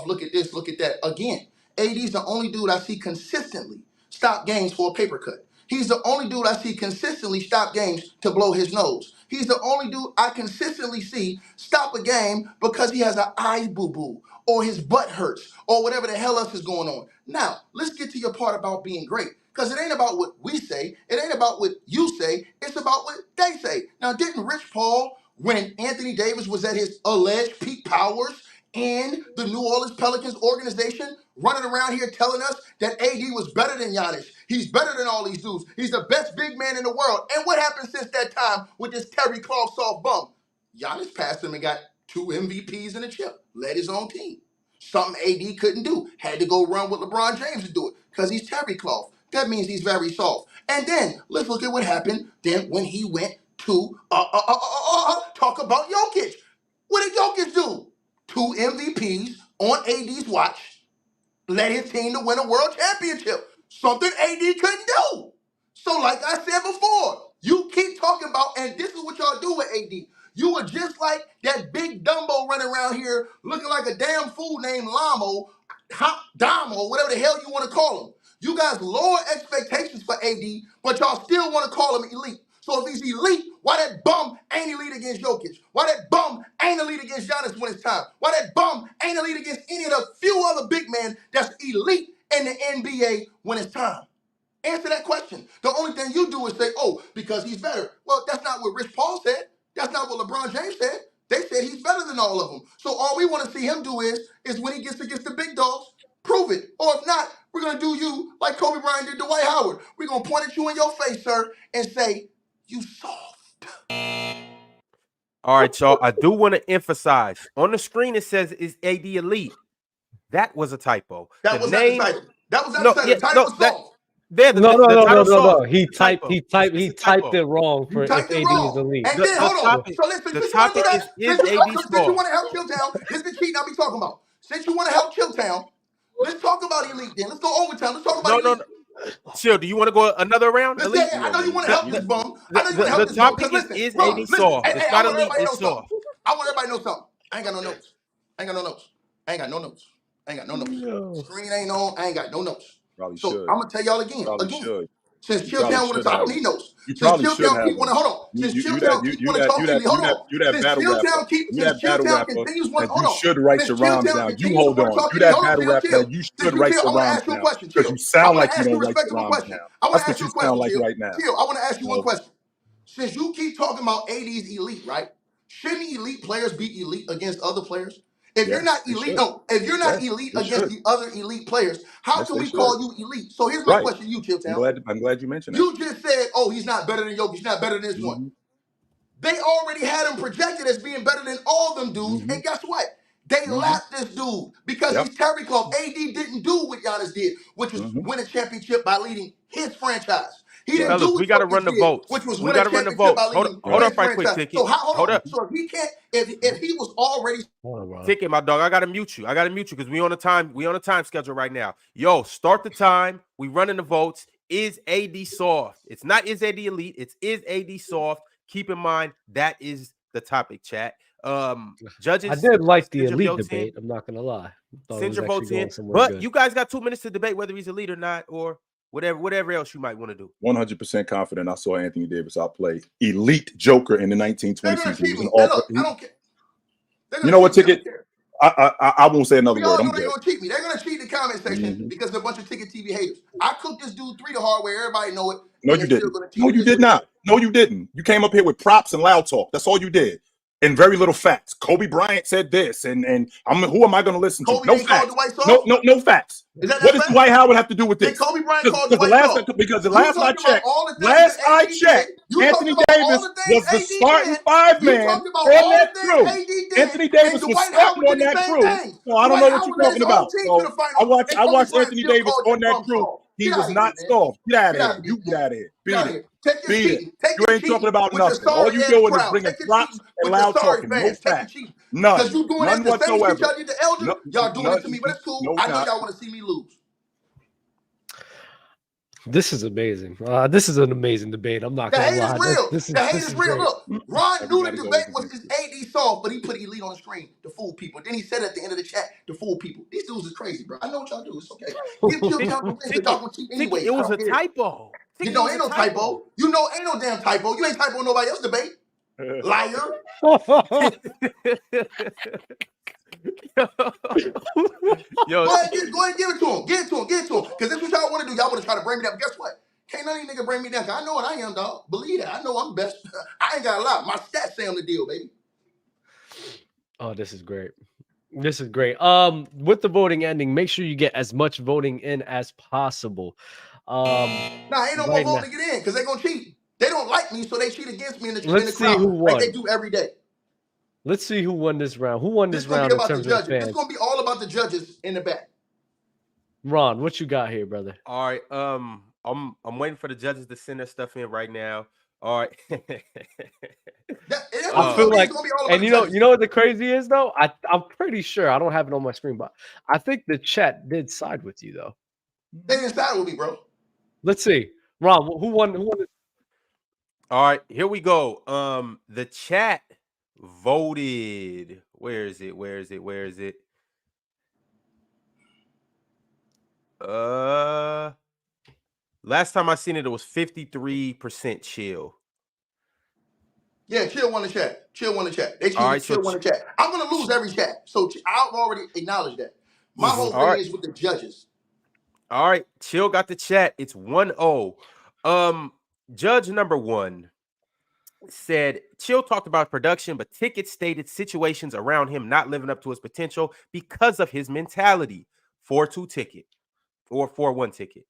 look at this, look at that. Again, AD's the only dude I see consistently stop games for a paper cut. He's the only dude I see consistently stop games to blow his nose. He's the only dude I consistently see stop a game because he has an eye boo-boo or his butt hurts or whatever the hell else is going on. Now, let's get to your part about being great. Because it ain't about what we say. It ain't about what you say. It's about what they say. Now, didn't Rich Paul, when Anthony Davis was at his alleged peak powers in the New Orleans Pelicans organization, running around here telling us that AD was better than Giannis? He's better than all these dudes. He's the best big man in the world. And what happened since that time with this Terry Cloth soft bum? Giannis passed him and got 2 MVPs and a chip. Led his own team. Something AD couldn't do. Had to go run with LeBron James to do it because he's Terry Cloth. That means he's very soft. And then let's look at what happened then when he went to talk about Jokic. What did Jokic do? 2 MVPs on AD's watch, led his team to win a world championship. Something AD couldn't do. So like I said before, you keep talking about, and this is what y'all do with AD. You were just like that big Dumbo running around here looking like a damn fool named Damo, whatever the hell you want to call him. You guys lower expectations for AD, but y'all still want to call him elite. So if he's elite, why that bum ain't elite against Jokic? Why that bum ain't elite against Giannis when it's time? Why that bum ain't elite against any of the few other big men that's elite in the NBA when it's time? Answer that question. The only thing you do is say, oh, because he's better. Well, that's not what Rich Paul said. That's not what LeBron James said. They said he's better than all of them. So all we want to see him do is when he gets against the big dogs, prove it. Or if not, we're going to do you like Kobe Bryant did to Dwight Howard. We're going to point at you in your face, sir, and say, you soft. All right, y'all. I do want to emphasize on the screen it says is AD elite. That was a typo. That was not the title. That was not the title. The title was soft. No. He typed it wrong for if AD is elite. And then hold on. So listen, the topic is AD since you want to help ChillTown, this is the cheating I'll be talking about. Since you want to help ChillTown, let's talk about elite then. Let's go overtime. Let's talk about elite. Chill, do you want to go another round? I know you want to help this bum. I know you want to help this bum. The topic is AD soft. It's not elite, it's soft. I want everybody to know something. I ain't got no notes. Screen ain't on. I ain't got no notes. Probably so should. I'm gonna tell y'all again. Since ChillTown want to talk, he knows. You Since probably should ChillTown keep want to hold on. Since ChillTown keep want to talk to me, hold on. Since ChillTown continues one, hold on. You should write your rhymes down. You hold on. You that battle rap that you should write your rhymes down. Because you sound like you don't write your rhymes down. That's what you sound like right now. I want to ask you one question. Since you keep talking about AD's elite, right? Shouldn't elite players be elite against other players? If you're not elite, elite against the other elite players, how can we call you elite? So here's my question to you, ChillTown. I'm glad you mentioned that. You just said, oh, he's not better than Jokic, he's not better than this one. They already had him projected as being better than all them dudes, and guess what? They lapped this dude because he's Terry Cloth. AD didn't do what Giannis did, which was win a championship by leading his franchise. He didn't do what we got to run the votes. which was We win got a to run the championship by votes. leading Hold up, right quick, franchise. Ticket. So hold up. So if he can't, if he was already Ticket, my dog, I gotta mute you. Because we on a time schedule right now. Yo, start the time. We running the votes. Is AD soft? It's not is AD elite. It's is AD soft. Keep in mind that is the topic, chat. Judges, I did like the elite debate. I'm not gonna lie. Send your votes in. But you guys got 2 minutes to debate whether he's elite or not, or whatever else you might want to do. 100% confident. I saw Anthony Davis outplay elite Joker in the 1920 season. I don't care. You know what, Ticket? I won't say another we word. all know they're gonna cheat me. They're gonna cheat the comment section because they're a bunch of TicketTV haters. I cooked this dude 3 the hard way. Everybody know it. No, you didn't. No, you did not. No, you didn't. You came up here with props and loud talk. That's all you did. And very little facts. Kobe Bryant said this, and who am I going to listen to? No facts. No facts. What does Dwight Howard have to do with this? Kobe Bryant called Because the last I checked, Anthony Davis was the starting 5-man on that crew. Anthony Davis was starting on that crew. So I don't know what you're talking about. So I watched Anthony Davis on that crew. He was not soft. Get out of here. You get out of here. Beat it. Beat it. You ain't talking about nothing. All you doing is bringing props and loud talking. No facts. None. Because you doing None this the same shit whatsoever. y'all did to Elgin. Y'all doing it to me, but it's cool. I know y'all want to see me lose. This is amazing. This is an amazing debate. I'm not gonna lie. The hate is real. Look, Ron knew the debate was his AD soft, but he put elite on the screen to fool people. Then he said at the end of the chat to fool people. These dudes is crazy, bro. I know what y'all do. It's okay. Give ChillTown the win, but y'all gonna cheat anyway. It was a typo. You know, ain't no typo. You know, ain't no damn typo. You ain't typo nobody else debate. Liar. Yo. Go ahead and give it to him. Give it to him. Because that's what y'all want to do. Y'all want to try to bring me down. But guess what? Can't none of these niggas bring me down. Cause I know what I am, dog. Believe that. I know I'm best. I ain't got a lot. My stats say I'm the deal, baby. Oh, this is great. This is great. With the voting ending, make sure you get as much voting in as possible. Ain't no more voting to get in because they're gonna cheat. They don't like me, so they cheat against me in the crowd. Who won. Like they do every day. Let's see who won this round. Who won this round in terms of fans? It's gonna be all about the judges in the back. Ron, what you got here, brother? All right. I'm waiting for the judges to send their stuff in right now. All right. I feel like, and you know what the crazy is though? I'm pretty sure I don't have it on my screen, but I think the chat did side with you though. They didn't side with me, bro. Let's see, Ron. Who won? All right, here we go. The chat voted. Where is it? Last time I seen it, it was 53% chill. Yeah, Chill won the chat. They Chill won the chat. I'm gonna lose every chat, so I've already acknowledged that. My whole thing is with the judges. All right, Chill got the chat. It's 1-0. Judge number 1 said Chill talked about production, but Ticket stated situations around him not living up to his potential because of his mentality. 4-2 Ticket or 4-1 Ticket.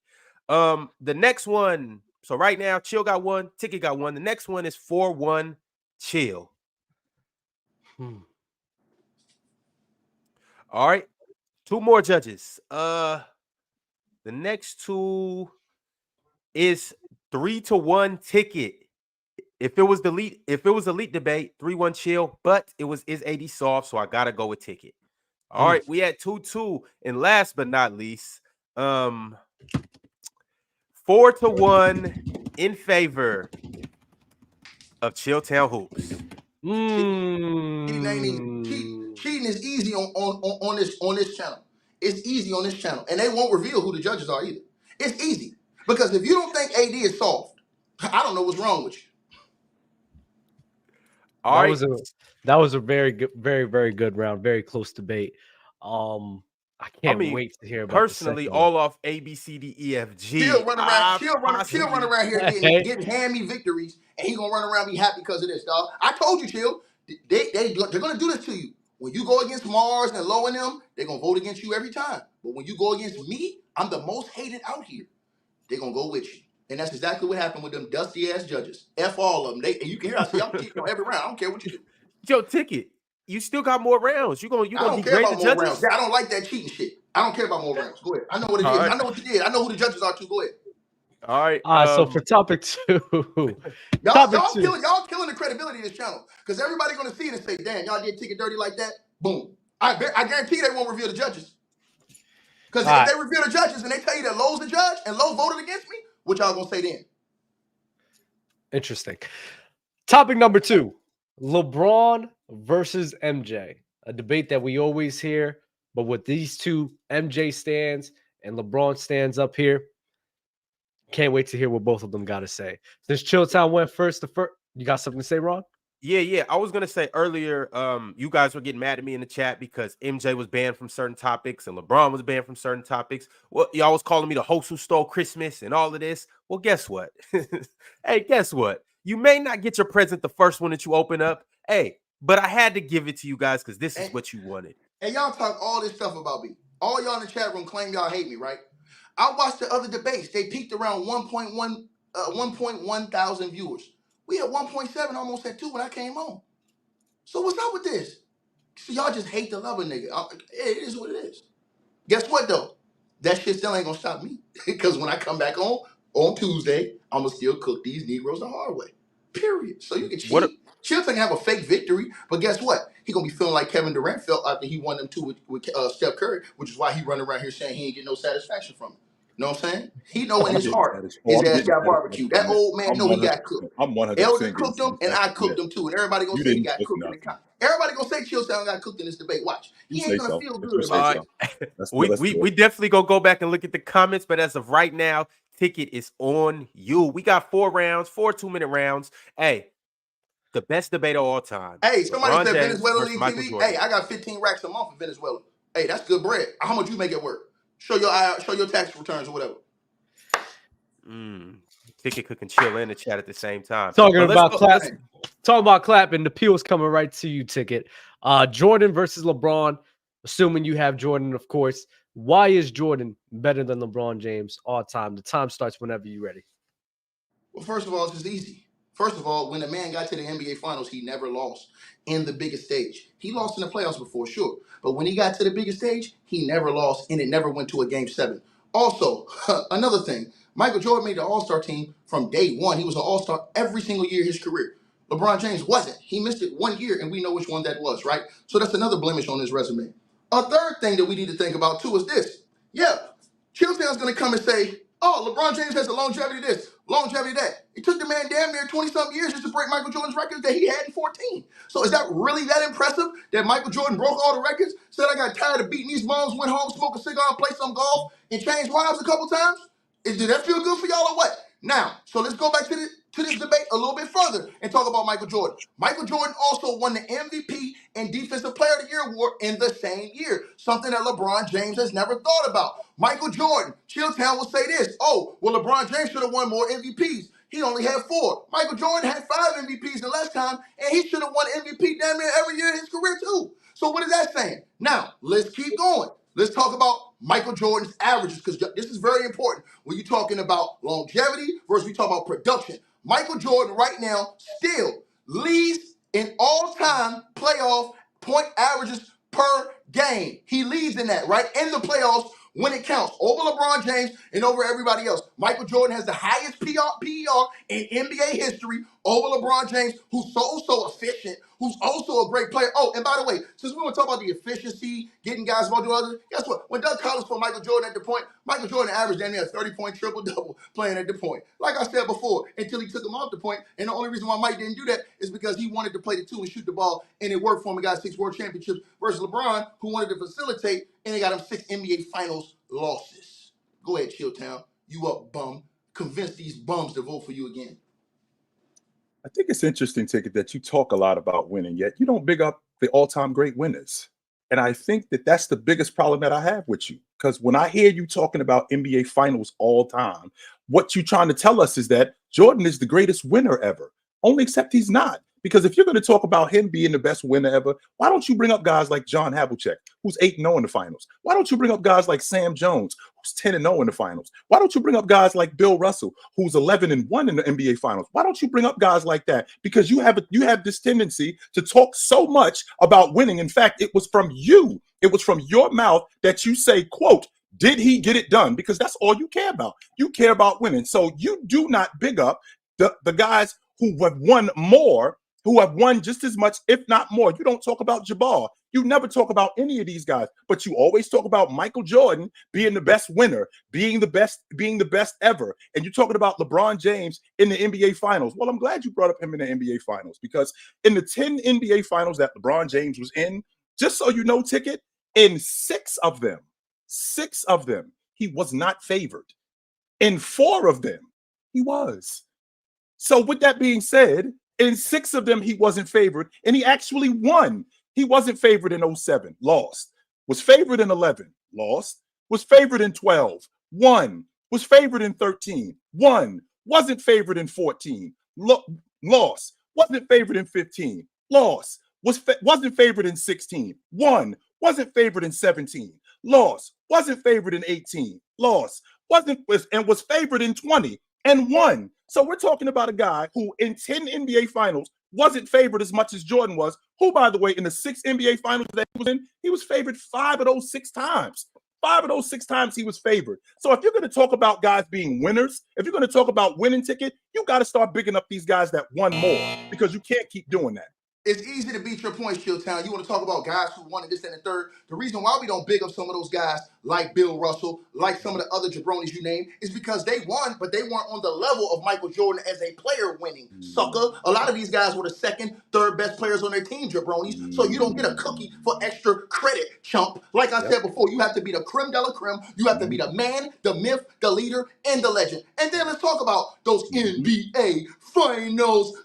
The next one, so right now Chill got 1, Ticket got 1. The next one is 4-1 Chill. All right, 2 more judges. The next 2 is 3-1 Ticket. If it was elite debate, 3-1 Chill, but is AD soft, so I gotta go with Ticket. All right, we had 2-2, and last but not least, 4-1 in favor of ChillTown Hoops. Cheating is easy on this channel. It's easy on this channel, and they won't reveal who the judges are either. It's easy because if you don't think AD is soft, I don't know what's wrong with you. That was a very good, very, very good round. Very close debate. I can't wait to hear about personally all off A, B, C, D, E, F, G. She'll run around here getting hammy victories, and he gonna run around be happy because of this, dog. I told you, Chill. They're gonna do this to you. When you go against Mars and Low and them, they're gonna vote against you every time. But when you go against me, I'm the most hated out here. They're gonna go with you. And that's exactly what happened with them dusty ass judges. F all of them. And you can hear I'm cheating on every round. I don't care what you do. Yo, Ticket, you still got more rounds. You gonna degrade the judges? Rounds. Yeah, I don't like that cheating shit. I don't care about more rounds. Go ahead. I know what it is. Right. I know what you did. I know who the judges are too. Go ahead. All right. So for topic 2, y'all killing the credibility of this channel because everybody's gonna see it and say, "Damn, y'all did Ticket dirty like that." Boom. I guarantee they won't reveal the judges. Because if they reveal the judges and they tell you that Lowe's the judge and Lowe voted against me, what y'all gonna say then? Interesting. Topic number 2: LeBron versus MJ. A debate that we always hear, but with these two MJ stands and LeBron stands up here, can't wait to hear what both of them got to say. Since ChillTown went first, you got something to say, Ron? Yeah. I was gonna say earlier, you guys were getting mad at me in the chat because MJ was banned from certain topics and LeBron was banned from certain topics. Well, y'all was calling me the host who stole Christmas and all of this. Well, guess what? Hey, guess what? You may not get your present the first one that you open up. Hey, but I had to give it to you guys because this is what you wanted. And y'all talk all this stuff about me. All y'all in the chat room claim y'all hate me, right? I watched the other debates. They peaked around 1.1 thousand viewers. We had 1.7, almost at 2 when I came on. So what's up with this? So y'all just hate the love a nigga. It is what it is. Guess what though? That shit still ain't gonna stop me. Because when I come back on Tuesday, I'm gonna still cook these Negroes the hard way. Period. So you can cheat. ChillTown can have a fake victory, but guess what? He gonna be feeling like Kevin Durant felt after he won them 2 with Steph Curry, which is why he running around here saying he ain't getting no satisfaction from it. You know what I'm saying? He know in his heart his ass got barbecue. That old man know he got cooked. I'm 100%. Elder cooked him, and I cooked him too. And everybody gonna say he got cooked in the comment. Everybody gonna say ChillTown got cooked in this debate. Watch, he ain't gonna feel good about it. We definitely gonna go back and look at the comments, but as of right now, Ticket is on you. We got 4 rounds, 4 2-minute rounds. Hey, the best debate of all time. Hey, somebody said Venezuela League TV. Hey, I got 15 racks a month in Venezuela. Hey, that's good bread. How much you make it work? Show your tax returns or whatever. Ticket could chill in the chat at the same time. Talking about clapping, the peel's coming right to you, Ticket. Jordan versus LeBron, assuming you have Jordan, of course. Why is Jordan better than LeBron James all time? The time starts whenever you're ready. Well, first of all, it's just easy. First of all, when the man got to the NBA Finals, he never lost in the biggest stage. He lost in the playoffs before, sure. But when he got to the biggest stage, he never lost, and it never went to a Game 7. Also, another thing, Michael Jordan made the All-Star team from day one. He was an All-Star every single year of his career. LeBron James wasn't. He missed it 1 year, and we know which one that was, right? So that's another blemish on his resume. A third thing that we need to think about, too, is this. Yeah, ChillTown's going to come and say, oh, LeBron James has a longevity this, longevity that. It took the man damn near 20-something years just to break Michael Jordan's records that he had in 14. So is that really that impressive that Michael Jordan broke all the records? Said I got tired of beating these moms, went home, smoked a cigar, played some golf, and changed wives a couple times? Did that feel good for y'all or what? Now, so let's go back to this debate a little bit further and talk about Michael Jordan. Michael Jordan also won the MVP and Defensive Player of the Year award in the same year, something that LeBron James has never thought about. Michael Jordan, ChillTown will say this, oh, well, LeBron James should have won more MVPs. He only had 4. Michael Jordan had 5 MVPs the last time, and he should have won MVP damn near every year in his career too. So what is that saying? Now, let's keep going. Let's talk about Michael Jordan's averages, because this is very important when you're talking about longevity versus we talk about production. Michael Jordan right now still leads in all-time playoff point averages per game. He leads in that, right? In the playoffs when it counts, over LeBron James and over everybody else. Michael Jordan has the highest PER in NBA history over LeBron James, who's so efficient, who's also a great player. Oh, and by the way, since we want to talk about the efficiency, getting guys involved with others, guess what? When Doug Collins put Michael Jordan at the point, Michael Jordan averaged down there a 30-point triple-double playing at the point. Like I said before, until he took him off the point. And the only reason why Mike didn't do that is because he wanted to play the 2 and shoot the ball, and it worked for him. He got 6 world championships versus LeBron, who wanted to facilitate, and he got him 6 NBA Finals losses. Go ahead, ChillTown. You up, bum. Convince these bums to vote for you again. I think it's interesting, Ticket, that you talk a lot about winning, yet you don't big up the all-time great winners. And I think that that's the biggest problem that I have with you. Because when I hear you talking about NBA Finals all time, what you're trying to tell us is that Jordan is the greatest winner ever. Only except he's not. Because if you're going to talk about him being the best winner ever, why don't you bring up guys like John Havlicek, who's 8-0 in the finals? Why don't you bring up guys like Sam Jones, who's 10-0 in the finals? Why don't you bring up guys like Bill Russell, who's 11-1 in the NBA finals? Why don't you bring up guys like that? Because you have this tendency to talk so much about winning. In fact, it was from you. It was from your mouth that you say, quote, Did he get it done? Because that's all you care about. You care about winning. So you do not big up the guys who have won more, who have won just as much, if not more. You don't talk about Jabbar. You never talk about any of these guys, but you always talk about Michael Jordan being the best winner, being the best ever. And you're talking about LeBron James in the NBA Finals. Well, I'm glad you brought up him in the NBA Finals, because in the 10 NBA Finals that LeBron James was in, just so you know, Ticket, in 6 of them, he was not favored. In 4 of them, he was. So with that being said, in 6 of them, he wasn't favored, and he actually won. He wasn't favored in 07, lost. Was favored in 11, lost. Was favored in 12, won. Was favored in 13, won. Wasn't favored in 14, lost. Wasn't favored in 15, lost. Wasn't favored in 16, won. Wasn't favored in 17, lost. Wasn't favored in 18, lost. Was favored in 20 and won. So we're talking about a guy who in 10 NBA Finals wasn't favored as much as Jordan was, who, by the way, in the 6 NBA Finals that he was in, he was favored 5 of those 6 times. 5 of those 6 times he was favored. So if you're going to talk about guys being winners, if you're going to talk about winning, Ticket, you got to start bigging up these guys that won more, because you can't keep doing that. It's easy to beat your points, ChillTown. You want to talk about guys who won and this and the third. The reason why we don't big up some of those guys like Bill Russell, like some of the other jabronis you named, is because they won, but they weren't on the level of Michael Jordan as a player winning, sucker. A lot of these guys were the 2nd, 3rd best players on their team, jabronis, so you don't get a cookie for extra credit, chump. Like I said before, you have to be the creme de la creme. You have to be the man, the myth, the leader, and the legend. And then let's talk about those NBA Finals.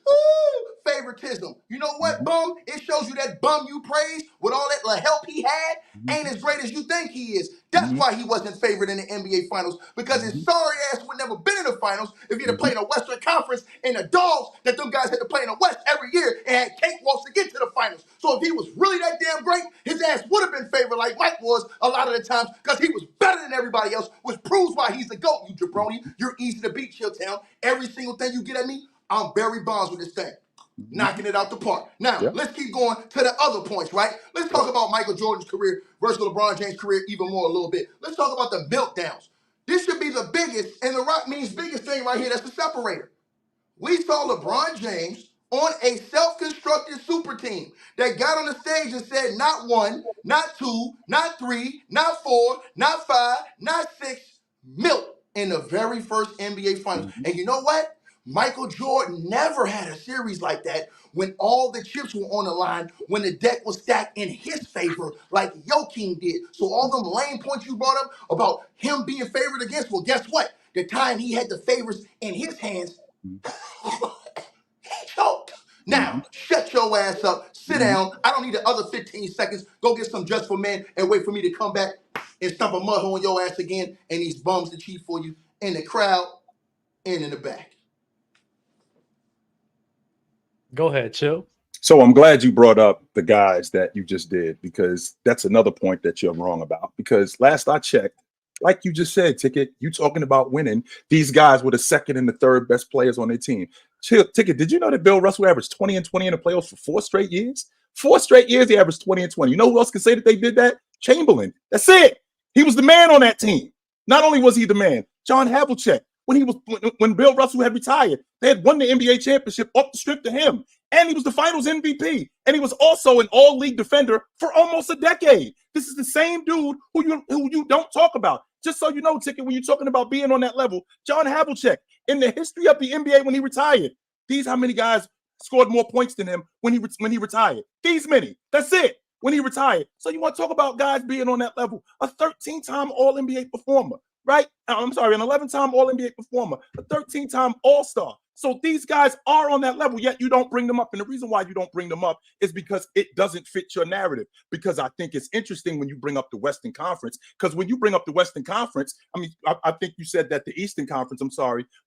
Favoritism. You know what, bum? It shows you that bum you praise with all that help he had ain't as great as you think he is. That's why he wasn't favored in the NBA Finals, because his sorry ass would never been in the Finals if he'd have played in a Western Conference and the dogs that them guys had to play in the West every year and had cakewalks to get to the Finals. So if he was really that damn great, his ass would have been favored like Mike was a lot of the times, because he was better than everybody else, which proves why he's the GOAT, you jabroni. You're easy to beat, ChillTown. Every single thing you get at me, I'm Barry Bonds with this thing. Knocking it out the park. Now, let's keep going to the other points, right? Let's talk about Michael Jordan's career versus LeBron James' career even more a little bit. Let's talk about the meltdowns. This should be the biggest, and the Rock means biggest thing right here. That's the separator. We saw LeBron James on a self-constructed super team that got on the stage and said not 1, not 2, not 3, not 4, not 5, not 6, milk in the very first NBA Finals. And you know what? Michael Jordan never had a series like that when all the chips were on the line, when the deck was stacked in his favor like Jokic did. So all them lame points you brought up about him being favored against, well, guess what? The time he had the favors in his hands, he choked. Now, shut your ass up, sit down. I don't need the other 15 seconds. Go get some Just for Men and wait for me to come back and stomp a mud hole in your ass again and these bums to cheat for you in the crowd and in the back. Go ahead, Chill. So I'm glad you brought up the guys that you just did, because that's another point that you're wrong about. Because last I checked, like you just said, Ticket, you talking about winning, these guys were the 2nd and the 3rd best players on their team. Ticket, did you know that Bill Russell averaged 20 and 20 in the playoffs for 4 straight years? 4 straight years he averaged 20 and 20. You know who else can say that they did that? Chamberlain. That's it. He was the man on that team. Not only was he the man, John Havlicek, when Bill Russell had retired, they had won the NBA championship off the strip to him. And he was the finals MVP. And he was also an all-league defender for almost a decade. This is the same dude who you don't talk about. Just so you know, Ticket, when you're talking about being on that level, John Havlicek, in the history of the NBA when he retired, these how many guys scored more points than him when he retired? These many. That's it. When he retired. So you want to talk about guys being on that level. A 13-time All-NBA performer, right? I'm sorry, an 11-time All-NBA performer, a 13-time All-Star. So these guys are on that level, yet you don't bring them up. And the reason why you don't bring them up is because it doesn't fit your narrative. Because I think it's interesting when you bring up the Western Conference. Because when you bring up the Western Conference, I mean, I think you said that the Eastern Conference,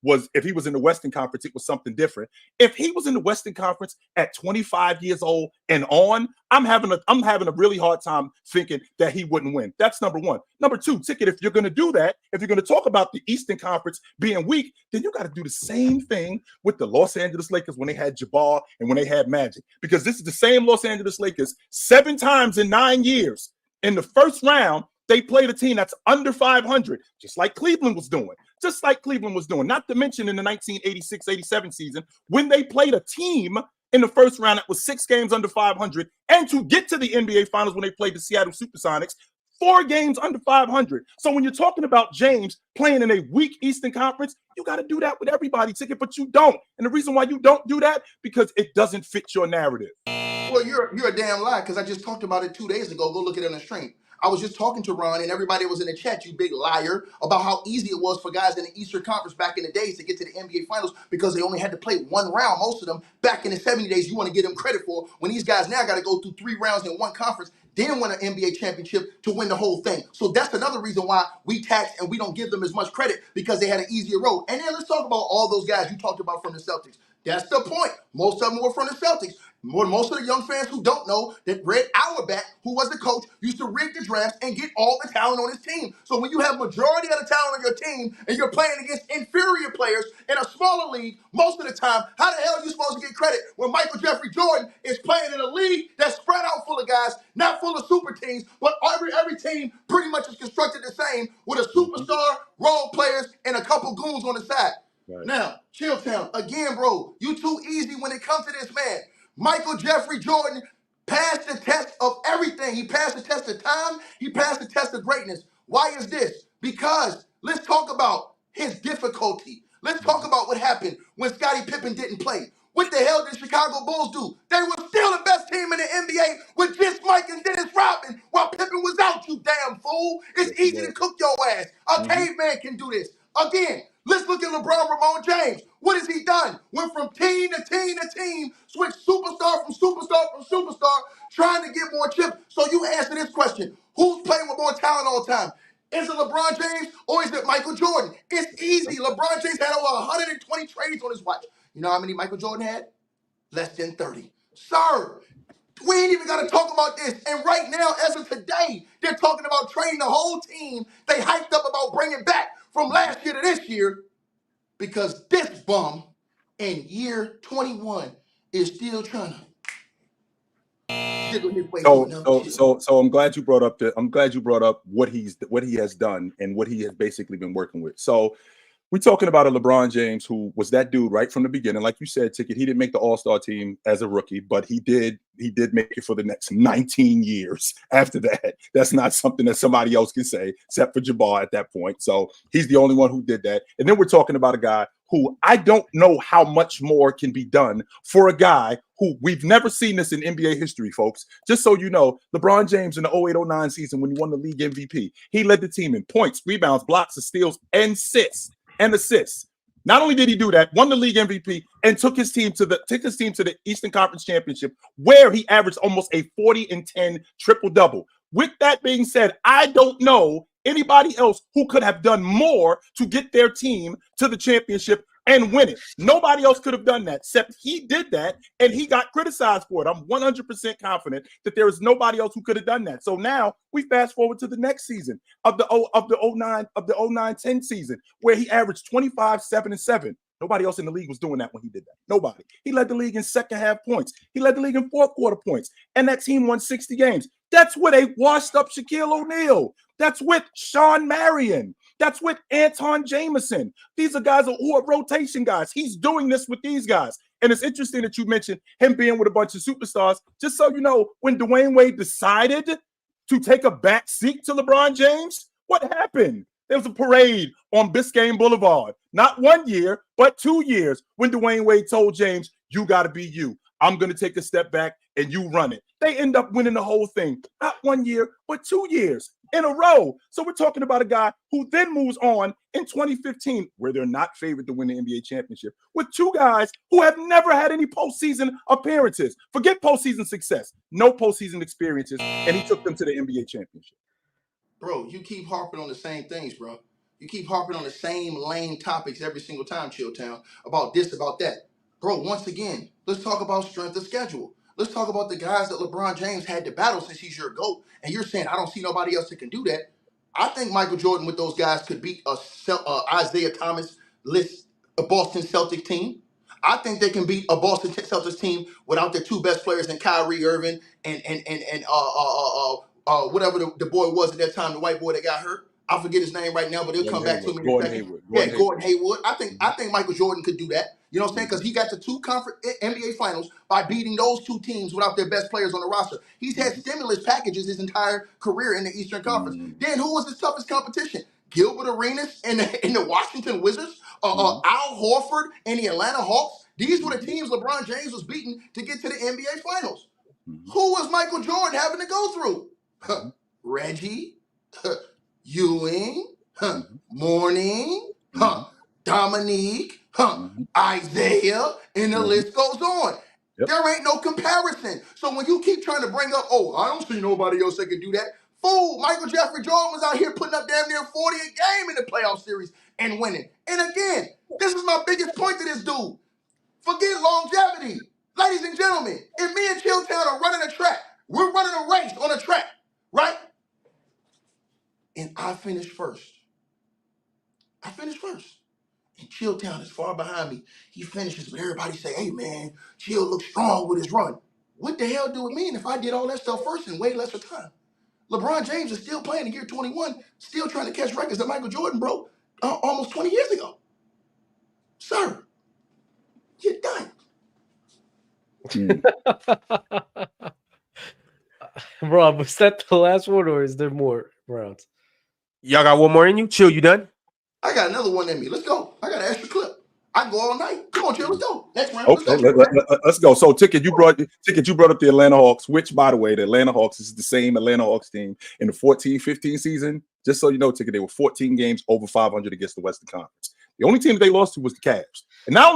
was if he was in the Western Conference, it was something different. If he was in the Western Conference at 25 years old and on, I'm having a really hard time thinking that he wouldn't win. That's number one. Number two, Ticket, if you're going to do that, if you're going to talk about the Eastern Conference being weak, then you got to do the same thing with the Los Angeles Lakers when they had Jabbar and when they had Magic. Because this is the same Los Angeles Lakers 7 times in 9 years. In the first round, they played a team that's under 500, just like Cleveland was doing. Not to mention in the 1986-87 season, when they played a team in the first round that was 6 games under 500, and to get to the NBA Finals when they played the Seattle Supersonics, 4 games under 500. So when you're talking about James playing in a weak Eastern Conference, you got to do that with everybody, Ticket, but you don't. And the reason why you don't do that, because it doesn't fit your narrative. Well, you're a damn lie, because I just talked about it 2 days ago. Go look at it on the stream. I was just talking to Ron and everybody was in the chat, you big liar, about how easy it was for guys in the Eastern Conference back in the days to get to the NBA Finals because they only had to play 1 round. Most of them back in the 70 days, you want to give them credit for, when these guys now got to go through 3 rounds in 1 conference, then win an NBA championship to win the whole thing. So that's another reason why we tax and we don't give them as much credit, because they had an easier road. And then let's talk about all those guys you talked about from the Celtics. That's the point. Most of them were from the Celtics. Most of the young fans who don't know that Red Auerbach, who was the coach, used to rig the drafts and get all the talent on his team. So when you have majority of the talent on your team and you're playing against inferior players in a smaller league, most of the time, how the hell are you supposed to get credit when Michael Jeffrey Jordan is playing in a league that's spread out full of guys, not full of super teams, but every team pretty much is constructed the same with a superstar, role players, and a couple goons on the side. Right. Now, ChillTown, again, bro, you too easy when it comes to this, man. Michael Jeffrey Jordan passed the test of everything. He passed the test of time. He passed the test of greatness. Why is this? Because let's talk about his difficulty. Let's talk about what happened when Scottie Pippen didn't play. What the hell did Chicago Bulls do? They were still the best team in the NBA with just Mike and Dennis Rodman while Pippen was out, you damn fool. It's easy to cook your ass. A caveman can do this. Again, let's look at LeBron James. What has he done? Went from team to team to team, switched superstar from superstar, trying to get more chips. So you answer this question. Who's playing with more talent all the time? Is it LeBron James or is it Michael Jordan? It's easy. LeBron James had over 120 trades on his watch. You know how many Michael Jordan had? Less than 30. Sir, we ain't even got to talk about this. And right now, as of today, they're talking about trading the whole team they hyped up about bringing back from last year to this year, because this bum in year 21 is still trying to jiggle his way. So I'm glad you brought up what he has done and what he has basically been working with. So we're talking about a LeBron James who was that dude right from the beginning. Like you said, Ticket, he didn't make the All-Star team as a rookie, but he did make it for the next 19 years after that. That's not something that somebody else can say, except for Jabbar at that point. So he's the only one who did that. And then we're talking about a guy who I don't know how much more can be done for a guy who we've never seen this in NBA history, folks. Just so you know, LeBron James in the 08-09 season when he won the league MVP, he led the team in points, rebounds, blocks, steals, and assists. Not only did he do that, won the league MVP and took his team to the Eastern Conference Championship, where he averaged almost a 40-10 triple-double. With that being said, I don't know anybody else who could have done more to get their team to the championship and win it. Nobody else could have done that, except he did that, and he got criticized for it. I'm 100% confident that there is nobody else who could have done that. So now we fast forward to the next season of the 09-10 season, where he averaged 25, 7, and 7. Nobody else in the league was doing that when he did that. Nobody. He led the league in second half points. He led the league in fourth quarter points, and that team won 60 games. That's with a washed-up Shaquille O'Neal. That's with Sean Marion. That's with Anton Jameson. These are guys who are rotation guys. He's doing this with these guys. And it's interesting that you mentioned him being with a bunch of superstars. Just so you know, when Dwayne Wade decided to take a back seat to LeBron James, what happened? There was a parade on Biscayne Boulevard. Not 1 year, but 2 years, when Dwayne Wade told James, you got to be you. I'm going to take a step back and you run it. They end up winning the whole thing. Not 1 year, but 2 years in a row. So we're talking about a guy who then moves on in 2015, where they're not favored to win the NBA championship, with 2 guys who have never had any postseason appearances. Forget postseason success. No postseason experiences. And he took them to the NBA championship. Bro, you keep harping on the same things, bro. You keep harping on the same lame topics every single time, ChillTown, about this, about that. Bro, once again, let's talk about strength of schedule. Let's talk about the guys that LeBron James had to battle since he's your GOAT, and you're saying, I don't see nobody else that can do that. I think Michael Jordan with those guys could beat a Isaiah Thomas list, a Boston Celtics team. I think they can beat a Boston Celtics team without their 2 best players in Kyrie Irving and whatever the boy was at that time, the white boy that got hurt. I forget his name right now, but he'll come back to me in a second. Gordon Hayward. I think Michael Jordan could do that. You know what I'm saying? Because he got the 2 conference NBA finals by beating those 2 teams without their best players on the roster. He's had stimulus packages his entire career in the Eastern Conference. Then who was his toughest competition? Gilbert Arenas in the Washington Wizards, Al Horford in the Atlanta Hawks. These were the teams LeBron James was beating to get to the NBA finals. Who was Michael Jordan having to go through? Reggie, Ewing, Mourning, Dominique, Isaiah, and the list goes on. There ain't no comparison. So when you keep trying to bring up, I don't see nobody else that can do that. Fool, Michael Jeffrey Jordan was out here putting up damn near 40 a game in the playoff series and winning. And again, this is my biggest point to this dude. Forget longevity. Ladies and gentlemen, if me and ChillTown are running a track, we're running a race on a track, right? And I finished first. And ChillTown is far behind me. He finishes, but everybody say, hey man, Chill looks strong with his run. What the hell do it mean if I did all that stuff first in way lesser time? LeBron James is still playing in year 21, still trying to catch records that Michael Jordan broke almost 20 years ago. Sir, you're done. Rob, was that the last one or is there more rounds? Y'all got one more in you? Chill, you done? I got another one in me. Let's go. I got an extra clip. I can go all night. Come on, Chill. Let's go. Next round. Okay, let's go. So, Ticket, you brought up the Atlanta Hawks, which, by the way, the Atlanta Hawks is the same Atlanta Hawks team in the 14-15 season. Just so you know, Ticket, they were 14 games over 500 against the Western Conference. The only team that they lost to was the Cavs. And not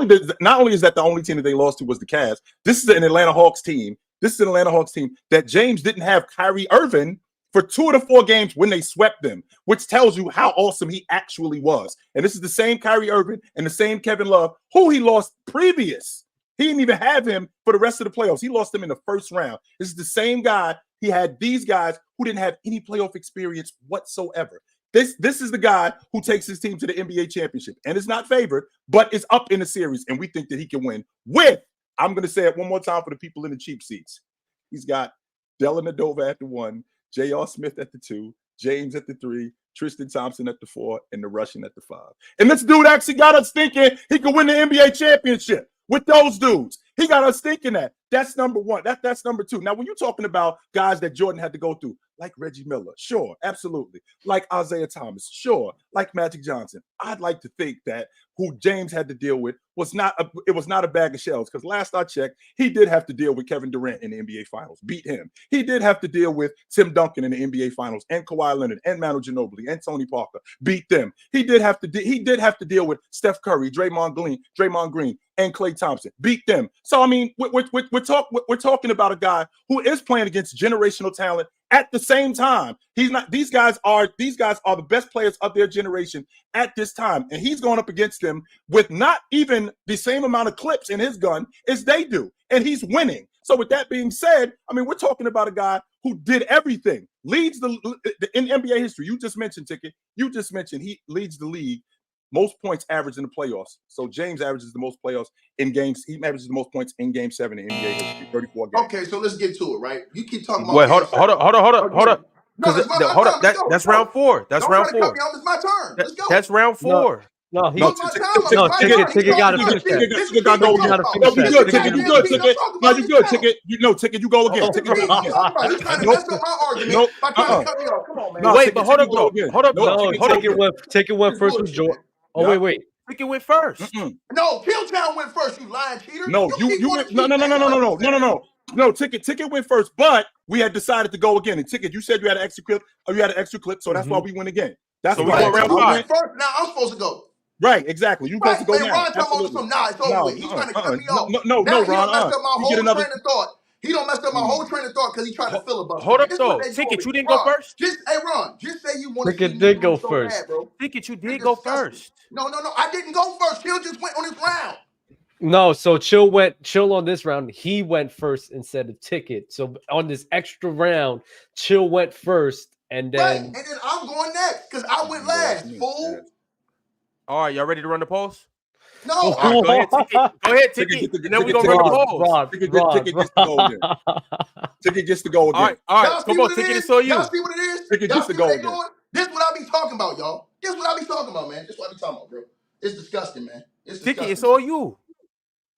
only is that the only team that they lost to was the Cavs, this is an Atlanta Hawks team. This is an Atlanta Hawks team that James didn't have Kyrie Irving for 2 of the 4 games when they swept them, which tells you how awesome he actually was. And this is the same Kyrie Irving and the same Kevin Love, who he lost previous. He didn't even have him for the rest of the playoffs. He lost them in the first round. This is the same guy. He had these guys who didn't have any playoff experience whatsoever. This is the guy who takes his team to the NBA championship and is not favored, but is up in the series. And we think that he can win with, I'm going to say it one more time for the people in the cheap seats. He's got Dellavedova at the 1, J.R. Smith at the 2, James at the 3, Tristan Thompson at the 4, and the Russian at the 5. And this dude actually got us thinking he could win the NBA championship with those dudes. He got us thinking that. That's number 1. That's number 2. Now, when you're talking about guys that Jordan had to go through, like Reggie Miller, sure, absolutely. Like Isaiah Thomas, sure. Like Magic Johnson, I'd like to think that who James had to deal with was not a bag of shells, because last I checked, he did have to deal with Kevin Durant in the NBA Finals, beat him. He did have to deal with Tim Duncan in the NBA Finals, and Kawhi Leonard, and Manu Ginobili, and Tony Parker, beat them. He did have to deal with Steph Curry, Draymond Green, and Klay Thompson, beat them. So I mean, we're talking about a guy who is playing against generational talent. At the same time, he's not. These guys are the best players of their generation at this time, and he's going up against them with not even the same amount of clips in his gun as they do, and he's winning. So, with that being said, I mean, we're talking about a guy who did everything, leads in NBA history. You just mentioned Ticket. You just mentioned he leads the league. Most points averaged in the playoffs. So James averages the most playoffs in games. He averages the most points in Game 7 in NBA history, 34 games. Okay, so let's get to it, right? You keep talking about. Wait, hold up. No, hold up. That's round 4. That's round 4. It's my turn. Let's go. That's round 4. Ticket got to finish that. Ticket got to go again. You good, Ticket. You good, Ticket. No, you good, Ticket. Ticket, you go again. Ticket, you trying to mess up my argument by trying to cut me off. Come on, man. Wait, but hold up, though. Hold up. No, Ticket went first with Jordan. Oh, wait. Ticket went first. No, ChillTown went first, you lying cheater. No, you went. No, Ticket went first, but we had decided to go again. And Ticket, you said you had an extra clip, so that's why we went again. That's why we went first. Now I'm supposed to go. Right, exactly. You're supposed to go now. Ron talking about some it's over with. He's trying to cut me off. No, Ron. He done messed up my whole train of thought. He don't mess up my whole train of thought because he's trying to filibuster. Hold up, though. Ticket, you didn't go first? Ron, just say you want to. Ticket did go first. Ticket, you did go first. No. I didn't go first. Chill just went on his round. No, so Chill on this round. He went first instead of Ticket. So on this extra round, Chill went first, and then right. And then I'm going next because I went last, fool. All right, y'all ready to run the polls? No. All right, go ahead, Ticket. And then we're going to run the polls. Ticket gets to go again. Ticket gets to go again. All right. Come on, Ticket, it's on you. Y'all see what it is? Ticket Y'all gets see to go what they again. doing? This is what I be talking about, y'all. This is what I be talking about, man. This is what I be talking about, bro. It's disgusting, man. It's disgusting. Ticket, it's on you.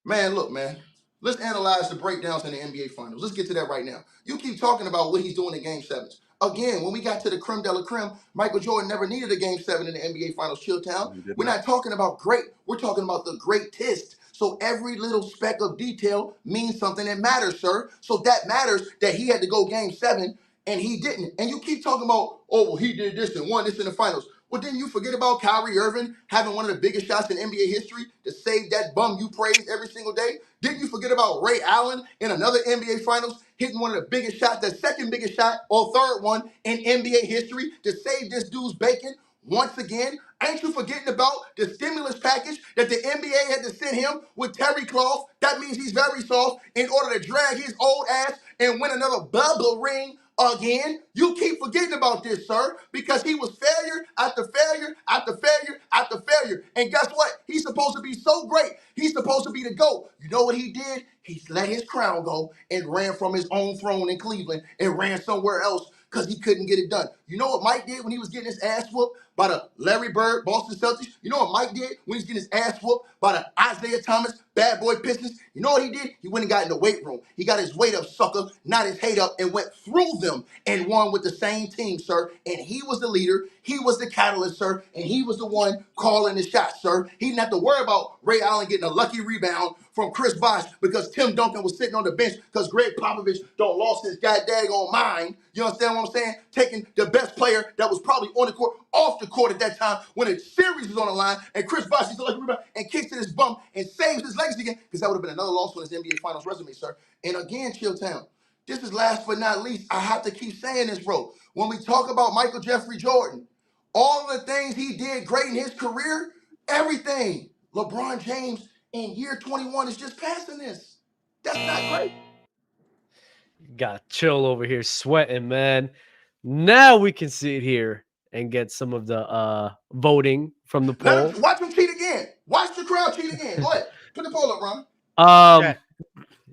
Man, look, man. Let's analyze the breakdowns in the NBA Finals. Let's get to that right now. You keep talking about what he's doing in Game 7s. Again, when we got to the creme de la creme, Michael Jordan never needed a Game 7 in the NBA Finals, ChillTown. We're not talking about great. We're talking about the greatest. So every little speck of detail means something that matters, sir. So that matters that he had to go Game 7 and he didn't. And you keep talking about, oh, well, he did this and won this in the finals. Well, didn't you forget about Kyrie Irving having one of the biggest shots in NBA history to save that bum you praise every single day? Didn't you forget about Ray Allen in another NBA Finals hitting one of the biggest shots, the second biggest shot or third one in NBA history to save this dude's bacon? Once again, ain't you forgetting about the stimulus package that the NBA had to send him with terry cloth? That means he's very soft in order to drag his old ass and win another bubble ring again. You keep forgetting about this, sir, because he was failure after failure after failure after failure. And guess what? He's supposed to be so great. He's supposed to be the GOAT. You know what he did? He let his crown go and ran from his own throne in Cleveland and ran somewhere else because he couldn't get it done. You know what Mike did when he was getting his ass whooped by the Larry Bird Boston Celtics? You know what Mike did when he was getting his ass whooped by the Isaiah Thomas Bad Boy Pistons? You know what he did? He went and got in the weight room. He got his weight up, sucker, not his hate up, and went through them and won with the same team, sir. And he was the leader. He was the catalyst, sir. And he was the one calling the shots, sir. He didn't have to worry about Ray Allen getting a lucky rebound from Chris Bosh because Tim Duncan was sitting on the bench because Greg Popovich don't lost his goddamn mind. You understand what I'm saying? Taking the best player that was probably on the court off the court at that time when a series was on the line, and Chris Bosh gets a lucky rebound and kicks in his bum and saves his legacy again, because that would have been another loss on his NBA Finals resume, sir. And again, ChillTown, this is last but not least. I have to keep saying this, bro. When we talk about Michael Jeffrey Jordan, all the things he did great in his career, everything, LeBron James in year 21 is just passing this. That's not great. Got chill over here sweating, man. Now we can see it here and get some of the voting from the poll. Watch him cheat again. Watch the crowd cheat again. Go ahead. Put the poll up, Ron.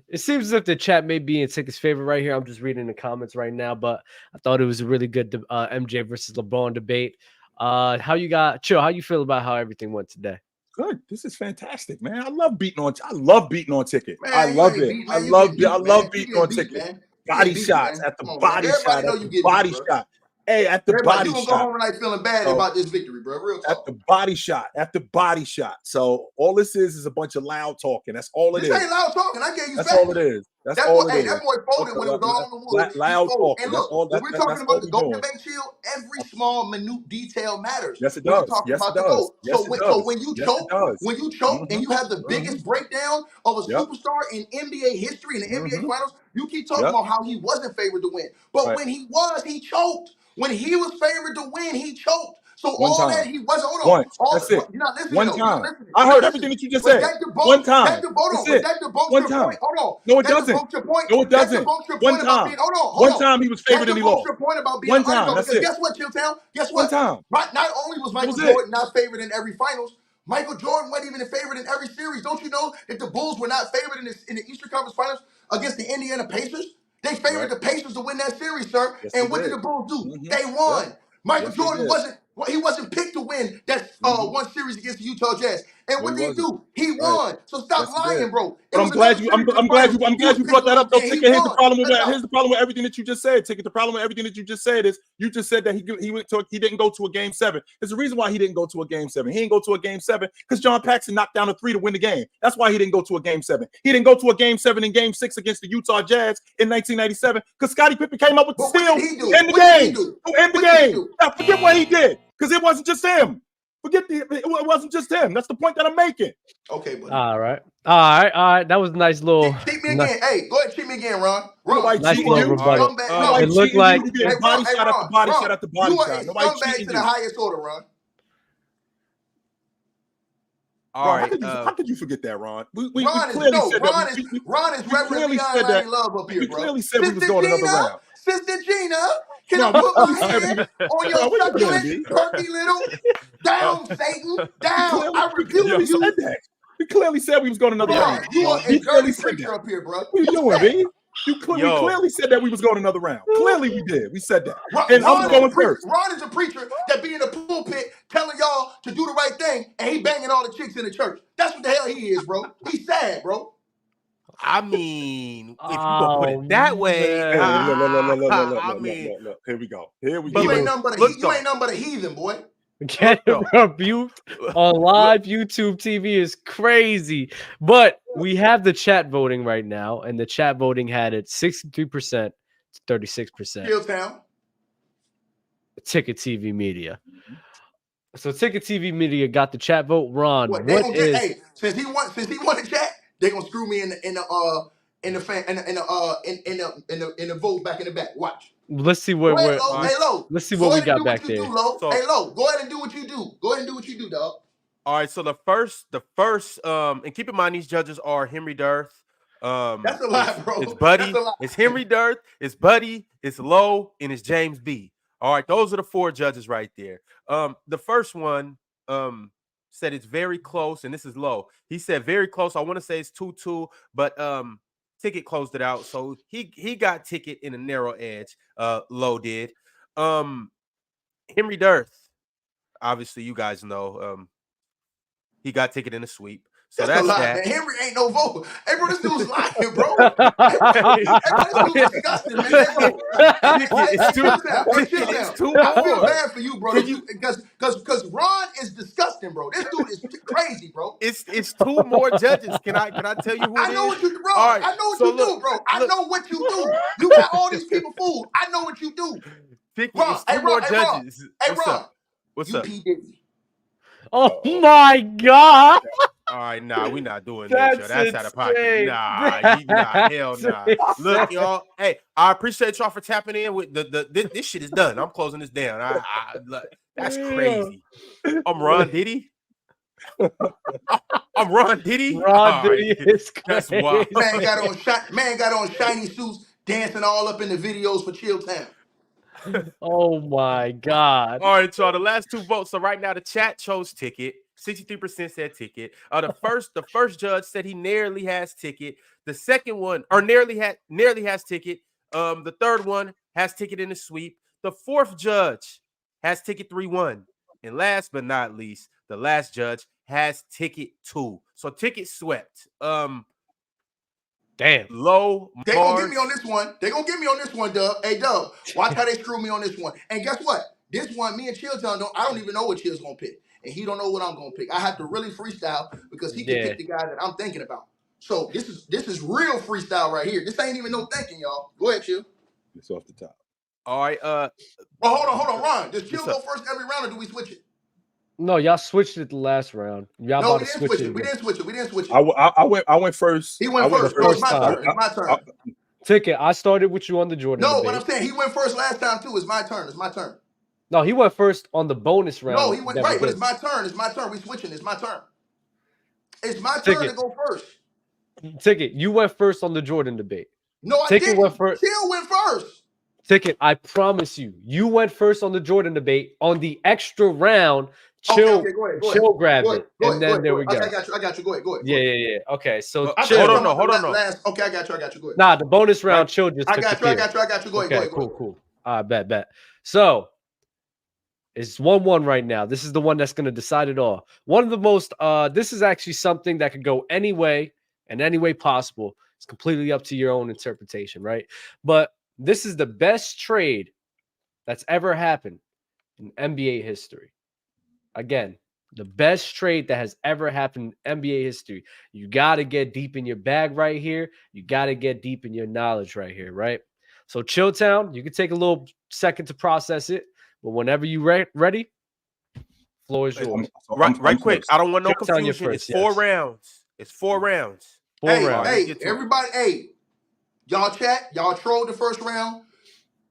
It seems as if the chat may be in Ticket's favor right here. I'm just reading the comments right now, but I thought it was a really good MJ versus LeBron debate. How you got Chill? How you feel about how everything went today? Good. This is fantastic, man. I love beating on Ticket. Man, I love it. I love beating on Ticket. Man. Body shots at the body shot. At the body shot. Hey, at the body shot. You gonna go home tonight feeling bad about this victory, bro. Real talk. At the body shot. At the body shot. So all this is a bunch of loud talking. That's all it is. This ain't loud talking. I gave you That's facts. all it is. That's all it is. That boy folded when it was all on the wood. Loud talking. And look, when we're talking about the GOAT debate, Chill, every small minute detail matters. Yes, it does. Yes, it does. So when you choke and you have the biggest breakdown of a superstar in NBA history, in the NBA Finals, you keep talking about how he wasn't favored to win. But when he was, he choked. When he was favored to win, he choked. So that he wasn't. Hold on. That's it. You're not listening. One time. I heard everything that you just said. One time. That debunks your point. Hold on. No, it doesn't. No, it doesn't. One time. One time he was favored and he lost. Your point about being one time. That's it. Guess what, ChillTown? Guess what? One time. Not only was Michael Jordan not favored in every finals, Michael Jordan wasn't even favored in every series. Don't you know that the Bulls were not favored in the Eastern Conference Finals against the Indiana Pacers? They favored the Pacers to win that series, sir. Yes, and what did the Bulls do? They won. Michael Jordan wasn't picked to win that one series against the Utah Jazz. And what did he do? He won. So stop lying, bro. But I'm glad you brought that up. Though, Ticket, here's the problem with everything that you just said. Ticket, the problem with everything that you just said is you just said that he didn't go to a game 7. There's a reason why he didn't go to a game 7. He didn't go to a game 7 because John Paxson knocked down a 3 to win the game. That's why he didn't go to a game 7. He didn't go to a game 7 in game 6 against the Utah Jazz in 1997 because Scottie Pippen came up with the steal to end the game. To end the game. Now forget what he did because it wasn't just him. It wasn't just him. That's the point that I'm making. Okay, buddy. All right. That was a nice little. Cheat me again. Hey, go ahead and cheat me again, Ron. Nice little rebuttal. It looked like body shot at the body shot at the body shot. Nobody cheated to the highest order, Ron. All right. How could you forget that, Ron? Ron is Reverend Beyond Love up here, bro. We clearly said we was going another round. Sister Gina, can I put my hand on your succulent, perky little? Down, Satan. Down. I rebuke you. We clearly said we was going another round. You are a dirty preacher up here, bro. What are you doing, B? We clearly said that we was going another round. Clearly we did. We said that. And I'm going first. Ron is a preacher that be in the pulpit telling y'all to do the right thing, and he banging all the chicks in the church. That's what the hell he is, bro. He's sad, bro. I mean, if you gonna put it that way, look. Here we go. You ain't nothing but a heathen, boy. Getting rebuked on live YouTube TV is crazy. But we have the chat voting right now, and the chat voting had it 63% to 36%. ChillTown. TicketTv Media. So TicketTV Media got the chat vote. Ron, since he won the chat, they're gonna screw me in the vote back in the back. Watch. Let's see what we're. Lo. Let's see what we got back there. Hey, Lo, go ahead and do what you do. Go ahead and do what you do, dog. All right. So the first, and keep in mind these judges are Henry Durth. That's a lot, bro. It's Buddy. It's Henry Durth. It's Buddy. It's Low, and it's James B. All right. Those are the 4 judges right there. The first one said it's very close, and this is Low. He said very close. I want to say it's 2-2, but Ticket closed it out, so he got Ticket in a narrow edge. Low did. Henry Durth, obviously you guys know, he got Ticket in a sweep. So that's that. Man. Henry ain't no vote. Hey, bro, this dude's lying, bro. This dude's disgusting, man. It's too I feel bad for you, bro. Because Ron is disgusting, bro. This dude is crazy, bro. It's 2 more judges. Can I tell you who it is? I know what you do, bro. Right. I know what you do, bro. I know what you do. You got all these people fooled. I know what you do. Ron, it's 2 more judges. What's up? What's up? Oh my God. All right, nah, we not doing that, yo. That's out of pocket. Nah, hell nah. Look, y'all. Hey, I appreciate y'all for tapping in with this shit is done. I'm closing this down. That's crazy. I'm Ron Diddy. I'm Ron Diddy. Ron Diddy is crazy. That's wild. Man got on shiny suits, dancing all up in the videos for ChillTown. Oh my God. All right, y'all. The last 2 votes. So right now the chat chose Ticket. 63% said Ticket. The first judge said he nearly has Ticket. The second one, or nearly has Ticket. The third one has Ticket in the sweep. The fourth judge has Ticket 3-1. And last but not least, the last judge has Ticket 2. So Ticket swept. Damn. Low. They gonna get me on this one. They gonna get me on this one, Dub. Hey, Dub, watch how they screw me on this one. And guess what? This one, me and ChillTown I don't even know what Chill's gonna pick. And he don't know what I'm gonna pick. I have to really freestyle because he can pick the guy that I'm thinking about. So this is real freestyle right here. This ain't even no thinking, y'all. Go ahead, Chill. It's off the top. All right. Hold on, Ron. Does Chill go first every round, or do we switch it? No, y'all switched it the last round. Y'all no, we didn't switch it. We didn't switch it. I went first. He went first. It's my turn. Ticket. I started with you on the Jordan. No, but I'm saying he went first last time too. It's my turn. No, he went first on the bonus round. No, he went right, but it's my turn. We switching. It's my turn. It's my turn to go first. Ticket. You went first on the Jordan debate. No, I didn't. Went first. Chill went first. Ticket. I promise you. You went first on the Jordan debate. On the extra round, Chill grabbed it. And then there we go. I got you. Go ahead. Yeah. Okay, so hold on. Okay, I got you. Go ahead. Nah, the bonus round, Chill just I got you. Go ahead. Cool. All right, bet. So it's 1-1 right now. This is the one that's going to decide it all. One of the most, this is actually something that could go any way and any way possible. It's completely up to your own interpretation, right? But this is the best trade that's ever happened in NBA history. Again, the best trade that has ever happened in NBA history. You got to get deep in your bag right here. You got to get deep in your knowledge right here, right? So ChillTown, you can take a little second to process it, but whenever you're ready, floor is yours. Right quick. I don't want no confusion. It's 4 rounds. It's 4 rounds. Hey, everybody, y'all chat, y'all trolled the first round.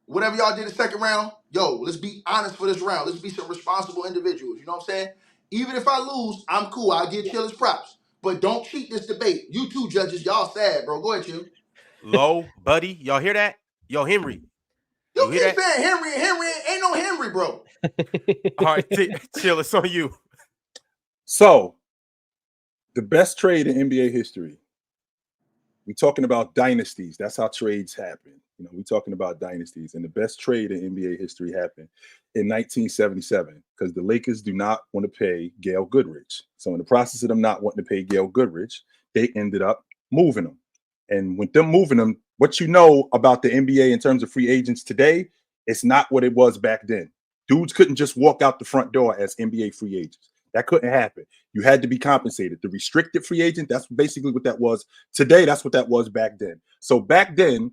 Whatever y'all did the second round, yo, let's be honest for this round. Let's be some responsible individuals. You know what I'm saying? Even if I lose, I'm cool. I'll give Chill his props. But don't cheat this debate. You two judges, y'all sad, bro. Go ahead, Chill. Low, Buddy. Y'all hear that? Yo, Henry. You keep saying Henry. Ain't no Henry, bro. All right, Chill. It's on you. So, The best trade in NBA history. We're talking about dynasties. That's how trades happen. You know, we're talking about dynasties. And the best trade in NBA history happened in 1977 because the Lakers do not want to pay Gail Goodrich. So in the process of them not wanting to pay Gail Goodrich, they ended up moving him. And with them moving him, what you know about the NBA in terms of free agents today, it's not what it was back then. Dudes couldn't just walk out the front door as NBA free agents. That couldn't happen. You had to be compensated. The restricted free agent, that's basically what that was. Today, that's what that was back then. So back then,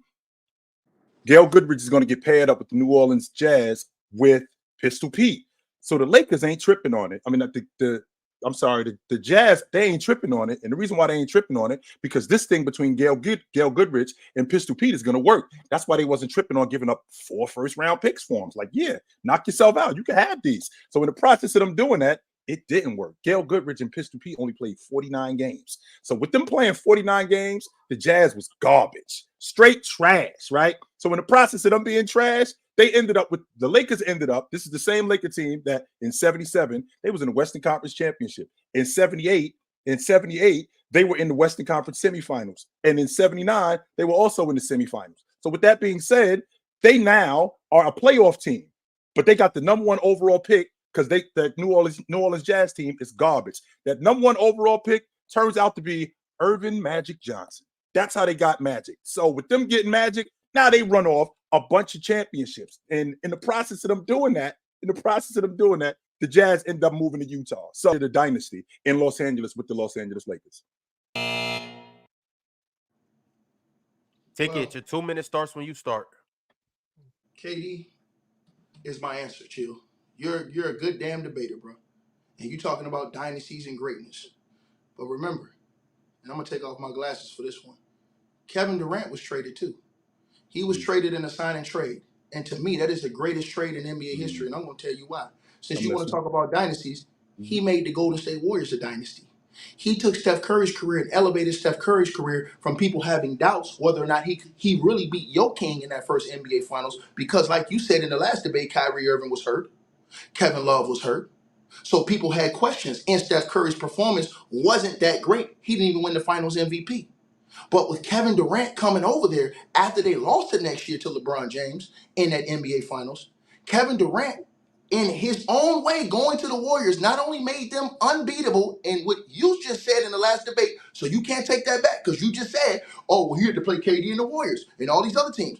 Gail Goodrich is going to get paired up with the New Orleans Jazz with Pistol Pete. So the Lakers ain't tripping on it. I mean, the Jazz, they ain't tripping on it. And the reason why they ain't tripping on it, because this thing between Gail Goodrich and Pistol Pete is going to work. That's why they wasn't tripping on giving up 4 first-round picks for him. Like, yeah, knock yourself out. You can have these. So in the process of them doing that, it didn't work. Gail Goodrich and Pistol Pete only played 49 games. So with them playing 49 games, the Jazz was garbage. Straight trash, right? So in the process of them being trash, they ended up with the Lakers this is the same Laker team that in 77, they was in the Western Conference Championship. In 78, they were in the Western Conference semifinals. And in 79, they were also in the semifinals. So with that being said, they now are a playoff team, but they got the #1 overall pick because the New Orleans Jazz team is garbage. That #1 overall pick turns out to be Irvin Magic Johnson. That's how they got Magic. So with them getting Magic, now they run off a bunch of championships. And in the process of them doing that, the Jazz end up moving to Utah. So the dynasty in Los Angeles with the Los Angeles Lakers. Ticket, your 2 minutes starts when you start. KD is my answer, Chill. You're a good damn debater, bro. And you talking about dynasties and greatness. But remember, and I'm going to take off my glasses for this one, Kevin Durant was traded too. He was traded in a sign and trade. And to me, that is the greatest trade in NBA history. And I'm going to tell you why. Since you want to talk about dynasties, he made the Golden State Warriors a dynasty. He took Steph Curry's career and elevated Steph Curry's career from people having doubts whether or not he really beat Jokic in that first NBA Finals. Because like you said in the last debate, Kyrie Irving was hurt. Kevin Love was hurt. So people had questions. And Steph Curry's performance wasn't that great. He didn't even win the Finals MVP. But with Kevin Durant coming over there after they lost the next year to LeBron James in that NBA Finals, Kevin Durant, in his own way, going to the Warriors, not only made them unbeatable in what you just said in the last debate, so you can't take that back because you just said, oh, we're here to play KD and the Warriors and all these other teams.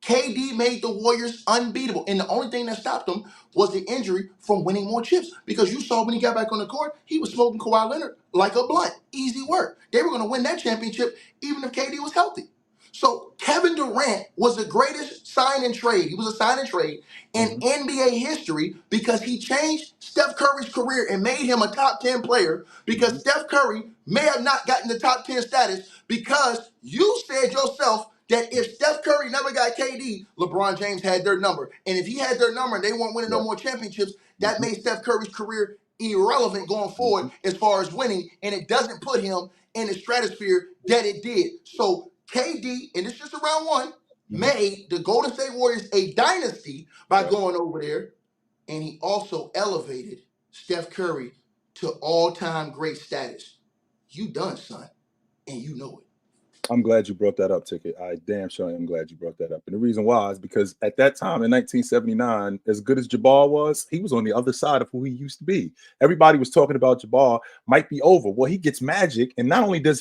KD made the Warriors unbeatable. And the only thing that stopped them was the injury from winning more chips. Because you saw when he got back on the court, he was smoking Kawhi Leonard like a blunt. Easy work. They were going to win that championship even if KD was healthy. So Kevin Durant was the greatest sign and trade. He was a sign and trade in NBA history because he changed Steph Curry's career and made him a top 10 player because Steph Curry may have not gotten the top 10 status because you said yourself that if Steph Curry never got KD, LeBron James had their number. And if he had their number and they weren't winning no more championships, that made Steph Curry's career irrelevant going forward as far as winning. And it doesn't put him in the stratosphere that it did. So KD, and it's just around one, made the Golden State Warriors a dynasty by going over there. And he also elevated Steph Curry to all-time great status. You done, son, and you know it. I'm glad you brought that up, Ticket. I damn sure am glad you brought that up. And the reason why is because at that time in 1979, as good as Jabbar was, he was on the other side of who he used to be. Everybody was talking about Jabbar might be over. Well, he gets Magic, and not only is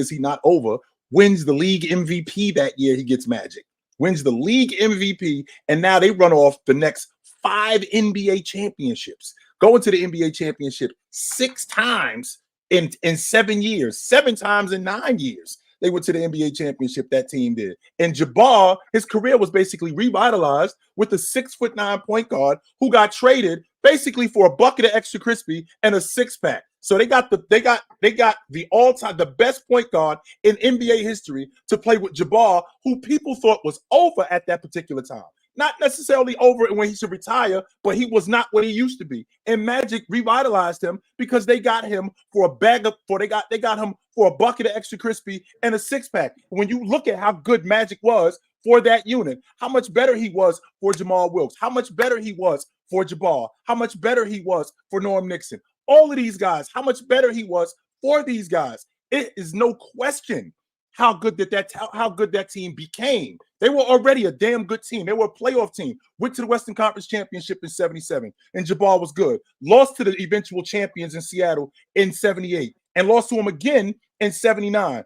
he not over, wins the league MVP that year. He gets Magic, wins the league MVP, and now they run off the next 5 NBA championships, going to the NBA championship 6 times in 7 years, 7 times in 9 years. They went to the NBA championship, that team did. And Jabbar, his career was basically revitalized with a 6'9" point guard who got traded basically for a bucket of extra crispy and a 6-pack. So they got the all-time, the best point guard in NBA history to play with Jabbar, who people thought was over at that particular time. Not necessarily over when he should retire, but he was not what he used to be. And Magic revitalized him because they got him for they got him for a bucket of extra crispy and a 6-pack. When you look at how good Magic was for that unit, how much better he was for Jamal Wilkes, how much better he was for Jabbar, how much better he was for Norm Nixon. all of these guys, how much better he was for these guys. It is no question how good that team became. They were already a damn good team. They were a playoff team. Went to the Western Conference Championship in 77, and Jabbar was good. Lost to the eventual champions in Seattle in 78, and lost to them again in 79.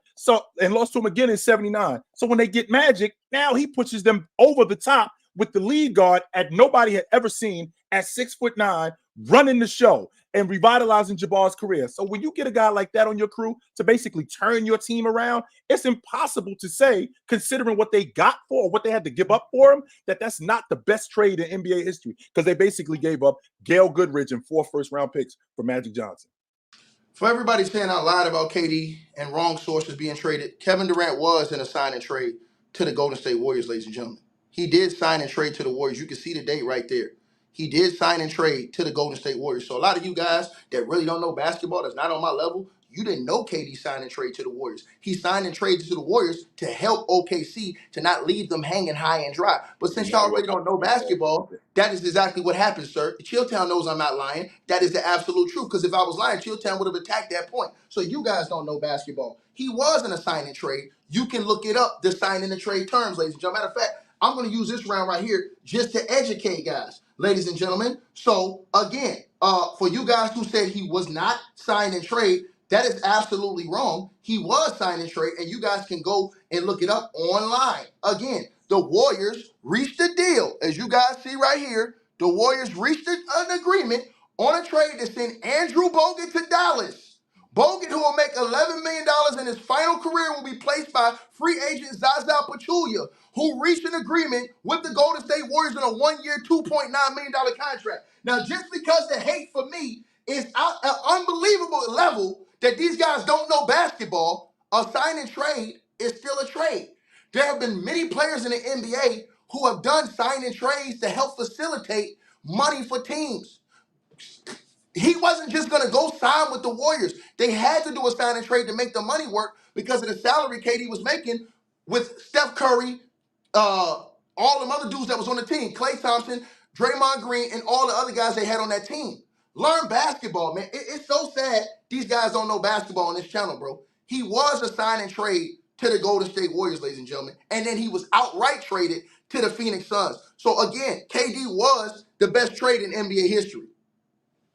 And lost to them again in 79. So when they get Magic, now he pushes them over the top with the lead guard at nobody had ever seen at 6'9", running the show and revitalizing Jabbar's career. So when you get a guy like that on your crew to basically turn your team around, it's impossible to say, considering what they got for or what they had to give up for him, that that's not the best trade in NBA history, because they basically gave up Gail Goodrich and 4 first-round picks for Magic Johnson. For everybody saying out loud about KD and wrong sources being traded, Kevin Durant was in a sign and trade to the Golden State Warriors, ladies and gentlemen. He did sign and trade to the Warriors. You can see the date right there. He did sign and trade to the Golden State Warriors. So a lot of you guys that really don't know basketball, that's not on my level, you didn't know KD signed and trade to the Warriors. He signed and traded to the Warriors to help OKC to not leave them hanging high and dry. But since y'all really don't know basketball, that is exactly what happened, sir. ChillTown knows I'm not lying. That is the absolute truth. Because if I was lying, ChillTown would have attacked that point. So you guys don't know basketball. He was in a sign and trade. You can look it up, the sign and the trade terms, ladies and gentlemen. Matter of fact, I'm going to use this round right here just to educate guys, ladies and gentlemen. So again, for you guys who said he was not signed and trade, that is absolutely wrong. He was signed and trade, and you guys can go and look it up online. Again, the Warriors reached a deal, as you guys see right here. The Warriors reached an agreement on a trade to send Andrew Bogut to Dallas. Bogut, who will make $11 million in his final career, will be placed by free agent Zaza Pachulia, who reached an agreement with the Golden State Warriors on a 1-year, $2.9 million contract. Now, just because the hate for me is at an unbelievable level that these guys don't know basketball, a sign and trade is still a trade. There have been many players in the NBA who have done sign and trades to help facilitate money for teams. He wasn't just going to go sign with the Warriors. They had to do a sign and trade to make the money work because of the salary KD was making with Steph Curry, all them other dudes that was on the team, Klay Thompson, Draymond Green, and all the other guys they had on that team. Learn basketball, man. It's so sad these guys don't know basketball on this channel, bro. He was a sign and trade to the Golden State Warriors, ladies and gentlemen, and then he was outright traded to the Phoenix Suns. So again, KD was the best trade in NBA history.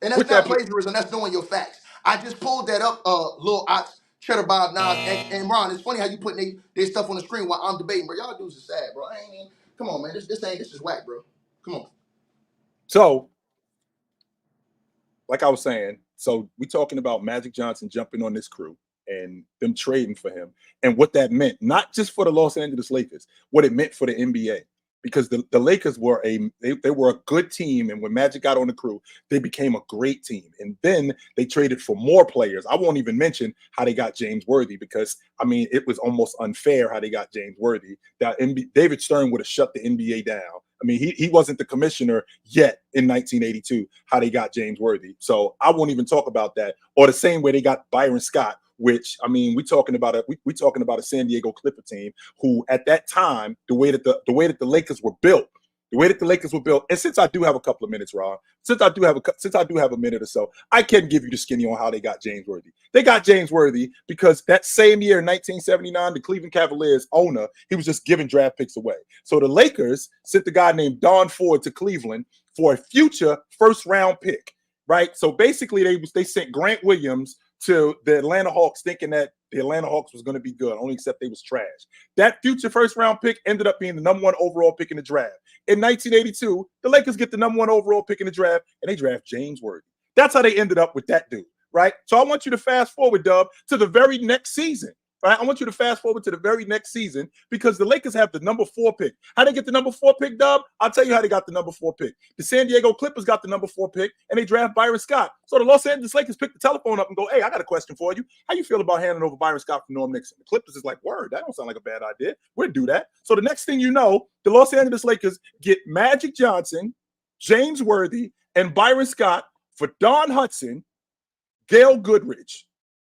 And that's not plagiarism, that's knowing your facts. I just pulled that up, Lil Ox, Cheddar Bob, Nas, and Ron. It's funny how you putting their stuff on the screen while I'm debating, bro. Y'all dudes are sad, bro. Come on, man. This is whack, bro. Come on. So, like I was saying, so we talking about Magic Johnson jumping on this crew and them trading for him and what that meant, not just for the Los Angeles Lakers, what it meant for the NBA. Because the Lakers were they were a good team, and when Magic got on the crew, they became a great team. And then they traded for more players. I won't even mention how they got James Worthy, because I mean it was almost unfair how they got James Worthy. That David Stern would have shut the NBA down. I mean he wasn't the commissioner yet in 1982. How they got James Worthy, so I won't even talk about that. Or the same way they got Byron Scott. Which, I mean, we talking about a San Diego Clipper team who, at that time, the way that the Lakers were built, and since I do have a couple of minutes, Ron, since I do have a minute or so, I can give you the skinny on how they got James Worthy. They got James Worthy because that same year in 1979, the Cleveland Cavaliers owner, he was just giving draft picks away. So the Lakers sent the guy named Don Ford to Cleveland for a future first-round pick, right? So basically, they sent Grant Williams to the Atlanta Hawks, thinking that the Atlanta Hawks was going to be good, only except they was trash. That future first-round pick ended up being the number 1 overall pick in the draft. In 1982, the Lakers get the number 1 overall pick in the draft, and they draft James Worthy. That's how they ended up with that dude, right? So I want you to fast forward, Dub, to the very next season. Right? I want you to fast forward to the very next season, because the Lakers have the number 4 pick. How they get the number 4 pick, Dub? I'll tell you how they got the number 4 pick. The San Diego Clippers got the number 4 pick, and they draft Byron Scott. So the Los Angeles Lakers pick the telephone up and go, hey, I got a question for you. How you feel about handing over Byron Scott for Norm Nixon? The Clippers is like, word, that don't sound like a bad idea. We'll do that. So the next thing you know, the Los Angeles Lakers get Magic Johnson, James Worthy, and Byron Scott for Don Hudson, Gail Goodrich,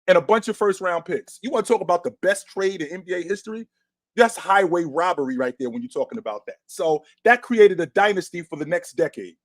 and a bunch of first-round picks. You want to talk about the best trade in NBA history? That's highway robbery right there when you're talking about that. So that created a dynasty for the next decade.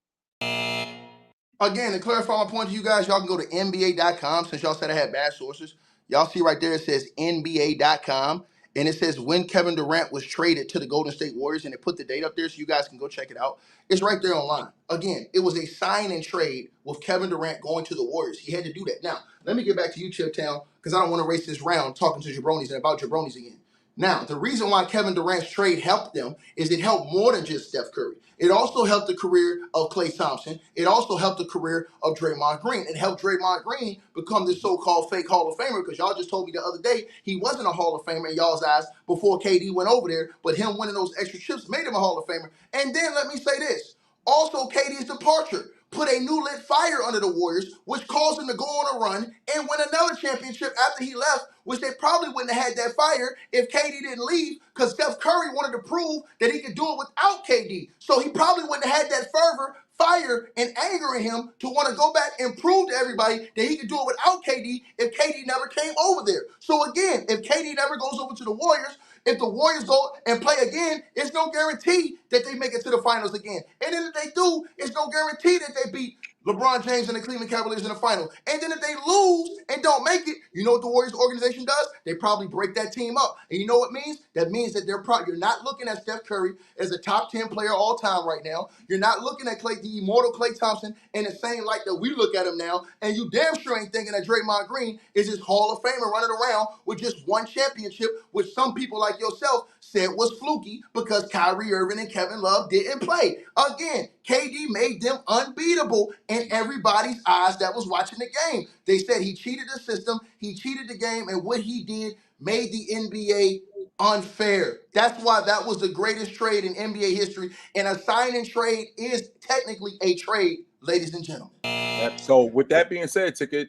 Again, to clarify my point to you guys, y'all can go to NBA.com since y'all said I had bad sources. Y'all see right there, it says NBA.com. And it says when Kevin Durant was traded to the Golden State Warriors, and it put the date up there so you guys can go check it out. It's right there online. Again, it was a sign and trade with Kevin Durant going to the Warriors. He had to do that. Now, let me get back to you, ChillTown, because I don't want to race this round talking to jabronis and about jabronis again. Now, the reason why Kevin Durant's trade helped them is it helped more than just Steph Curry. It also helped the career of Klay Thompson. It also helped the career of Draymond Green. It helped Draymond Green become this so-called fake Hall of Famer because y'all just told me the other day he wasn't a Hall of Famer in y'all's eyes before KD went over there, but him winning those extra chips made him a Hall of Famer. And then let me say this. Also, KD's departure put a new lit fire under the Warriors, which caused them to go on a run and win another championship after he left, which they probably wouldn't have had that fire if KD didn't leave, because Steph Curry wanted to prove that he could do it without KD. So he probably wouldn't have had that fervor, fire, and anger in him to want to go back and prove to everybody that he could do it without KD if KD never came over there. So again, if KD never goes over to the Warriors, if the Warriors go and play again, it's no guarantee that they make it to the finals again. And then if they do, it's no guarantee that they beat LeBron James and the Cleveland Cavaliers in the final. And then if they lose and don't make it, you know what the Warriors organization does? They probably break that team up. And you know what it means? That means that you're not looking at Steph Curry as a top 10 player all time right now. You're not looking at the immortal Klay Thompson in the same light that we look at him now. And you damn sure ain't thinking that Draymond Green is this Hall of Famer running around with just one championship, which some people like yourself said was fluky because Kyrie Irving and Kevin Love didn't play. Again, KD made them unbeatable in everybody's eyes that was watching the game. They said he cheated the system, he cheated the game, and what he did made the NBA unfair. That's why that was the greatest trade in NBA history. And a sign and trade is technically a trade, ladies and gentlemen. So with that being said, Ticket,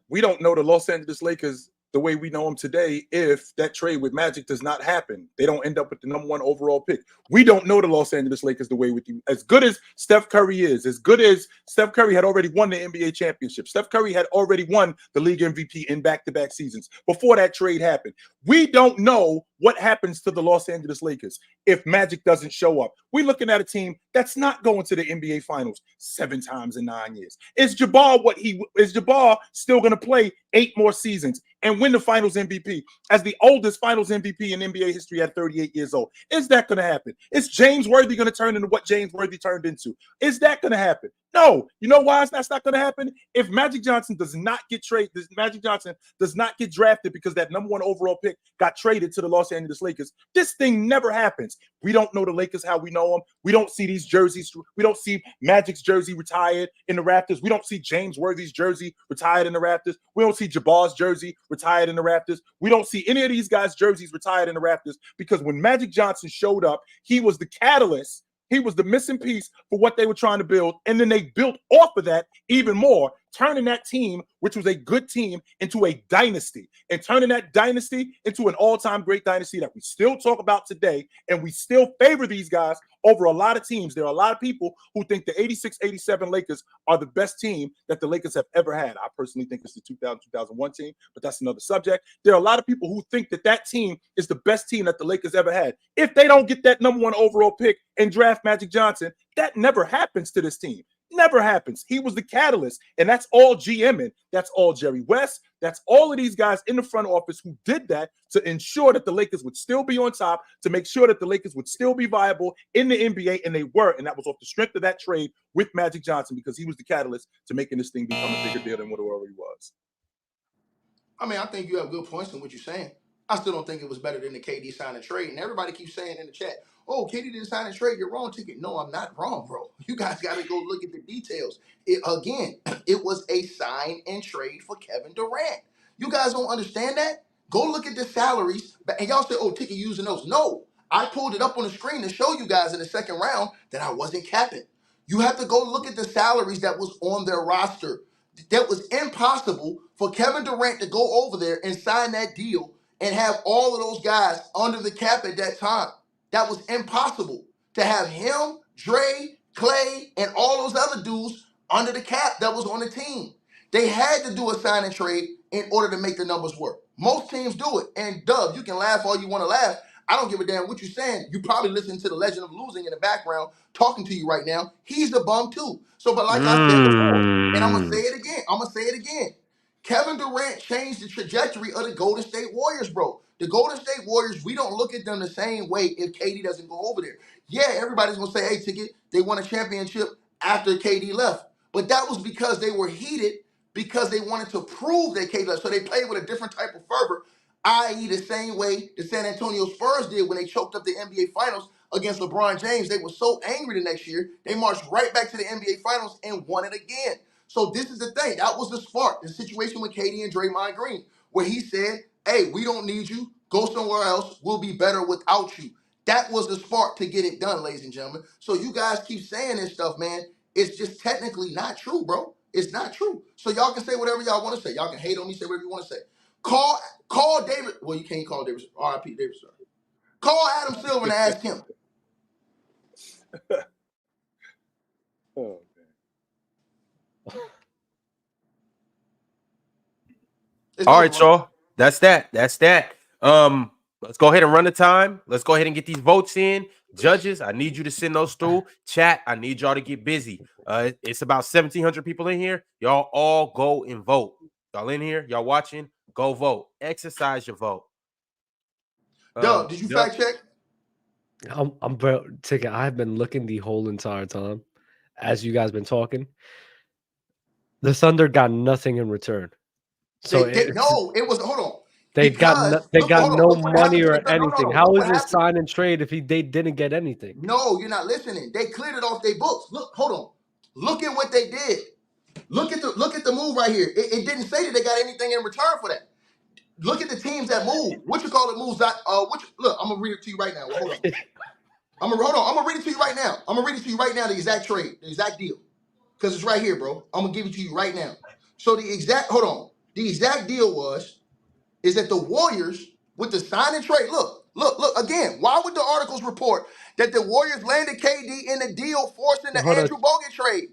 we don't know the Los Angeles Lakers the way we know them today if that trade with Magic does not happen. They don't end up with the #1 overall pick. We don't know the Los Angeles Lakers the way with you. As good as Steph Curry is, as good as Steph Curry had already won the NBA championship. Steph Curry had already won the league MVP in back-to-back seasons before that trade happened. We don't know what happens to the Los Angeles Lakers if Magic doesn't show up. We're looking at a team that's not going to the NBA Finals 7 times in 9 years. Is Jabbar still going to play 8 more seasons and win the Finals MVP as the oldest Finals MVP in NBA history at 38 years old? Is that going to happen? Is James Worthy going to turn into what James Worthy turned into? Is that going to happen? No. You know why that's not going to happen? If Magic Johnson does not get traded, Magic Johnson does not get drafted because that #1 overall pick got traded to the Los Angeles Lakers, this thing never happens. We don't know the Lakers how we know them. We don't see these jerseys. We don't see Magic's jersey retired in the rafters. We don't see James Worthy's jersey retired in the rafters. We don't see Jabbar's jersey retired in the rafters. We don't see any of these guys' jerseys retired in the rafters because when Magic Johnson showed up, he was the catalyst. He was the missing piece for what they were trying to build. And then they built off of that even more, turning that team, which was a good team, into a dynasty and turning that dynasty into an all-time great dynasty that we still talk about today. And we still favor these guys over a lot of teams. There are a lot of people who think the 86-87 Lakers are the best team that the Lakers have ever had. I personally think it's the 2000-2001 team, but that's another subject. There are a lot of people who think that team is the best team that the Lakers ever had. If they don't get that #1 overall pick and draft Magic Johnson, that never happens to this team. Never happens. He was the catalyst, and that's all GMing. That's all Jerry West. That's all of these guys in the front office who did that to ensure that the Lakers would still be on top, to make sure that the Lakers would still be viable in the NBA, and they were, and that was off the strength of that trade with Magic Johnson because he was the catalyst to making this thing become a bigger deal than what it already was. I mean, I think you have good points in what you're saying. I still don't think it was better than the KD sign and trade, and everybody keeps saying in the chat, oh, KD didn't sign and trade. You're wrong, Ticket. No, I'm not wrong, bro. You guys got to go look at the details. It was a sign and trade for Kevin Durant. You guys don't understand that? Go look at the salaries. And y'all say, oh, Ticket using those. No, I pulled it up on the screen to show you guys in the second round that I wasn't capping. You have to go look at the salaries that was on their roster. That was impossible for Kevin Durant to go over there and sign that deal and have all of those guys under the cap at that time. That was impossible to have him, Dre, Clay, and all those other dudes under the cap that was on the team. They had to do a sign and trade in order to make the numbers work. Most teams do it. And Dub, you can laugh all you want to laugh. I don't give a damn what you're saying. You probably listening to the Legend of Losing in the background talking to you right now. He's a bum too. So, but like I said before, and I'm going to say it again. Kevin Durant changed the trajectory of the Golden State Warriors, bro. The Golden State Warriors, we don't look at them the same way if KD doesn't go over there. Yeah, everybody's going to say, hey, Ticket, they won a championship after KD left. But that was because they were heated because they wanted to prove that KD left. So they played with a different type of fervor, i.e. the same way the San Antonio Spurs did when they choked up the NBA Finals against LeBron James. They were so angry the next year, they marched right back to the NBA Finals and won it again. So this is the thing. That was the spark, the situation with KD and Draymond Green, where he said, hey, we don't need you. Go somewhere else. We'll be better without you. That was the spark to get it done, ladies and gentlemen. So you guys keep saying this stuff, man. It's just technically not true, bro. It's not true. So y'all can say whatever y'all want to say. Y'all can hate on me, say whatever you want to say. Call David. Well, you can't call David. R.I.P. David. Sorry. Call Adam Silver and ask him. Oh, all right, y'all. That's that. Let's go ahead and run the time. Let's go ahead and get these votes in. Judges, I need you to send those through. Chat, I need y'all to get busy. It's about 1,700 people in here. Y'all all go and vote. Y'all in here? Y'all watching? Go vote. Exercise your vote. Doug, did you fact check? I'm Ticket. I've been looking the whole entire time as you guys been talking. The Thunder got nothing in return. So it was hold on. They got no money or anything. How is it sign and trade if they didn't get anything? No, you're not listening. They cleared it off their books. Look, hold on. Look at what they did. Look at the move right here. It didn't say that they got anything in return for that. Look at the teams that move. What you call it moves that look, I'm gonna read it to you right now. Hold on. I'm gonna read it to you right now. I'm gonna read it to you right now, the exact trade, the exact deal. Because it's right here, bro. I'm gonna give it to you right now. So the exact deal is that the Warriors with the sign and trade. Look again. Why would the articles report that the Warriors landed KD in the deal forcing the Andrew Bogut trade?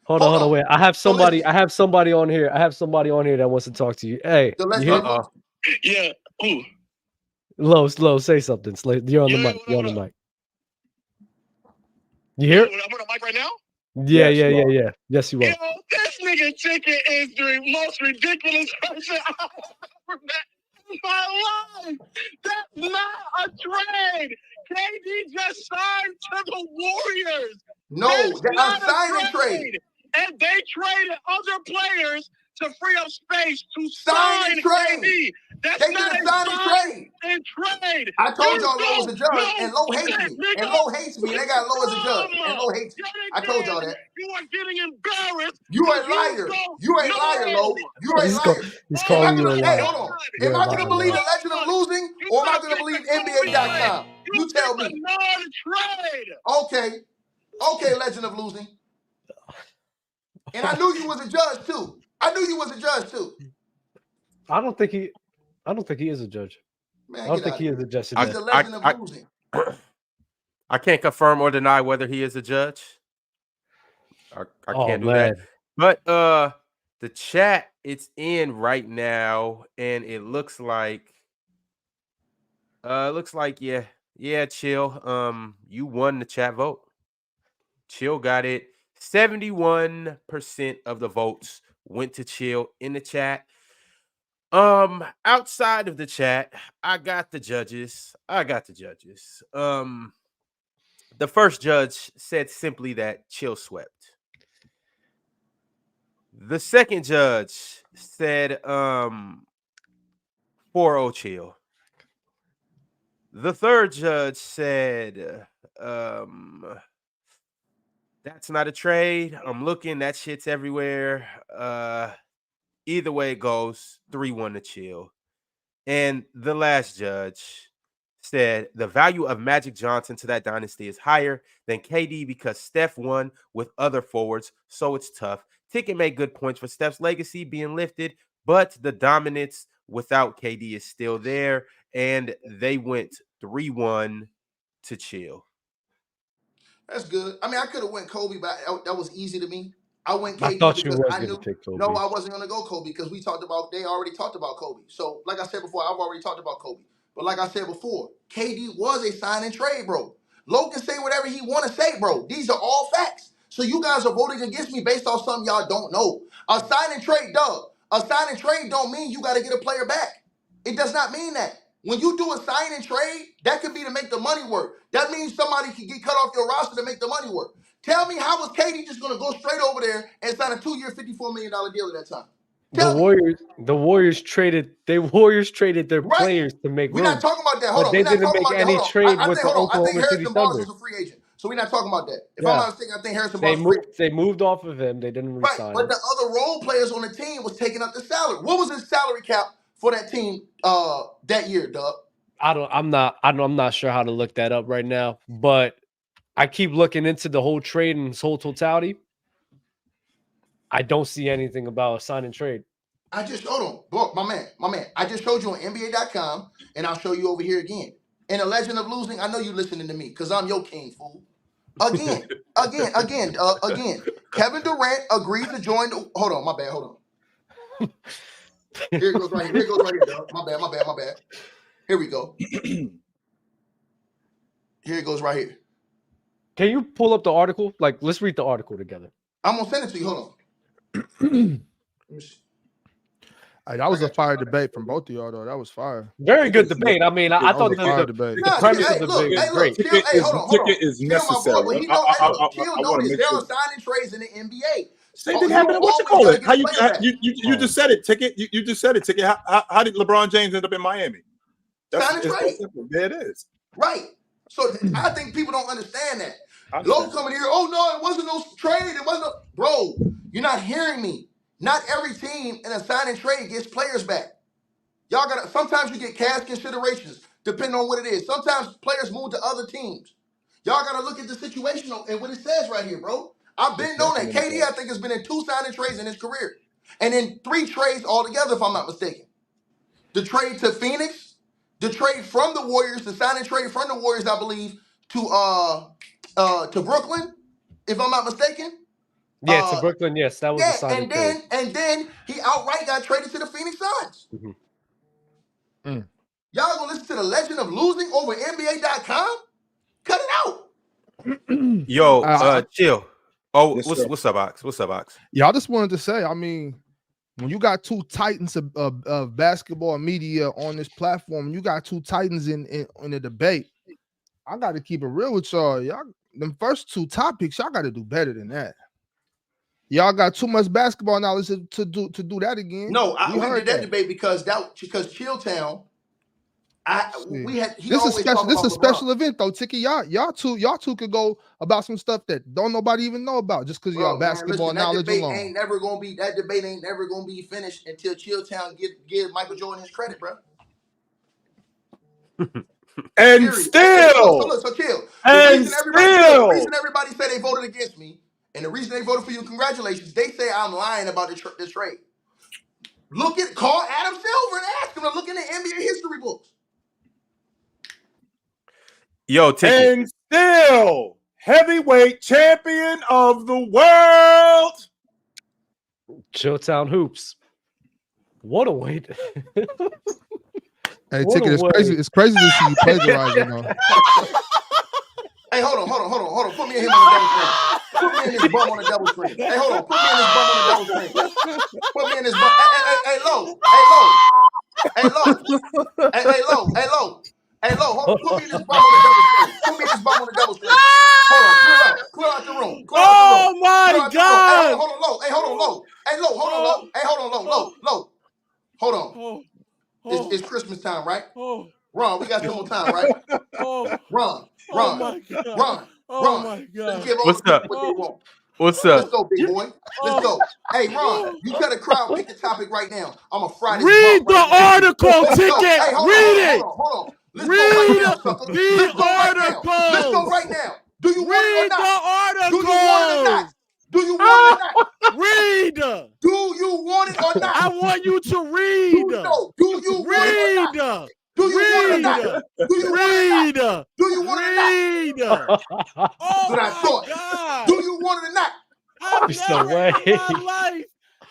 Hold on, wait. I have somebody on here. I have somebody on here that wants to talk to you. Hey, you hear? Yeah. Ooh. Low, say something. You're on the mic. You're on the mic. You hear? I'm on the mic right now? Yeah. Yes, you are. Yo, this nigga Ticket is the most ridiculous person I've ever met in my life. That's not a trade. KD just signed to the Warriors. No, I'm signing trade. And they traded other players to free up space to sign trade. KD. That's not a sign and trade. I told y'all Low was a judge, and Low hates me. And Low hates me. They got Low as a judge, and Low hates me. I told y'all that. You are getting embarrassed. You a liar. You a liar, Low. You a liar. He's calling you a liar. Hey, hold on. Am I gonna believe the Legend of Losing, or am I gonna believe NBA.com? You tell me. Okay, Legend of Losing. And I knew you was a judge too. I don't think he is a judge. Man, I don't think he is a judge. He's the Legend of Losing. I can't confirm or deny whether he is a judge. I can't do that. But the chat, it's in right now, and it looks like yeah, Chill. You won the chat vote. Chill got it. 71% of the votes went to Chill in the chat. Outside of the chat, I got the judges. The first judge said simply that Chill swept. The second judge said 4-0 Chill. The third judge said that's not a trade. I'm looking. That shit's everywhere. Either way it goes, 3-1 to Chill. And the last judge said the value of Magic Johnson to that dynasty is higher than KD because Steph won with other forwards, so it's tough. Ticket made good points for Steph's legacy being lifted, but the dominance without KD is still there, and they went 3-1 to Chill. That's good. I mean, I could have went Kobe, but that was easy to me. I went KD I thought because you were I going knew. to take Kobe. No, I wasn't going to go Kobe because they already talked about Kobe. So, like I said before, I've already talked about Kobe. But like I said before, KD was a sign and trade, bro. Lo can say whatever he want to say, bro. These are all facts. So you guys are voting against me based off something y'all don't know. A sign and trade, Doug. A sign and trade don't mean you got to get a player back. It does not mean that. When you do a sign and trade, that could be to make the money work. That means somebody can get cut off your roster to make the money work. Tell me, how was KD just going to go straight over there and sign a 2-year, $54 million deal at that time? The Warriors traded their players to make room. We're not talking about that. Hold on. They didn't make any trade with the I think Oklahoma City Harrison Barnes Thunder. was a free agent. So we're not talking about that. If I'm not mistaken, I think Harrison Barnes was free agent. They moved off of him. They didn't resign him. But the other role players on the team was taking up the salary. What was his salary cap for that team that year, Doug? I'm not sure how to look that up right now, but I keep looking into the whole trade and its whole totality. I don't see anything about a sign and trade. Hold on, my man. I just showed you on NBA.com, and I'll show you over here again. In a legend of losing, I know you listening to me because I'm your king, fool. Again. Kevin Durant agreed to join. Hold on, my bad. Hold on. Here it goes right here. Dog. My bad. Here we go. Here it goes right here. Can you pull up the article? Like, let's read the article together. I'm gonna send it to you. Hold on. Let me see. That was a fire debate from both of y'all, though. That was fire. Very good debate. I mean, I thought the premise of the debate was great. Ticket is necessary. Chill notice there are signing trades in the NBA. Same thing happened. What you call it? How you just said it, Ticket. You just said it, Ticket. How did LeBron James end up in Miami? Signing trade. There it is. Right. So I think people don't understand that. Low coming here. Oh no, it wasn't no trade. It wasn't. Bro, you're not hearing me. Not every team in a sign and trade gets players back. Y'all gotta. Sometimes you get cash considerations, depending on what it is. Sometimes players move to other teams. Y'all gotta look at the situation and what it says right here, bro. I've been known that. KD, I think, has been in 2 sign and trades in his career, and in 3 trades altogether, if I'm not mistaken. The trade to Phoenix, the trade from the Warriors, the sign and trade from the Warriors, I believe, to Brooklyn, if I'm not mistaken. Yeah, to Brooklyn, yes, that was a sign and then he outright got traded to the Phoenix Suns. Mm-hmm. Y'all gonna listen to the legend of losing over NBA.com? Cut it out. Yo, chill. Oh, yes, what's up, Ox? What's up, Ox? Yeah, I just wanted to say, I mean, when you got 2 titans of basketball media on this platform, you got 2 titans in the debate. I got to keep it real with y'all. Y'all, them first 2 topics, y'all got to do better than that. Y'all got too much basketball knowledge to do that again. No, we did that debate because ChillTown. This is a special event though, Tiki. Y'all two could go about some stuff that don't nobody even know about just because y'all basketball knowledge alone. That debate ain't never gonna be finished until ChillTown give Michael Jordan his credit, bro. And still, so chill. And the reason everybody say they voted against me, and the reason they voted for you, congratulations. They say I'm lying about this trade. Call Adam Silver and ask him to look in the NBA history books. Yo, and still heavyweight champion of the world. ChillTown Hoops. What a weight. Hey, Ticket, it's crazy. It's crazy to see you plagiarize, you know. Hey, hold on. Put me and him on the double screen. Put me and his bum on the double screen. Hey, hold on. Put me and his bum on the double screen. Put me and his bum. Hey, low. Hold on. Put me and his bum on the double screen. Hold on. Clear out the room. Oh my God. Hold on, low. Hey, hold on, low. Hold on. It's Christmas time, right? Ron, we got some more time, right? Ron. What's up? What's up? Let's go, big boy. Let's go. Hey, Ron, you tell the crowd, pick the topic right now. I'm a Friday. Read the article, Ticket. Hey, read it. Hold on. Let's read go right now, sucker. the article. Let's go right now. Do you want it or not? Do you want it or not? Do you want it or not? Read. Do you want it or not? I want you to read. Do you want it or not? Do you want it or not? Do you want it or not? Do you want it or not? Oh what I thought. God. Do you want it or not? I've never in my life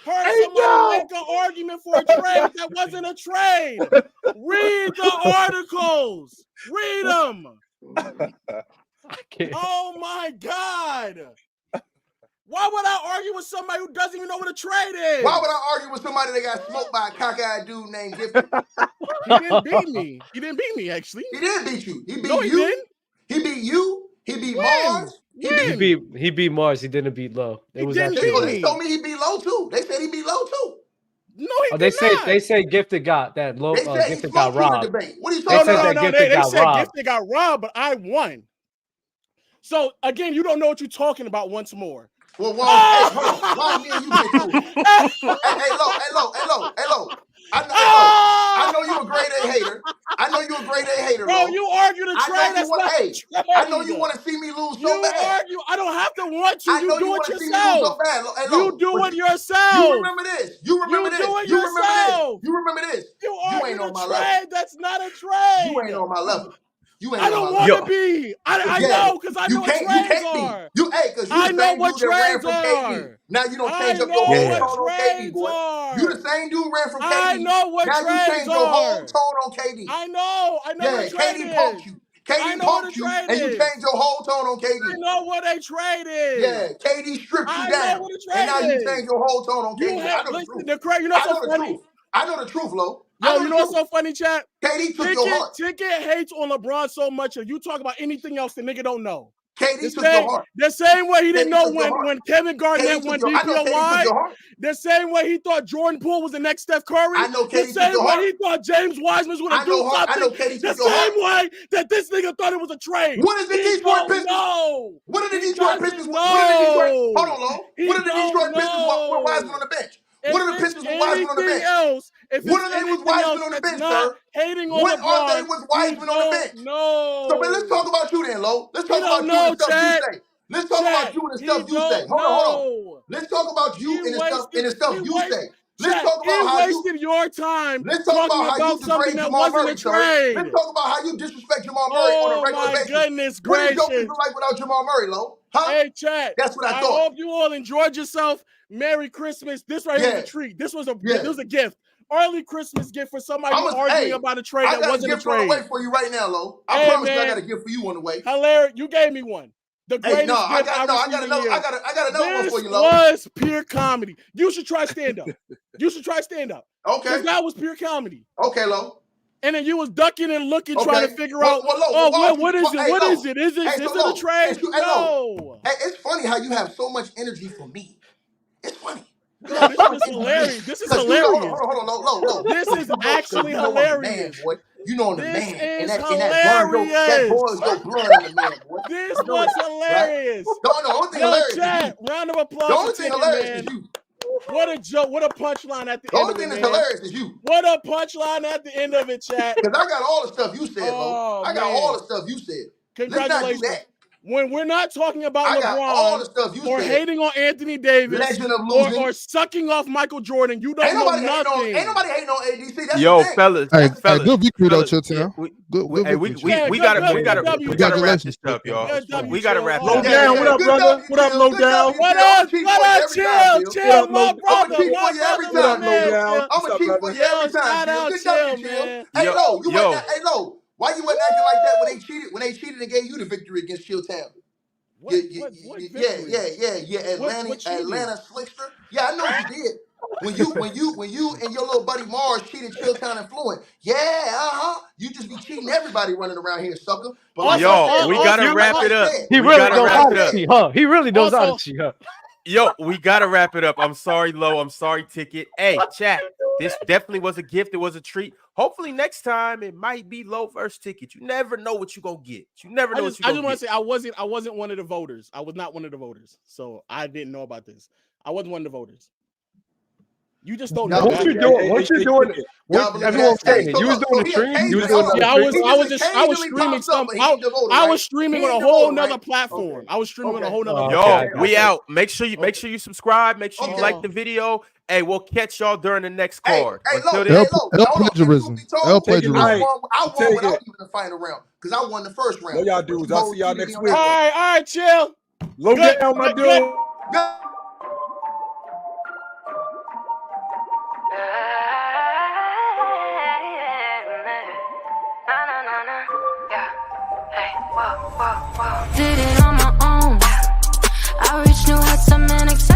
heard somebody make an argument for a trade that wasn't a trade. Read the articles. Read them. Oh my God. Why would I argue with somebody who doesn't even know what a trade is? Why would I argue with somebody that got smoked by a cockeyed dude named Gifted? He didn't beat me. He didn't beat me, actually. He did beat you. He beat no, you. He didn't. He beat you. He beat When? Mars. He beat Mars. He didn't beat Low. It was actually. They told me he beat Low too. They said he beat Low too. No, he did not. They say Gifted got that Low. They said Gifted got robbed. What are you talking about? No, they said Gifted got robbed, but I won. So again, you don't know what you're talking about once more. Well, hey, hold on. Why me and you get cool? Hey, Low. I know you a grade A hater. Bro, you argue the trade. I know you want to see me lose so bad. You argue. I don't have to want to. You do it yourself. So bad. You do it yourself. You remember this. You remember this. You argue the trade. That's not a trade. You ain't on my level. I don't want to be. I know because I know what trades are. I know what trades are. Now you don't change up your whole tone on KD, boy. You the same dude ran from KD. I know what trades are. Now you change your whole tone on KD. I know what trade is. KD punked you. KD punked you, and you changed your whole tone on KD. I know what a trade is. Yeah, KD stripped you down, and now you change your whole tone on KD. I know the truth. You know what's so funny? I know the truth, Lo. Yo, you know what's so funny, chat? KD took your heart. Ticket hates on LeBron so much. If you talk about anything else, the nigga don't know. KD took your heart. The same way he didn't know when Kevin Garnett won DPOY. The same way he thought Jordan Poole was the next Steph Curry. I know KD the same way he thought James Wiseman was going to do something. I know KD the same way that this nigga thought it was a trade. What is the Detroit Pistons? What are the Detroit Pistons? Hold on, Lo. What are the Detroit Pistons with Wiseman on the bench? What are the Pistons with Wiseman on the bench? What are they with Wiseman on the bench, sir? What are they with Wiseman on the bench? No. So let's talk about you then, Lo. Let's talk about you and the stuff you say. Let's talk about you and the stuff you say. Hold on. Let's talk about you and the stuff you say. Let's talk about how you wasted your time. Let's talk about how you degrade Jamal Murray, sir. Let's talk about how you disrespect Jamal Murray on a regular basis. Goodness what gracious. What is your people like without Jamal Murray, Lo? Huh? Hey, chat. That's what I thought. I hope you all enjoyed yourself. Merry Christmas. This right here was a treat. This was a gift. Early Christmas gift for somebody arguing about a trade that wasn't a trade. I got a gift on the way for you right now, Lo. I promise you I got a gift for you on the way. Hilarious. You gave me one. The greatest gift I got another one for you, Lo. This was pure comedy. You should try stand-up. Okay. Because that was pure comedy. Okay, Lo. And then you was ducking and looking, trying to figure out, what is it? What is it? Is it a trade? No. Hey, it's funny how you have so much energy for me. It's funny. No, this is hilarious. This is hilarious. Hold on, Lo. This is actually hilarious. You know the man. And that boils your blood in the man, boy. This was hilarious. The only thing hilarious chat, is you. Round of applause. The only thing hilarious is you. What a joke. What a punchline at the end of it, The only thing that's hilarious is you. What a punchline at the end of it, chat. Because I got all the stuff you said, Lo. I got all the stuff you said. Congratulations. Let's not do that. When we're not talking about all the stuff LeBron or hating on Anthony Davis or sucking off Michael Jordan, you don't know nothing. Ain't nobody hating on ADC. That's Yo, fellas. Hey, good victory though, ChillTown. We gotta wrap this up, y'all. We gotta wrap it up. Low down, what up, brother? What up, Low down? What up, Chill, my brother. What up, Low down? I'm a cheat for you every time. Good W, Chill. Hey, Lo, why you wasn't acting like that when they cheated and gave you the victory against ChillTown? What Atlanta Slickster. Yeah, I know what you did. When you and your little buddy Mars cheated ChillTown and Fluent. Yeah, You just be cheating everybody running around here, sucker. But we gotta wrap it up. He really knows how to cheat, huh? He really knows how to cheat, huh? Yo, we gotta wrap it up. I'm sorry, Lo. I'm sorry, Ticket. Hey, chat. This definitely was a gift. It was a treat. Hopefully next time it might be Lo versus Ticket. You never know what you're gonna get. You never know what you're gonna get. I just want to say I wasn't one of the voters. I was not one of the voters. So I didn't know about this. I wasn't one of the voters. You just don't know. What you doing? What you doing? Everyone's saying you was doing the stream. You was doing. Yeah, I was streaming something. I was streaming on a whole nother platform. I was streaming on a whole nother. Yo, we out. Make sure you subscribe. Make sure you like the video. Hey, we'll catch y'all during the next card. Until then, plagiarism. I won without even the final round because I won the first round. What y'all dudes? I'll see y'all next week. All right, chill. Low down, my dude. reach new heights, I'm inaccessible.